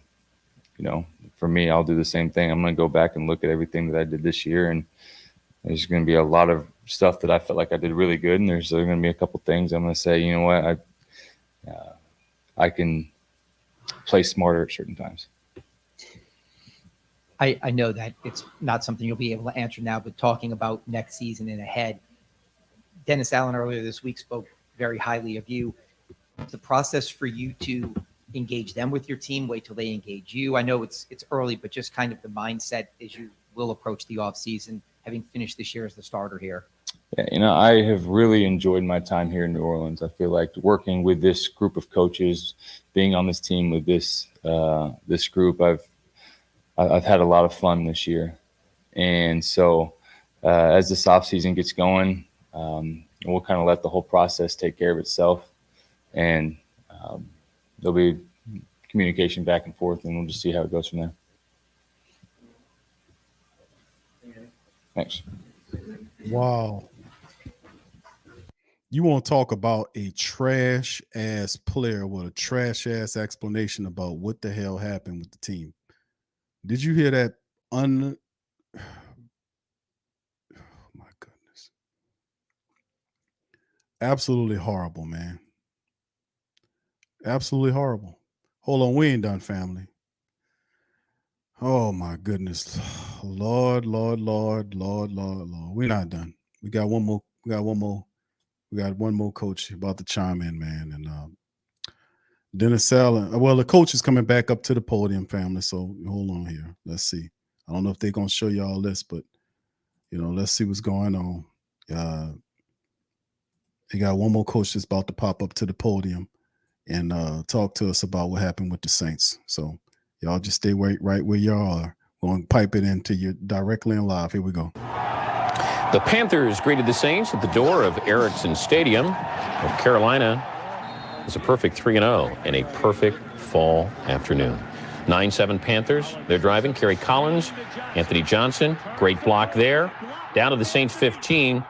for me, I'll do the same thing. I'm going to go back and look at everything that I did this year. And there's going to be a lot of stuff that I felt like I did really good. And there's going to be a couple things I'm going to say, you know what, I can play smarter at certain times. I know that it's not something you'll be able to answer now, but talking about next season and ahead, Dennis Allen earlier this week spoke very highly of you. The process for you to engage them with your team, wait till they engage you. I know it's early, but just kind of the mindset as you will approach the offseason, having finished this year as the starter here. Yeah, I have really enjoyed my time here in New Orleans. I feel like working with this group of coaches, being on this team with this group, I've had a lot of fun this year. And so as this offseason gets going, we'll kind of let the whole process take care of itself. And there'll be communication back and forth, and we'll just see how it goes from there. Thanks. Wow. You want to talk about a trash ass player with a trash ass explanation about what the hell happened with the team? Did you hear that? Oh my goodness. Absolutely horrible, man. Absolutely horrible. Hold on, we ain't done, family. Oh my goodness. Lord. We're not done. We got one more coach about to chime in, man. And Dennis Allen. Well, the coach is coming back up to the podium, family. So hold on here. Let's see. I don't know if they're gonna show you all this, but let's see what's going on. They got one more coach that's about to pop up to the podium and talk to us about what happened with the Saints. So y'all just stay right where y'all are. We're going to pipe it into you directly and live. Here we go. The Panthers greeted the Saints at the door of Erickson Stadium. North Carolina is a perfect 3-0 and a perfect fall afternoon. 9-7 Panthers. They're driving. Kerry Collins, Anthony Johnson. Great block there. Down to the Saints 15.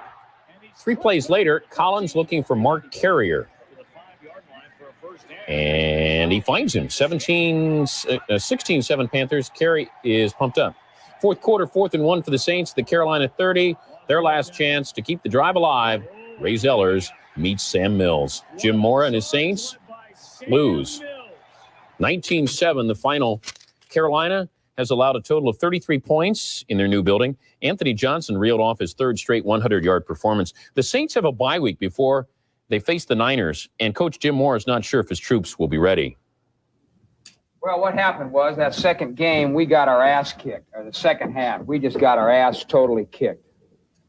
3 plays later, Collins looking for Mark Carrier. And he finds him. 16-7 Panthers. Carey is pumped up. Fourth quarter, 4th and 1 for the Saints. The Carolina 30. Their last chance to keep the drive alive Ray Zellers meets Sam Mills. Jim Mora and his Saints lose. 19-7, the final. Carolina has allowed a total of 33 points in their new building. Anthony Johnson reeled off his third straight 100-yard performance. The Saints have a bye week before they face the Niners, and Coach Jim Mora is not sure if his troops will be ready. Well, what happened was that second game, we got our ass kicked, or the second half. We just got our ass totally kicked.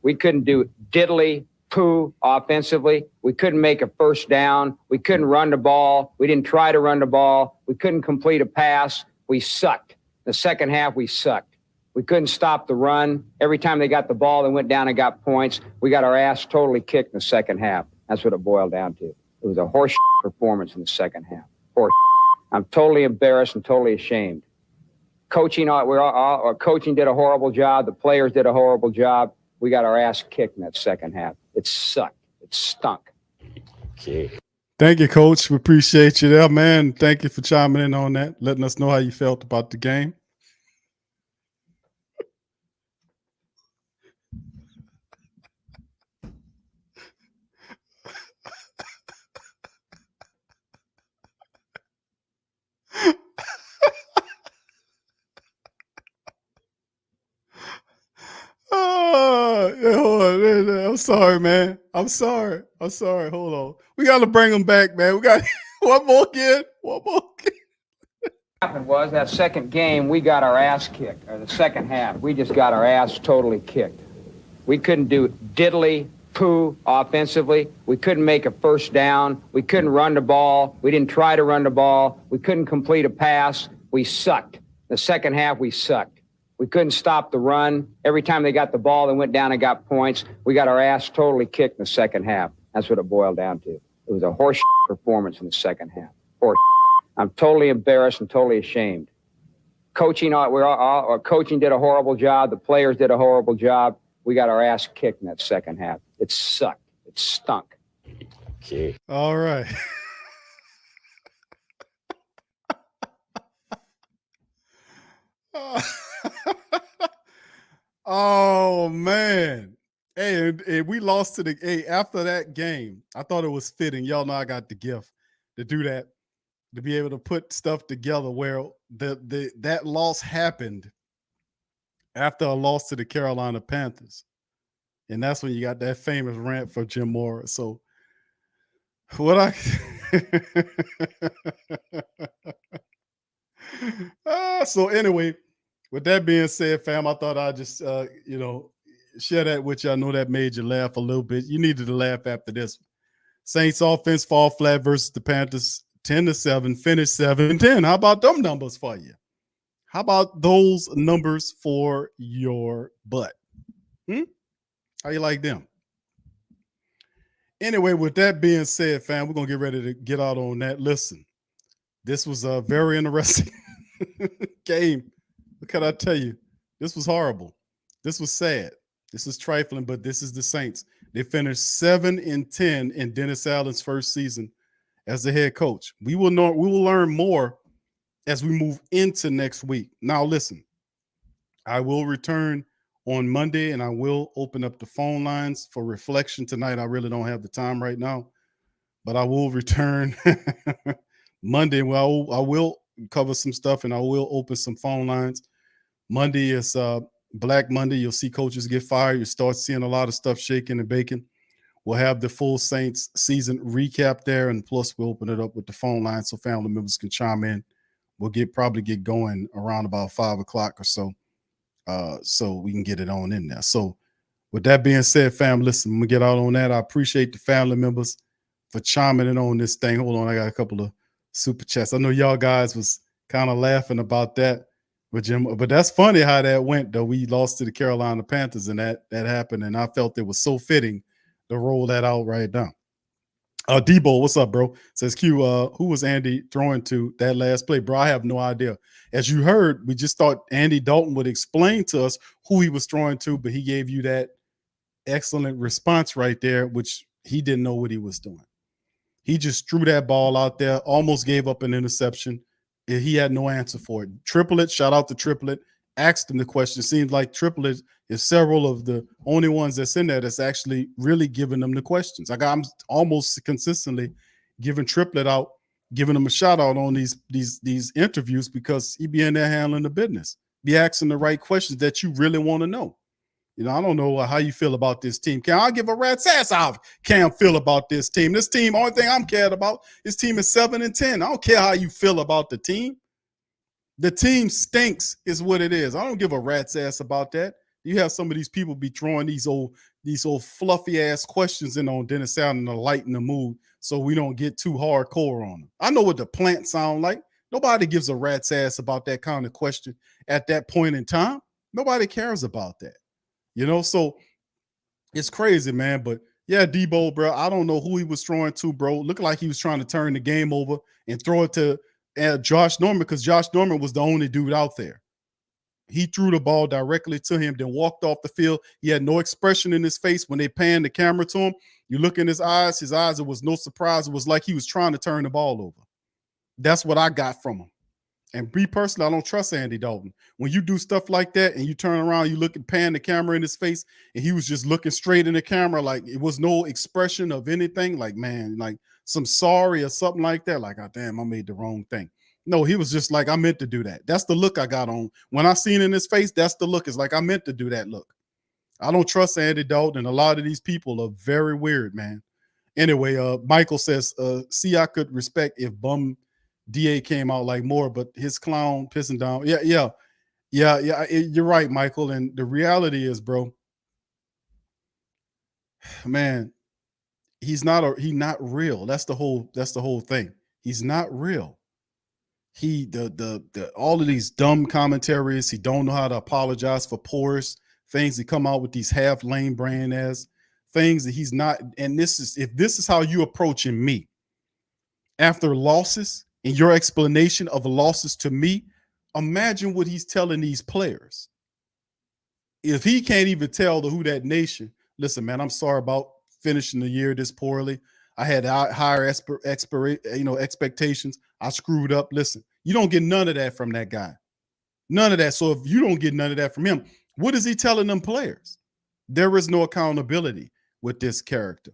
We couldn't do diddly poo offensively. We couldn't make a first down. We couldn't run the ball. We didn't try to run the ball. We couldn't complete a pass. We sucked. The second half, we sucked. We couldn't stop the run. Every time they got the ball, they went down and got points. We got our ass totally kicked in the second half. That's what it boiled down to. It was a horse performance in the second half. Horse. I'm totally embarrassed and totally ashamed. Coaching did a horrible job. The players did a horrible job. We got our ass kicked in that second half. It sucked. It stunk. Okay. Thank you, Coach. We appreciate you there, man. Thank you for chiming in on that, letting us know how you felt about the game. I'm sorry, man. I'm sorry. Hold on. We got to bring them back, man. We got one more again. What happened was that second game, we got our ass kicked, or the second half. We just got our ass totally kicked. We couldn't do diddly poo offensively. We couldn't make a first down. We couldn't run the ball. We didn't try to run the ball. We couldn't complete a pass. We sucked. The second half, we sucked. We couldn't stop the run. Every time they got the ball, they went down and got points. We got our ass totally kicked in the second half. That's what it boiled down to. It was a horse performance in the second half. Horse. I'm totally embarrassed and totally ashamed. Coaching did a horrible job. The players did a horrible job. We got our ass kicked in that second half. It sucked. It stunk. Okay. All right. Oh, man. Hey, and we lost to the after that game. I thought it was fitting. Y'all know I got the gift to do that, to be able to put stuff together where that loss happened after a loss to the Carolina Panthers. And that's when you got that famous rant for Jim Mora. So what so anyway, with that being said, fam, I thought I'd just share that with you. I know that made you laugh a little bit. You needed to laugh after this. Saints offense fall flat versus the Panthers, 10-7, finish 7-10. How about them numbers for you? How about those numbers for your butt? How you like them? Anyway, with that being said, fam, we're going to get ready to get out on that. Listen, this was a very interesting game. What can I tell you? This was horrible. This was sad. This is trifling, but this is the Saints. They finished 7-10 in Dennis Allen's first season as the head coach. We will learn more as we move into next week. Now, listen, I will return on Monday, and I will open up the phone lines for reflection tonight. I really don't have the time right now, but I will return Monday. Well, I will cover some stuff, and I will open some phone lines. Monday is Black Monday. You'll see coaches get fired. You start seeing a lot of stuff shaking and baking. We'll have the full Saints season recap there, and plus we'll open it up with the phone line so family members can chime in. We'll probably get going around about 5 o'clock or so. So we can get it on in there. So with that being said, fam, listen, I'm going to get out on that. I appreciate the family members for chiming in on this thing. Hold on, I got a couple of super chats. I know y'all guys was kind of laughing about that with Jim, but that's funny how that went, though. We lost to the Carolina Panthers, and that happened, and I felt it was so fitting to roll that out right now. Debo, what's up, bro? Says Q, who was Andy throwing to that last play? Bro, I have no idea. As you heard, we just thought Andy Dalton would explain to us who he was throwing to, but he gave you that excellent response right there, which he didn't know what he was doing. He just threw that ball out there, almost gave up an interception. He had no answer for it. Triplet, shout out to Triplet, asked him the question. It seems like Triplett is several of the only ones that's in there that's actually really giving them the questions. Like I'm almost consistently giving Triplett out, giving him a shout out on these interviews because he be in there handling the business, be asking the right questions that you really want to know. You know, I don't know how you feel about this team. Can I give a rat's ass how Cam feel about this team? This team, only thing I'm cared about, this team is 7-10. I don't care how you feel about the team. The team stinks is what it is. I don't give a rat's ass about that. You have some of these people be throwing these old fluffy ass questions in on Dennis Allen to lighten the mood so we don't get too hardcore on them. I know what the plant sound like. Nobody gives a rat's ass about that kind of question at that point in time. Nobody cares about that. You know, so it's crazy, man. But yeah, Debo, bro, I don't know who he was throwing to, bro. Looked like he was trying to turn the game over and throw it to Josh Norman because Josh Norman was the only dude out there. He threw the ball directly to him, then walked off the field. He had no expression in his face when they panned the camera to him. You look in his eyes, it was no surprise. It was like he was trying to turn the ball over. That's what I got from him. And me personally, I don't trust Andy Dalton. When you do stuff like that and you turn around, you look and pan the camera in his face, and he was just looking straight in the camera, like it was no expression of anything, like, man, like some sorry or something like that. Like, oh, damn, I made the wrong thing. No, he was just like, I meant to do that. That's the look I got on. When I seen in his face, that's the look. It's like, I meant to do that look. I don't trust Andy Dalton, and a lot of these people are very weird, man. Anyway, Michael says, see, I could respect if Bum DA came out like more, but his clown pissing down. Yeah. You're right, Michael. And the reality is, bro, man, he's not real. That's the whole thing. He's not real. He all of these dumb commentaries. He don't know how to apologize for porous things. He come out with these half lame brand ass things that he's not. And if this is how you approaching me after losses. And your explanation of losses to me, imagine what he's telling these players. If he can't even tell the Who Dat Nation, listen, man, I'm sorry about finishing the year this poorly. I had higher expectations. I screwed up. Listen, you don't get none of that from that guy. None of that. So if you don't get none of that from him, what is he telling them players? There is no accountability with this character.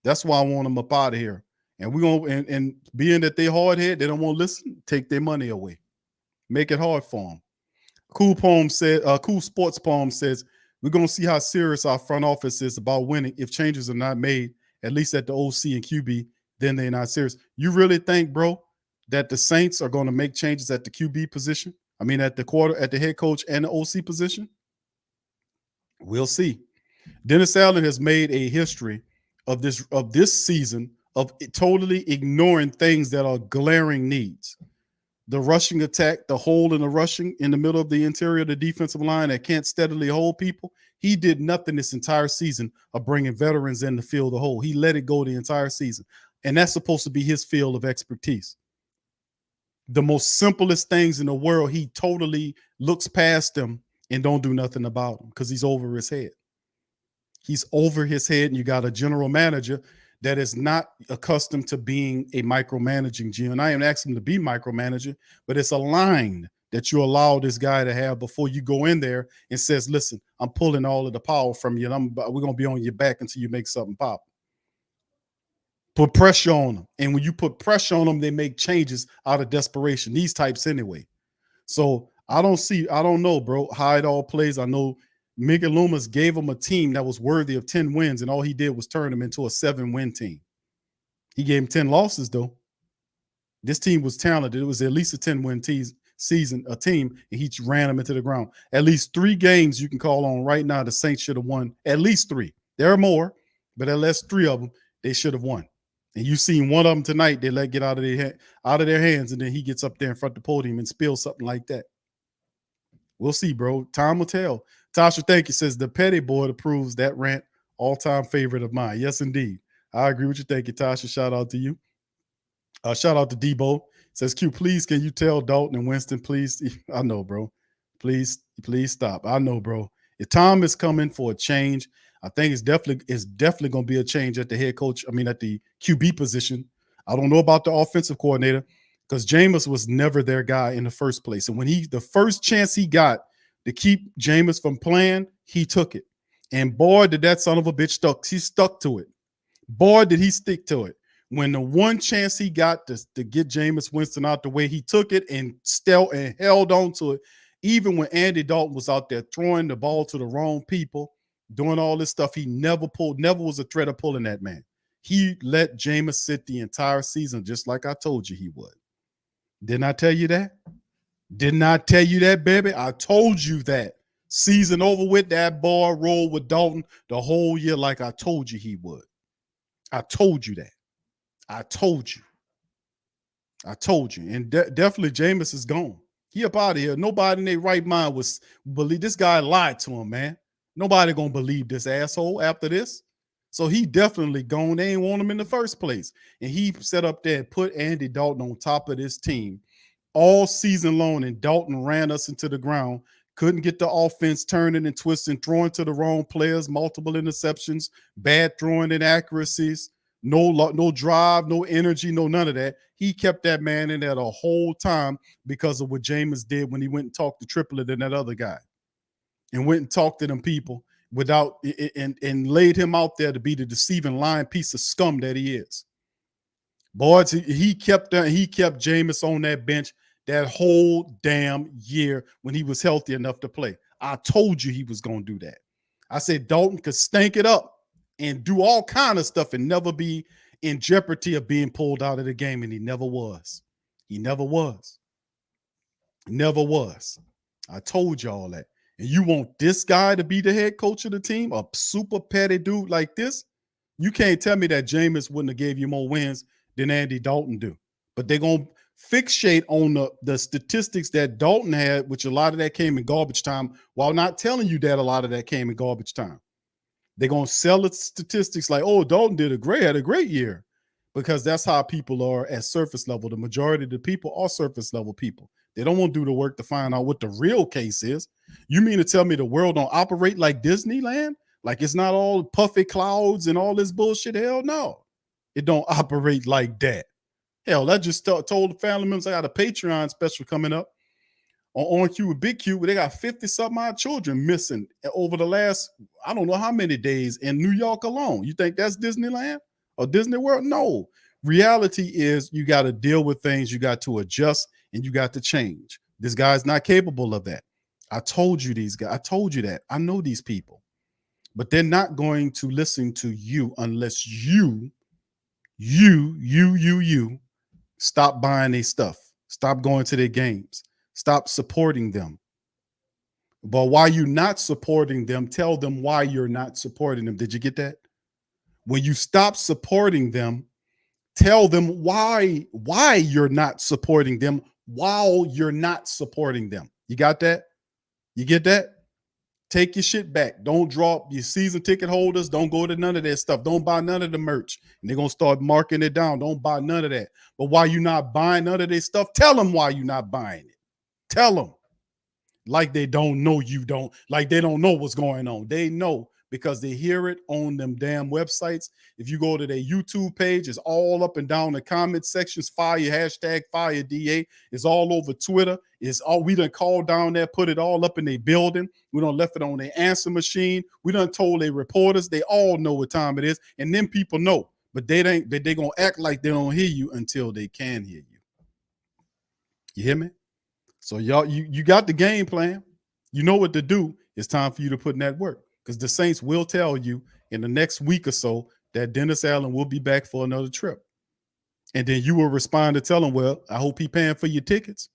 That's why I want him up out of here. And we're going to, and being that they hard head, they don't want to listen, take their money away. Make it hard for them. Cool Sports Poem says, we're going to see how serious our front office is about winning. If changes are not made, at least at the OC and QB, then they're not serious. You really think, bro, that the Saints are going to make changes at the QB position? I mean, at the head coach and the OC position? We'll see. Dennis Allen has made a history of this season of totally ignoring things that are glaring needs. The rushing attack, the hole in the rushing in the middle of the interior of the defensive line that can't steadily hold people. He did nothing this entire season of bringing veterans in to fill the hole. He let it go the entire season. And that's supposed to be his field of expertise. The most simplest things in the world, he totally looks past them and don't do nothing about them because he's over his head. He's over his head, and you got a general manager that is not accustomed to being a micromanaging GM. And I am asking him to be micromanager, but it's a line that you allow this guy to have before you go in there and says, listen, I'm pulling all of the power from you, and we're going to be on your back until you make something pop. Put pressure on them. And when you put pressure on them, they make changes out of desperation. These types anyway. So I don't know, bro, how it all plays. I know Miguel Loomis gave him a team that was worthy of 10 wins, and all he did was turn them into a 7-win team. He gave him 10 losses, though. This team was talented. It was at least a 10-win season, a team, and he ran them into the ground. At least 3 games you can call on right now the Saints should have won. At least 3. There are more, but at least 3 of them they should have won. And you've seen one of them tonight they let get out of their hands, and then he gets up there in front of the podium and spills something like that. We'll see, bro. Time will tell. Tasha, thank you, says the Petty Board approves that rant. All-time favorite of mine. Yes, indeed. I agree with you. Thank you, Tasha. Shout out to you. Shout out to Debo. Says, Q, please, can you tell Dalton and Winston, please? I know, bro. Please stop. I know, bro. If time is coming for a change, I think it's definitely going to be a change at the head coach. I mean, at the QB position. I don't know about the offensive coordinator because Jameis was never their guy in the first place. And when the first chance he got to keep Jameis from playing, he took it. And boy, did that son of a bitch stuck. He stuck to it. Boy, did he stick to it. When the one chance he got to get Jameis Winston out the way, he took it and held on to it. Even when Andy Dalton was out there throwing the ball to the wrong people, doing all this stuff, he never was a threat of pulling that man. He let Jameis sit the entire season, just like I told you he would. Didn't I tell you that? Didn't I tell you that, baby? I told you that. Season over with, that boy rolled with Dalton the whole year like I told you he would. I told you that. I told you. I told you. And definitely Jameis is gone. He up out of here. Nobody in their right mind was believe this guy lied to him, man. Nobody gonna believe this asshole after this. So he definitely gone. They ain't want him in the first place. And he set up there and put Andy Dalton on top of this team all season long. And Dalton ran us into the ground. Couldn't get the offense turning and twisting, throwing to the wrong players, multiple interceptions, bad throwing inaccuracies, no drive, no energy, no none of that. He kept that man in there the whole time because of what Jameis did when he went and talked to Triplett and that other guy and went and talked to them people without and laid him out there to be the deceiving lying piece of scum that he is. Boys, he kept Jameis on that bench that whole damn year when he was healthy enough to play. I told you he was going to do that. I said Dalton could stank it up and do all kind of stuff and never be in jeopardy of being pulled out of the game, and he never was. He never was. Never was. I told you all that. And you want this guy to be the head coach of the team, a super petty dude like this? You can't tell me that Jameis wouldn't have gave you more wins than Andy Dalton do. But they're going to fixate on the statistics that Dalton had, which a lot of that came in garbage time, while not telling you that a lot of that came in garbage time. They're going to sell the statistics like, oh, Dalton had a great year, because that's how people are at surface level. The majority of the people are surface level people. They don't want to do the work to find out what the real case is. You mean to tell me the world don't operate like Disneyland? Like it's not all puffy clouds and all this bullshit? Hell no. It don't operate like that. Hell, I just told the family members I got a Patreon special coming up on Q with Big Q. They got 50-something odd children missing over the last, I don't know how many days in New York alone. You think that's Disneyland or Disney World? No. Reality is you got to deal with things. You got to adjust and you got to change. This guy's not capable of that. I told you these guys. I told you that. I know these people. But they're not going to listen to you unless you stop buying their stuff. Stop going to their games. Stop supporting them. But while you're not supporting them, tell them why you're not supporting them. Did you get that? When you stop supporting them, tell them why you're not supporting them while you're not supporting them. You got that? You get that? Take your shit back. Don't drop your season ticket holders. Don't go to none of that stuff. Don't buy none of the merch. And they're going to start marking it down. Don't buy none of that. But why you not buying none of this stuff, tell them why you're not buying it. Tell them. Like they don't know you don't. Like they don't know what's going on. They know because they hear it on them damn websites. If you go to their YouTube page, it's all up and down the comment sections. Fire hashtag fire DA. It's all over Twitter. It's all we done called down there, put it all up in their building. We done left it on their answer machine. We done told their reporters. They all know what time it is. And then people know, but they gonna act like they don't hear you until they can hear you. You hear me? So y'all, you got the game plan. You know what to do. It's time for you to put in that work. Because the Saints will tell you in the next week or so that Dennis Allen will be back for another trip. And then you will respond to tell him, well, I hope he paying for your tickets.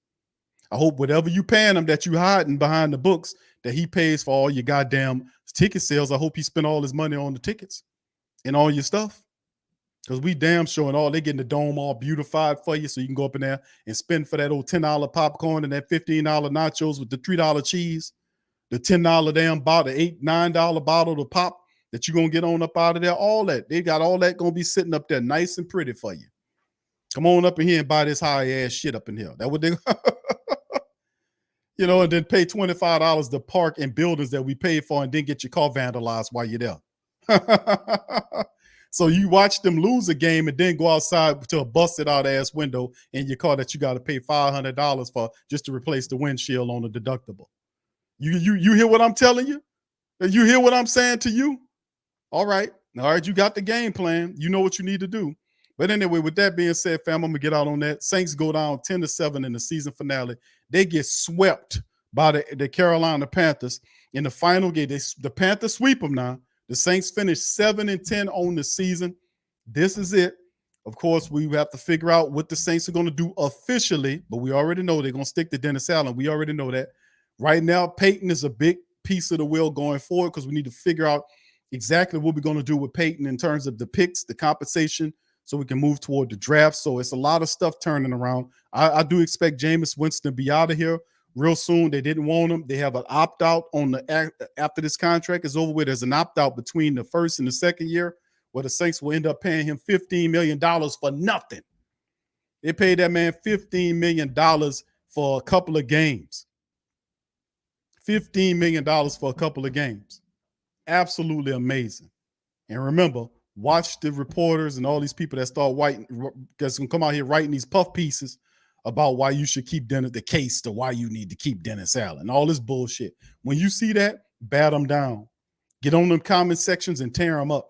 I hope whatever you paying him that you hiding behind the books, that he pays for all your goddamn ticket sales. I hope he spent all his money on the tickets and all your stuff. Because we damn sure and all, they getting the dome all beautified for you so you can go up in there and spend for that old $10 popcorn and that $15 nachos with the $3 cheese. The $10 damn bottle, $8, $9 bottle of pop that you're going to get on up out of there, all that. They got all that going to be sitting up there nice and pretty for you. Come on up in here and buy this high-ass shit up in here. That what they, you know, and then pay $25 to park in buildings that we paid for and then get your car vandalized while you're there. So you watch them lose a game and then go outside to a busted out ass window in your car that you got to pay $500 for just to replace the windshield on the deductible. You hear what I'm telling you? You hear what I'm saying to you? All right, you got the game plan. You know what you need to do. But anyway, with that being said, fam, I'm gonna get out on that. Saints go down 10-7 in the season finale. They get swept by the Carolina Panthers in the final game. The Panthers sweep them now. The Saints finish 7-10 on the season. This is it. Of course, we have to figure out what the Saints are going to do officially, but we already know they're going to stick to Dennis Allen. We already know that. Right now, Peyton is a big piece of the wheel going forward because we need to figure out exactly what we're going to do with Peyton in terms of the picks, the compensation, so we can move toward the draft. So it's a lot of stuff turning around. I do expect Jameis Winston to be out of here real soon. They didn't want him. They have an opt-out on the after this contract is over with. There's an opt-out between the first and the second year where the Saints will end up paying him $15 million for nothing. They paid that man $15 million for a couple of games. $15 million for a couple of games. Absolutely amazing. And remember, watch the reporters and all these people that start writing, that's going to come out here writing these puff pieces about why you should keep Dennis, the case to why you need to keep Dennis Allen, all this bullshit. When you see that, bat them down. Get on them comment sections and tear them up.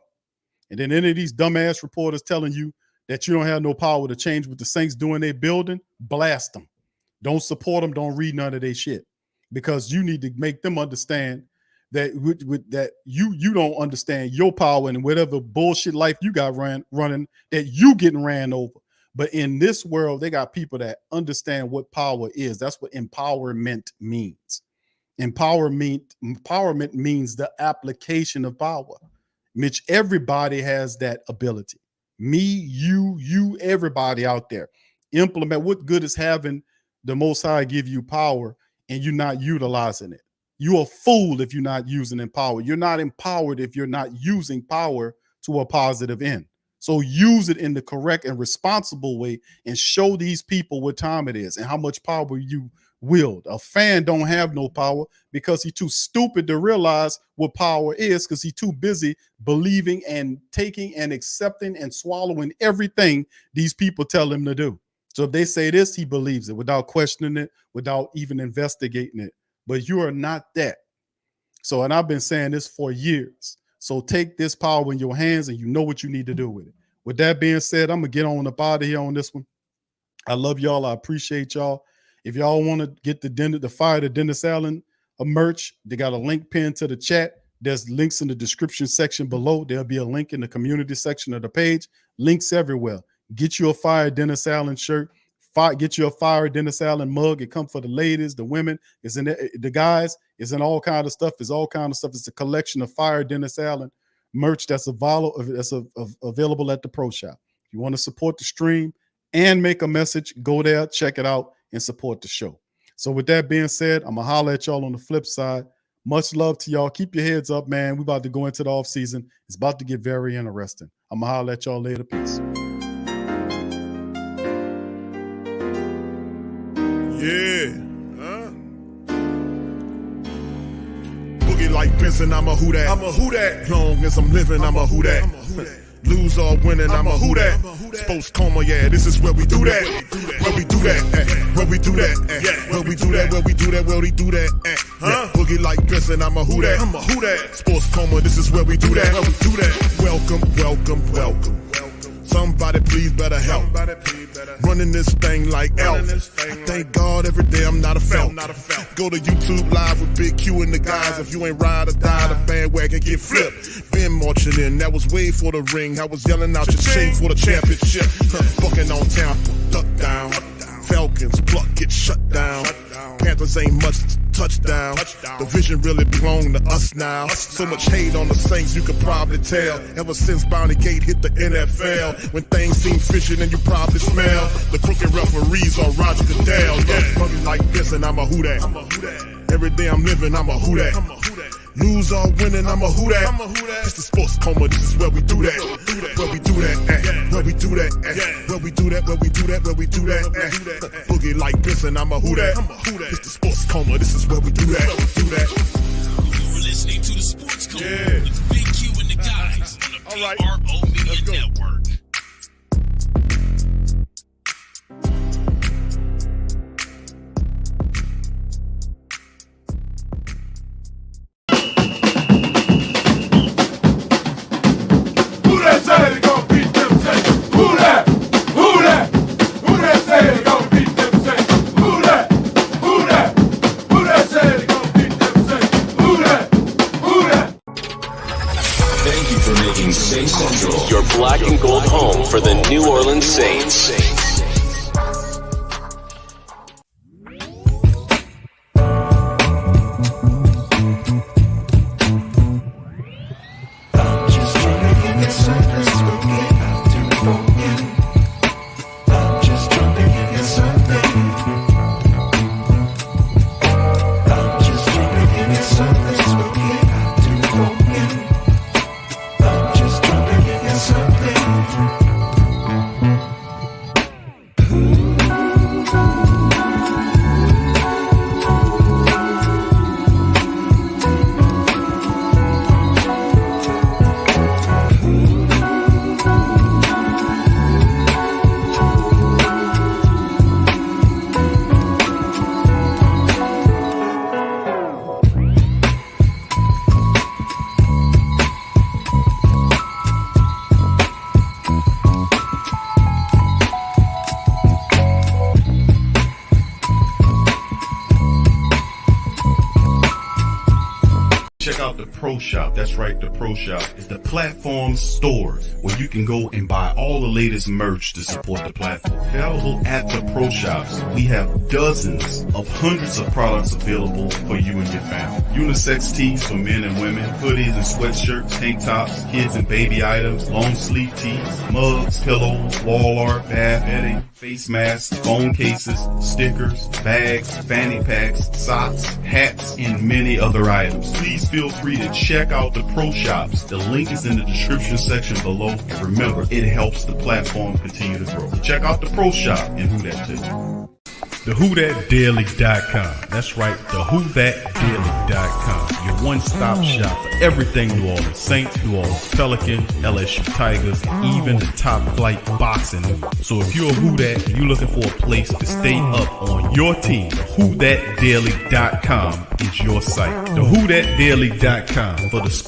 And then any of these dumbass reporters telling you that you don't have no power to change what the Saints do in their building, blast them. Don't support them. Don't read none of their shit. Because you need to make them understand that that you don't understand your power and whatever bullshit life you got running, that you getting ran over. But in this world, they got people that understand what power is. That's what empowerment means. Empowerment means the application of power. Mitch, everybody has that ability. Me, you, everybody out there. Implement. What good is having the Most High give you power and you're not utilizing it? You're a fool if you're not using empower. You're not empowered if you're not using power to a positive end. So use it in the correct and responsible way and show these people what time it is and how much power you wield. A fan don't have no power because he's too stupid to realize what power is because he's too busy believing and taking and accepting and swallowing everything these people tell him to do. So if they say this, he believes it without questioning it, without even investigating it. But you are not that. So, and I've been saying this for years. So take this power in your hands and you know what you need to do with it. With that being said, I'm going to get on up out of here on this one. I love y'all. I appreciate y'all. If y'all want to get the Fire to Dennis Allen merch, they got a link pinned to the chat. There's links in the description section below. There'll be a link in the community section of the page. Links everywhere. Get you a Fire Dennis Allen shirt. Get you a Fire Dennis Allen mug. It comes for the ladies, the women. It's in the guys. It's in all kind of stuff. It's all kind of stuff. It's a collection of Fire Dennis Allen merch that's available at the Pro Shop. If you want to support the stream and make a message, go there, check it out, and support the show. So with that being said, I'm going to holler at y'all on the flip side. Much love to y'all. Keep your heads up, man. We're about to go into the off season. It's about to get very interesting. I'm going to holler at y'all later. Peace. Yeah. Boogie like Benson, I'm a who that. I'm a who that. Long as I'm living, I'm a who that. Lose or winning, I'm a who that. Sports Coma, yeah, this is where we do that. Where we do that, where we do that, where we do that, where we do that, where we do that. Boogie like Benson, I'm a who that. I'm a who that. Sports Coma, this is where we do that. Where we do that. Welcome, welcome, welcome. Somebody please better help. Running this thing like Elf. I thank God every day I'm not a felt. Go to YouTube Live with Big Q and the guys. If you ain't ride or die, the bandwagon get flipped. Been marching in, that was way for the ring. I was yelling out your chain for the championship. Bucking on town, duck down. Falcons, pluck, get shut down. Panthers ain't much touchdown. The vision really belong to us now. So much hate on the Saints, you could probably tell. Ever since Bounty Gate hit the NFL, when things seem fishy and you probably smell the crooked referees on Roger Goodell. Yeah, probably like this and I'm a who that. Every day I'm living, I'm a who that. Lose or winning, I'm a who that. It's the Sports Coma, this is where we do that. Where we do that, where we do that, where we do that, where we do that, where we do that. Boogie like Benson, I'm a who that. It's the Sports Coma, this is where we do that. You're listening to the Sports Coma with Big Q and the guys on the PRO Media Network. Saints. Check out the Pro Shop. That's right, the Pro Shop is the platform store where you can go and buy all the latest merch to support the platform. Available at the Pro Shops, we have dozens of hundreds of products available for you and your family. Unisex tees for men and women, hoodies and sweatshirts, tank tops, kids and baby items, long sleeve tees, mugs, pillows, wall art, bath bedding, face masks, phone cases, stickers, bags, fanny packs, socks, hats, and many other items. Please feel free to check out the Pro Shops. The link is in the description section below. And remember, it helps the platform continue to grow. Check out the Pro Shop and Who That too. TheWhoThatDaily.com. That's right, TheWhoThatDaily.com. Your one-stop shop for everything New Orleans Saints, New Orleans Pelicans, LSU Tigers, and even the top flight boxing news. So if you're a Who That and you're looking for a place to stay up on your team, WhoThatDaily.com is your site. TheWhoThatDaily.com for the